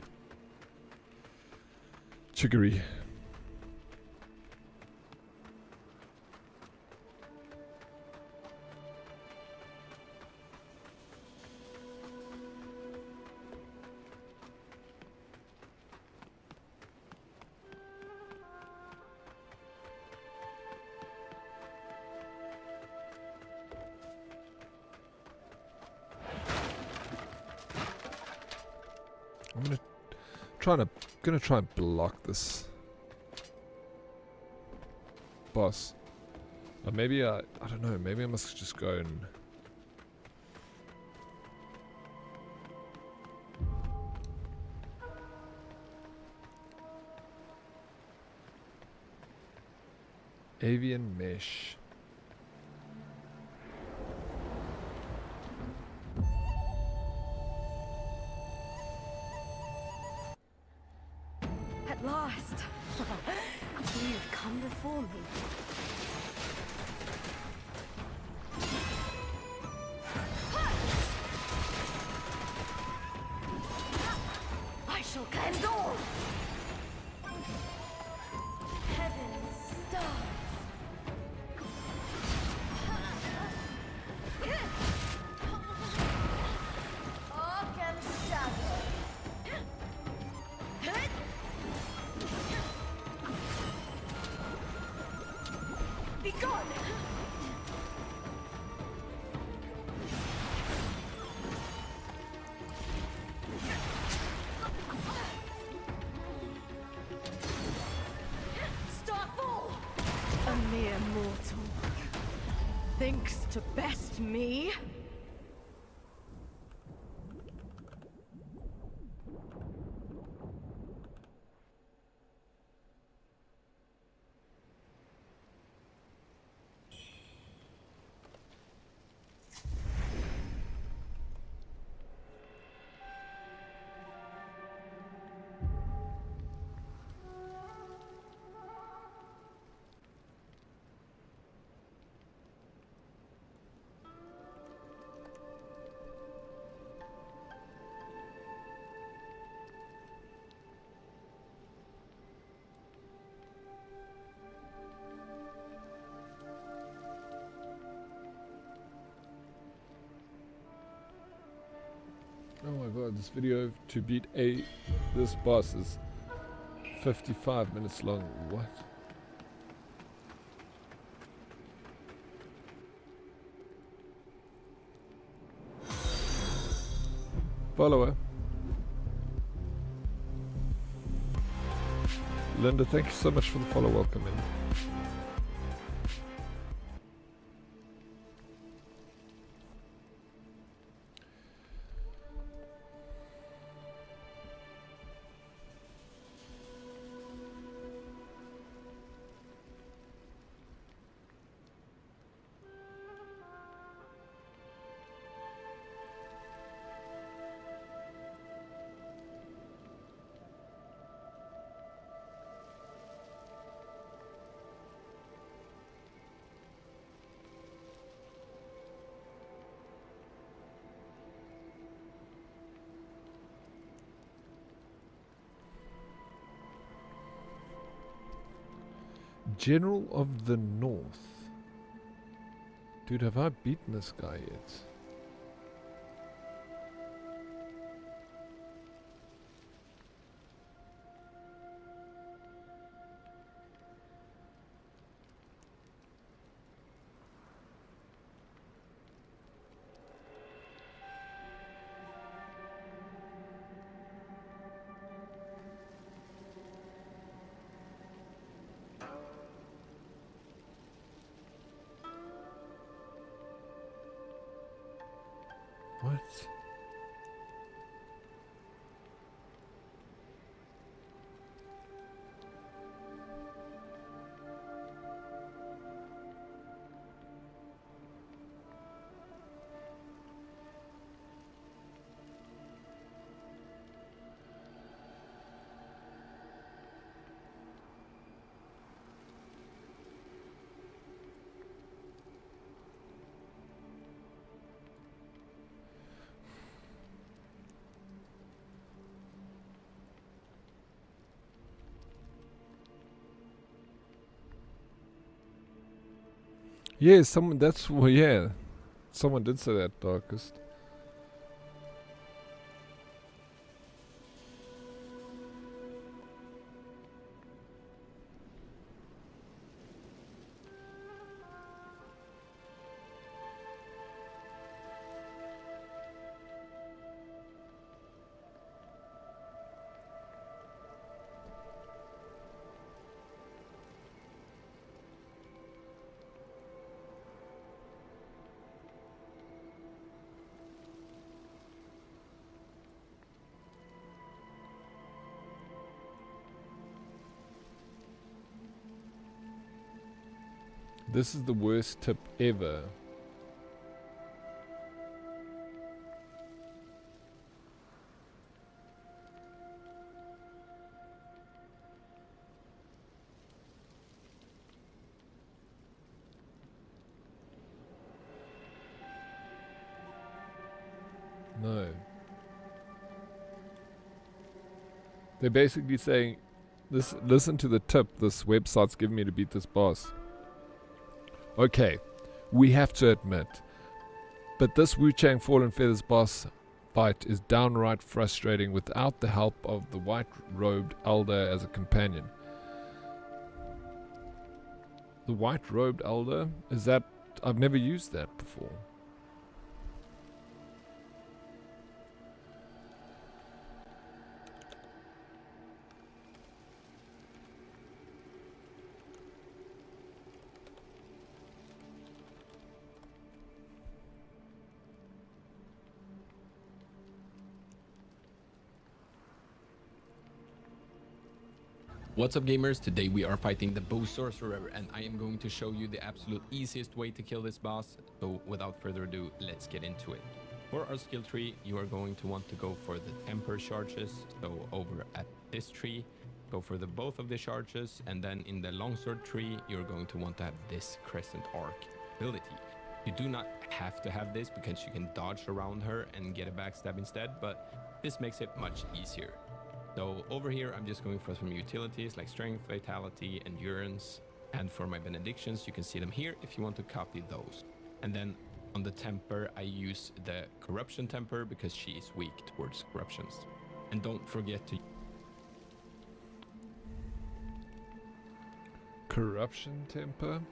Speaker 1: chicory. Gonna try and block this boss. Or maybe I don't know, maybe I must just go and avian mesh.
Speaker 8: last. You've come before me. I shall cleanse all. Heaven's stars. Arc and shadow. Be gone! Starfall! A mere mortal thinks to best me.
Speaker 1: Oh my god, this video to beat this boss is 55 minutes long. What? Follower. Linda, thank you so much for the follow. Welcome in. General of the North. Dude, have I beaten this guy yet? What? Yeah, someone, that's, well, yeah. Someone did say that, Darkest. This is the worst tip ever. They're basically saying, listen to the tip this website's giving me to beat this boss. Okay, we have to admit, but this Wuchang Fallen Feathers boss fight is downright frustrating without the help of the white-robed elder as a companion. The white-robed elder? Is that... I've never used that before.
Speaker 10: What's up gamers, today we are fighting the Bow Sorcerer and I am going to show you the absolute easiest way to kill this boss, so without further ado, let's get into it. For our skill tree, you are going to want to go for the temper charges, so over at this tree, go for both of the charges, and then in the longsword tree, you're going to want to have this crescent arc ability. You do not have to have this because you can dodge around her and get a backstab instead, but this makes it much easier. So over here, I'm just going for some utilities like strength, vitality, endurance. And for my benedictions, you can see them here if you want to copy those. And then on the temper, I use the corruption temper because she is weak towards corruptions. And don't forget to...
Speaker 1: Corruption temper?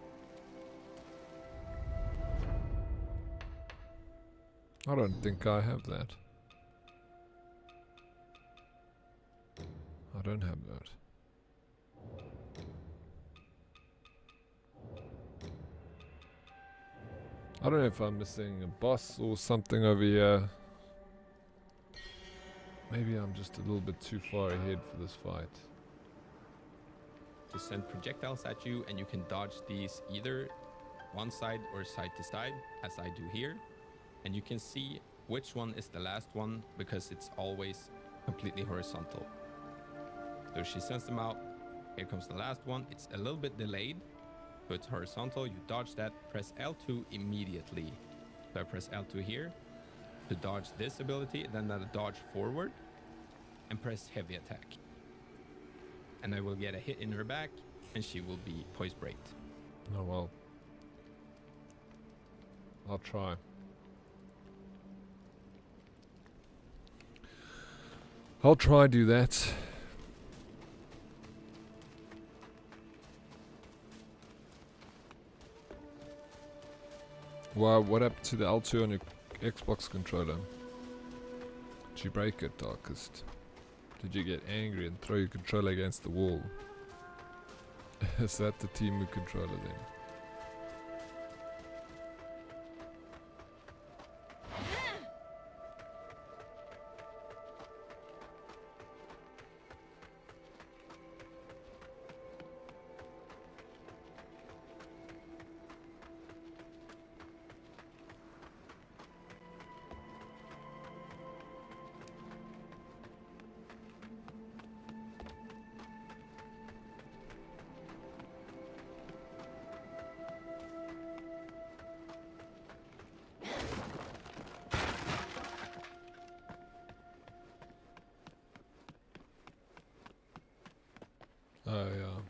Speaker 1: I don't think I have that. I don't have that. I don't know if I'm missing a boss or something over here. Maybe I'm just a little bit too far ahead for this fight.
Speaker 10: To send projectiles at you, and you can dodge these either one side or side to side, as I do here. And you can see which one is the last one because it's always completely horizontal. So she sends them out. Here comes the last one. It's a little bit delayed, so it's horizontal. You dodge that, press L2 immediately. So I press L2 here to dodge this ability, then I'll dodge forward and press heavy attack. And I will get a hit in her back and she will be poise breaked.
Speaker 1: Oh well. I'll try. I'll try do that. Wow, what happened to the L2 on your Xbox controller? Did you break it, Darkest? Did you get angry and throw your controller against the wall? Is that the Timu controller then? Oh yeah.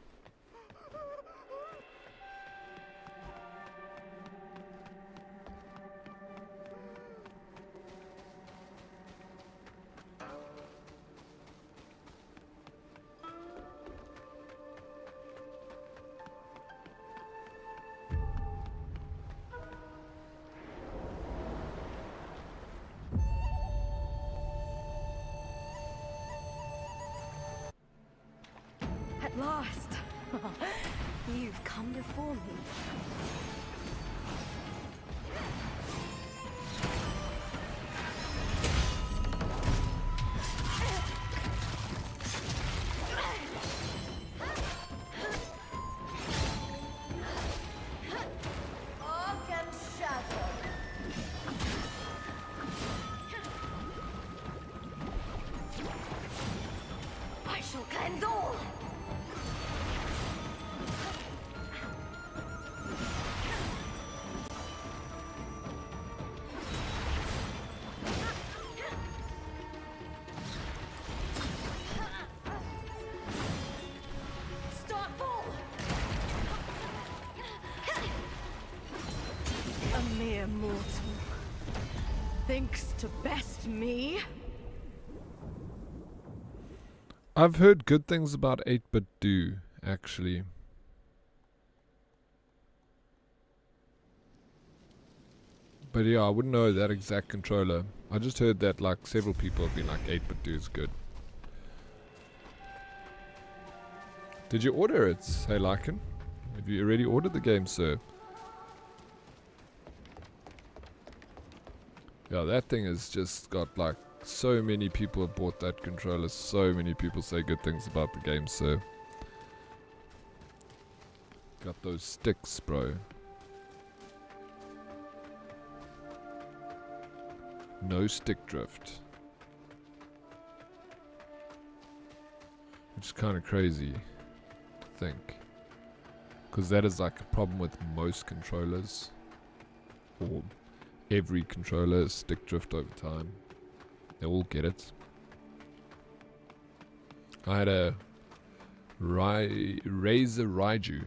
Speaker 8: At last! You've come before me. I shall cleanse all! mortal thinks to best me?
Speaker 1: I've heard good things about 8-bit do, actually. But yeah, I wouldn't know that exact controller. I just heard that like several people have been like 8-bit do is good. Did you order it, hey Lycan? Have you already ordered the game, sir? Yeah, that thing has just got like so many people have bought that controller. So many people say good things about the game, sir. Got those sticks, bro. No stick drift. Which is kind of crazy to think. Because that is like a problem with most controllers. Or every controller is stick drift over time. They all get it. I had a Razer Raiju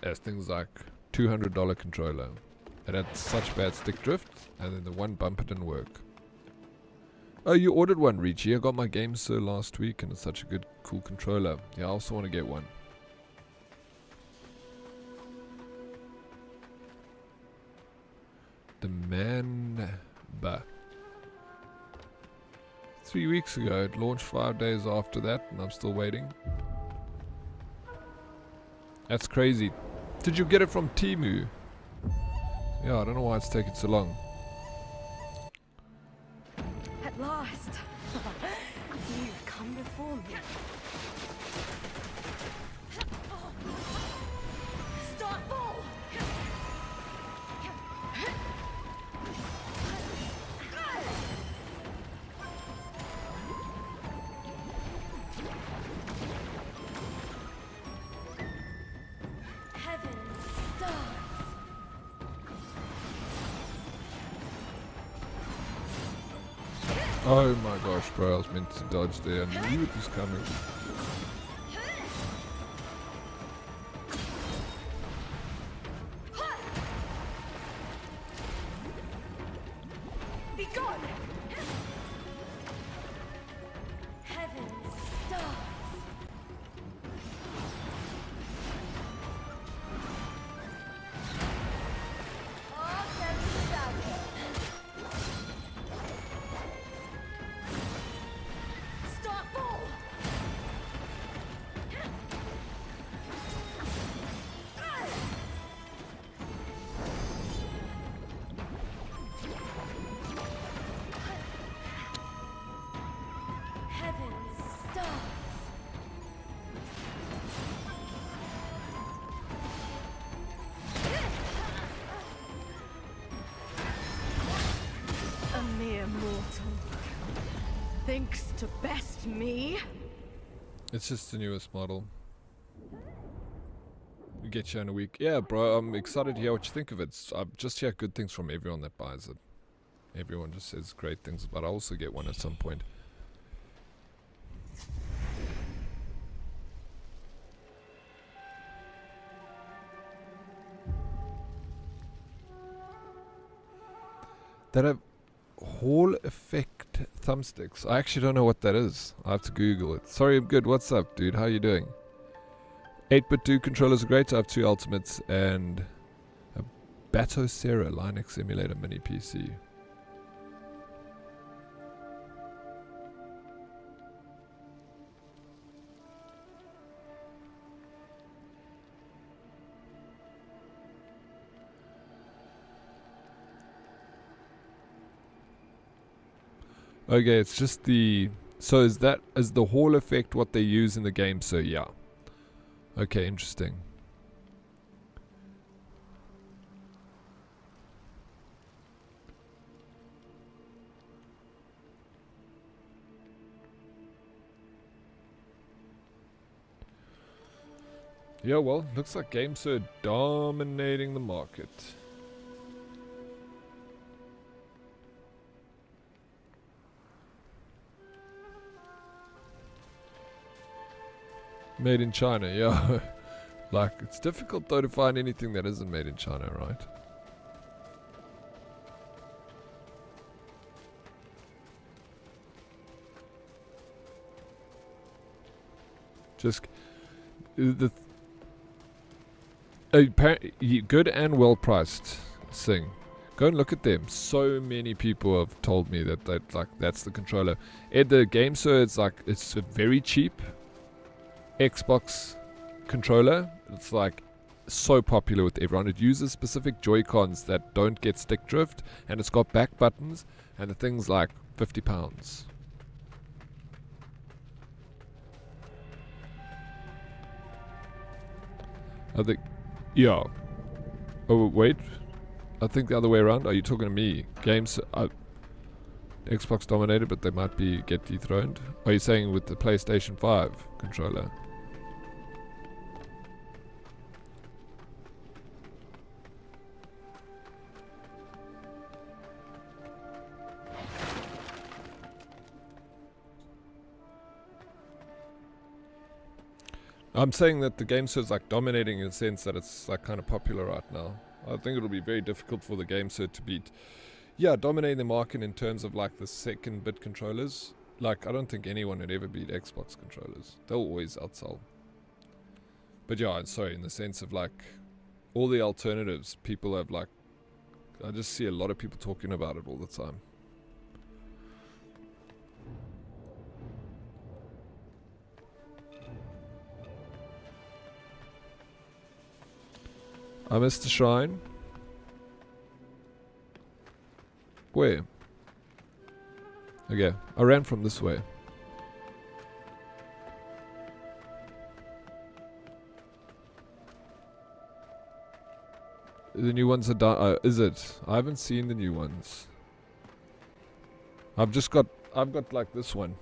Speaker 1: as things like $200 controller. It had such bad stick drift, and then the one bumper didn't work. Oh, you ordered one, Richie. I got my game sir last week, and it's such a good, cool controller. Yeah, I also want to get one. The Manba. 3 weeks ago, it launched 5 days after that, and I'm still waiting. That's crazy. Did you get it from Temu? Yeah, I don't know why it's taking so long.
Speaker 8: At last. You've come before me. Start ball!
Speaker 1: Oh my gosh, bro, I was meant to dodge there. I knew it was coming.
Speaker 8: Be gone! Heaven's stars. Thinks to best me?
Speaker 1: It's just the newest model. We get you in a week. Yeah, bro, I'm excited to hear what you think of it. I've just heard good things from everyone that buys it. Everyone just says great things, but I'll also get one at some point. That have Hall effect thumbsticks. I actually don't know what that is. I have to Google it. Sorry, I'm good. What's up, dude? How you doing? 8-bit 2 controllers are great. I have 2 ultimates and a Batocera Linux emulator mini PC. Okay, it's just the... So is the Hall effect what they use in the game? So yeah. Okay, interesting. Yeah, well, looks like games are dominating the market. Made in China, yeah. Like, it's difficult though to find anything that isn't made in China, right? Just the good and well priced thing. Go and look at them. So many people have told me that that's the controller. At the game, so it's a very cheap Xbox controller. It's like so popular with everyone. It uses specific Joy-Cons that don't get stick drift, and it's got back buttons, and the thing's like £50. I think, yeah. Oh wait, I think the other way around. Are you talking to me? Games, Xbox dominated, but they might get dethroned. Are you saying with the PlayStation 5 controller? I'm saying that the game is like dominating in the sense that it's like kind of popular right now. I think it'll be very difficult for the game to beat. Yeah, dominating the market in terms of like the second bit controllers. Like I don't think anyone would ever beat Xbox controllers. They'll always outsell. But yeah, sorry, in the sense of like all the alternatives, people have like, I just see a lot of people talking about it all the time. I missed the shrine. Where? Okay, I ran from this way. The new ones are done. Is it? I haven't seen the new ones. I've got like this one.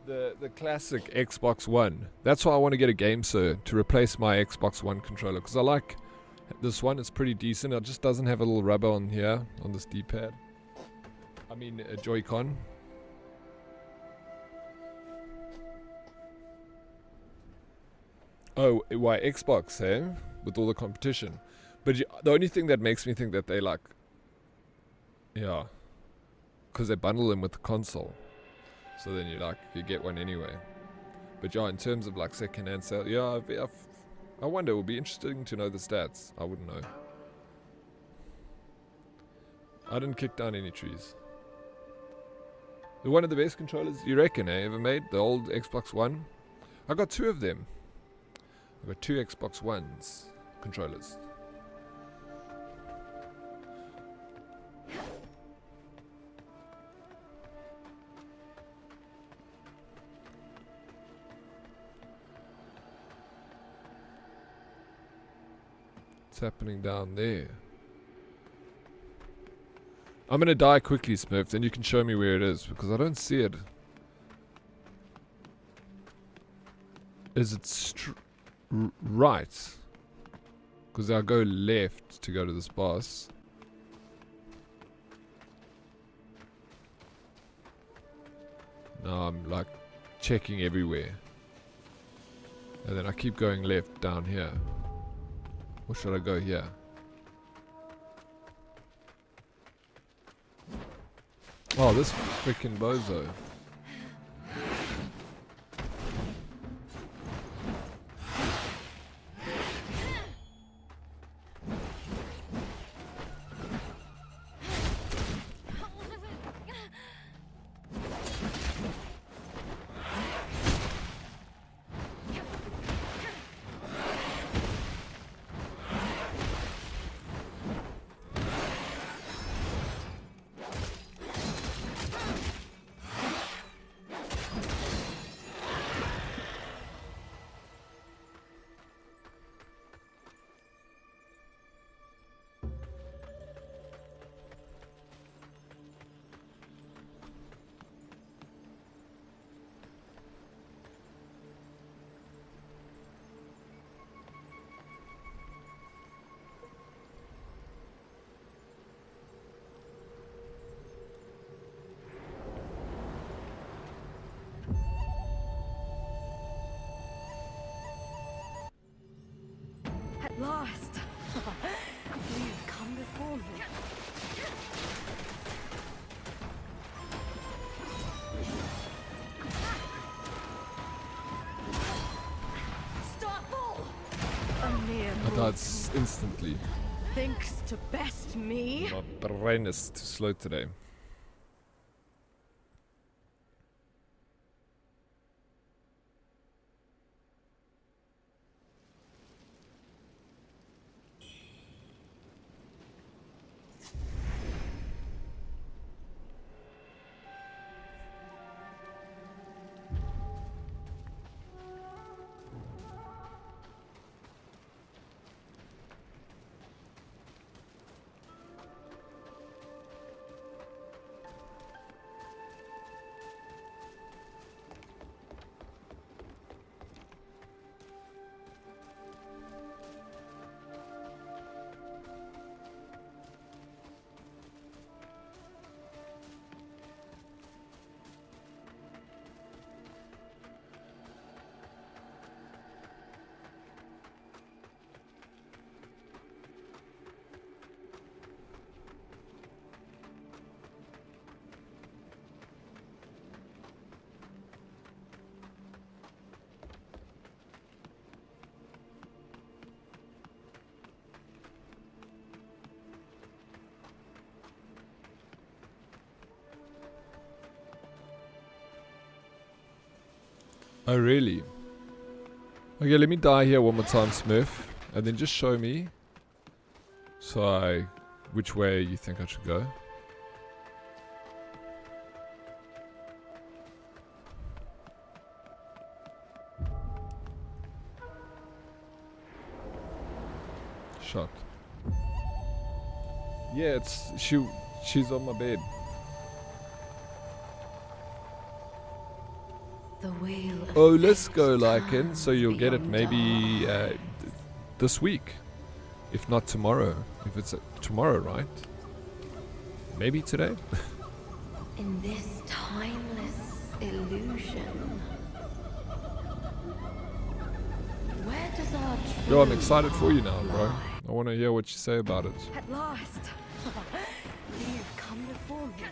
Speaker 1: The classic Xbox One. That's why I want to get a game, sir, to replace my Xbox One controller. Because I like this one. It's pretty decent. It just doesn't have a little rubber on here, on this D-pad. I mean, a Joy-Con. Oh, why Xbox, eh? With all the competition. But the only thing that makes me think that they like... Yeah. Because they bundle them with the console. So then you get one anyway. But yeah, in terms of like second-hand sale, yeah, I wonder, it would be interesting to know the stats. I wouldn't know. I didn't kick down any trees. They're one of the best controllers, you reckon, ever made? The old Xbox One? I got 2 of them. I got 2 Xbox Ones controllers. What's happening down there? I'm gonna die quickly, Smurf, then you can show me where it is, because I don't see it. Is it right? Because I'll go left to go to this boss. Now I'm like checking everywhere. And then I keep going left down here. Or should I go here? Oh, this freaking bozo. I died instantly.
Speaker 8: Thinks to best me.
Speaker 1: My brain is too slow today. Oh, really? Okay, let me die here one more time, Smurf. And then just show me. Which way you think I should go. Shot. Yeah, she's on my bed.
Speaker 7: The wheel of
Speaker 1: Oh, let's
Speaker 7: fate
Speaker 1: go, Lycan,
Speaker 7: turns
Speaker 1: so you'll get it
Speaker 7: beyond
Speaker 1: maybe
Speaker 7: our
Speaker 1: this week. If not tomorrow. If it's tomorrow, right? Maybe today?
Speaker 7: in this timeless illusion. Where does our
Speaker 1: Yo, I'm
Speaker 7: truth
Speaker 1: excited for you now, bro.
Speaker 7: lie?
Speaker 1: I want to hear what you say about it.
Speaker 8: At last. You've come before me.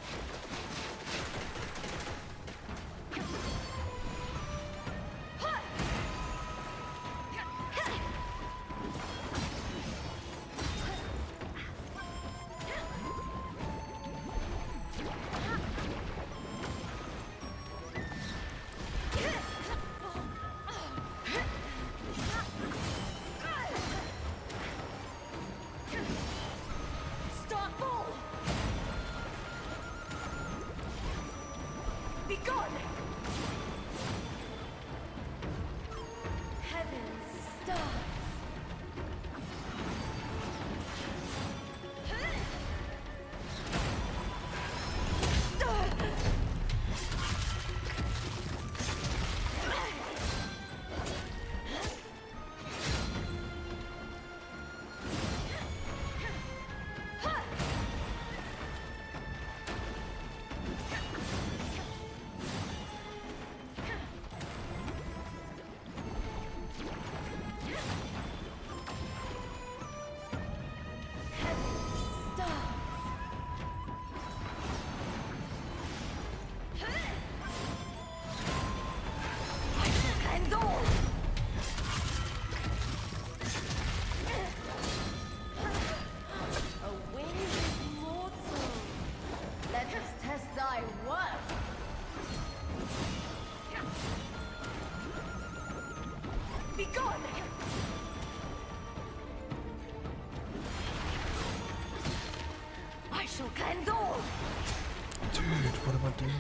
Speaker 1: Dude, what am I doing?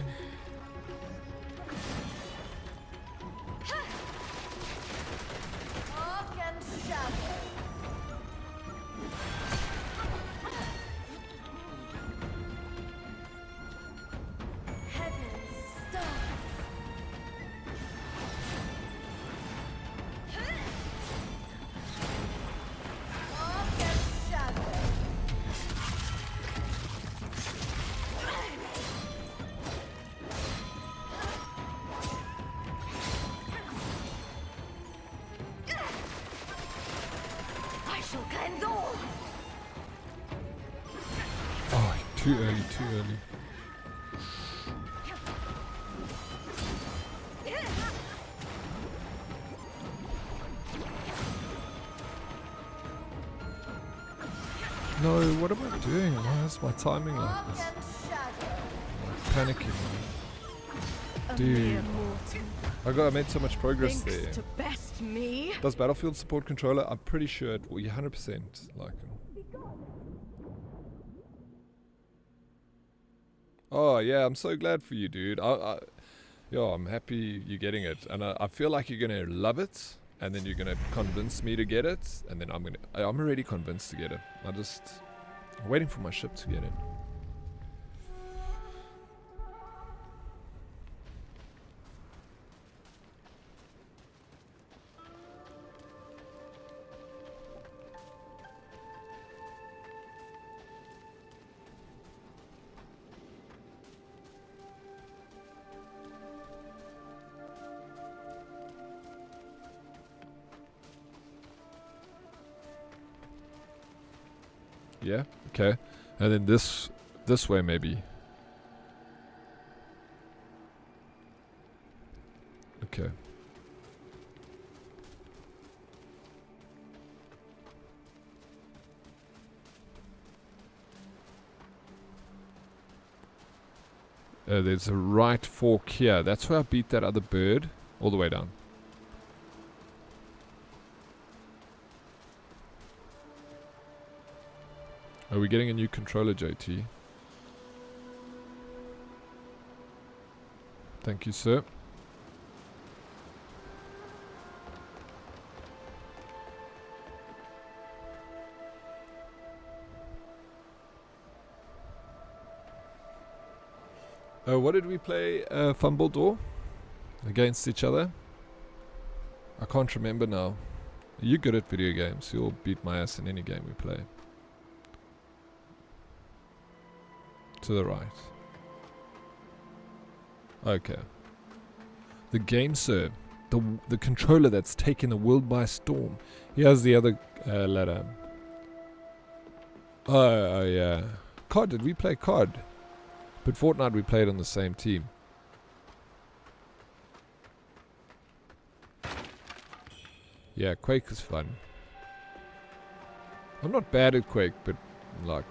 Speaker 1: Oh, too early, too early. No, what am I doing? Why is my timing like this? I'm panicking. Dude. I made so much progress there.
Speaker 8: To best me.
Speaker 1: Does Battlefield support controller? I'm pretty sure it will. 100% like it. Oh yeah, I'm so glad for you, dude. I'm happy you're getting it, and I feel like you're gonna love it, and then you're gonna convince me to get it, and then I'm already convinced to get it. I'm waiting for my ship to get it. Yeah, okay. And then this way maybe. Okay. There's a right fork here. That's where I beat that other bird all the way down. Are we getting a new controller, JT? Thank you, sir. What did we play? Fumble Door? Against each other? I can't remember now. You're good at video games. You'll beat my ass in any game we play. To the right. Okay. The game, sir. The controller that's taken the world by storm. Here's the other ladder. Oh, yeah. COD, did we play COD? But Fortnite we played on the same team. Yeah, Quake is fun. I'm not bad at Quake, but like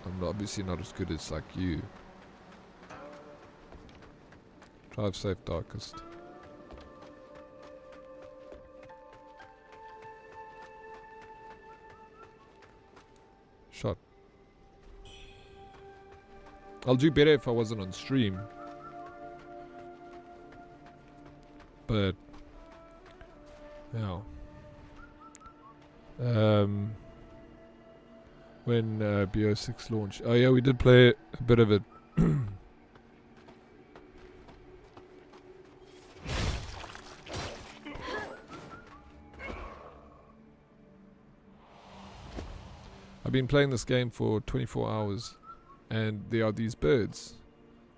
Speaker 1: I'm obviously not as good as like you. Drive safe, darkest. Shot. I'll do better if I wasn't on stream. But yeah. When BO6 launched. Oh yeah, we did play a bit of it. I've been playing this game for 24 hours. And there are these birds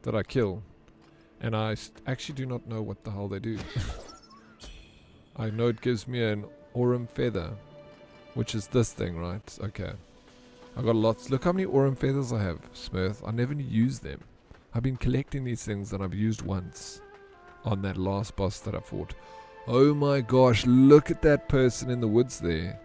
Speaker 1: that I kill. And I actually do not know what the hell they do. I know it gives me an Aurum feather. Which is this thing, right? Okay. I got lots. Look how many Aurum feathers I have, Smurf. I never use them. I've been collecting these things and I've used once. On that last boss that I fought. Oh my gosh, look at that person in the woods there.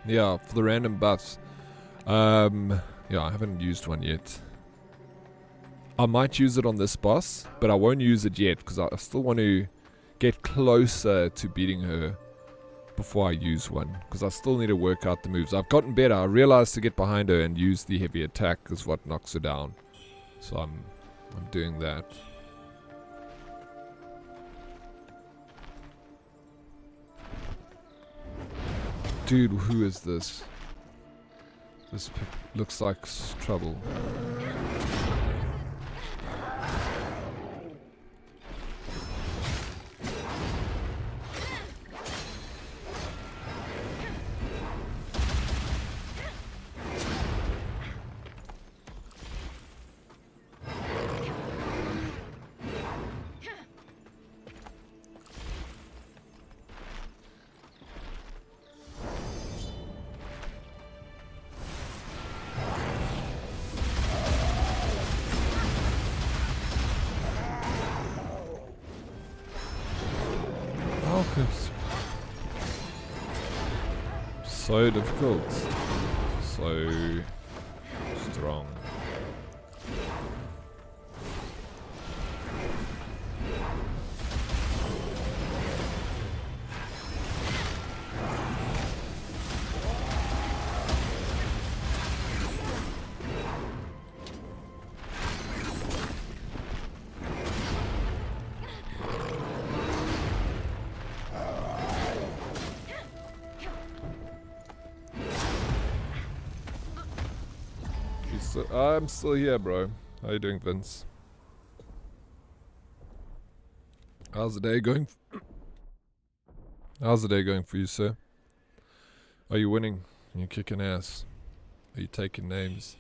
Speaker 1: Yeah, for the random buffs. Yeah, I haven't used one yet. I might use it on this boss, but I won't use it yet because I still want to get closer to beating her before I use one. Because I still need to work out the moves. I've gotten better. I realized to get behind her and use the heavy attack is what knocks her down. So I'm doing that. Dude, who is this? This looks like trouble. So difficult. So strong. I'm still here, bro. How you doing, Vince? How's the day going? How's the day going for you, sir? Are you winning? Are you kicking ass? Are you taking names?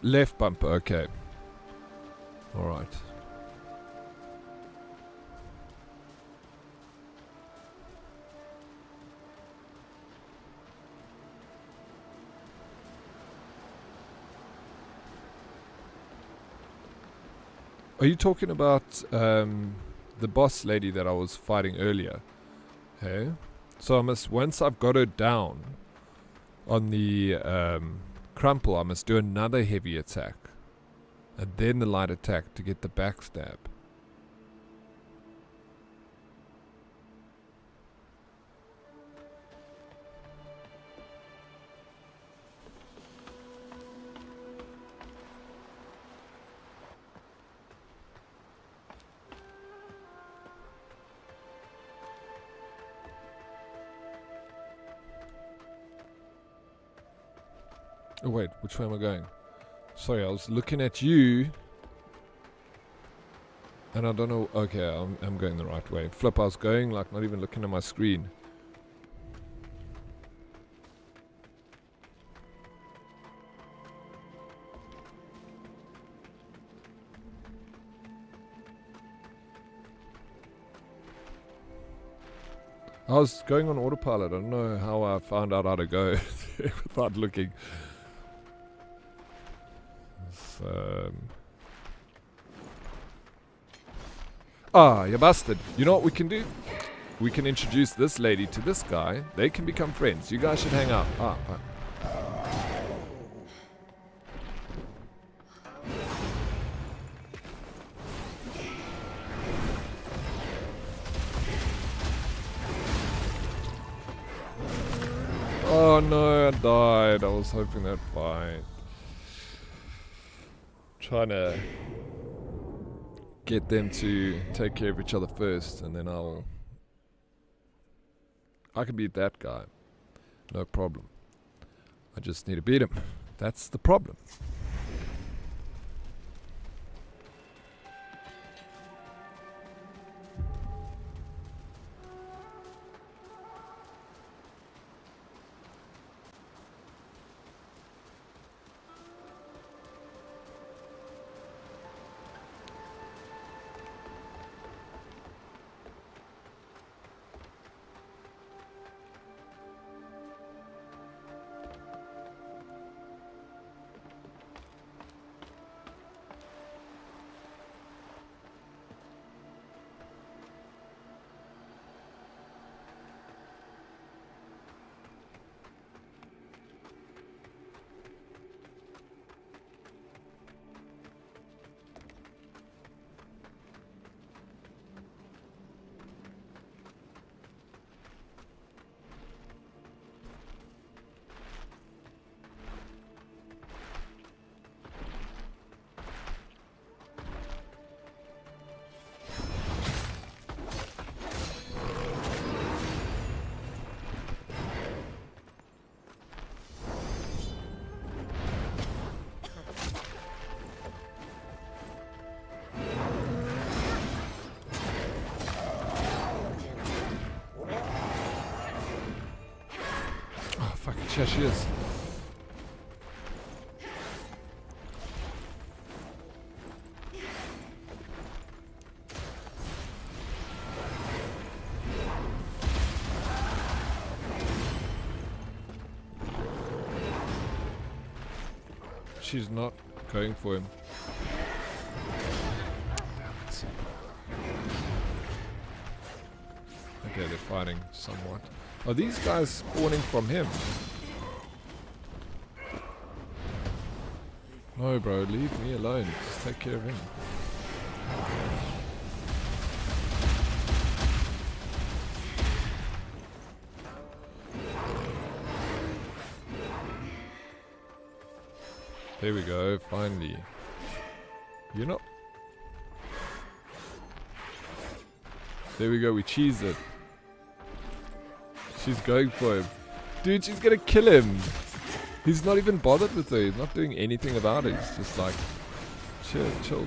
Speaker 1: Left bumper, okay. Alright. Are you talking about the boss lady that I was fighting earlier? Hey? So I must, once I've got her down on the crumple, I must do another heavy attack and then the light attack to get the backstab. Oh wait, which way am I going? Sorry, I was looking at you and I don't know. Okay, I'm going the right way. Flip, I was going like not even looking at my screen. I was going on autopilot. I don't know how I found out how to go without looking. You bastard. You know what we can do? We can introduce this lady to this guy. They can become friends. You guys should hang out. Oh no, I died. I was hoping that'd fight. Trying to get them to take care of each other first, and then I can beat that guy. No problem. I just need to beat him. That's the problem. Yeah, she is. She's not going for him. Damn it. Okay, they're fighting somewhat. Are these guys spawning from him? No, bro, leave me alone. Just take care of him. There we go, finally. You're not... There we go, we cheese it. She's going for him. Dude, she's gonna kill him. He's not even bothered with her. He's not doing anything about it. He's just like, chill. Chill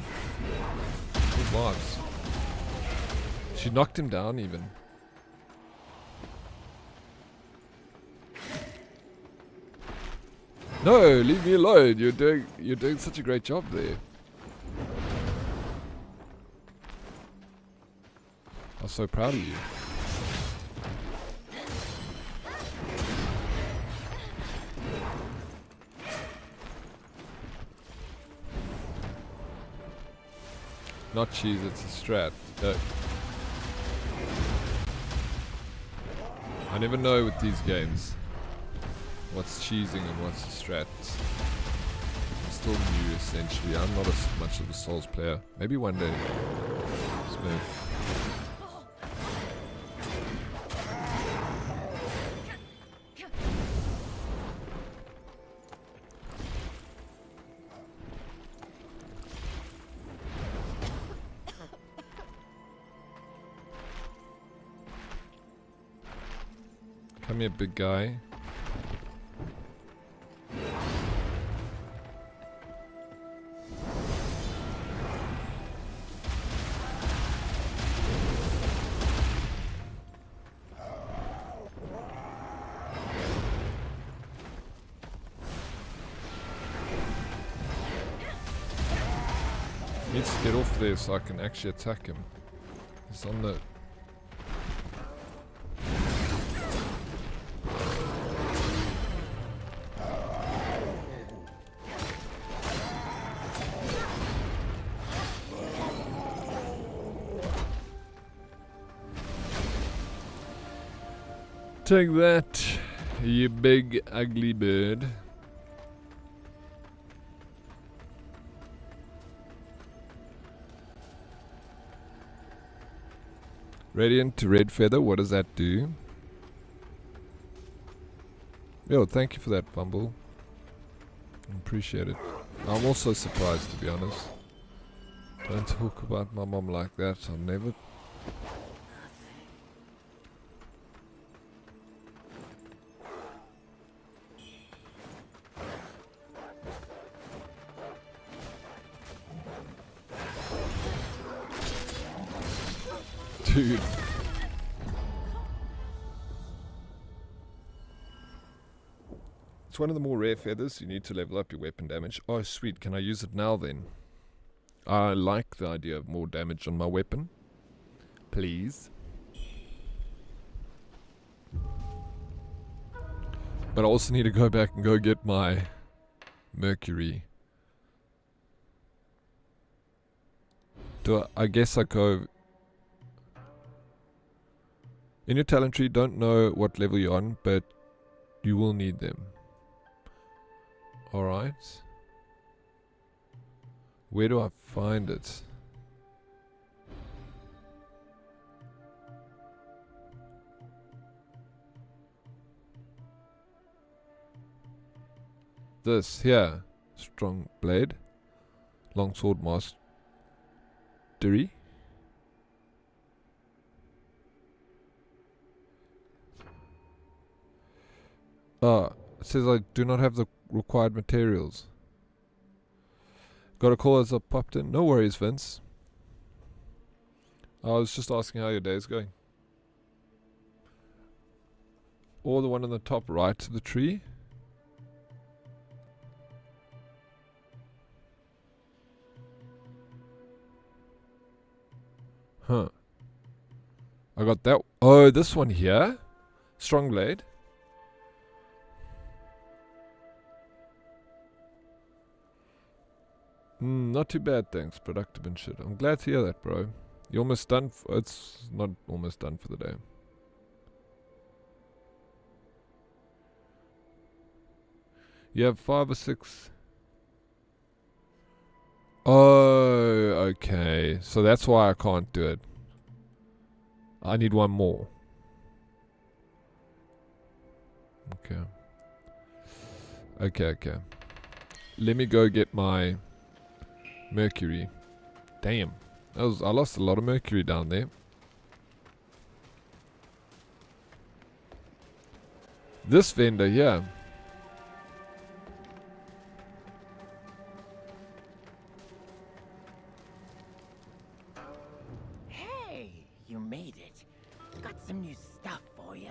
Speaker 1: vibes. She knocked him down even. No, leave me alone. You're doing such a great job there. I'm so proud of you. Not cheese, it's a strat. I never know with these games what's cheesing and what's a strat. I'm still new essentially. I'm not as much of a Souls player. Maybe one day. Smooth. Come here, big guy. Needs to get off there so I can actually attack him. He's on the... Take that, you big ugly bird. Radiant red feather, what does that do? Yo, thank you for that, Bumble. Appreciate it. I'm also surprised, to be honest. Don't talk about my mom like that. I'll never... Dude. It's one of the more rare feathers. You need to level up your weapon damage. Oh, sweet. Can I use it now then? I like the idea of more damage on my weapon. Please. But I also need to go back and go get my Mercury. I guess I go... In your talent tree, don't know what level you're on, but you will need them. Alright. Where do I find it? This here. Strong blade. Longsword mastery. It says I do not have the required materials. Got a call as I popped in. No worries, Vince. I was just asking how your day is going. Or the one on the top right of the tree. Huh. I got that. Oh, this one here. Strong blade. Not too bad, thanks. Productive and shit. I'm glad to hear that, bro. You almost done? It's not almost done for the day. You have 5 or 6. Oh, okay. So that's why I can't do it. I need one more. Okay. Okay. Let me go get my mercury. Damn. I lost a lot of mercury down there. This vendor, yeah.
Speaker 6: Hey, you made it. Got some new stuff for you.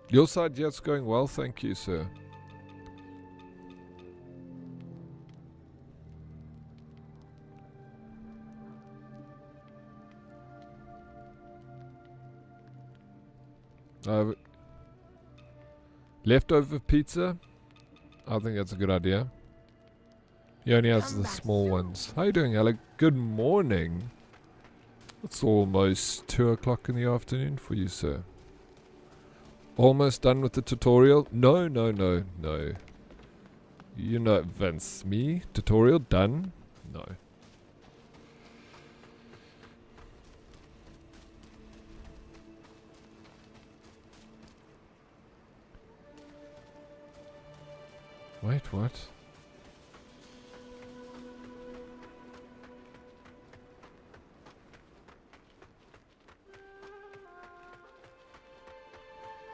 Speaker 1: Your side, yeah, it's going well, thank you, sir. Leftover pizza? I think that's a good idea. He only has the small ones. How you doing, Alec? Good morning. It's almost 2 o'clock in the afternoon for you, sir. Almost done with the tutorial? No. You know, Vince, me? Tutorial done? No. Wait, what?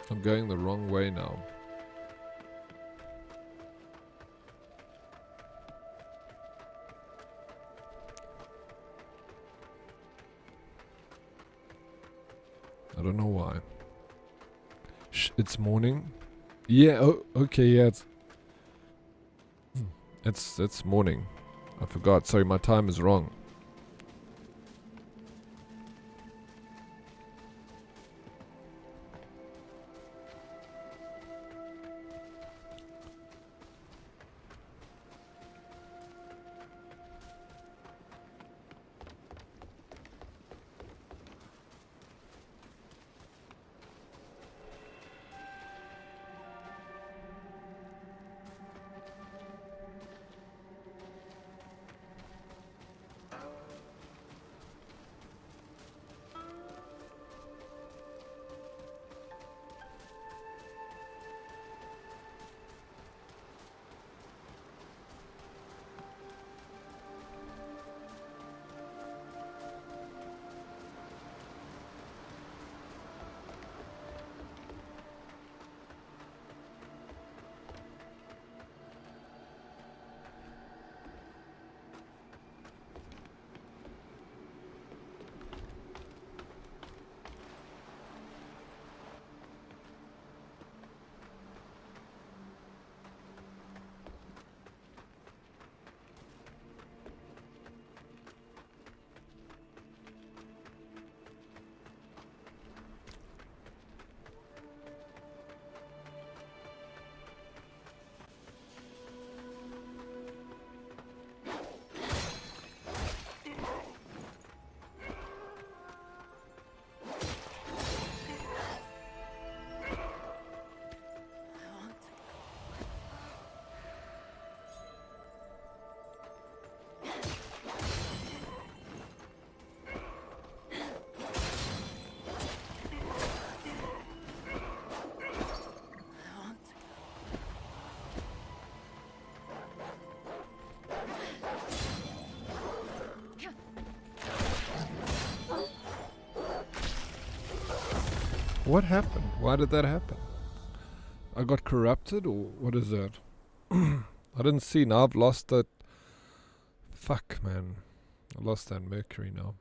Speaker 1: I'm going the wrong way now. I don't know why. It's morning. Yeah. Oh, okay. Yeah. It's morning. I forgot. Sorry, my time is wrong. What happened? Why did that happen? I got corrupted, or what is that? I didn't see. Now I've lost that. Fuck, man. I lost that mercury now.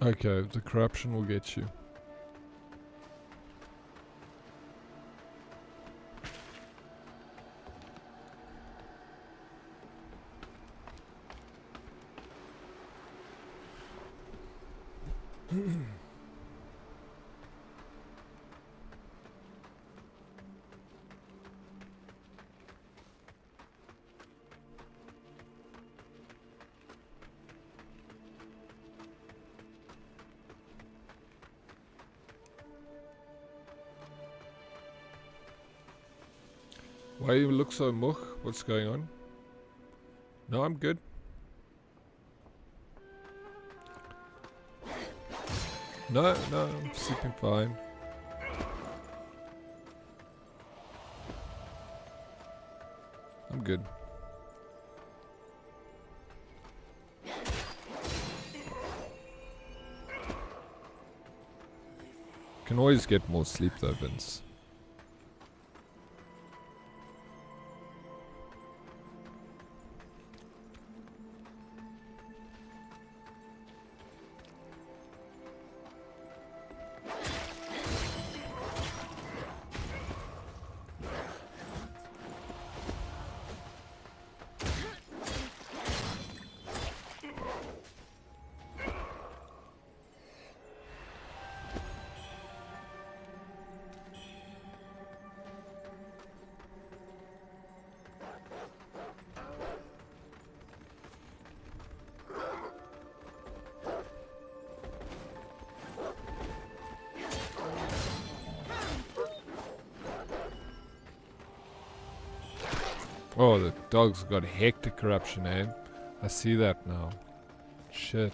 Speaker 1: Okay, the corruption will get you. Why you look so much? What's going on? No, I'm good. No, I'm sleeping fine. I'm good. Can always get more sleep though, Vince. Oh, the dog's got hectic corruption, eh? I see that now. Shit.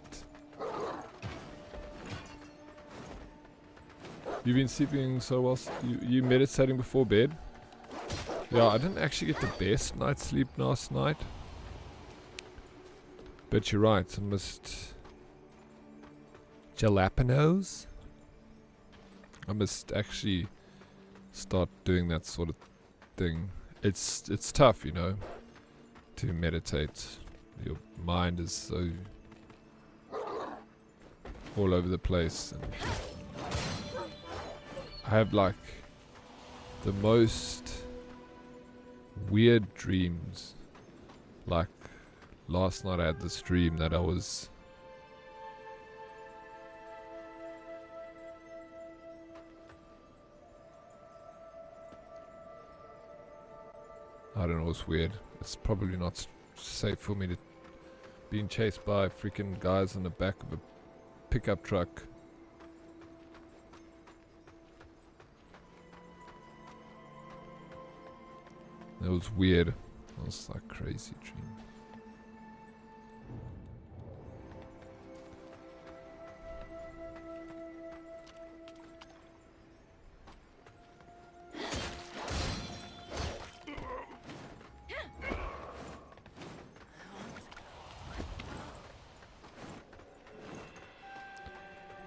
Speaker 1: You've been sleeping so well. You meditating before bed? Yeah, I didn't actually get the best night's sleep last night. But you're right, I must... Jalapenos? I must actually start doing that sort of thing. It's tough, you know, to meditate. Your mind is so all over the place, and I have like the most weird dreams. Like last night I had this dream that I don't know, it's weird. It's probably not safe for me to being chased by freaking guys on the back of a pickup truck. It was weird. It was like crazy dream.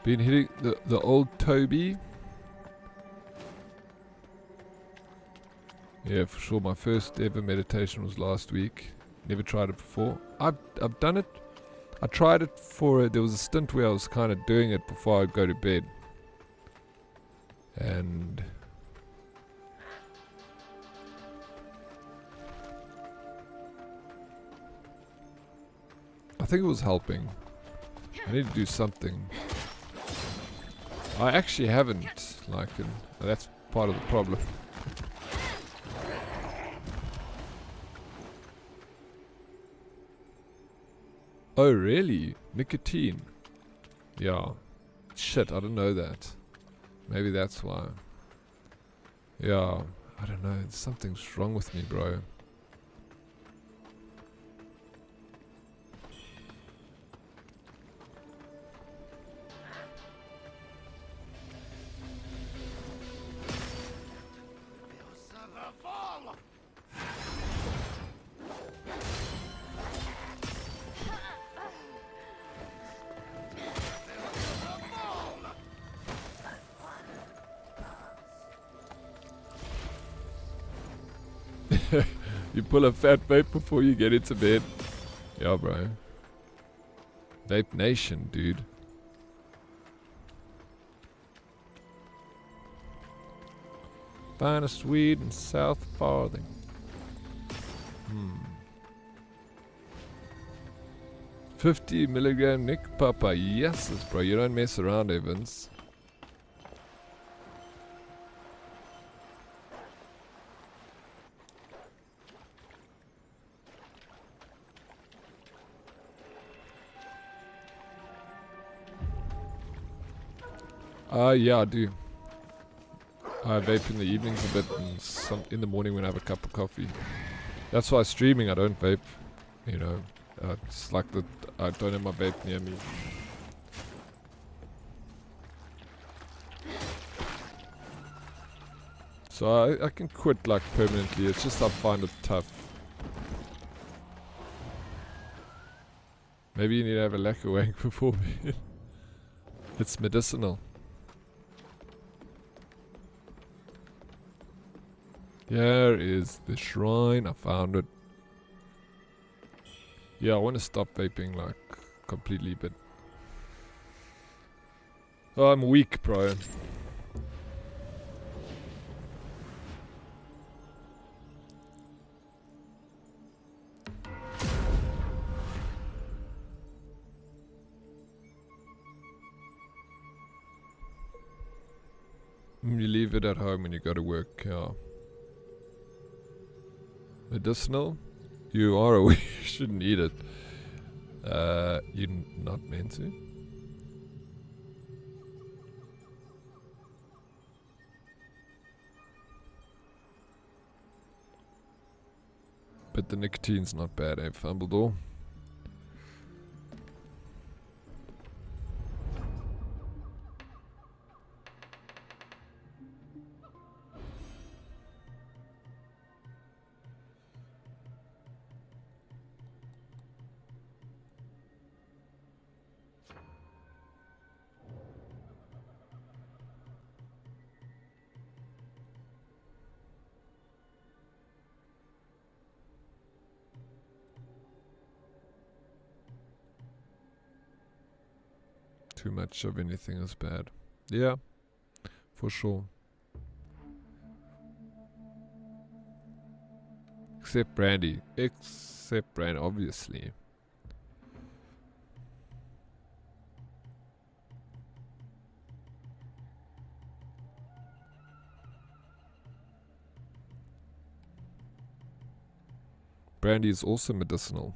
Speaker 1: Been hitting the old Toby. Yeah, for sure. My first ever meditation was last week. Never tried it before. I've done it. I tried it for there was a stint where I was kind of doing it before I'd go to bed. And I think it was helping. I need to do something. I actually haven't, like, that's part of the problem. Oh, really? Nicotine? Yeah. Shit, I don't know that. Maybe that's why. Yeah, I don't know. Something's wrong with me, bro. You pull a fat vape before you get into bed. Yeah, bro. Vape Nation, dude. Finest weed in South Farthing. 50 milligram Nick Papa. Yes, bro. You don't mess around, Evans. Yeah, I do. I vape in the evenings a bit and in the morning when I have a cup of coffee. That's why streaming I don't vape. You know, it's like that I don't have my vape near me. So I can quit like permanently. It's just I find it tough. Maybe you need to have a lacquer wank before bed. It's medicinal. Here is the shrine. I found it. Yeah, I want to stop vaping like completely, but I'm weak, bro. You leave it at home when you go to work. Yeah. Medicinal? You are aware you shouldn't eat it. You're not meant to. But the nicotine's not bad, eh, Fumbledore? Too much of anything is bad. Yeah, for sure. Except brandy. Except brandy, obviously. Brandy is also medicinal.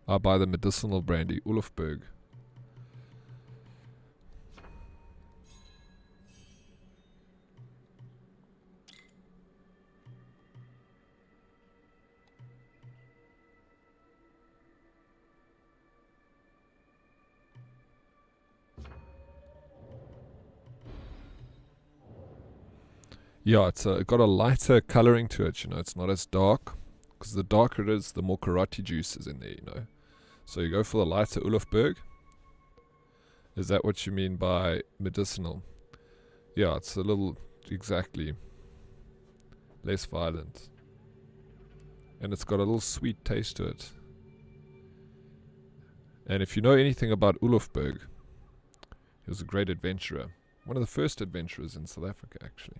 Speaker 1: I buy the medicinal brandy, Ulfberg. Yeah, it's got a lighter coloring to it, you know, it's not as dark. Because the darker it is, the more karate juice is in there, you know. So you go for the lighter Ulfberg. Is that what you mean by medicinal? Yeah, it's a little, exactly, less violent. And it's got a little sweet taste to it. And if you know anything about Ulfberg, he was a great adventurer. One of the first adventurers in South Africa, actually.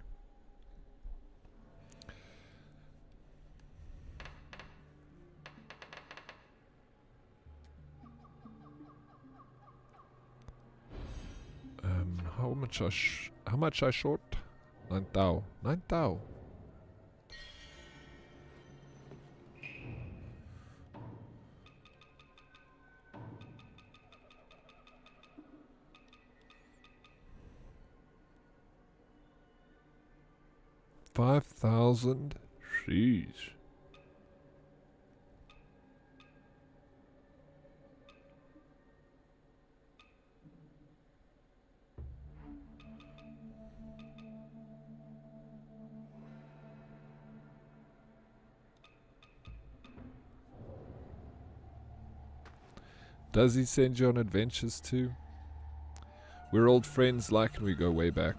Speaker 1: How much I short? 9 thou. 9 thou. $5,000? Sheesh. Does he send you on adventures too? We're old friends like, and we go way back.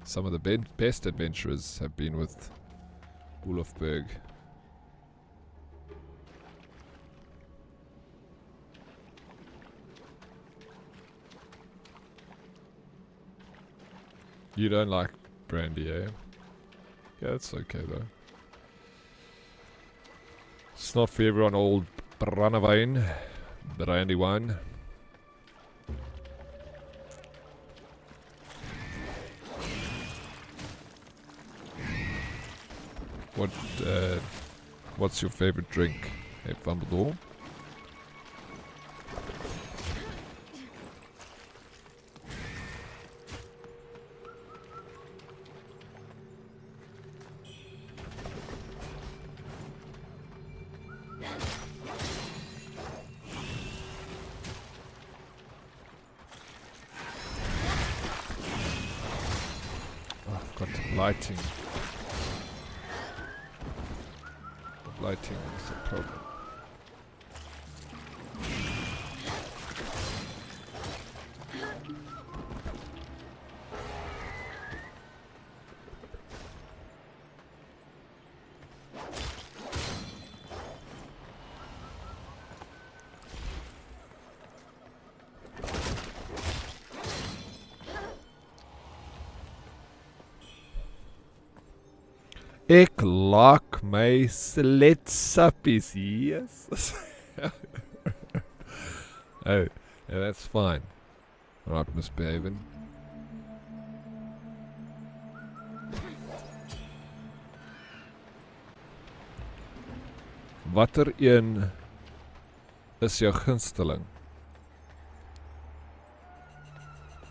Speaker 1: Some of the best adventurers have been with Ulfberg. You don't like brandy, eh? Yeah, it's okay though. It's not for everyone, old brandewijn. Brandy wine. What's your favorite drink? Hey, Fumbledore? Oh, I've got lighting. Lighting is a problem. Ek like my slitsappies, yes. Oh, yeah, that's fine. Alright, misbehaving. Watter een is jou gunsteling?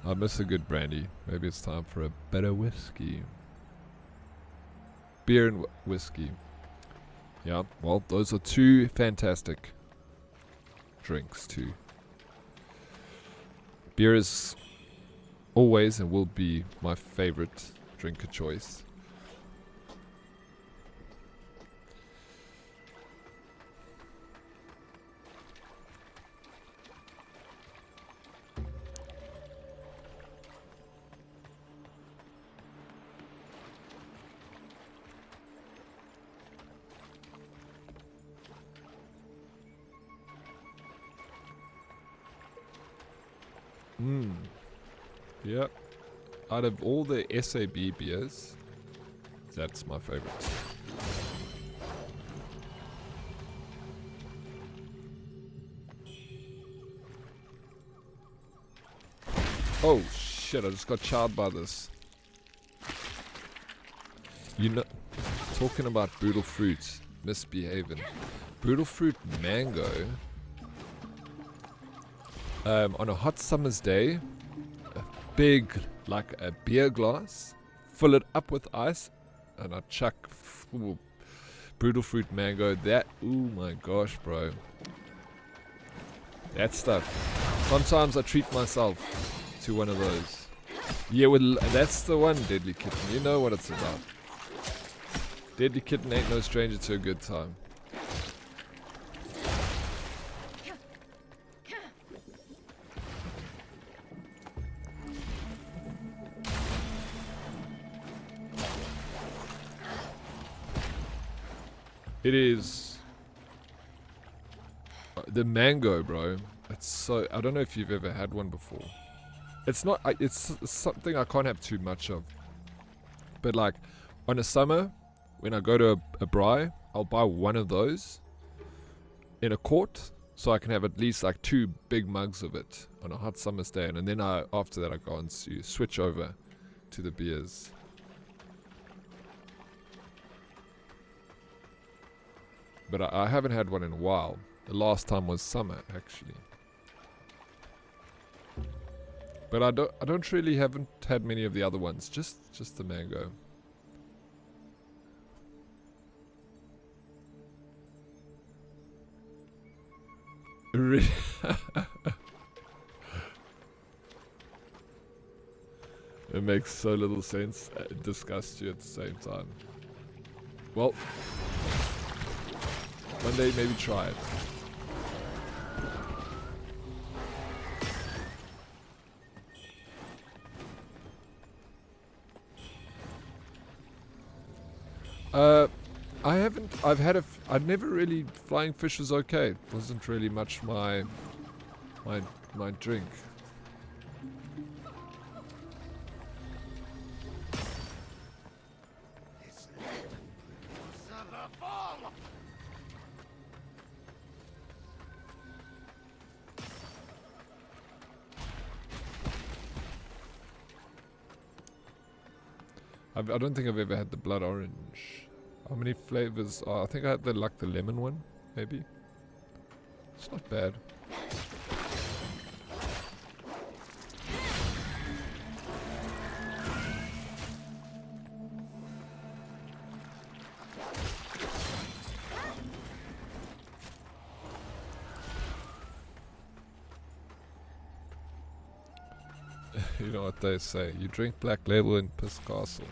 Speaker 1: I miss a good brandy. Maybe it's time for a better whiskey. Beer and whiskey. Yeah, well, those are two fantastic drinks too. Beer is always and will be my favorite drink of choice. Yep. Out of all the SAB beers, that's my favorite. Oh shit, I just got charred by this. You know, talking about brutal fruit, misbehaving. Brutal fruit mango. On a hot summer's day, a big, like a beer glass, fill it up with ice, and I chuck brutal fruit mango. That, oh my gosh, bro. That stuff. Sometimes I treat myself to one of those. Yeah, well, that's the one, Deadly Kitten. You know what it's about. Deadly Kitten ain't no stranger to a good time. It is the mango, bro. It's so, I don't know if you've ever had one before. It's not, it's something I can't have too much of. But like on a summer, when I go to a braai, I'll buy one of those in a quart, so I can have at least like 2 big mugs of it on a hot summer's day, and then after that I go on to switch over to the beers. But I haven't had one in a while. The last time was summer, actually. But I haven't had many of the other ones. Just the mango. It makes so little sense. It disgusts you at the same time. Well, one day maybe try it. I haven't. I've never really. Flying fish was okay. Wasn't really much my drink. I don't think I've ever had the blood orange. How many flavors? Oh, I think I had the lemon one, maybe. It's not bad. You know what they say, you drink Black Label in Piss Castle.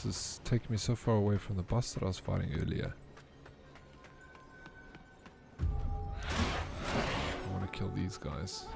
Speaker 1: This is taking me so far away from the boss that I was fighting earlier. I want to kill these guys.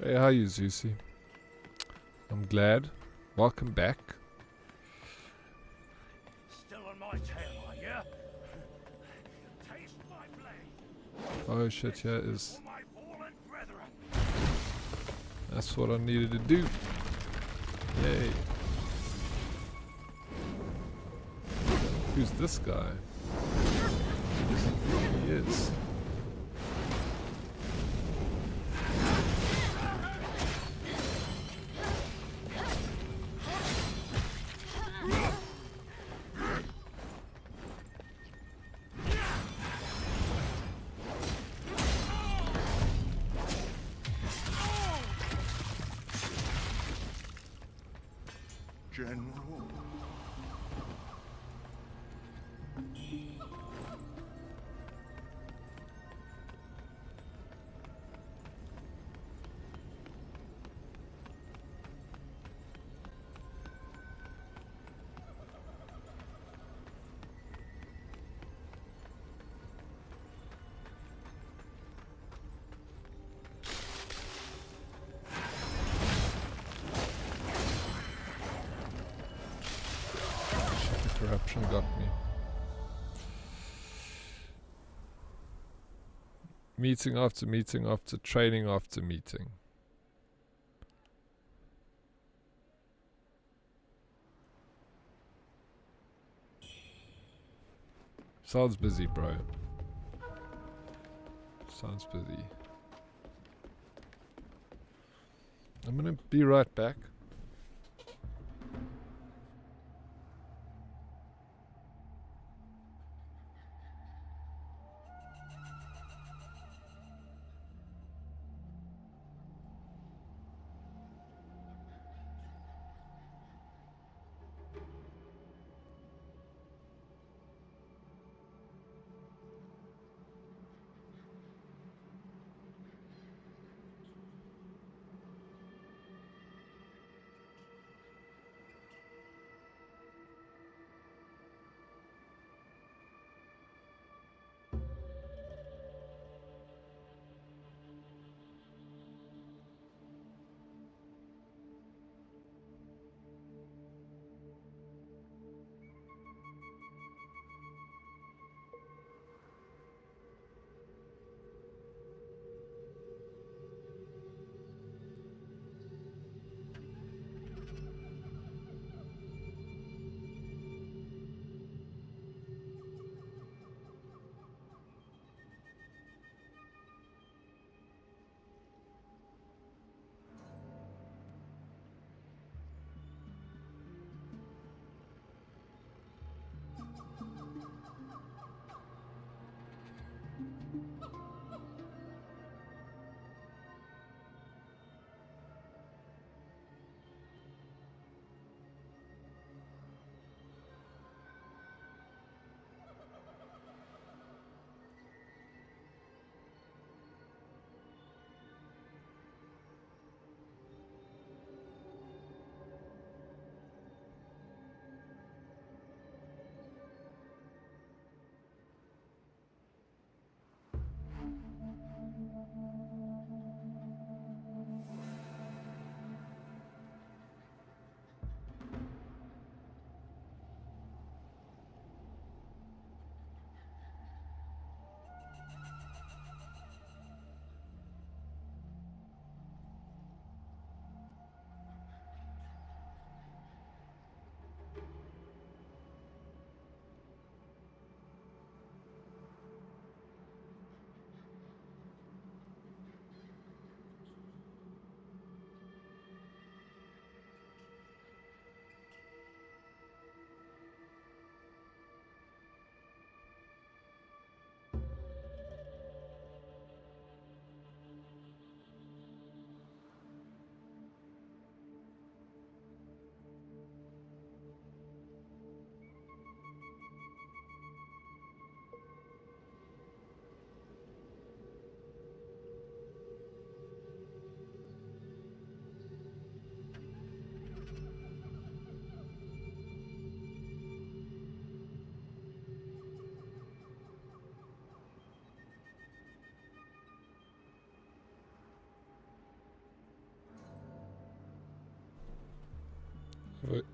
Speaker 1: Hey, how you, Zeusy? I'm glad. Welcome back.
Speaker 6: Still on my tail, are ya? Taste my blade.
Speaker 1: Oh shit, here is.
Speaker 6: For my fallen brethren.
Speaker 1: That's what I needed to do. Yay. Who's this guy? He is.
Speaker 4: General.
Speaker 1: Corruption got me. Meeting after meeting after training after meeting. Sounds busy, bro. Sounds busy. I'm gonna be right back.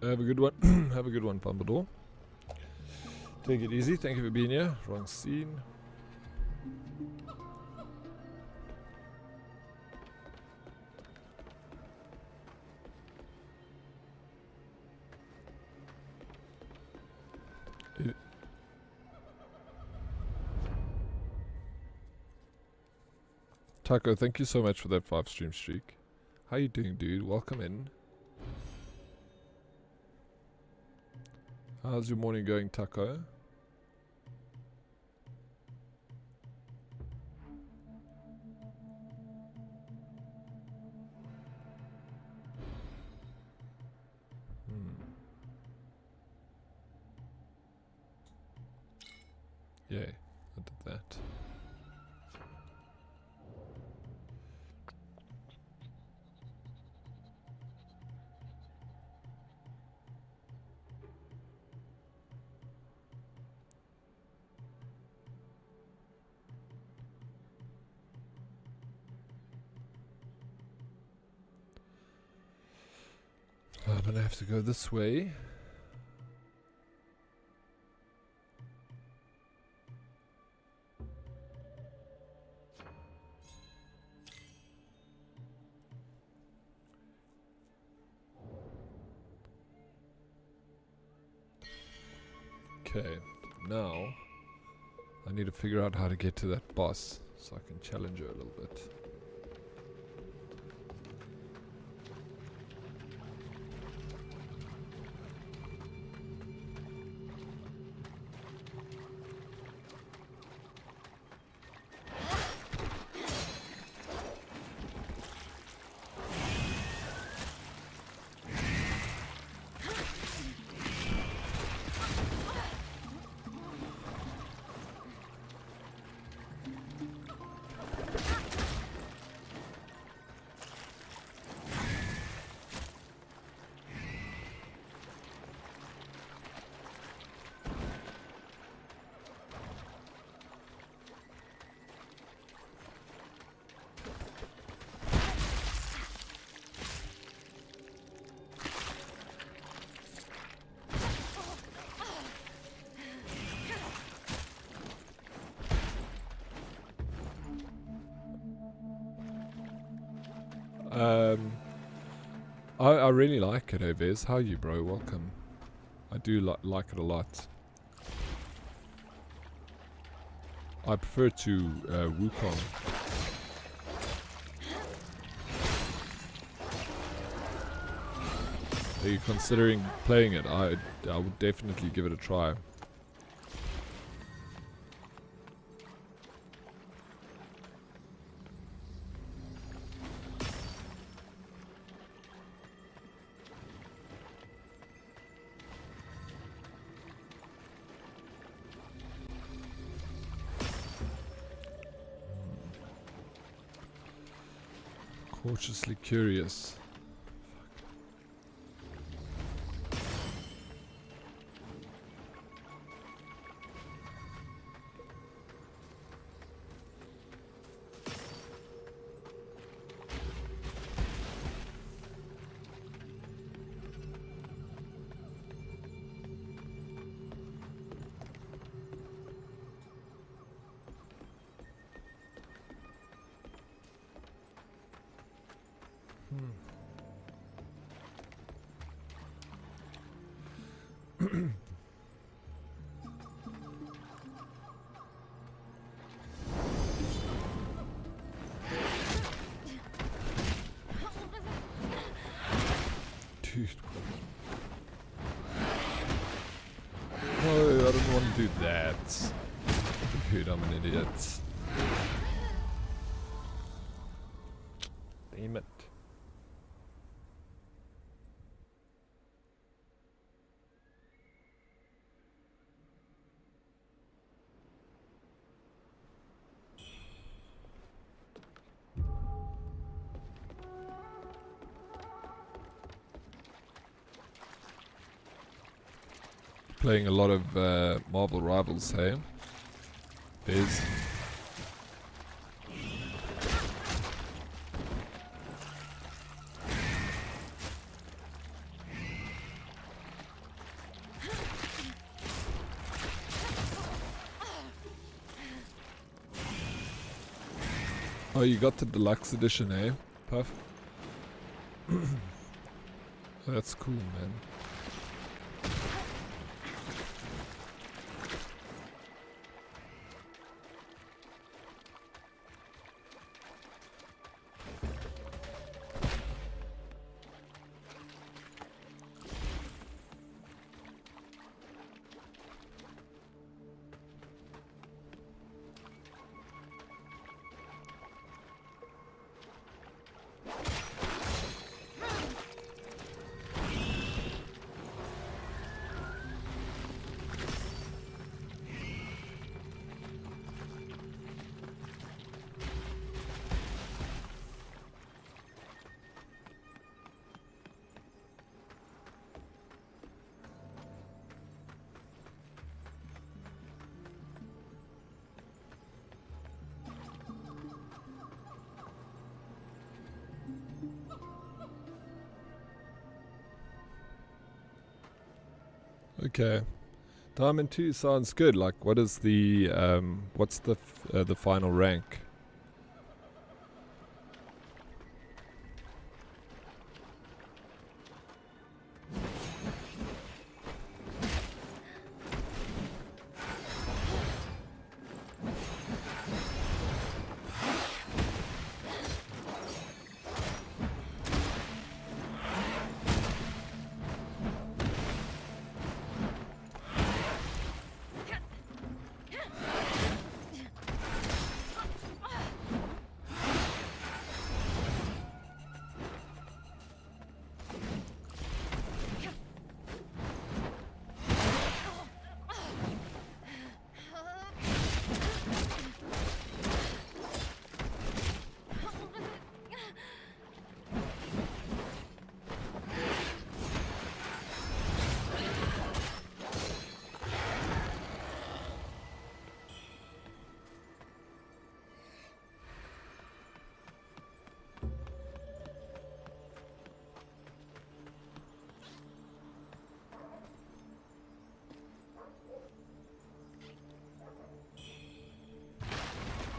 Speaker 1: Have a good one. Have a good one, Pumbledore. Take it easy. Thank you for being here. Wrong scene. Taco, thank you so much for that 5 stream streak. How you doing, dude? Welcome in. How's your morning going, Taco? Yay, I did that. I'm gonna have to go this way. Okay, now I need to figure out how to get to that boss so I can challenge her a little bit. I really like it, Ovez. How are you, bro? Welcome. I do like it a lot. I prefer to Wukong. Are you considering playing it? I would definitely give it a try. Cautiously curious. Dude. No, I don't want to do that. Dude, I'm an idiot. Damn it. Playing a lot of Marvel Rivals, hey? Biz. Oh, you got the deluxe edition, eh, Puff? That's cool, man. Okay, Diamond 2 sounds good. Like, what is the what's the final rank?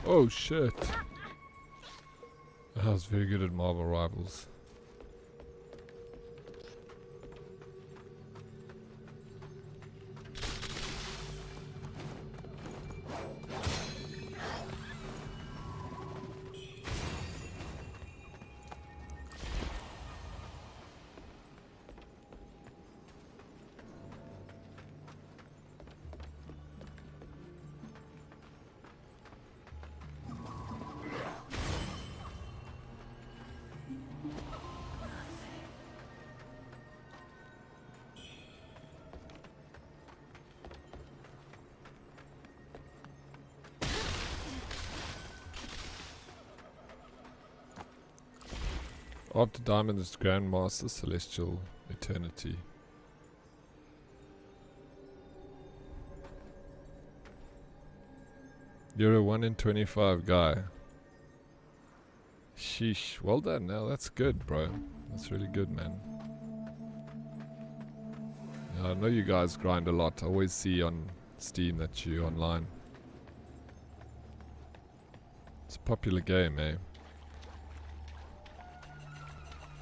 Speaker 1: Oh shit. I was very good at Marvel Rivals. After Diamond is Grandmaster Celestial Eternity. You're a 1 in 25 guy. Sheesh. Well done. Now that's good, bro. That's really good, man. Yeah, I know you guys grind a lot. I always see on Steam that you're online. It's a popular game, eh?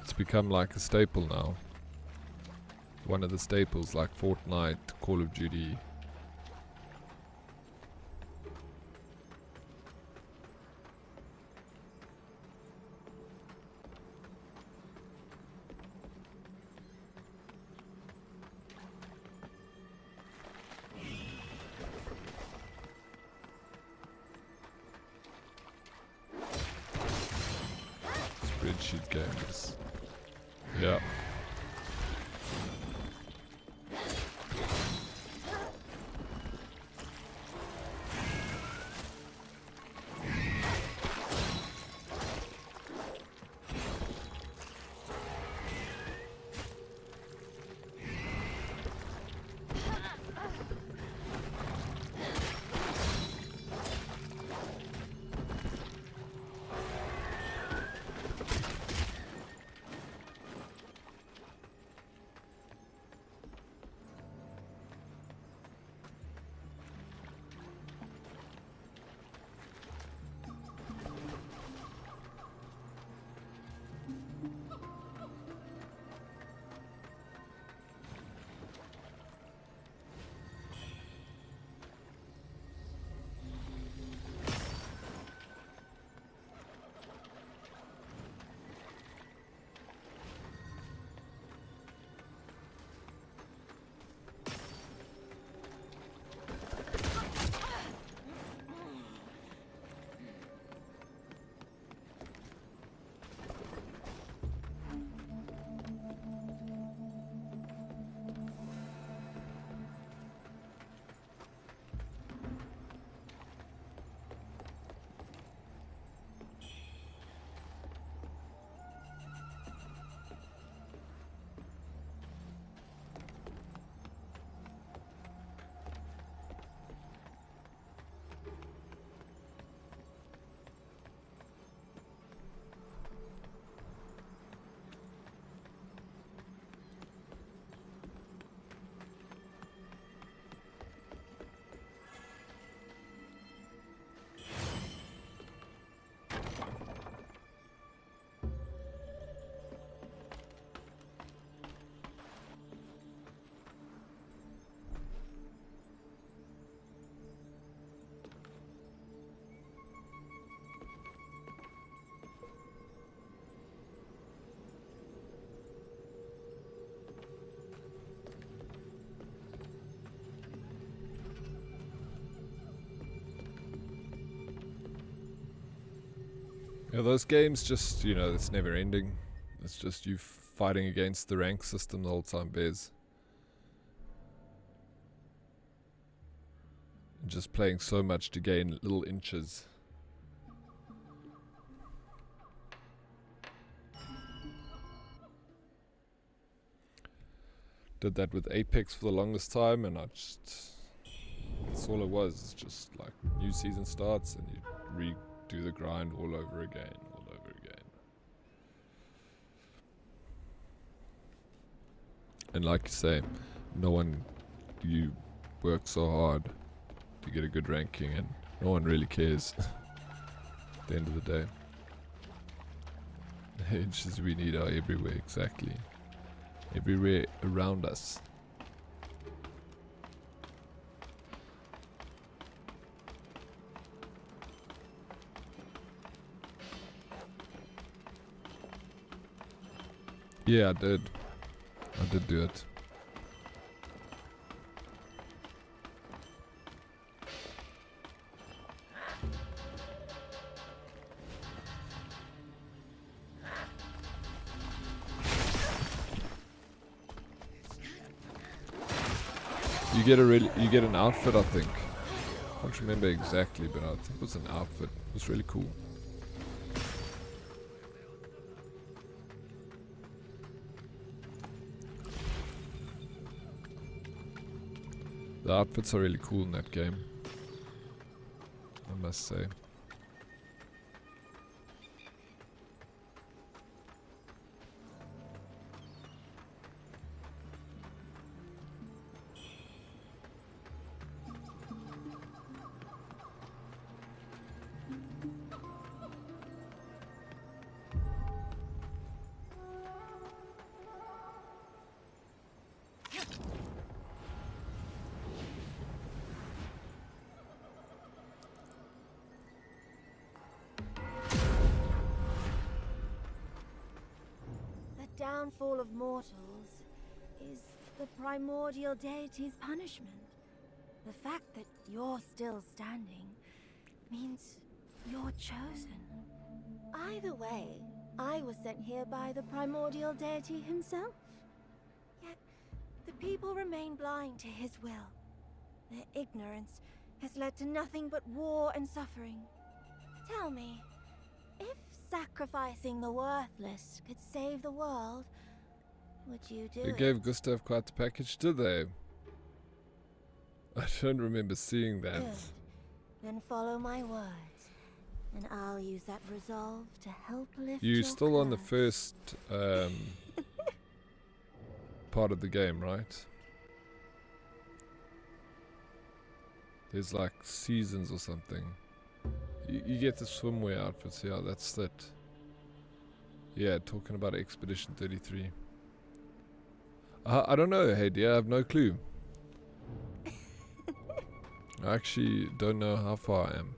Speaker 1: It's become like a staple now. One of the staples like Fortnite, Call of Duty. Spreadsheet games. Yeah. Yeah, those games just, you know, it's never ending. It's just you fighting against the rank system the whole time, Bez. And just playing so much to gain little inches. Did that with Apex for the longest time, and I just... That's all it was. It's just like new season starts and you redo the grind all over again. And like you say, you work so hard to get a good ranking, and no one really cares at the end of the day. The inches we need are everywhere, exactly. Everywhere around us. Yeah, I did do it. You get an outfit, I think. I can't remember exactly, but I think it was an outfit. It was really cool. The outfits are really cool in that game, I must say.
Speaker 11: Downfall of mortals is the primordial deity's punishment. The fact that you're still standing means you're chosen. Either way, I was sent here by the primordial deity himself. Yet, the people remain blind to his will. Their ignorance has led to nothing but war and suffering. Tell me, if sacrificing the worthless could save the world, would you do it?
Speaker 1: They gave Gustav quite the package, did they? I don't remember seeing that.
Speaker 11: Good. Then follow my words, and I'll use that resolve to help lift
Speaker 1: You're
Speaker 11: your
Speaker 1: still on the
Speaker 11: curse.
Speaker 1: first part of the game, right? There's like seasons or something. You get the swimwear outfits, yeah, that's it. Yeah, talking about Expedition 33. I don't know, hey dear, I have no clue. I actually don't know how far I am.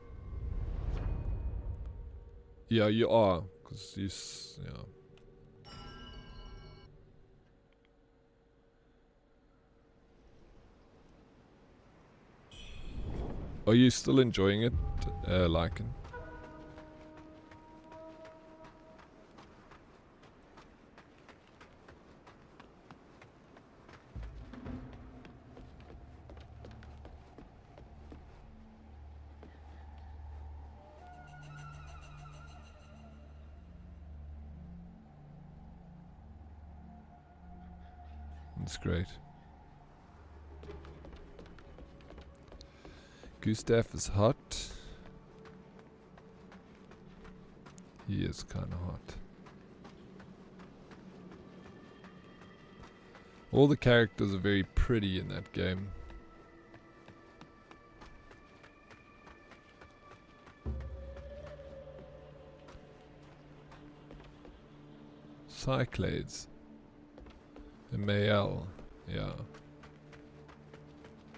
Speaker 1: Yeah, you are, because yeah. Are you still enjoying it, Lycan? It's great. Gustav is hot. He is kind of hot. All the characters are very pretty in that game. Cyclades. Mayel, yeah.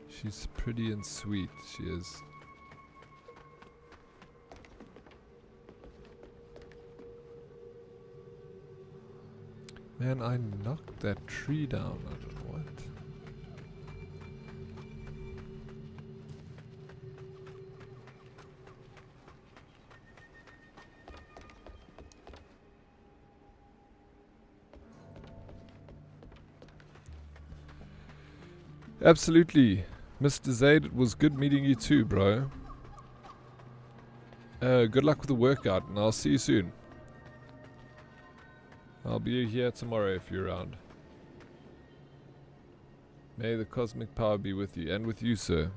Speaker 1: She's pretty and sweet, she is. Man, I knocked that tree down, I don't know what. Absolutely. Mr. Zaid, it was good meeting you too, bro. Good luck with the workout, and I'll see you soon. I'll be here tomorrow if you're around. May the cosmic power be with you, and with you, sir.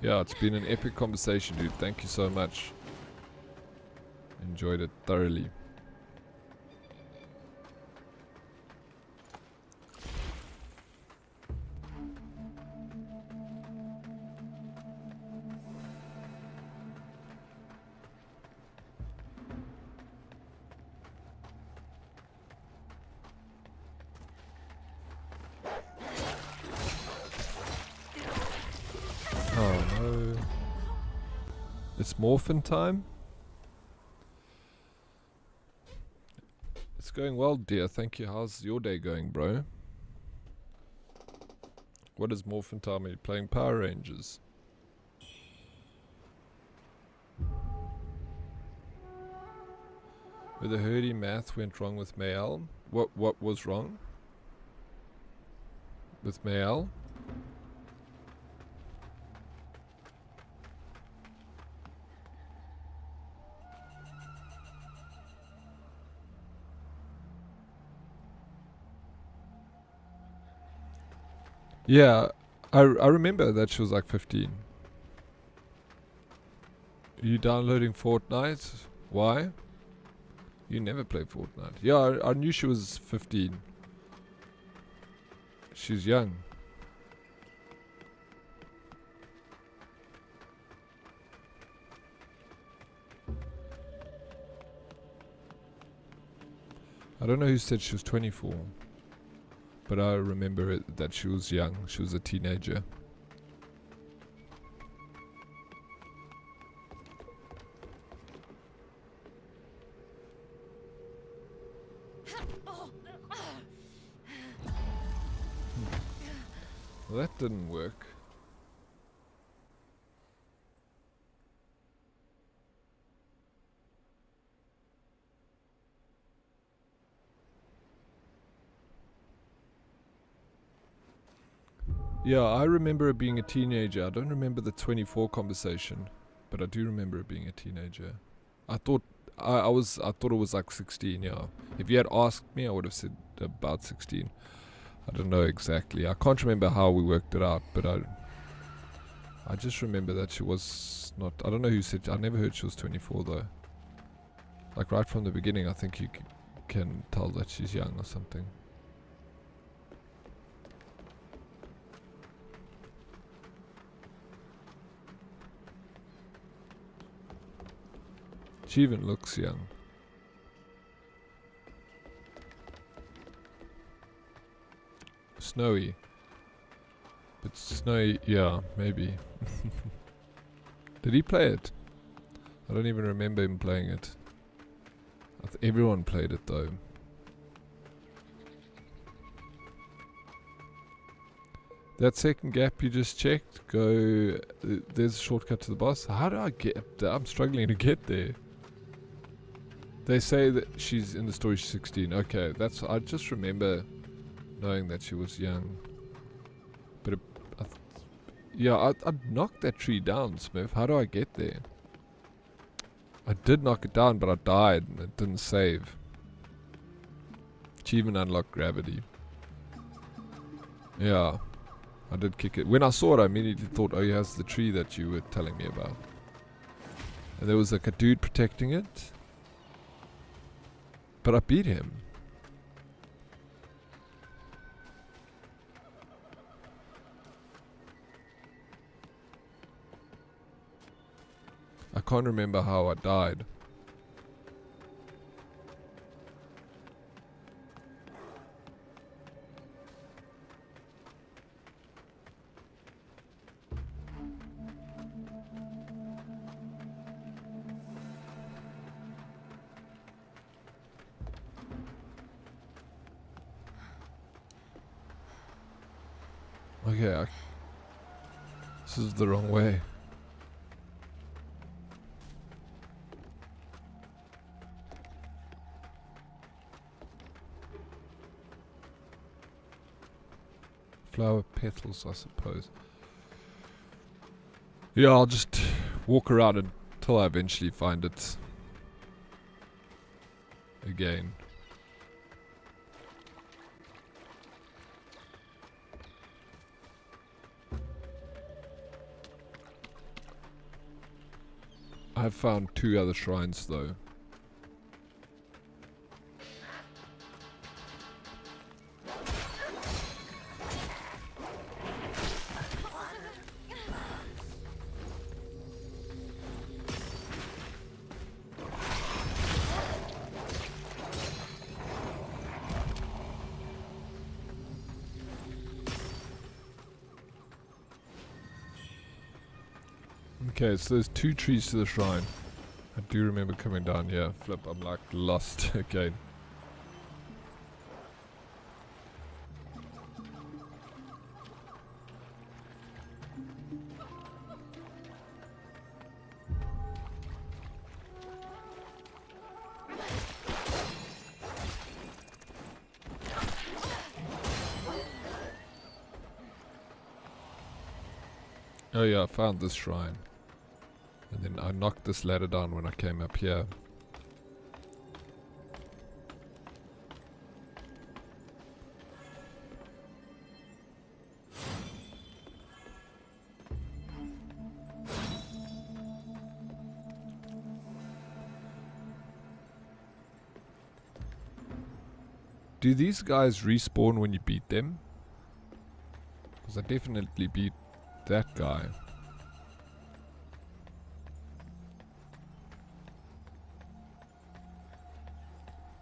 Speaker 1: Yeah, it's been an epic conversation, dude. Thank you so much. Enjoyed it thoroughly. Oh no. It's morphin time? It's going well, dear. Thank you. How's your day going, bro? What is morphin time? Are you playing Power Rangers? Where the herdy math went wrong with Mayel? What was wrong? With Mayel? Yeah, I remember that she was like 15. Are you downloading Fortnite? Why? You never play Fortnite. Yeah, I knew she was 15. She's young. I don't know who said she was 24. But I remember that she was young. She was a teenager. Well, that didn't work. Yeah, I remember her being a teenager. I don't remember the 24 conversation, but I do remember her being a teenager. I thought I thought it was like 16. Yeah, if you had asked me, I would have said about 16. I don't know exactly. I can't remember how we worked it out, but I just remember that she was not. I don't know who said. I never heard she was 24 though. Like right from the beginning, I think you can tell that she's young or something. She even looks young. Snowy. But Snowy, yeah, maybe. Did he play it? I don't even remember him playing it. Everyone played it though. That second gap you just checked, go, there's a shortcut to the boss. How do I get, I'm struggling to get there. They say that she's in the story, she's 16. Okay, I just remember knowing that she was young. But I knocked that tree down, Smith. How do I get there? I did knock it down, but I died and it didn't save. Achievement unlocked gravity. Yeah, I did kick it. When I saw it, I immediately thought, oh, he has the tree that you were telling me about. And there was like a dude protecting it. But I beat him. I can't remember how I died. Okay, this is the wrong way. Flower petals, I suppose. Yeah, I'll just walk around until I eventually find it again. I've found 2 other shrines though. Okay, so there's 2 trees to the shrine. I do remember coming down here. Flip, I'm like lost again. Oh yeah, I found this shrine. And then I knocked this ladder down when I came up here. Do these guys respawn when you beat them? Because I definitely beat that guy.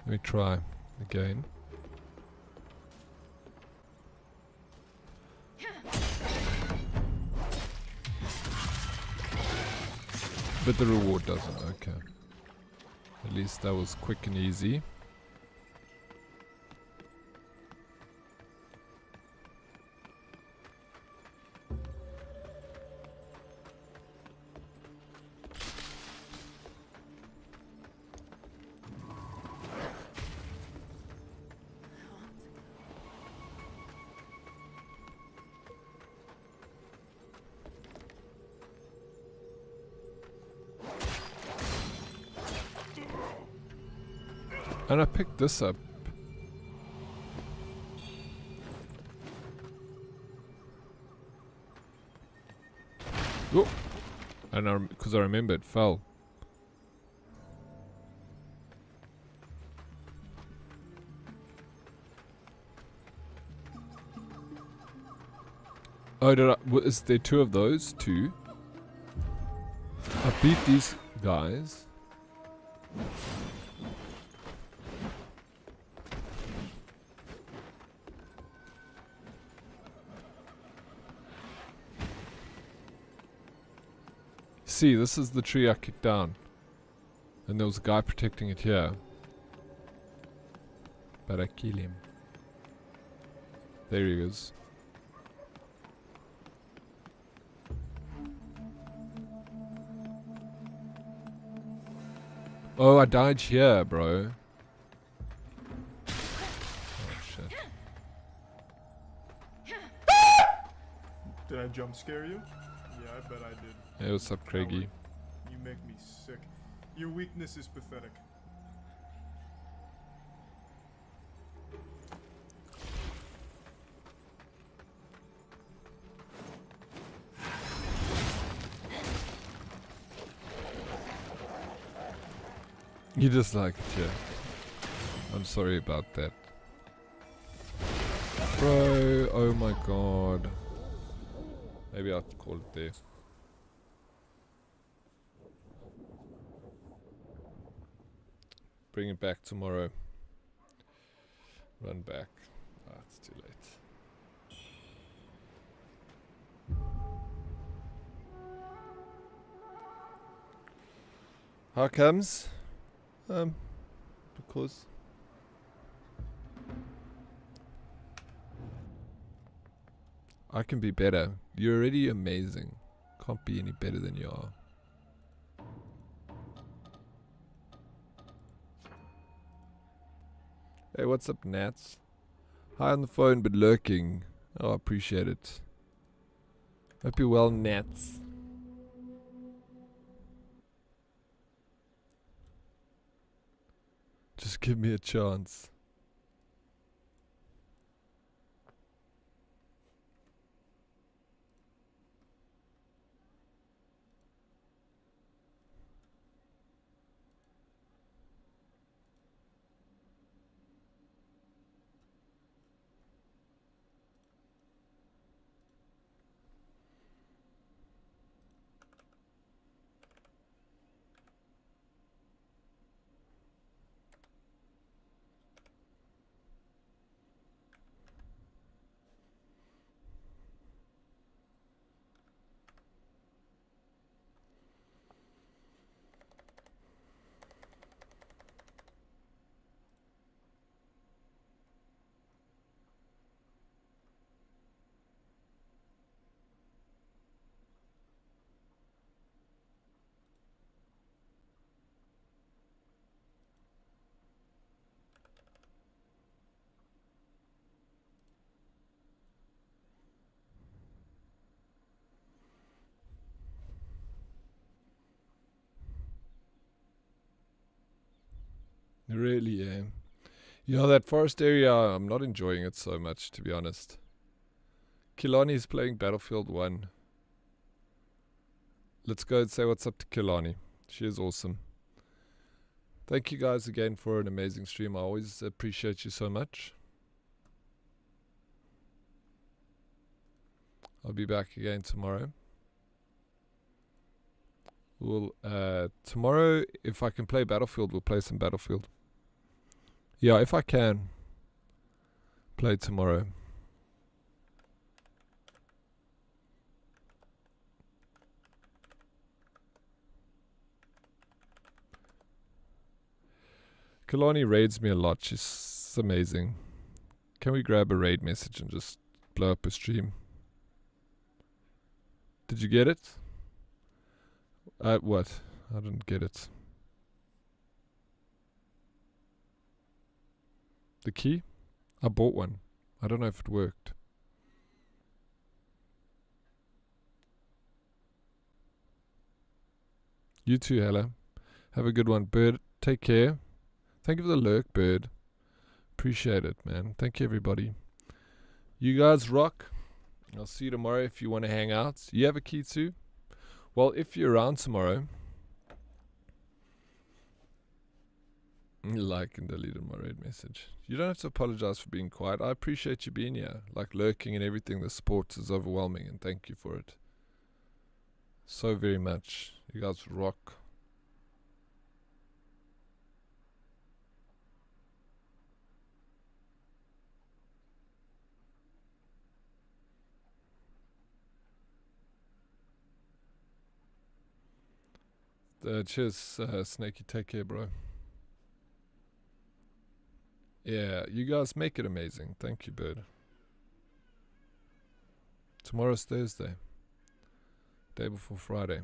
Speaker 1: Let me try again. But the reward doesn't, okay. At least that was quick and easy. And I picked this up. Oh! And because I remember it fell. Oh, is there 2 of those? 2? I beat these guys. See, this is the tree I kicked down. And there was a guy protecting it here. But I kill him. There he is. Oh, I died here, bro. Oh, shit.
Speaker 12: Did I jump scare you? Yeah, I bet I did.
Speaker 1: Hey, what's up, Craigie?
Speaker 12: You make me sick. Your weakness is pathetic.
Speaker 1: You just like it, yeah. I'm sorry about that. Bro, oh my god. Maybe I'll call it there. Bring it back tomorrow. Run back. Ah, it's too late. How comes? Because I can be better. You're already amazing. Can't be any better than you are. Hey, what's up, Nats? Hi on the phone, but lurking. Oh, I appreciate it. Hope you're well, Nats. Just give me a chance. Really, yeah. You know, that forest area, I'm not enjoying it so much, to be honest. Kilani is playing Battlefield 1. Let's go and say what's up to Kilani. She is awesome. Thank you guys again for an amazing stream. I always appreciate you so much. I'll be back again tomorrow. Tomorrow, if I can play Battlefield, we'll play some Battlefield. Yeah, if I can play tomorrow. Kalani raids me a lot. She's amazing. Can we grab a raid message and just blow up a stream? Did you get it? What? I didn't get it. The key? I bought one. I don't know if it worked. You too, Hella. Have a good one. Bird, take care. Thank you for the lurk, Bird. Appreciate it, man. Thank you, everybody. You guys rock. I'll see you tomorrow if you want to hang out. You have a key too? Well, if you're around tomorrow, like and deleted my raid message. You don't have to apologize for being quiet. I appreciate you being here, like lurking and everything. The support is overwhelming, and thank you for it so very much. You guys rock. Cheers, Snakey. Take care, bro. Yeah, you guys make it amazing. Thank you, Bird. Tomorrow's Thursday. Day before Friday.